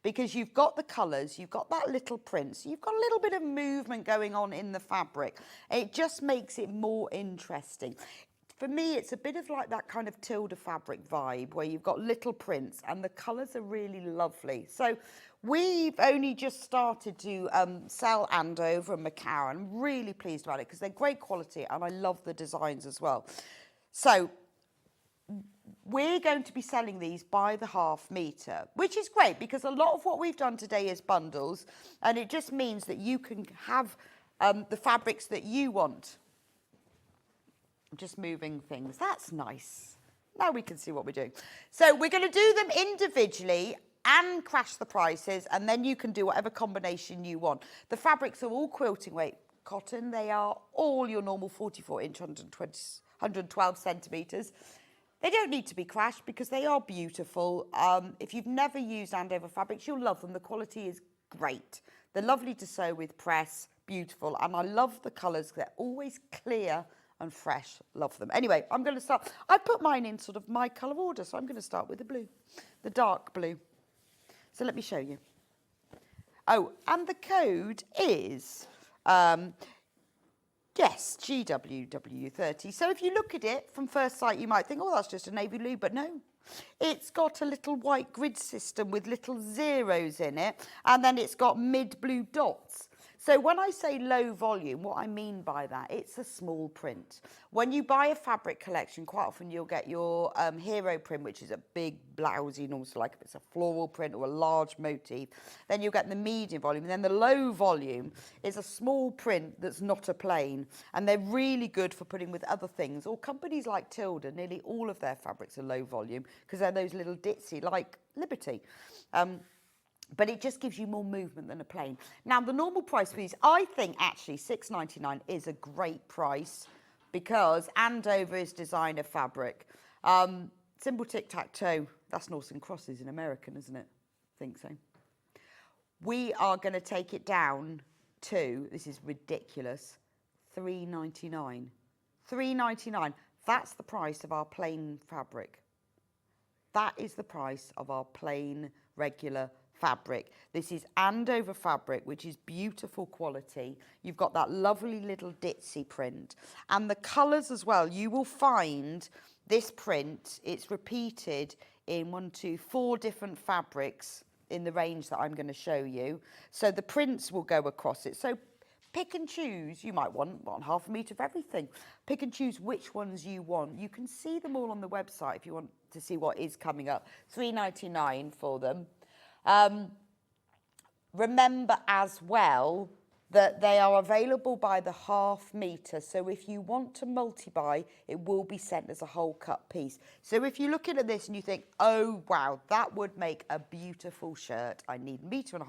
Because you've got the colours, you've got that little print, so you've got a little bit of movement going on in the fabric. It just makes it more interesting. for me, it's a bit of like that kind of Tilda fabric vibe where you've got little prints and the colours are really lovely. So we've only just started to sell Andover and Macau. I'm really pleased about it because they're great quality and I love the designs as well. So we're going to be selling these by the half metre, which is great because a lot of what we've done today is bundles, and it just means that you can have the fabrics that you want. I'm just moving things. That's nice. Now we can see what we're doing. So we're going to do them individually and crash the prices, and then you can do whatever combination you want. The fabrics are all quilting weight cotton. They are all your normal 44-inch, 112 centimetres. They don't need to be crashed because they are beautiful. If you've never used Andover fabrics, you'll love them. The quality is great. They're lovely to sew with press, beautiful. And I love the colours. They're always clear and fresh. Love them. Anyway, I'm going to start. I put mine in sort of my colour order, so I'm going to start with the blue, the dark blue. So let me show you. Oh, and the code is... yes, GWW30. So if you look at it from first sight, you might think, oh, that's just a navy blue, but no. It's got a little white grid system with little zeros in it, and then it's got mid-blue dots. So when I say low volume, what I mean by that, it's a small print. When you buy a fabric collection, quite often you'll get your hero print, which is a big blousey, and also like if it's a floral print or a large motif. Then you'll get the medium volume. And then the low volume is a small print that's not a plain. And they're really good for putting with other things. Or companies like Tilda, nearly all of their fabrics are low volume because they're those little ditzy, like Liberty. But it just gives you more movement than a plain. Now, the normal price for these, I think actually £6.99 is a great price because Andover is designer fabric. Simple tic-tac-toe, that's Norths and Crosses in American, isn't it? I think so. We are going to take it down to, this is ridiculous, £3.99. £3.99, that's the price of our plain fabric. That is the price of our plain, regular fabric. This is Andover fabric, which is beautiful quality. You've got that lovely little ditzy print. And the colours as well, you will find this print, it's repeated in 4 different fabrics in the range that I'm going to show you. So the prints will go across it. So pick and choose. You might want half a metre of everything. Pick and choose which ones you want. You can see them all on the website if you want to see what is coming up. £3.99 for them. Remember as well that they are available by the half metre. So if you want to multi-buy, it will be sent as a whole cut piece. So if you're looking at this and you think, oh, wow, that would make a beautiful shirt. I need 1.5 metres,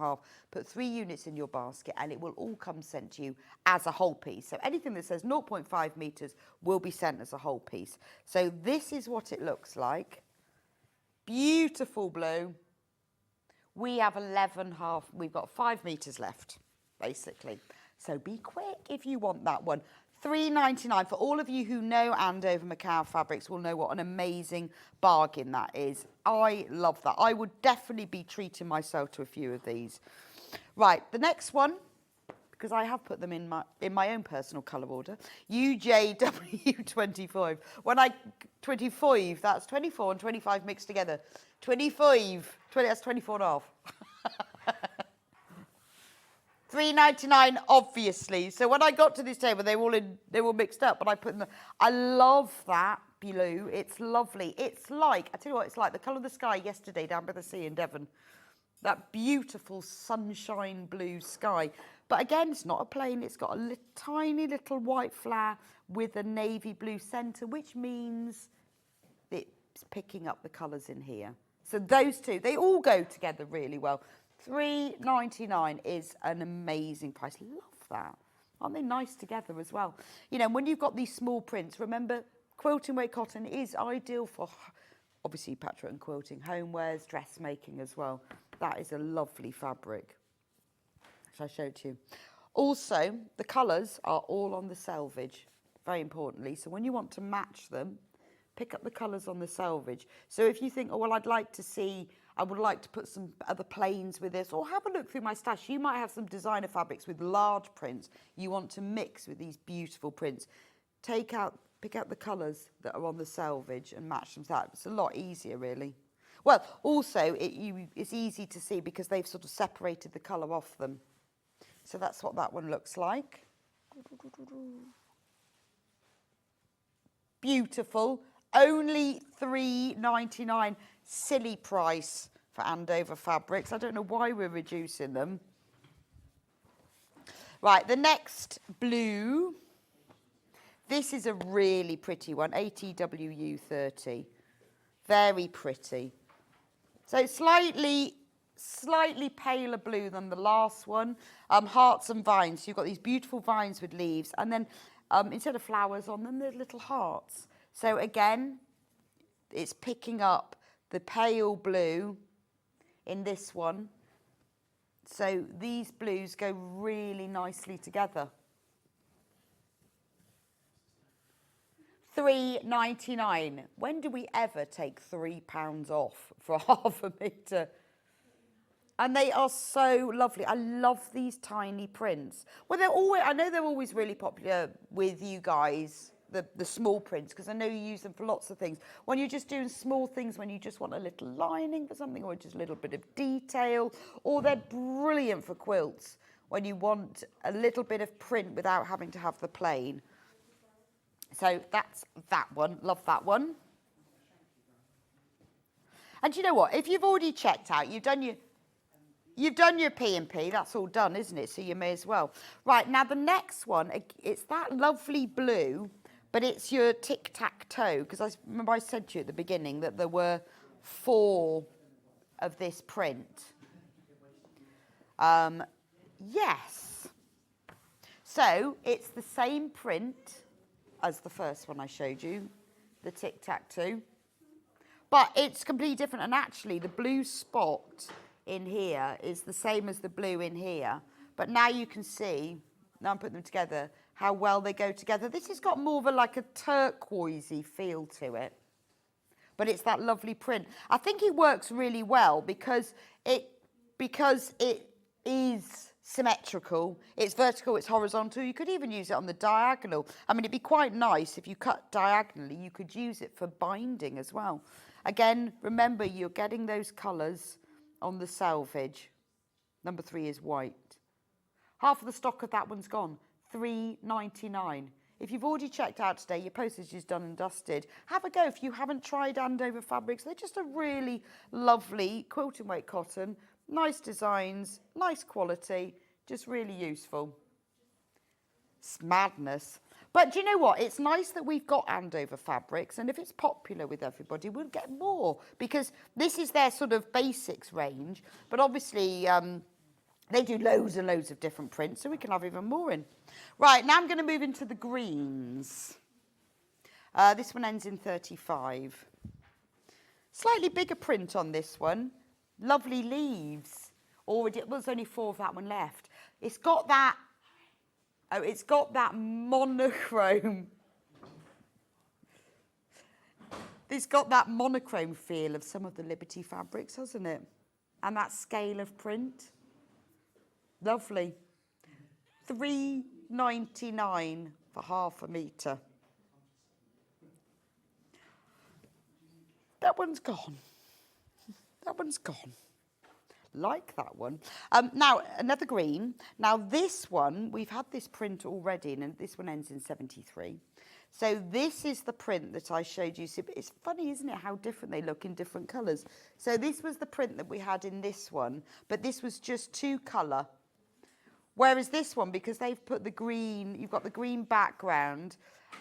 put 3 units in your basket and it will all come sent to you as a whole piece. So anything that says 0.5 metres will be sent as a whole piece. So this is what it looks like. Beautiful blue. We have we've got 5 metres left, basically. So be quick if you want that one. £3.99 for all of you who know Andover Macau fabrics will know what an amazing bargain that is. I love that. I would definitely be treating myself to a few of these. Right, the next one, because I have put them in my own personal colour order, UJW25. 25, that's 24 and 25 mixed together. 25, that's 24 and a half. £3.99, obviously. So when I got to this table, they were mixed up, but I put them. I love that blue. It's lovely. It's like, I tell you what, it's like the colour of the sky yesterday down by the sea in Devon. That beautiful sunshine blue sky. But again, it's not a plain. It's got a tiny little white flower with a navy blue centre, which means it's picking up the colours in here. So those two, they all go together really well. £3.99 is an amazing price. Love that. Aren't they nice together as well? You know, when you've got these small prints, remember, quilting weight cotton is ideal for, obviously, patchwork and quilting, homewares, dressmaking as well. That is a lovely fabric, which I showed you. Also, the colours are all on the selvage, very importantly. So when you want to match them, pick up the colours on the selvage. So if you think, oh, well, I would like to put some other plains with this, or have a look through my stash. You might have some designer fabrics with large prints you want to mix with these beautiful prints. Take out pick out the colours that are on the selvage and match them to that. It's a lot easier, really. Well, also, it's easy to see because they've sort of separated the colour off them. So that's what that one looks like. Beautiful. Only $3.99. Silly price for Andover fabrics. I don't know why we're reducing them. Right, the next blue. This is a really pretty one, ATWU 30. Very pretty. So slightly paler blue than the last one. Hearts and vines. So you've got these beautiful vines with leaves, and then instead of flowers on them, there's little hearts. So again, it's picking up the pale blue in this one. So these blues go really nicely together. $3.99. When do we ever take £3 off for half a metre? And they are so lovely. I love these tiny prints. Well, they're always, I know they're always really popular with you guys, the small prints, because I know you use them for lots of things. When you're just doing small things, when you just want a little lining for something, or just a little bit of detail, or they're brilliant for quilts when you want a little bit of print without having to have the plain. So that's that one. Love that one. And you know what? If you've already checked out, you've done your P&P, that's all done, isn't it? So you may as well. Right, now the next one, it's that lovely blue, but it's your tic-tac-toe, because I remember I said to you at the beginning that there were 4 of this print. Yes. So it's the same print as the first one I showed you, the tic-tac-toe, but it's completely different. And actually, the blue spot in here is the same as the blue in here, but now you can see, now I'm putting them together, how well they go together. This has got more of a turquoisey feel to it, but it's that lovely print. I think it works really well because it is symmetrical, it's vertical, it's horizontal. You could even use it on the diagonal. I mean, it'd be quite nice if you cut diagonally, you could use it for binding as well. Again, remember, you're getting those colours on the selvage. Number 3 is white. Half of the stock of that one's gone. $3.99. If you've already checked out today, your postage is done and dusted. Have a go. If you haven't tried Andover fabrics, they're just a really lovely quilting weight cotton. Nice designs, nice quality, just really useful. It's madness. But do you know what? It's nice that we've got Andover fabrics, and if it's popular with everybody, we'll get more, because this is their sort of basics range. But obviously, they do loads and loads of different prints, so we can have even more in. Right, now I'm going to move into the greens. This one ends in 35. Slightly bigger print on this one. Lovely leaves. Already, well, there's only 4 of that one left. It's got that, it's got that monochrome. It's got that monochrome feel of some of the Liberty fabrics, hasn't it? And that scale of print. Lovely. $3.99 for half a metre. That one's gone. That one's gone. Like that one. Now, another green. Now, this one, we've had this print already, and this one ends in 73. So this is the print that I showed you. So it's funny, isn't it, how different they look in different colours. So this was the print that we had in this one, but this was just 2 colour. Whereas this one, because they've put the green, you've got the green background,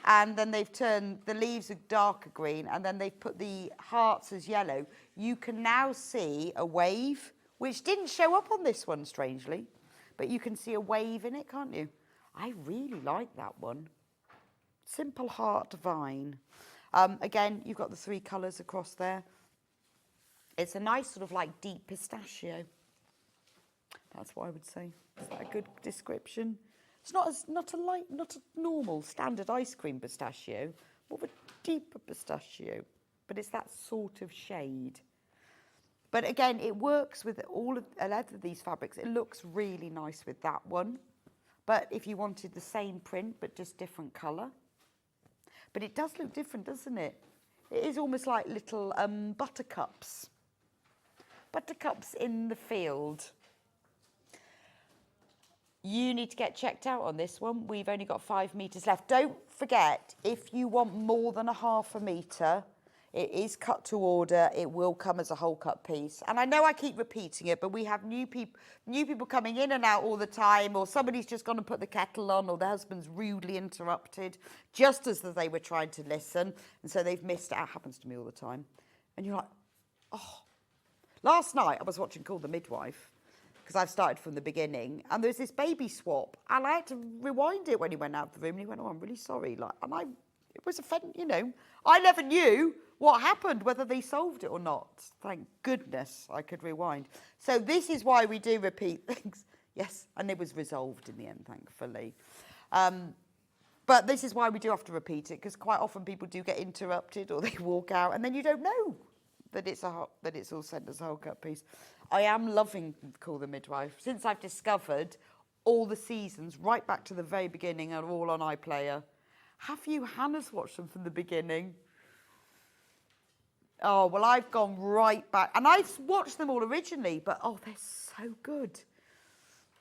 and then they've turned the leaves a darker green, and then they've put the hearts as yellow. You can now see a wave, which didn't show up on this one, strangely, but you can see a wave in it, can't you? I really like that one. Simple heart vine. Again, you've got the 3 colours across there. It's a nice sort of like deep pistachio. That's what I would say. Is that a good description? It's not a normal standard ice cream pistachio, more of a deeper pistachio, but it's that sort of shade. But again, it works with all of these fabrics. It looks really nice with that one. But if you wanted the same print but just different colour. But it does look different, doesn't it? It is almost like little buttercups. Buttercups in the field. You need to get checked out on this one. We've only got 5 metres left. Don't forget, if you want more than a half a metre, it is cut to order. It will come as a whole cut piece. And I know I keep repeating it, but we have new people coming in and out all the time, or somebody's just gone and put the kettle on, or their husband's rudely interrupted, just as they were trying to listen. And so they've missed it. It happens to me all the time. And you're like, oh. Last night I was watching Call the Midwife, because I've started from the beginning, and there's this baby swap, and I had to rewind it when he went out of the room, and he went, oh, I'm really sorry. It was offending, you know. I never knew what happened, whether they solved it or not. Thank goodness I could rewind. So this is why we do repeat things. Yes, and it was resolved in the end, thankfully. But this is why we do have to repeat it, because quite often people do get interrupted, or they walk out, and then you don't know that it's all sent as a whole cut piece. I am loving Call the Midwife. Since I've discovered all the seasons, right back to the very beginning, are all on iPlayer. Have you, Hannah's watched them from the beginning? Oh, well, I've gone right back. And I've watched them all originally, but, oh, they're so good.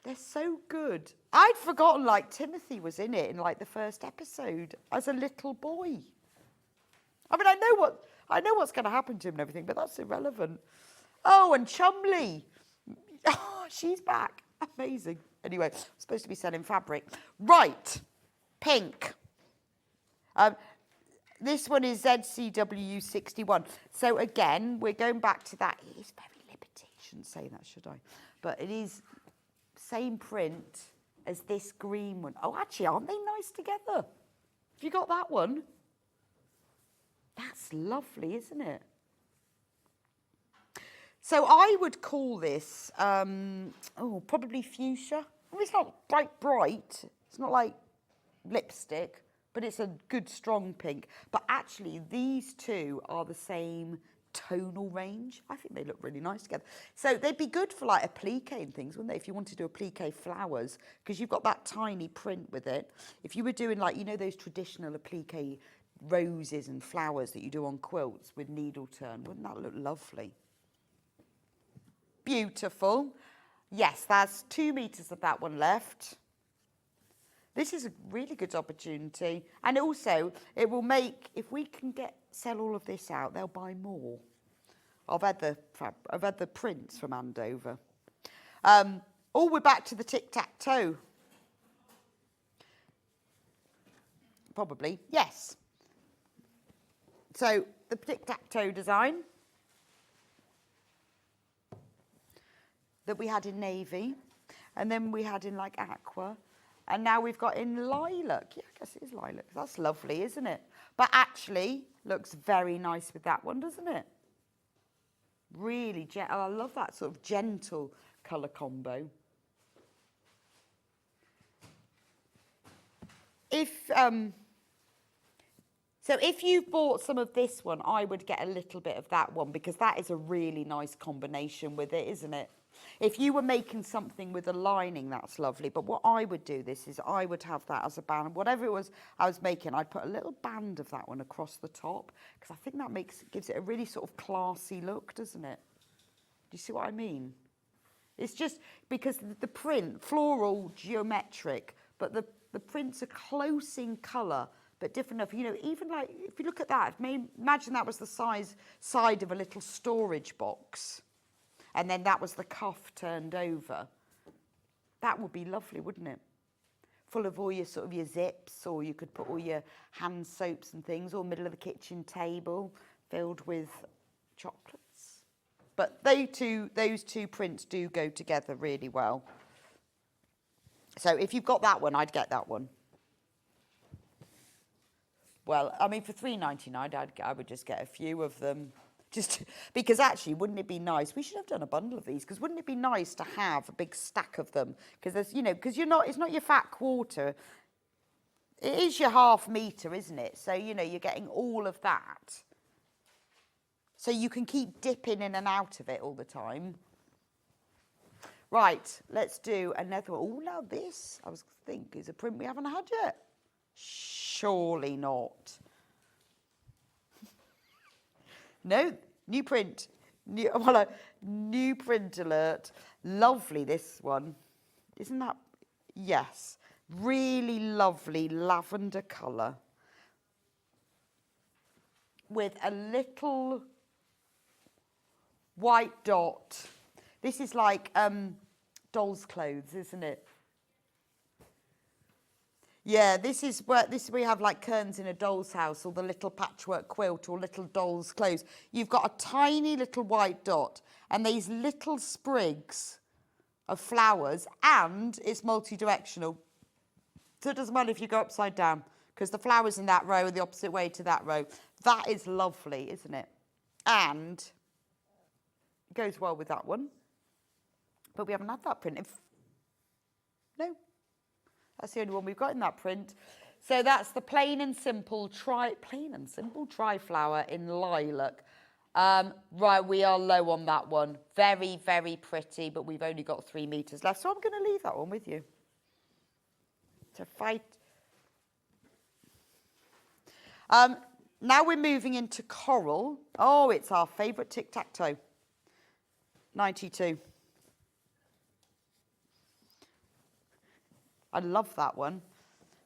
They're so good. I'd forgotten, like, Timothy was in it in, like, the first episode as a little boy. I mean, I know what's going to happen to him and everything, but that's irrelevant. Oh, and Chumley. Oh, she's back. Amazing. Anyway, I'm supposed to be selling fabric. Right. Pink. This one is ZCW61. So again, we're going back to that. It is very limited. Shouldn't say that, should I? But it is same print as this green one. Oh, actually, aren't they nice together? Have you got that one? That's lovely, isn't it? So I would call this, probably fuchsia. I mean, it's not bright. It's not like lipstick, but it's a good, strong pink. But actually, these two are the same tonal range. I think they look really nice together. So they'd be good for like applique and things, wouldn't they? If you wanted to do applique flowers, because you've got that tiny print with it. If you were doing like, you know, those traditional applique roses and flowers that you do on quilts with needle turn, wouldn't that look lovely? Beautiful. Yes, there's 2 meters of that one left. This is a really good opportunity. And also, it will make, if we can sell all of this out, they'll buy more. I've had the prints from Andover. We're back to the tic-tac-toe. Probably, yes. So, the tic-tac-toe design that we had in navy, and then we had in like aqua, and now we've got in lilac. Yeah, I guess it is lilac. That's lovely, isn't it? But actually, looks very nice with that one, doesn't it? Really, I love that sort of gentle colour combo. So if you've bought some of this one, I would get a little bit of that one, because that is a really nice combination with it, isn't it? If you were making something with a lining, that's lovely. But what I would do is I would have that as a band. Whatever it was I was making, I'd put a little band of that one across the top, because I think that gives it a really sort of classy look, doesn't it? Do you see what I mean? It's just because the print, floral, geometric, but the prints are close in colour, but different enough. You know, even like, if you look at that, imagine that was the side of a little storage box. And then that was the cuff turned over. That would be lovely, wouldn't it? Full of all your sort of your zips, or you could put all your hand soaps and things, or middle of the kitchen table filled with chocolates. But those two prints do go together really well. So if you've got that one, I'd get that one. Well, I mean, for $3.99, I would just get a few of them. Just because actually, wouldn't it be nice? We should have done a bundle of these, because wouldn't it be nice to have a big stack of them? Because there's, you know, because it's not your fat quarter. It is your half metre, isn't it? So, you know, you're getting all of that. So you can keep dipping in and out of it all the time. Right, let's do another one. Oh, now this, I was thinking, is a print we haven't had yet. Surely not. No, new print. New print alert. Lovely, this one. Isn't that? Yes. Really lovely lavender colour. With a little white dot. This is like doll's clothes, isn't it? Yeah, this is where we have like curtains in a doll's house, or the little patchwork quilt, or little doll's clothes. You've got a tiny little white dot and these little sprigs of flowers, and it's multi-directional. So it doesn't matter if you go upside down, because the flowers in that row are the opposite way to that row. That is lovely, isn't it? And it goes well with that one. But we haven't had that print. No. That's the only one we've got in that print. So that's the plain and simple tri-flower in lilac. Right, we are low on that one. Very, very pretty, but we've only got 3 meters left. So I'm going to leave that one with you. To fight. Now we're moving into coral. Oh, it's our favourite tic-tac-toe. 92. I love that one.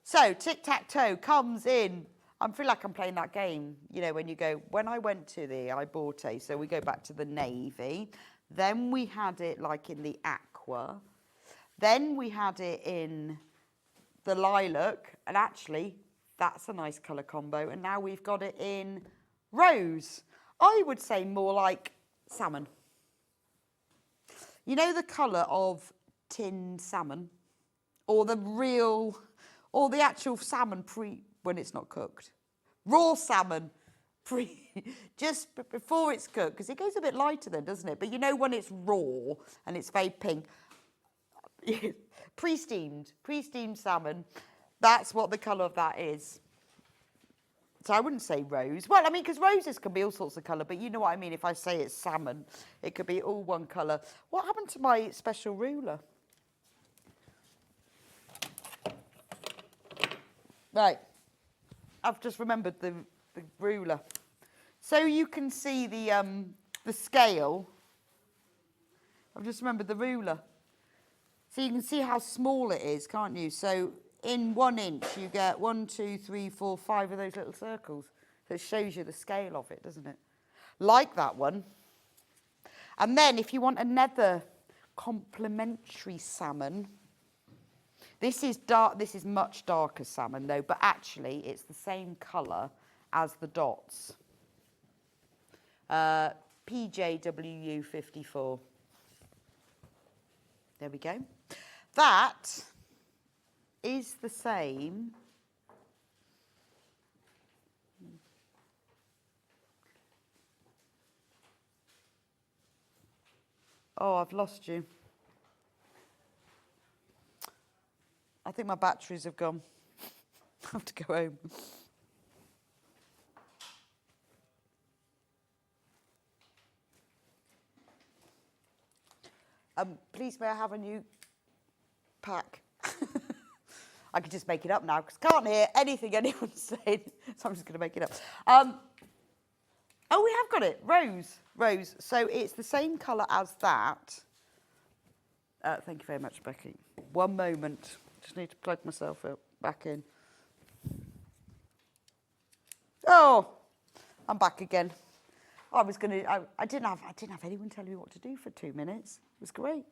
So tic-tac-toe comes in. I feel like I'm playing that game, you know, when you go, when I went to the Iborte, so we go back to the navy, then we had it like in the aqua, then we had it in the lilac, and actually that's a nice colour combo, and now we've got it in rose. I would say more like salmon. You know the colour of tinned salmon? Or the real, or the actual salmon when it's not cooked. Raw salmon, just before it's cooked, because it goes a bit lighter then, doesn't it? But you know when it's raw and it's very pink, pre-steamed salmon, that's what the colour of that is. So I wouldn't say rose. Well, I mean, because roses can be all sorts of colour, but you know what I mean. If I say it's salmon, it could be all one colour. What happened to my special ruler? Right, I've just remembered the ruler. So you can see the scale. I've just remembered the ruler. So you can see how small it is, can't you? So in 1 inch, you get 1, 2, 3, 4, 5 of those little circles. So it shows you the scale of it, doesn't it? Like that one. And then if you want another complementary salmon, this is dark. This is much darker salmon though, but actually it's the same colour as the dots. PJWU 54. There we go. That is the same. Oh, I've lost you. I think my batteries have gone. I have to go home. Please, may I have a new pack? I could just make it up now because I can't hear anything anyone's saying, so I'm just going to make it up. Oh, we have got it. Rose. So it's the same colour as that. Thank you very much, Becky. One moment. Just need to plug myself back in. Oh, I'm back again. I was going to. I didn't have anyone tell me what to do for 2 minutes. It was great.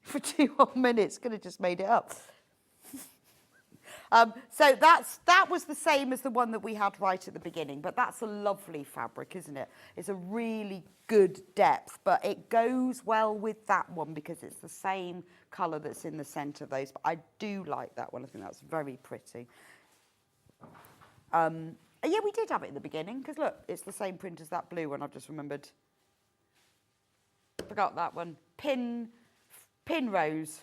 For 2 whole minutes, could have just made it up. So that was the same as the one that we had right at the beginning, but that's a lovely fabric, isn't it? It's a really good depth, but it goes well with that one because it's the same colour that's in the centre of those. But I do like that one. I think that's very pretty. Yeah, we did have it in the beginning because look, it's the same print as that blue one. I've just remembered. Forgot that one. Pin rose.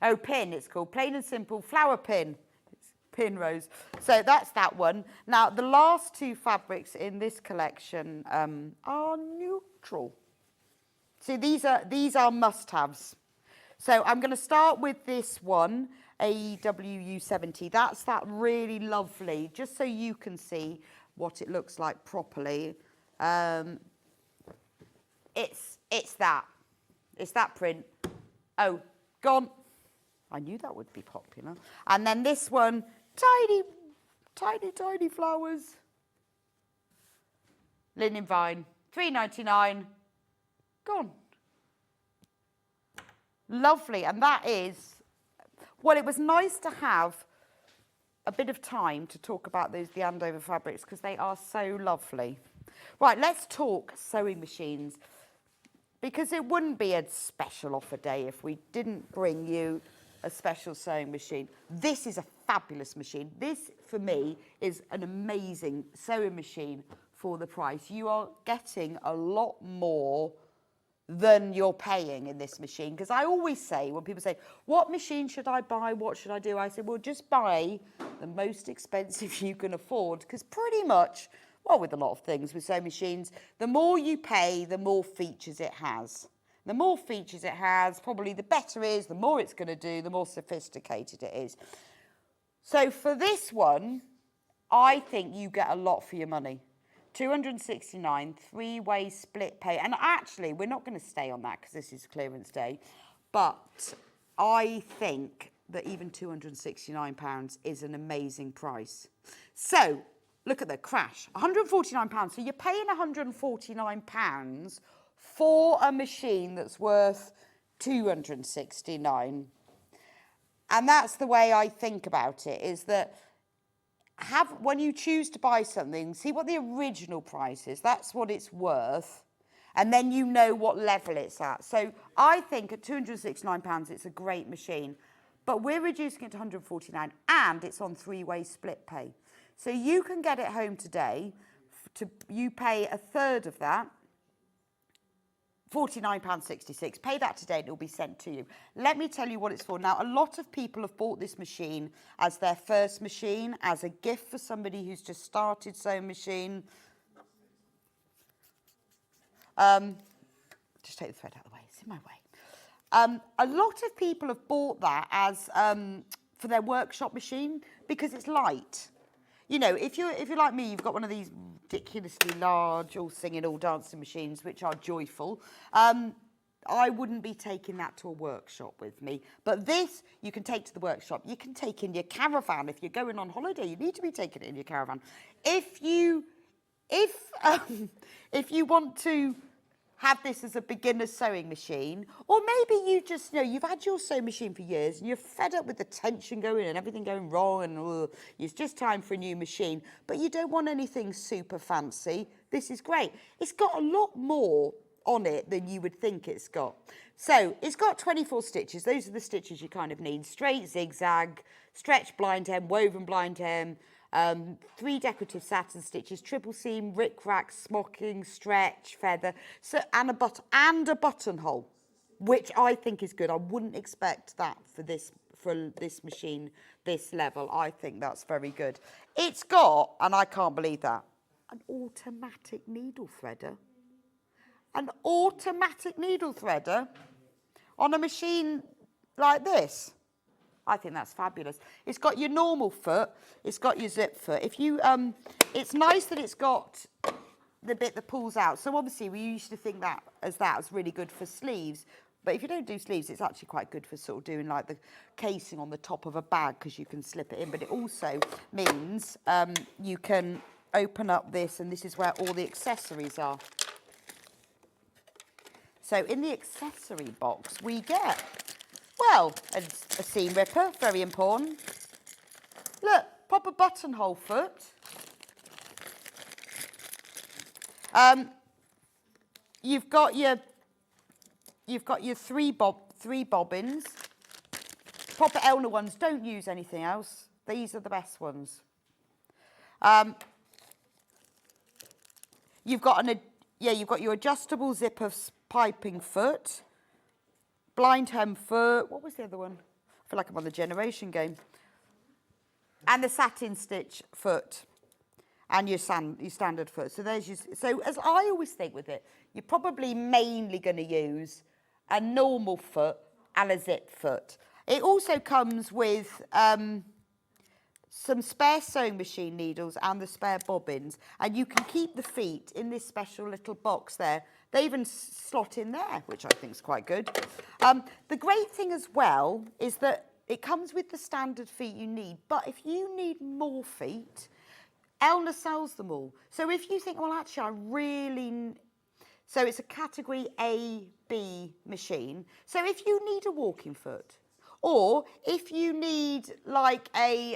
Oh, pin, it's called. Plain and simple, flower pin. It's pin rose. So that's that one. Now, the last 2 fabrics in this collection are neutral. See, these are must-haves. So I'm going to start with this one, AEWU 70. That's that really lovely, just so you can see, what it looks like properly. It's that print. Oh, gone. I knew that would be popular. And then this one, tiny flowers. Linen vine, £3.99, gone. Lovely, and that is, well, it was nice to have a bit of time to talk about the Andover fabrics because they are so lovely. Right, let's talk sewing machines, because it wouldn't be a special offer day if we didn't bring you a special sewing machine. This is a fabulous machine. This, for me, is an amazing sewing machine for the price. You are getting a lot more than you're paying in this machine. Because I always say, when people say, what machine should I buy? What should I do? I say, well, just buy the most expensive you can afford. Because pretty much, well, with a lot of things with sewing machines, the more you pay, the more features it has. The more features it has, probably the better it is, the more it's going to do, the more sophisticated it is. So for this one, I think you get a lot for your money. £269, three-way split pay. And actually, we're not going to stay on that because this is clearance day. But I think that even £269 is an amazing price. So look at the crash, £149. So you're paying £149 for a machine that's worth £269. And that's the way I think about it, is that when you choose to buy something, see what the original price is. That's what it's worth. And then you know what level it's at. So I think at £269, it's a great machine. But we're reducing it to £149, and it's on three-way split pay. So you can get it home today. You pay a third of that, £49.66. Pay that today and it will be sent to you. Let me tell you what it's for. Now, a lot of people have bought this machine as their first machine, as a gift for somebody who's just started sewing machine. Just take the thread out of the way. It's in my way. A lot of people have bought that as for their workshop machine because it's light. You know, if you're like me, you've got one of these ridiculously large, all singing, all dancing machines, which are joyful. I wouldn't be taking that to a workshop with me. But this, you can take to the workshop. You can take in your caravan. If you're going on holiday, you need to be taking it in your caravan. If you want to have this as a beginner sewing machine, or maybe you just, you've had your sewing machine for years and you're fed up with the tension going and everything going wrong and it's just time for a new machine, but you don't want anything super fancy, this is great. It's got a lot more on it than you would think it's got. So it's got 24 stitches. Those are the stitches you kind of need. Straight, zigzag, stretch blind hem, woven blind hem, 3 decorative satin stitches, triple seam, rick-rack, smocking, stretch, feather, so and a buttonhole, which I think is good. I wouldn't expect that for this machine, this level. I think that's very good. It's got, and I can't believe that, an automatic needle threader. An automatic needle threader on a machine like this. I think that's fabulous. It's got your normal foot. It's got your zip foot. If you, it's nice that it's got the bit that pulls out. So obviously we used to think that was really good for sleeves. But if you don't do sleeves, it's actually quite good for sort of doing like the casing on the top of a bag because you can slip it in. But it also means you can open up this, and this is where all the accessories are. So in the accessory box, we get, well, a seam ripper, very important. Look, pop a buttonhole foot. You've got your three bobbins. Proper Elna ones. Don't use anything else. These are the best ones. You've got your adjustable zipper piping foot. Blind hem foot. What was the other one? I feel like I'm on the generation game. And the satin stitch foot. And your standard foot. So there's your, so as I always think with it, you're probably mainly going to use a normal foot and a zip foot. It also comes with some spare sewing machine needles and the spare bobbins, and you can keep the feet in this special little box there. They even slot in there, which I think is quite good. The great thing as well is that it comes with the standard feet you need, but if you need more feet, Elna sells them all. So if you think, well, actually, I really... So it's a category A, B machine. So if you need a walking foot, or if you need like a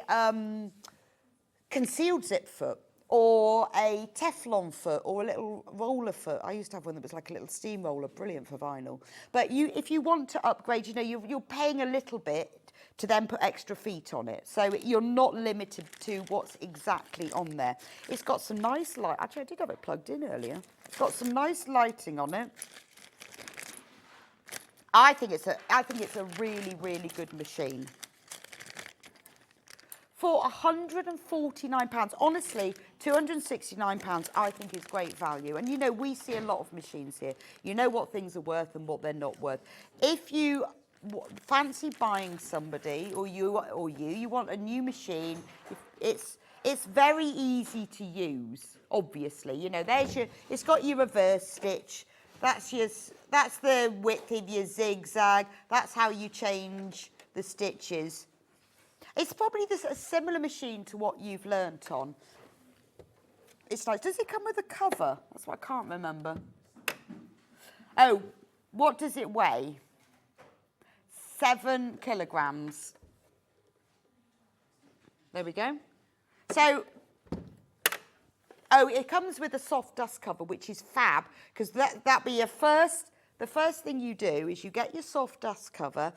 concealed zip foot, or a Teflon foot, or a little roller foot. I used to have one that was like a little steamroller, brilliant for vinyl. But if you want to upgrade, you know, you're paying a little bit to then put extra feet on it. So you're not limited to what's exactly on there. It's got some nice light. Actually, I did have it plugged in earlier. It's got some nice lighting on it. I think it's a really, really good machine. For £149, honestly, £269 I think is great value. And you know, we see a lot of machines here. You know what things are worth and what they're not worth. If you fancy buying somebody, or you want a new machine, it's very easy to use, obviously. You know, it's got your reverse stitch. That's the width of your zigzag. That's how you change the stitches. It's probably a similar machine to what you've learnt on. It's nice. Does it come with a cover? That's what I can't remember. Oh, what does it weigh? 7 kilograms. There we go. So, oh, it comes with a soft dust cover, which is fab, because that'd be the first thing you do is you get your soft dust cover,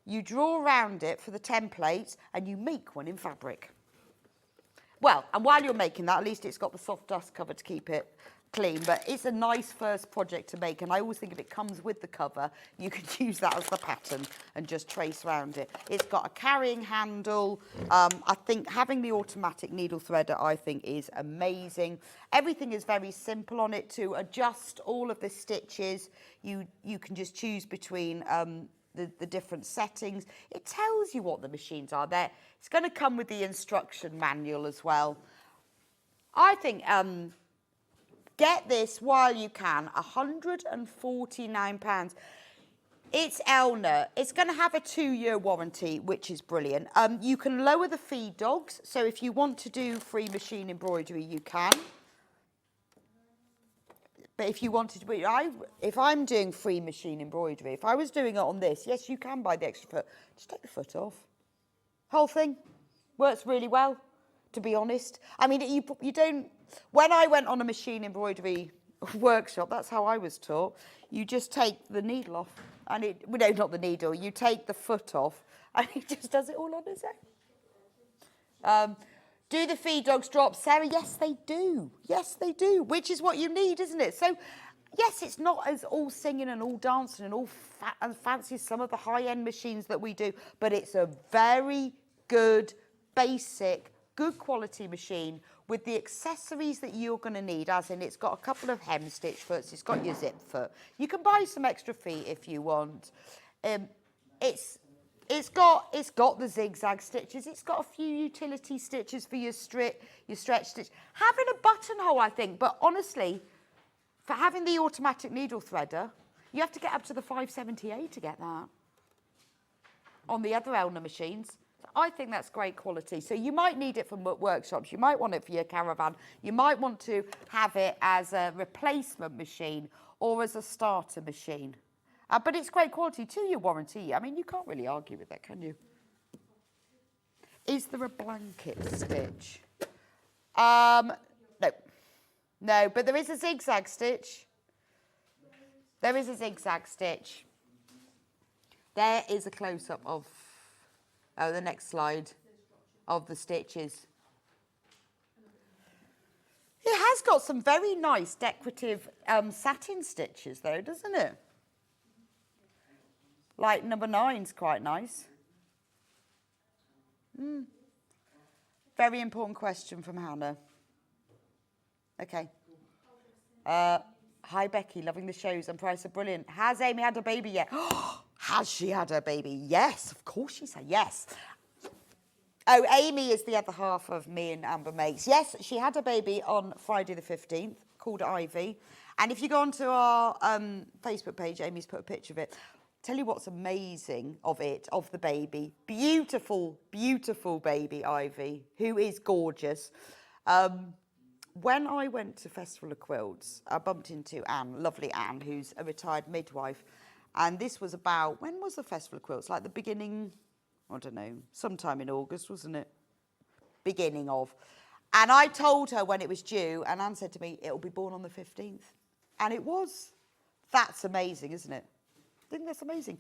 you draw around it for the template, and you make one in fabric. Well, and while you're making that, at least it's got the soft dust cover to keep it clean, but it's a nice first project to make, and I always think if it comes with the cover, you can use that as the pattern and just trace around it. It's got a carrying handle. I think having the automatic needle threader, I think, is amazing. Everything is very simple on it. To adjust all of the stitches, you can just choose between the different settings. It tells you what the machines are there. It's going to come with the instruction manual as well. I think get this while you can, £149. It's Elna. It's going to have a 2-year warranty, which is brilliant. You can lower the feed dogs, so if you want to do free machine embroidery, you can. But if you wanted to, if I'm doing free machine embroidery, if I was doing it on this, yes, you can buy the extra foot. Just take the foot off. Whole thing works really well, to be honest. I mean, you don't. When I went on a machine embroidery workshop, that's how I was taught. You just take the needle off, and no, not the needle. You take the foot off, and it just does it all on its own. Do the feed dogs drop, Sarah? Yes, they do. Yes, they do, which is what you need, isn't it? So, yes, it's not as all singing and all dancing and all fat and fancy as some of the high-end machines that we do, but it's a very good, basic, good quality machine with the accessories that you're going to need, as in it's got a couple of hem stitch foots, it's got your zip foot. You can buy some extra feet if you want. It's got the zigzag stitches. It's got a few utility stitches for your stretch stitch. Having a buttonhole, I think, but honestly, for having the automatic needle threader, you have to get up to the 578 to get that on the other Elna machines. I think that's great quality. So you might need it for workshops. You might want it for your caravan. You might want to have it as a replacement machine or as a starter machine. But it's great quality, 2-year warranty. I mean, you can't really argue with that, can you? Is there a blanket stitch? No. No, but there is a zigzag stitch. There is a zigzag stitch. There is a close-up of, the next slide, of the stitches. It has got some very nice decorative satin stitches, though, doesn't it? Like number 9's quite nice. Very important question from Hannah. Okay. Hi, Becky. Loving the shows and price are brilliant. Has Amy had a baby yet? Has she had a baby? Yes, of course she said yes. Oh, Amy is the other half of me and Amber Makes. Yes, she had a baby on Friday the 15th, called Ivy. And if you go onto our Facebook page, Amy's put a picture of it. Tell you what's amazing of the baby. Beautiful, beautiful baby Ivy, who is gorgeous. When I went to Festival of Quilts, I bumped into Anne, lovely Anne, who's a retired midwife. And this was about, when was the Festival of Quilts? Like the beginning, I don't know, sometime in August, wasn't it? Beginning of. And I told her when it was due, and Anne said to me, it'll be born on the 15th. And it was. That's amazing, isn't it? I think that's amazing.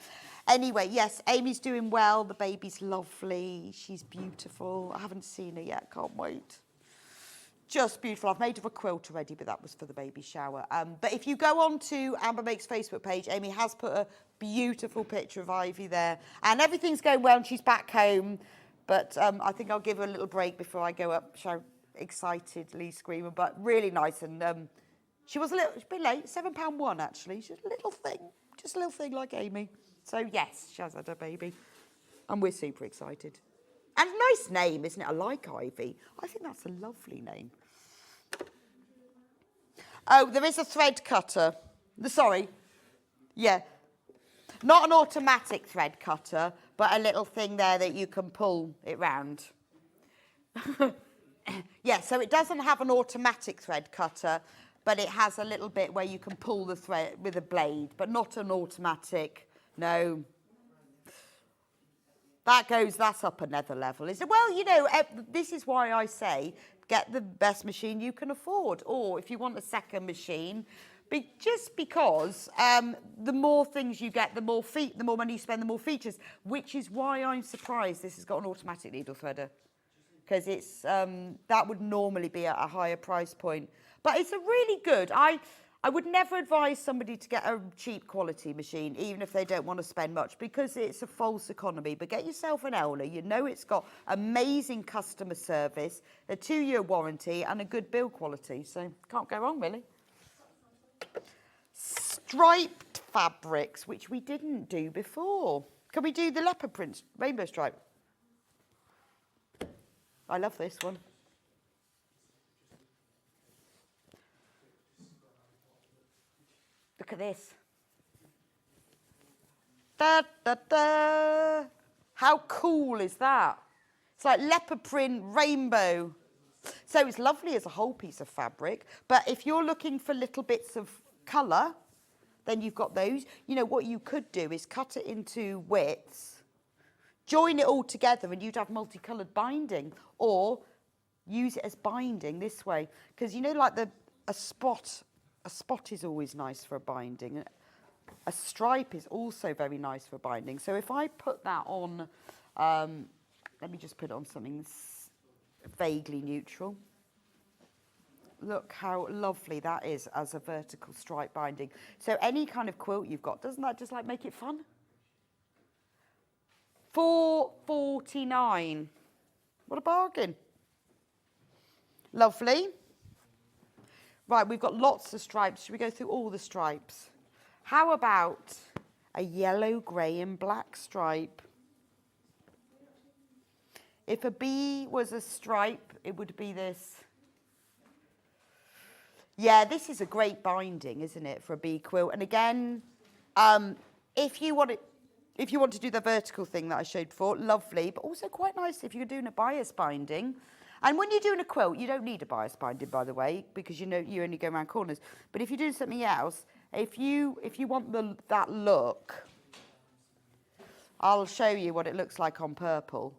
Anyway, yes, Amy's doing well. The baby's lovely. She's beautiful. I haven't seen her yet. Can't wait. Just beautiful. I've made her a quilt already, but that was for the baby shower. But if you go on to Amber Makes Facebook page, Amy has put a beautiful picture of Ivy there. And everything's going well and she's back home. But I think I'll give her a little break before I go up, excitedly screaming. But really nice. And she was a bit late, £7.1 actually. She's a little thing. Just a little thing like Amy. So, yes, she has had her baby. And we're super excited. And a nice name, isn't it? I like Ivy. I think that's a lovely name. Oh, there is a thread cutter. Sorry. Yeah. Not an automatic thread cutter, but a little thing there that you can pull it round. Yeah, so it doesn't have an automatic thread cutter, but it has a little bit where you can pull the thread with a blade, but not an automatic, no. That's up another level, isn't it? Well, you know, this is why I say get the best machine you can afford. Or if you want a second machine, just because the more things you get, the more money you spend, the more features, which is why I'm surprised this has got an automatic needle threader. Because it's that would normally be at a higher price point. But it's a really good. I would never advise somebody to get a cheap quality machine, even if they don't want to spend much, because it's a false economy. But get yourself an Owler. You know it's got amazing customer service, a 2-year warranty, and a good build quality. So can't go wrong, really. Striped fabrics, which we didn't do before. Can we do the leopard print, rainbow stripe? I love this one. Look at this. Da, da, da. How cool is that? It's like leopard print, rainbow. So it's lovely as a whole piece of fabric. But if you're looking for little bits of colour, then you've got those. You know, what you could do is cut it into widths, join it all together, and you'd have multicoloured binding. Or use it as binding this way. Because, you know, like a spot is always nice for a binding. A stripe is also very nice for binding. So if I put that on, let me just put it on something vaguely neutral. Look how lovely that is as a vertical stripe binding. So any kind of quilt you've got, doesn't that just like make it fun? £4.49. What a bargain. Lovely. Right, we've got lots of stripes. Should we go through all the stripes? How about a yellow, grey and black stripe? If a bee was a stripe, it would be this. Yeah, this is a great binding, isn't it, for a bee quilt? And again, if you want to do the vertical thing that I showed before, lovely, but also quite nice if you're doing a bias binding. And when you're doing a quilt, you don't need a bias binding, by the way, because you know you only go around corners. But if you're doing something else, if you want that look, I'll show you what it looks like on purple.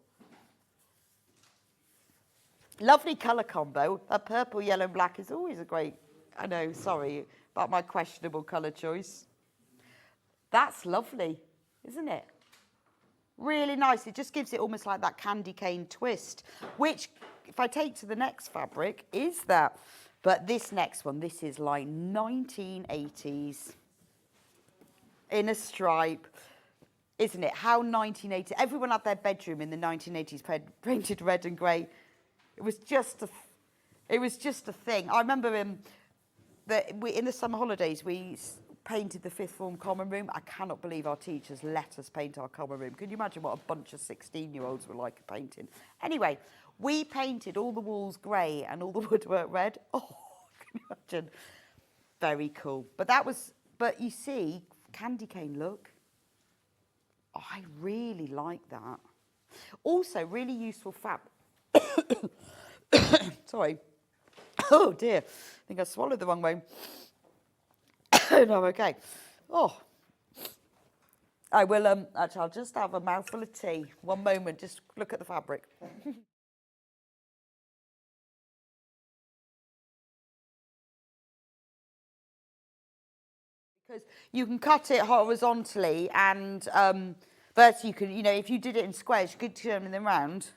Lovely colour combo. That purple, yellow and black is always a great, I know, sorry about my questionable colour choice. That's lovely, isn't it? Really nice. It just gives it almost like that candy cane twist, which, if I take to the next fabric, is that. But this next one, this is like 1980s in a stripe, isn't it? How 1980s. Everyone had their bedroom in the 1980s painted red and grey. It was just a thing. I remember in the summer holidays, we painted the fifth form common room. I cannot believe our teachers let us paint our common room. Can you imagine what a bunch of 16-year-olds were like at painting? Anyway, we painted all the walls grey and all the woodwork red. Oh, can you imagine? Very cool. But you see, candy cane look. Oh, I really like that. Also, really useful Sorry. Oh dear, I think I swallowed the wrong way. No, okay. Oh, I will, actually, I'll just have a mouthful of tea. One moment, just look at the fabric. Because you can cut it horizontally and vertically, you can, if you did it in squares, you could turn them round.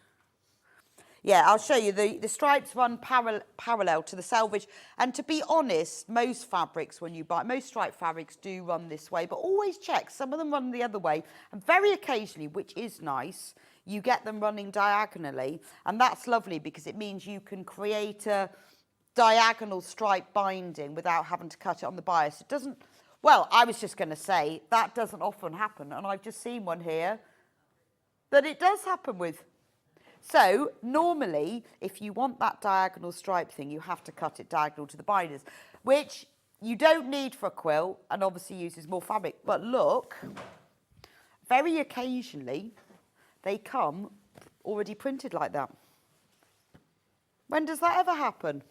Yeah, I'll show you. The stripes run parallel to the selvage. And to be honest, most fabrics, most striped fabrics do run this way, but always check. Some of them run the other way. And very occasionally, which is nice, you get them running diagonally. And that's lovely because it means you can create a diagonal stripe binding without having to cut it on the bias. It doesn't, well, I was just going to say, that doesn't often happen. And I've just seen one here that it does happen with. So, normally, if you want that diagonal stripe thing, you have to cut it diagonal to the binders, which you don't need for a quilt and obviously uses more fabric. But look, very occasionally, they come already printed like that. When does that ever happen?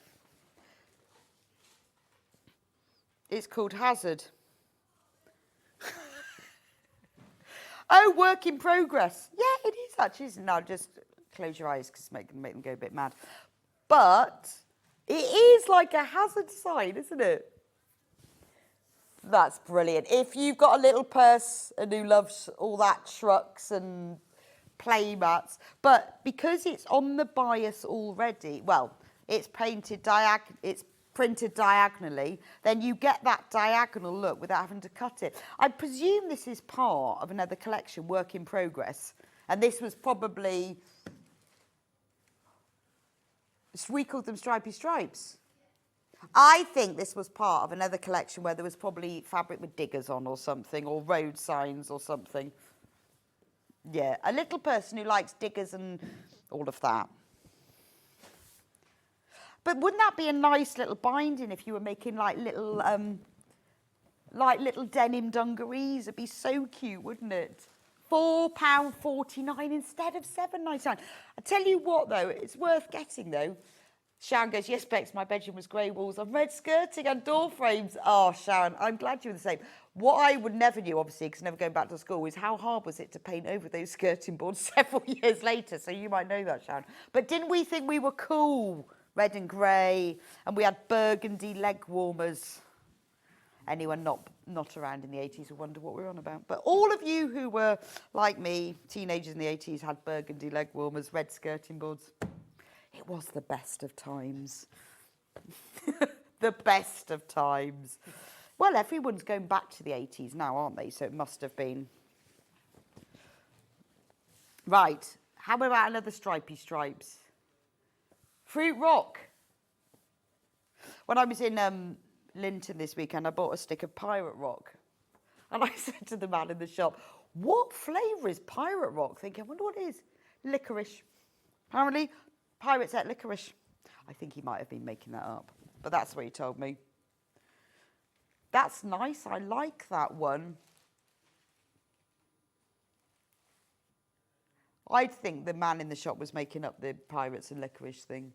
It's called hazard. Oh, work in progress. Yeah, it is actually, isn't it? Now just close your eyes because make them go a bit mad. But it is like a hazard sign, isn't it? That's brilliant. If you've got a little person who loves all that trucks and play mats, but because it's on the bias already, well, it's printed diagonally, then you get that diagonal look without having to cut it. I presume this is part of another collection, work in progress, and this was probably, we called them stripy stripes. I think this was part of another collection where there was probably fabric with diggers on or something, or road signs or something. Yeah, a little person who likes diggers and all of that. But wouldn't that be a nice little binding if you were making like little denim dungarees? It'd be so cute, wouldn't it? £4.49 instead of £7.99. I tell you what, though, it's worth getting, though. Sharon goes, yes, Bex, my bedroom was grey walls and red skirting and door frames. Oh, Sharon, I'm glad you were the same. What I would never do, obviously, because never going back to school, is how hard was it to paint over those skirting boards several years later? So you might know that, Sharon. But didn't we think we were cool? Red and grey, and we had burgundy leg warmers. Anyone not around in the 80s will wonder what we're on about. But all of you who were, like me, teenagers in the 80s, had burgundy leg warmers, red skirting boards. It was the best of times. The best of times. Well, everyone's going back to the 80s now, aren't they? So it must have been. Right, how about another stripy stripes? Fruit rock. When I was in Linton this weekend, I bought a stick of pirate rock. And I said to the man in the shop, what flavour is pirate rock? Thinking, I wonder what it is. Licorice. Apparently, pirates ate licorice. I think he might have been making that up. But that's what he told me. That's nice. I like that one. I think the man in the shop was making up the pirates and licorice thing.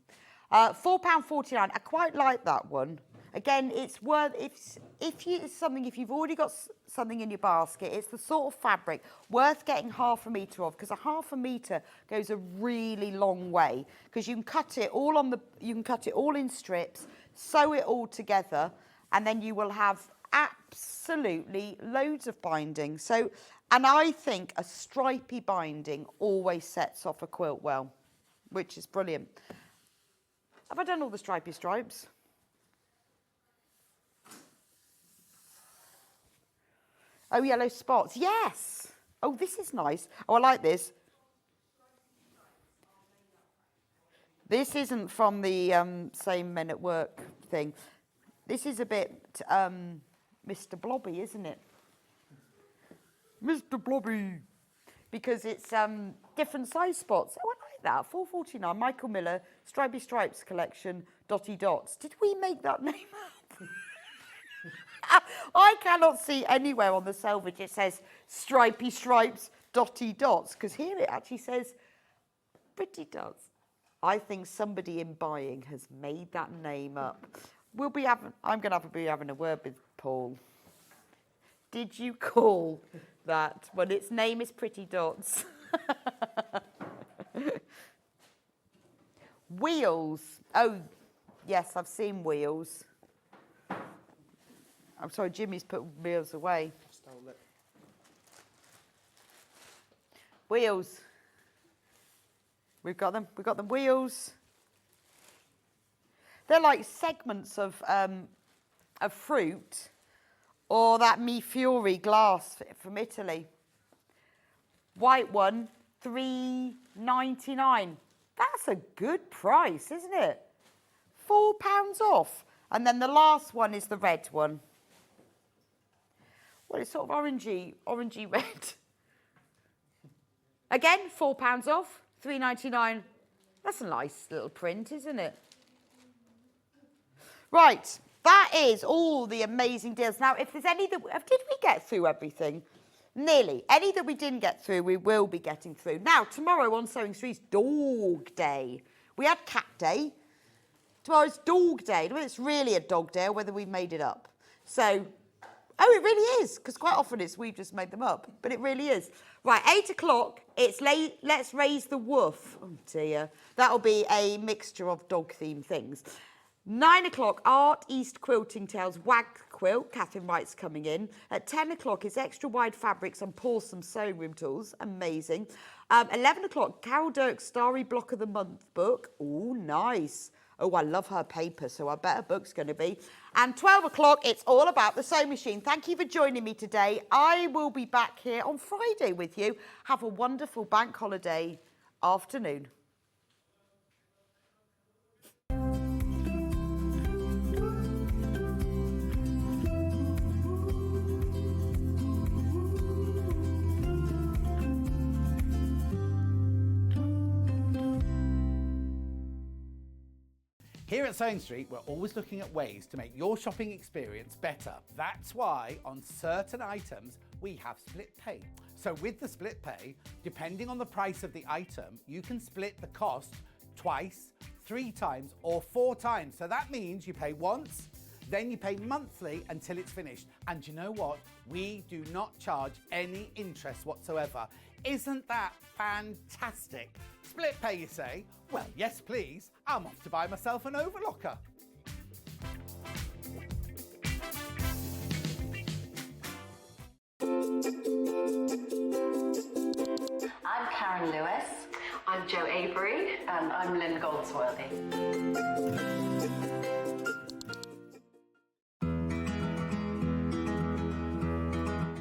£4.49. I quite like that one. Again, it's worth, if you've already got something in your basket, it's the sort of fabric worth getting ½ a metre of, because a ½ a metre goes a really long way, because you can cut it all in strips, sew it all together, and then you will have absolutely loads of binding. So, and I think a stripy binding always sets off a quilt well, which is brilliant. Have I done all the stripy stripes? Oh, yellow spots. Yes. Oh, this is nice. Oh, I like this. This isn't from the same Men at Work thing. This is a bit Mr. Blobby, isn't it? Mr. Blobby. Because it's different size spots. Oh, I like that. £4.49. Michael Miller, Stripy Stripes collection, Dotty Dots. Did we make that name up? I cannot see anywhere on the selvage it says Stripy Stripes, Dotty Dots, because here it actually says Pretty Dots. I think somebody in buying has made that name up. I'm going to be having a word with Paul. Did you call that when its name is Pretty Dots? Wheels. Oh, yes, I've seen Wheels. I'm sorry, Jimmy's put Wheels away. Stole it. Wheels. We've got them. We've got the wheels. They're like segments of fruit, or that Mi Fiori glass from Italy. White one, £3.99. That's a good price, isn't it? £4 off. And then the last one is the red one. Well, it's sort of orangey red. Again, £4 off, £3.99. That's a nice little print, isn't it? Right, that is all the amazing deals. Now, if there's any that... Did we get through everything? Nearly. Any that we didn't get through, we will be getting through. Now, tomorrow on Sewing Street's Dog Day. We had Cat Day. Tomorrow's Dog Day. Whether it's really a dog day or whether we've made it up. So... Oh, it really is, because quite often we've just made them up, but it really is. Right, 8 o'clock, it's Let's Raise the Woof. Oh, dear. That'll be a mixture of dog-themed things. 9 o'clock, Art East Quilting Tales, Wag Quilt. Catherine Wright's coming in. At 10 o'clock, it's Extra Wide Fabrics and Pawsome Sewing Room Tools. Amazing. 11 o'clock, Carol Dirk's Starry Block of the Month book. Oh, nice. Oh, I love her paper, so I bet her book's going to be. And 12 o'clock, it's all about the sewing machine. Thank you for joining me today. I will be back here on Friday with you. Have a wonderful bank holiday afternoon. Here at Sewing Street, we're always looking at ways to make your shopping experience better. That's why on certain items, we have split pay. So with the split pay, depending on the price of the item, you can split the cost twice, 3 times, or 4 times. So that means you pay once, then you pay monthly until it's finished. And you know what? We do not charge any interest whatsoever. Isn't that fantastic? Split pay, you say? Well, yes, please. I'm off to buy myself an overlocker. I'm Karen Lewis. I'm Jo Avery. And I'm Lynn Goldsworthy.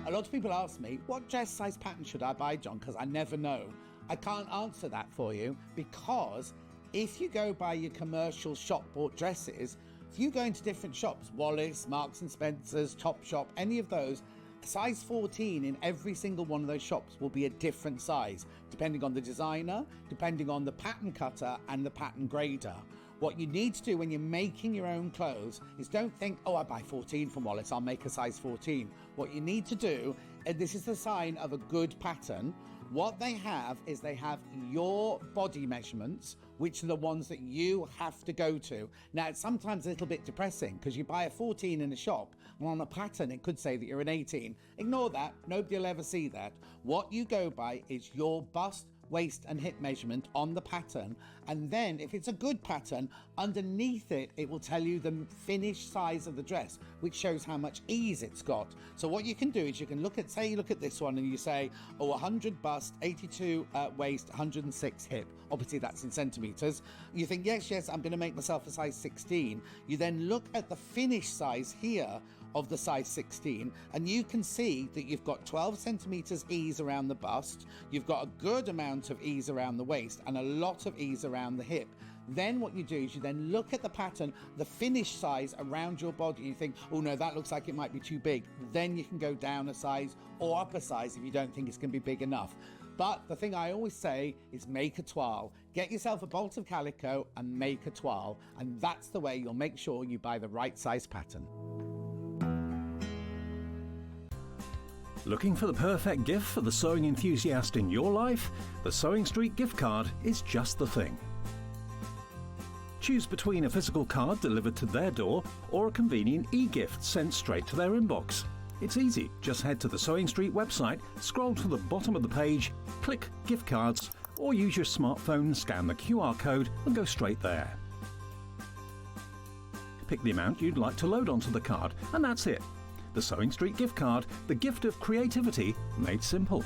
A lot of people ask me, what dress size pattern should I buy, John? Because I never know. I can't answer that for you because if you go by your commercial shop bought dresses, if you go into different shops, Wallace, Marks and Spencer's, Topshop, any of those, size 14 in every single one of those shops will be a different size, depending on the designer, depending on the pattern cutter and the pattern grader. What you need to do when you're making your own clothes is don't think, oh, I buy 14 from Wallace, I'll make a size 14. What you need to do, and this is the sign of a good pattern, what they have is they have your body measurements, which are the ones that you have to go to. Now, it's sometimes a little bit depressing because you buy a 14 in a shop and on a pattern it could say that you're an 18. Ignore that, nobody will ever see that. What you go by is your bust, waist and hip measurement on the pattern, and then if it's a good pattern, underneath it it will tell you the finished size of the dress, which shows how much ease it's got. So what you can do is you can look at, say you look at this one and you say, oh, 100 bust, 82 waist, 106 hip. Obviously that's in centimeters. You think, yes, I'm going to make myself a size 16. You then look at the finished size here of the size 16, and you can see that you've got 12 centimeters ease around the bust, you've got a good amount of ease around the waist and a lot of ease around the hip. Then what you do is you then look at the pattern, the finished size around your body. You think, oh no, that looks like it might be too big. Then you can go down a size or up a size if you don't think it's going to be big enough. But the thing I always say is make a toile. Get yourself a bolt of calico and make a toile. And that's the way you'll make sure you buy the right size pattern. Looking for the perfect gift for the sewing enthusiast in your life? The Sewing Street gift card is just the thing. Choose between a physical card delivered to their door or a convenient e-gift sent straight to their inbox. It's easy. Just head to the Sewing Street website, scroll to the bottom of the page, click Gift Cards, or use your smartphone, scan the QR code and go straight there. Pick the amount you'd like to load onto the card, and that's it. The Sewing Street gift card, the gift of creativity made simple.